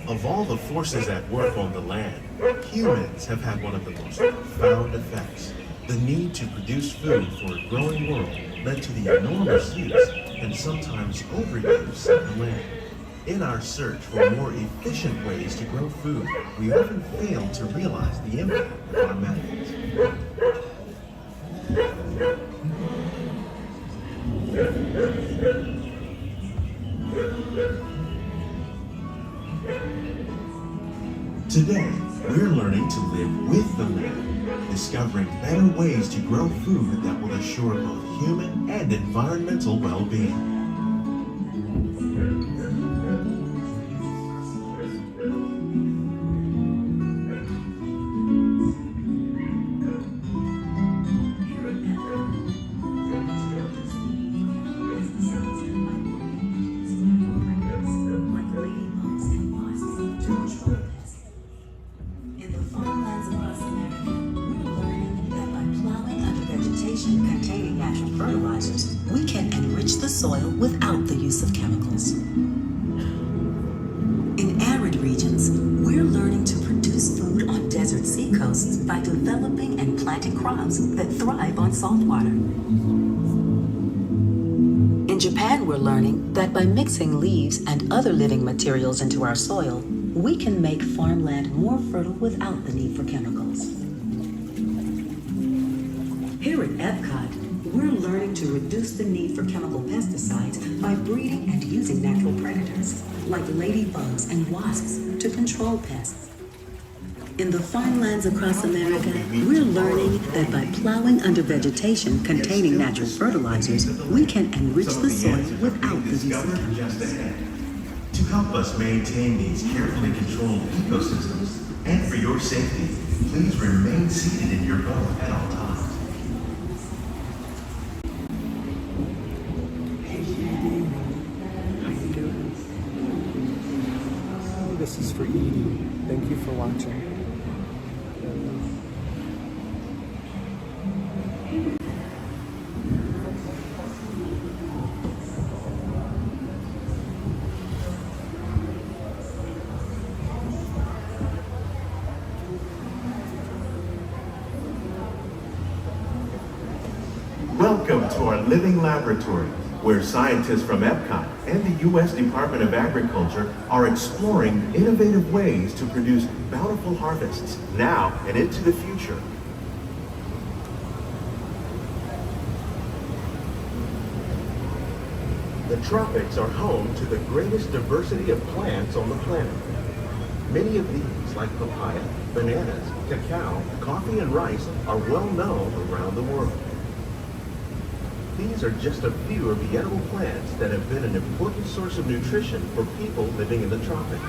Of all the forces at work on the land, humans have had one of the most profound effects. The need to produce food for a growing world led to the enormous use and sometimes overuse of the land. In our search for more efficient ways to grow food, we often fail to realize the impact of our methods. Today, we're learning to live with the land, discovering better ways to grow food that will assure both human and environmental well-being. Containing natural fertilizers, we can enrich the soil without the use of chemicals. In arid regions, we're learning to produce food on desert seacoasts by developing and planting crops that thrive on salt water. In Japan, we're learning that by mixing leaves and other living materials into our soil, we can make farmland more fertile without the need for chemicals. Here at Epcot, we're learning to reduce the need for chemical pesticides by breeding and using natural predators, like ladybugs and wasps, to control pests. In the farmlands across America, we're learning that by plowing under vegetation containing natural fertilizers, we can enrich the soil without the use of chemicals. To help us maintain these carefully controlled ecosystems, and for your safety, please remain seated in your boat at all times. This is for Edie. Thank you for watching. Welcome to our living laboratory, where scientists from Epcot and the U.S. Department of Agriculture are exploring innovative ways to produce bountiful harvests now and into the future. The tropics are home to the greatest diversity of plants on the planet. Many of these, like papaya, bananas, cacao, coffee, and rice, are well known around the world. These are just a few of the edible plants that have been an important source of nutrition for people living in the tropics.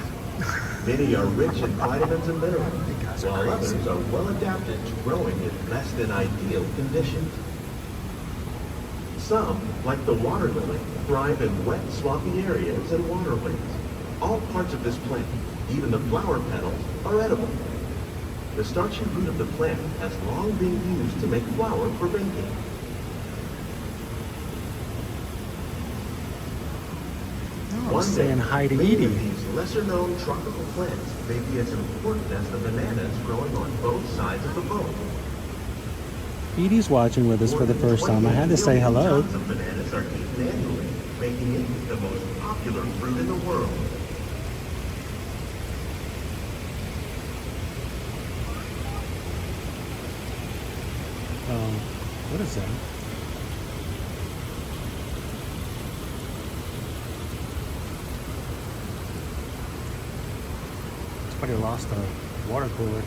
Many are rich in vitamins and minerals, while others are well adapted to growing in less than ideal conditions. Some, like the water lily, thrive in wet, swampy areas and waterways. All parts of this plant, even the flower petals, are edible. The starchy root of the plant has long been used to make flour for baking. I'm saying hi to Edie. These lesser-known tropical plants may be as important as the bananas growing on both sides of the boat. Edie's watching with us for the first time. I had to say hello. Tons of bananas are eaten annually, making it the most popular fruit in the world. What is that? Somebody lost a water cooler.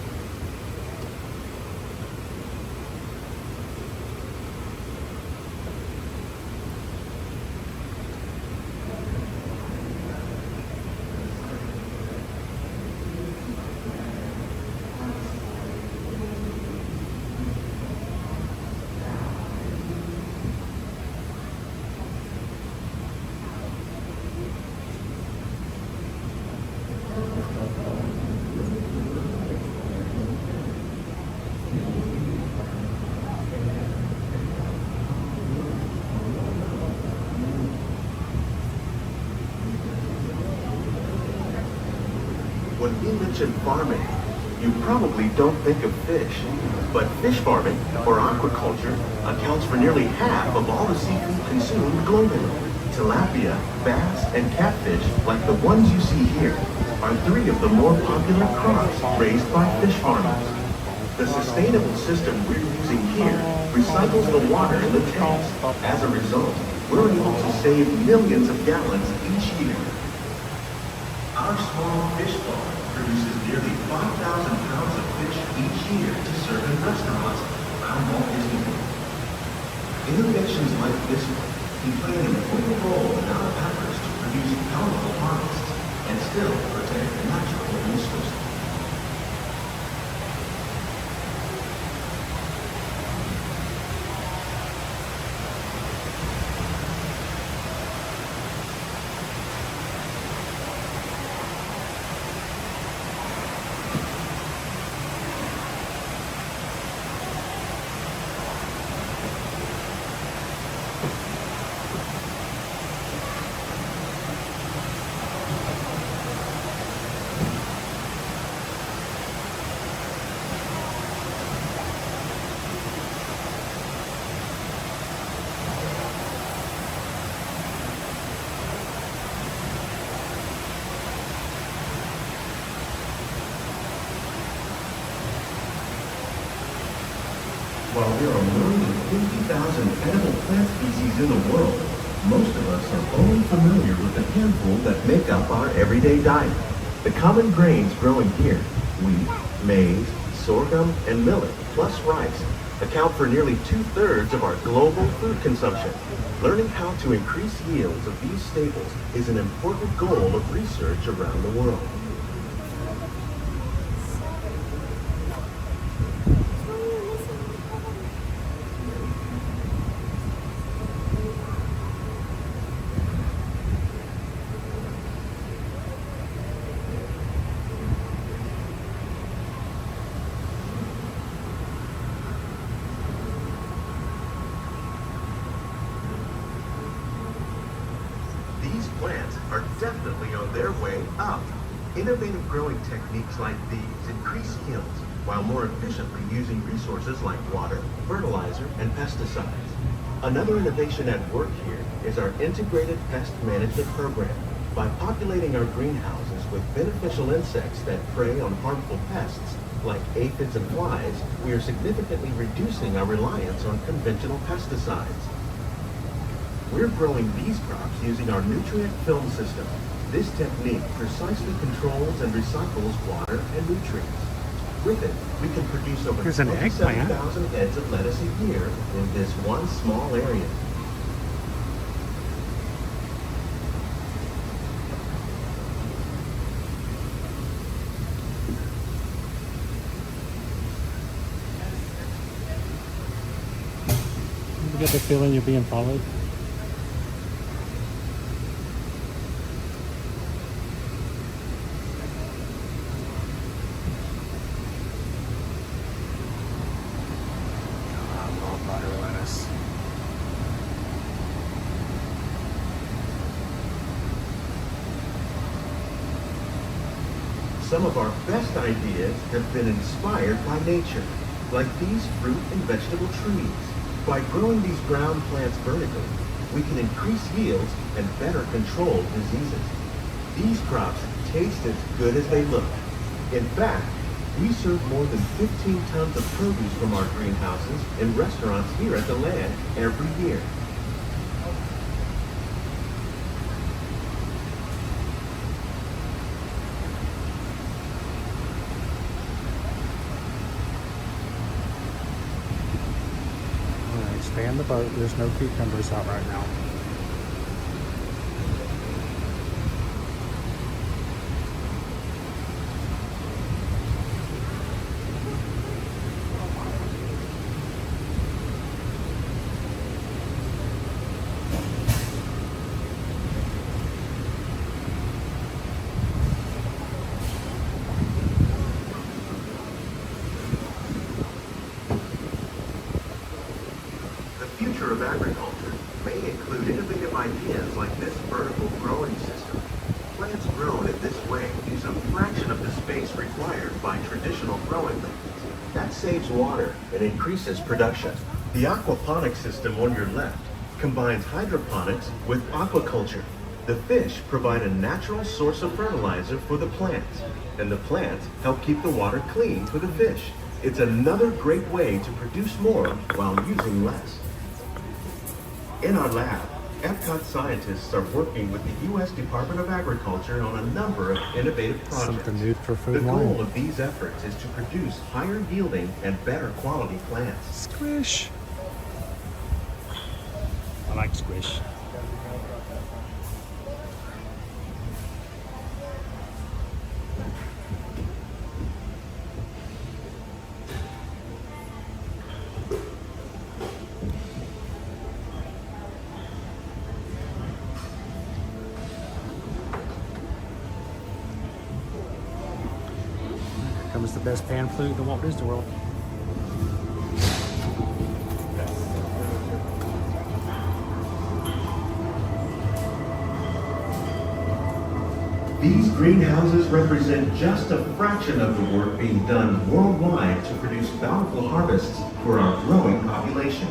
When you mention farming, you probably don't think of fish. But fish farming, or aquaculture, accounts for nearly half of all the seafood consumed globally. tilapia, bass, and catfish like the ones you see here are 3 of the more popular crops raised by fish farmers. The sustainable system we're using here recycles the water in the tanks. As a result, we're able to save millions of gallons each year. Our small fish farm produces nearly 5,000 pounds of fish each year to serve in restaurants around Walt Disney World. Innovations like this one can play an important role in our efforts to produce powerful harvests and still protect natural resources. While there are more than 50,000 edible plant species in the world, most of us are only familiar with the handful that make up our everyday diet. The common grains growing here, wheat, maize, sorghum, and millet, plus rice, account for nearly 2/3 of our global food consumption. Learning how to increase yields of these staples is an important goal of research around the world. These plants are definitely on their way up. Innovative growing techniques like these increase yields while more efficiently using resources like water, fertilizer, and pesticides. Another innovation at work here is our integrated pest management program. By populating our greenhouses with beneficial insects that prey on harmful pests like aphids and flies, we are significantly reducing our reliance on conventional pesticides. We're growing these crops using our nutrient film system. This technique precisely controls and recycles water and nutrients. With it, we can produce over Here's an eggplant. 27,000 heads of lettuce a year in this one small area. You get the feeling you're being followed? Some of our best ideas have been inspired by nature, like these fruit and vegetable trees. By growing these ground plants vertically, we can increase yields and better control diseases. These crops taste as good as they look. In fact, we serve more than 15 tons of produce from our greenhouses in restaurants here at the land every year. Stay in the boat. There's no cucumbers out right now. The future of agriculture may include innovative ideas like this vertical growing system. Plants grown in this way use a fraction of the space required by traditional growing methods. That saves water and increases production. The aquaponics system on your left combines hydroponics with aquaculture. The fish provide a natural source of fertilizer for the plants, and the plants help keep the water clean for the fish. It's another great way to produce more while using less. In our lab, Epcot scientists are working with the U.S. Department of Agriculture on a number of innovative projects. Something new for food The and goal wine. of these efforts is to produce higher yielding and better quality plants. Squish. I like squish. Comes the best pan food in the Walt Disney World. These greenhouses represent just a fraction of the work being done worldwide to produce bountiful harvests for our growing population.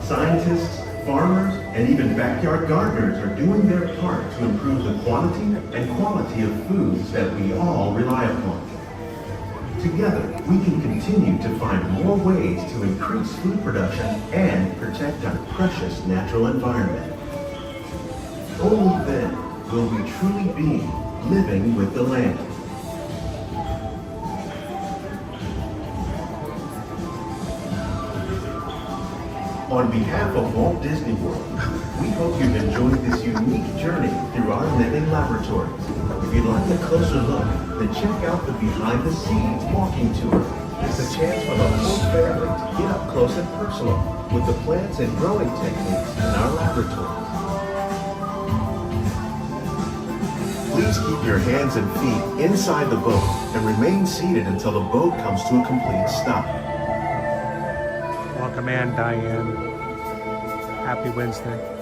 Scientists, farmers, and even backyard gardeners are doing their part to improve the quantity and quality of foods that we all rely upon. Together, we can continue to find more ways to increase food production and protect our precious natural environment. Only then will we truly be living with the land. On behalf of Walt Disney World, we hope you've enjoyed this unique journey through our living laboratories. If you'd like a closer look, then check out the behind-the-scenes walking tour. It's a chance for the whole family to get up close and personal with the plants and growing techniques in our laboratories. Please keep your hands and feet inside the boat and remain seated until the boat comes to a complete stop. Welcome in, Diane. Happy Wednesday.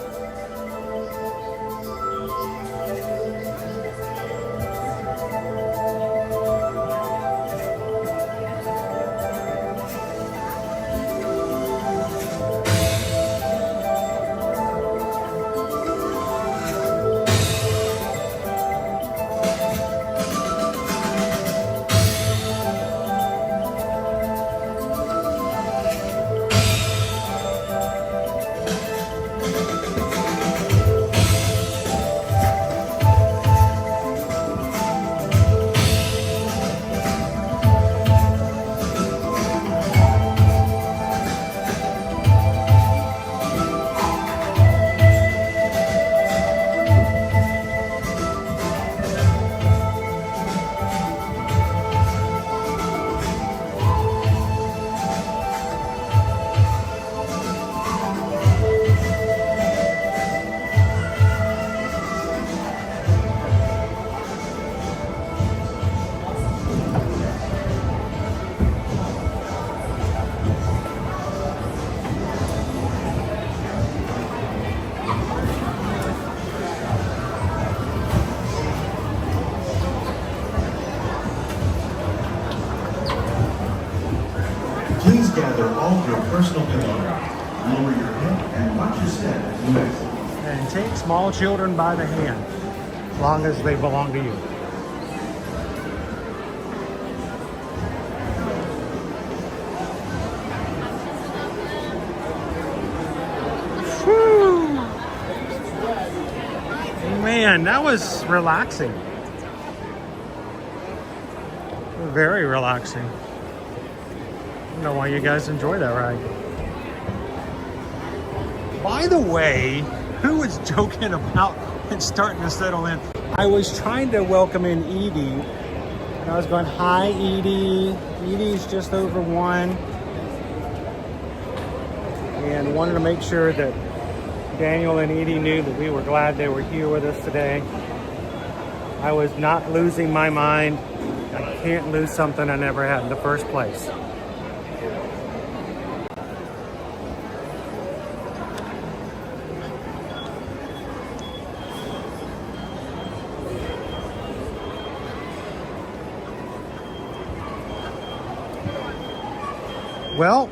Please gather all your personal belongings. Lower your head and watch your step as you exit. And take small children by the hand, as long as they belong to you. Whew. Man, that was relaxing. Very relaxing. I don't know why you guys enjoy that ride. By the way, who was joking about it starting to settle in? I was trying to welcome in Edie, and I was going, hi Edie. Edie's just over 1. And wanted to make sure that Daniel and Edie knew that we were glad they were here with us today. I was not losing my mind. I can't lose something I never had in the first place. Well,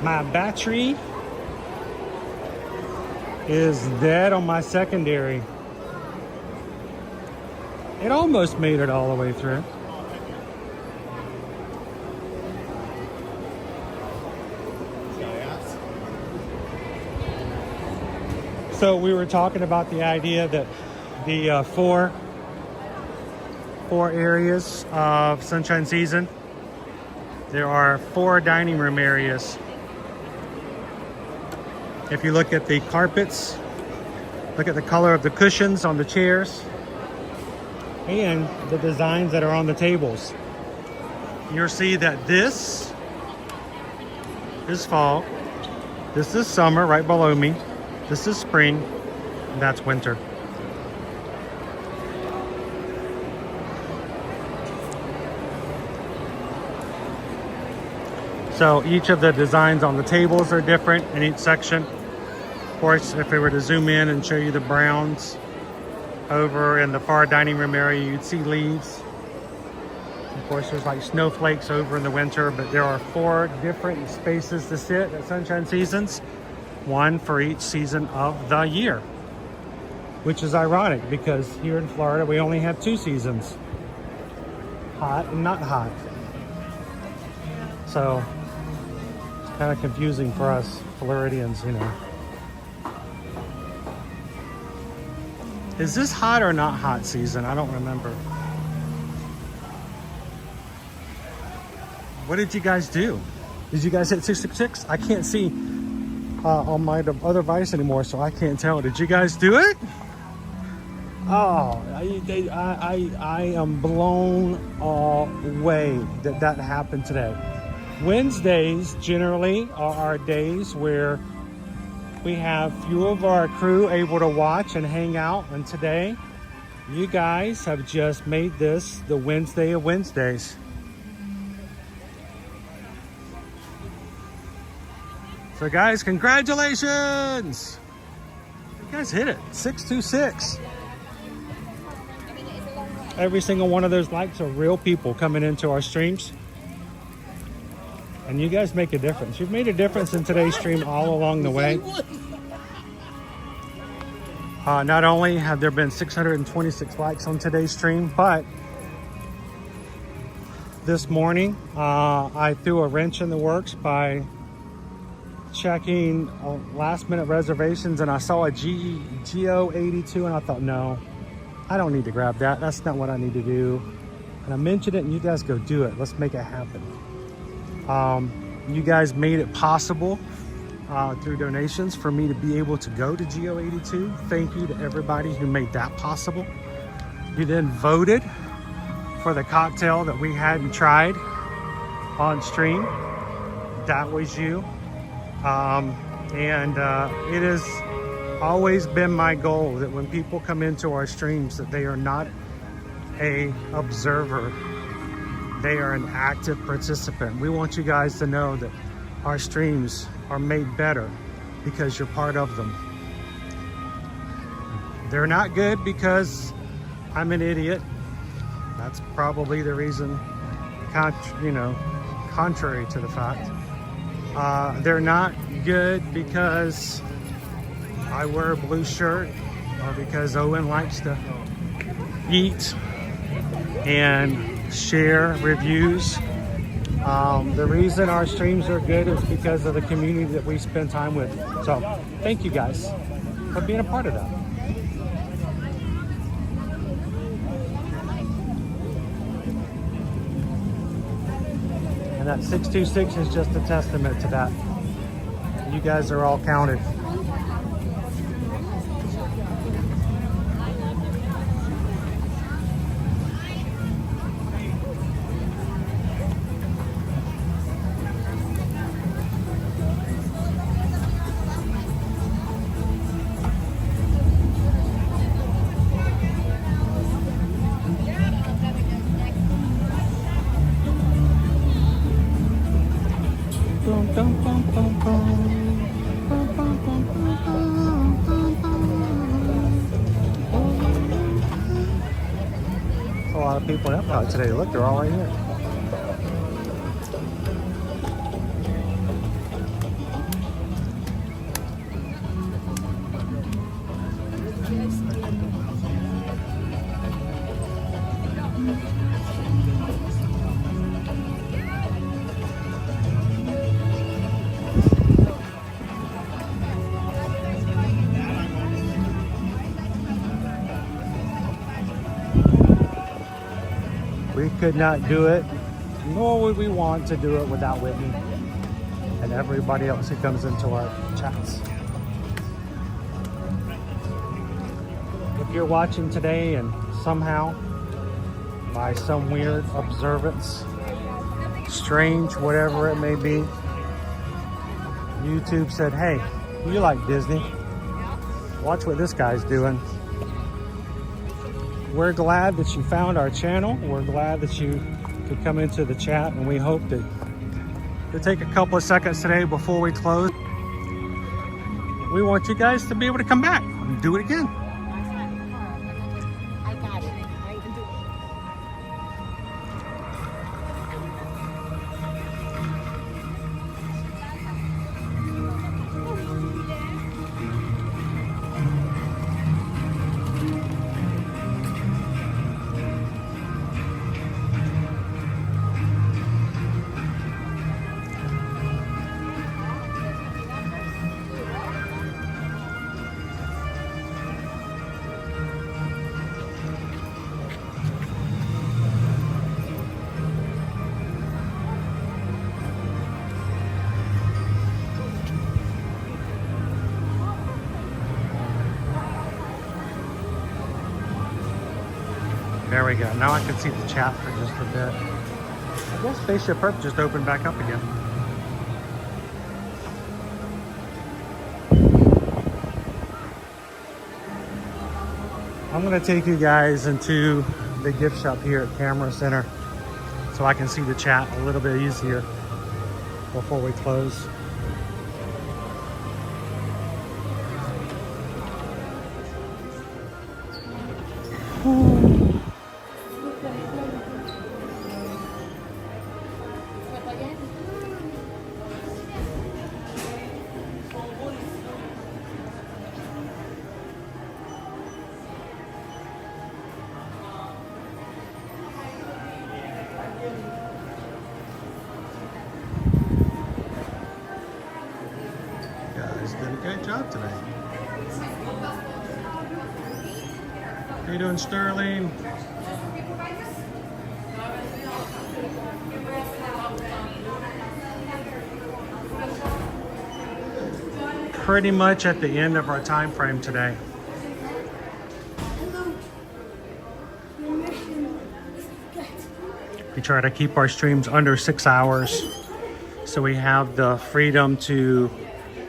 My battery is dead on my secondary. It almost made it all the way through. So we were talking about the idea that the four areas of Sunshine Season, there are 4 dining room areas. If you look at the carpets, look at the color of the cushions on the chairs, and the designs that are on the tables, you'll see that this is fall, this is summer right below me, this is spring, and that's winter. So each of the designs on the tables are different in each section. Of course, if we were to zoom in and show you the browns over in the far dining room area, you'd see leaves. Of course, there's like snowflakes over in the winter, but there are 4 different spaces to sit at Sunshine Seasons, 1 for each season of the year, which is ironic because here in Florida, we only have 2 seasons, hot and not hot. So it's kind of confusing for us Floridians, you know. Is this hot or not hot season? I don't remember. What did you guys do? Did you guys hit 666? I can't see on my other device anymore, so I can't tell. Did you guys do it? Oh, I am blown away that that happened today. Wednesdays generally are our days where we have few of our crew able to watch and hang out, and today you guys have just made this the Wednesday of Wednesdays. So guys, congratulations! You guys hit it, 626. Every single one of those likes are real people coming into our streams. And you guys make a difference. You've made a difference in today's stream all along the way. Not only have there been 626 likes on today's stream, but this morning I threw a wrench in the works by checking last minute reservations, and I saw a GO82 and I thought, no, I don't need to grab that. That's not what I need to do. And I mentioned it and you guys go do it. Let's make it happen. You guys made it possible through donations for me to be able to go to GO82. Thank you to everybody who made that possible. You then voted for the cocktail that we hadn't tried on stream. That was you. It has always been my goal that when people come into our streams that they are not an observer. They are an active participant. We want you guys to know that our streams are made better because you're part of them. They're not good because I'm an idiot. That's probably the reason, contrary to the fact. They're not good because I wear a blue shirt or because Owen likes to eat and share reviews. The reason our streams are good is because of the community that we spend time with. So thank you guys for being a part of that. And that 626 is just a testament to that. You guys are all counted. A lot of people in Epcot today. Look, they're all right here. We could not do it, nor would we want to do it without Whitney and everybody else who comes into our chats. If you're watching today and somehow, by some weird observance, strange, whatever it may be, YouTube said, hey, you like Disney, watch what this guy's doing. We're glad that you found our channel. We're glad that you could come into the chat, and we hope that you'll take a couple of seconds today before we close. We want you guys to be able to come back and do it again. There we go. Now I can see the chat for just a bit. I guess Spaceship Earth just opened back up again. I'm going to take you guys into the gift shop here at Camera Center so I can see the chat a little bit easier before we close. How you doing, Sterling? Pretty much at the end of our time frame today. We try to keep our streams under 6 hours so we have the freedom to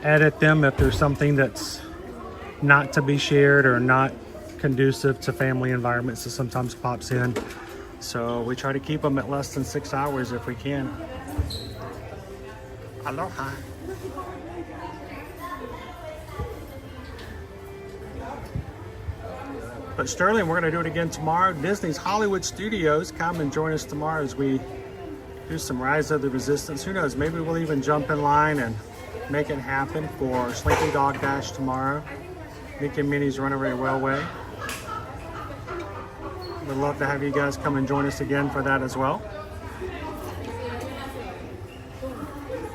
edit them if there's something that's not to be shared or not conducive to family environments that sometimes pops in. So we try to keep them at less than 6 hours if we can. Aloha. But Sterling, we're going to do it again tomorrow. Disney's Hollywood Studios. Come and join us tomorrow as we do some Rise of the Resistance. Who knows, maybe we'll even jump in line and make it happen for Slinky Dog Dash tomorrow. Mickey and Minnie's Runaway Railway. We'd love to have you guys come and join us again for that as well.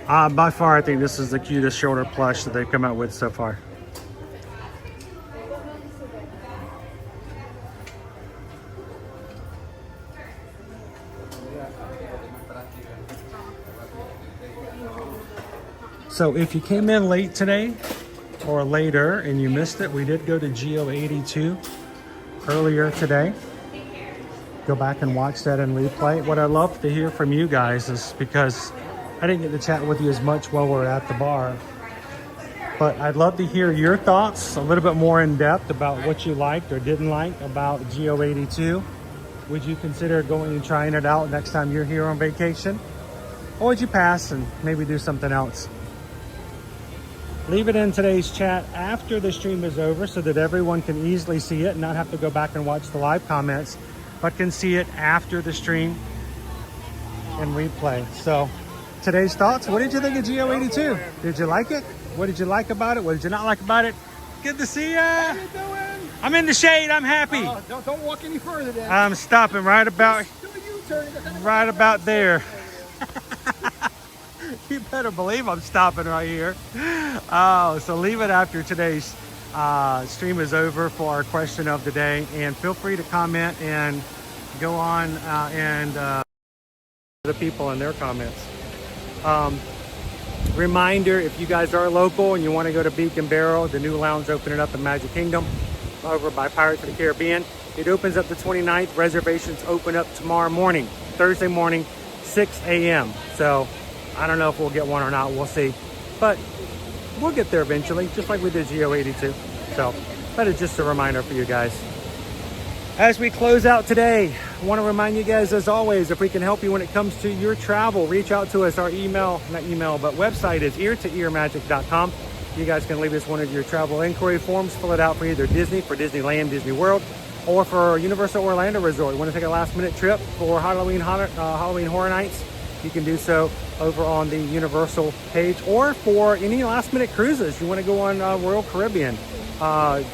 By far, I think this is the cutest shoulder plush that they've come out with so far. So if you came in late today or later and you missed it, we did go to GO82 earlier today. Go back and watch that and replay. What I love to hear from you guys is, because I didn't get to chat with you as much while we're at the bar, but I'd love to hear your thoughts a little bit more in depth about what you liked or didn't like about GO82. Would you consider going and trying it out next time you're here on vacation? Or would you pass and maybe do something else? Leave it in today's chat after the stream is over so that everyone can easily see it and not have to go back and watch the live comments, but can see it after the stream and replay. So today's thoughts, what did you think of GO82? Did you like it? What did you like about it? What did you not like about it? Good to see ya! How you doing? I'm in the shade. I'm happy. Don't walk any further then. I'm stopping right about there. You better believe I'm stopping right here. Oh, so leave it after today's stream is over for our question of the day, and feel free to comment and go on and the people in their comments. Reminder, if you guys are local and you want to go to Beacon Barrel, the new lounge opening up in Magic Kingdom over by Pirates of the Caribbean. It opens up the 29th. Reservations open up tomorrow morning, Thursday morning, 6 a.m. So I don't know if we'll get one or not. We'll see. But we'll get there eventually, just like we did Geo 82. So that is just a reminder for you guys. As we close out today, I want to remind you guys, as always, if we can help you when it comes to your travel, reach out to us. Our website is ear-to-earmagic.com. You guys can leave us one of your travel inquiry forms, fill it out for either Disney, for Disneyland, Disney World, or for Universal Orlando Resort. Want to take a last minute trip for Halloween Horror Nights? You can do so over on the Universal page, or for any last minute cruises. You want to go on Royal Caribbean.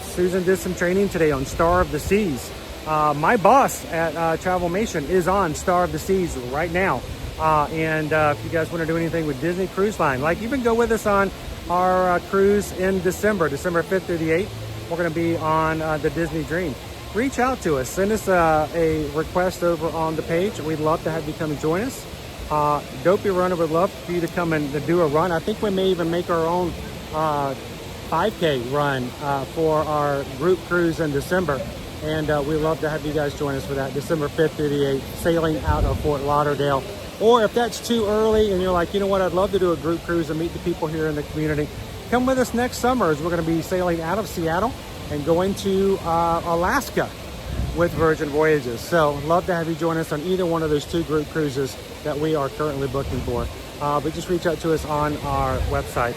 Susan did some training today on Star of the Seas. My boss at Travelmation is on Star of the Seas right now. And if you guys want to do anything with Disney Cruise Line, like even go with us on our cruise in December 5th through the 8th. We're going to be on the Disney Dream. Reach out to us. Send us a request over on the page. We'd love to have you come and join us. Dopey Runner would love for you to come and do a run. I think we may even make our own 5K run for our group cruise in December. And we'd love to have you guys join us for that, December 5th through the 8th, sailing out of Fort Lauderdale. Or if that's too early and you're like, you know what, I'd love to do a group cruise and meet the people here in the community, come with us next summer, as we're going to be sailing out of Seattle and going to Alaska with Virgin Voyages. So love to have you join us on either one of those two group cruises that we are currently booking for. But just reach out to us on our website.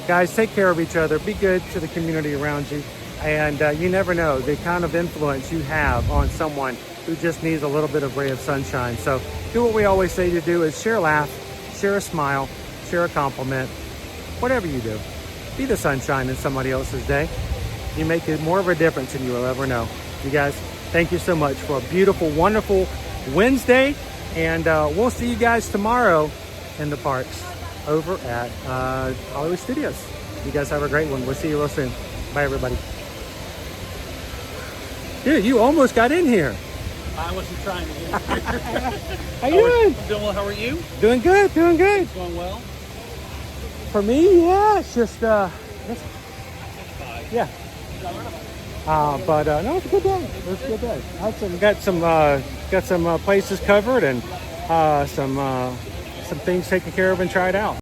Guys, take care of each other. Be good to the community around you. And you never know the kind of influence you have on someone who just needs a little bit of ray of sunshine. So do what we always say to do, is share a laugh, share a smile, share a compliment, whatever you do. Be the sunshine in somebody else's day. You make it more of a difference than you will ever know. You guys, thank you so much for a beautiful, wonderful Wednesday. And we'll see you guys tomorrow in the parks over at Hollywood Studios. You guys have a great one. We'll see you real soon. Bye, everybody. Dude, you almost got in here. I wasn't trying to get here. How you doing? I'm doing well. How are you? Doing good, doing good. It's going well? For me, yeah, it's just, yeah. But no, it's a good day. It's a good day. Got some places covered and some things taken care of and tried out.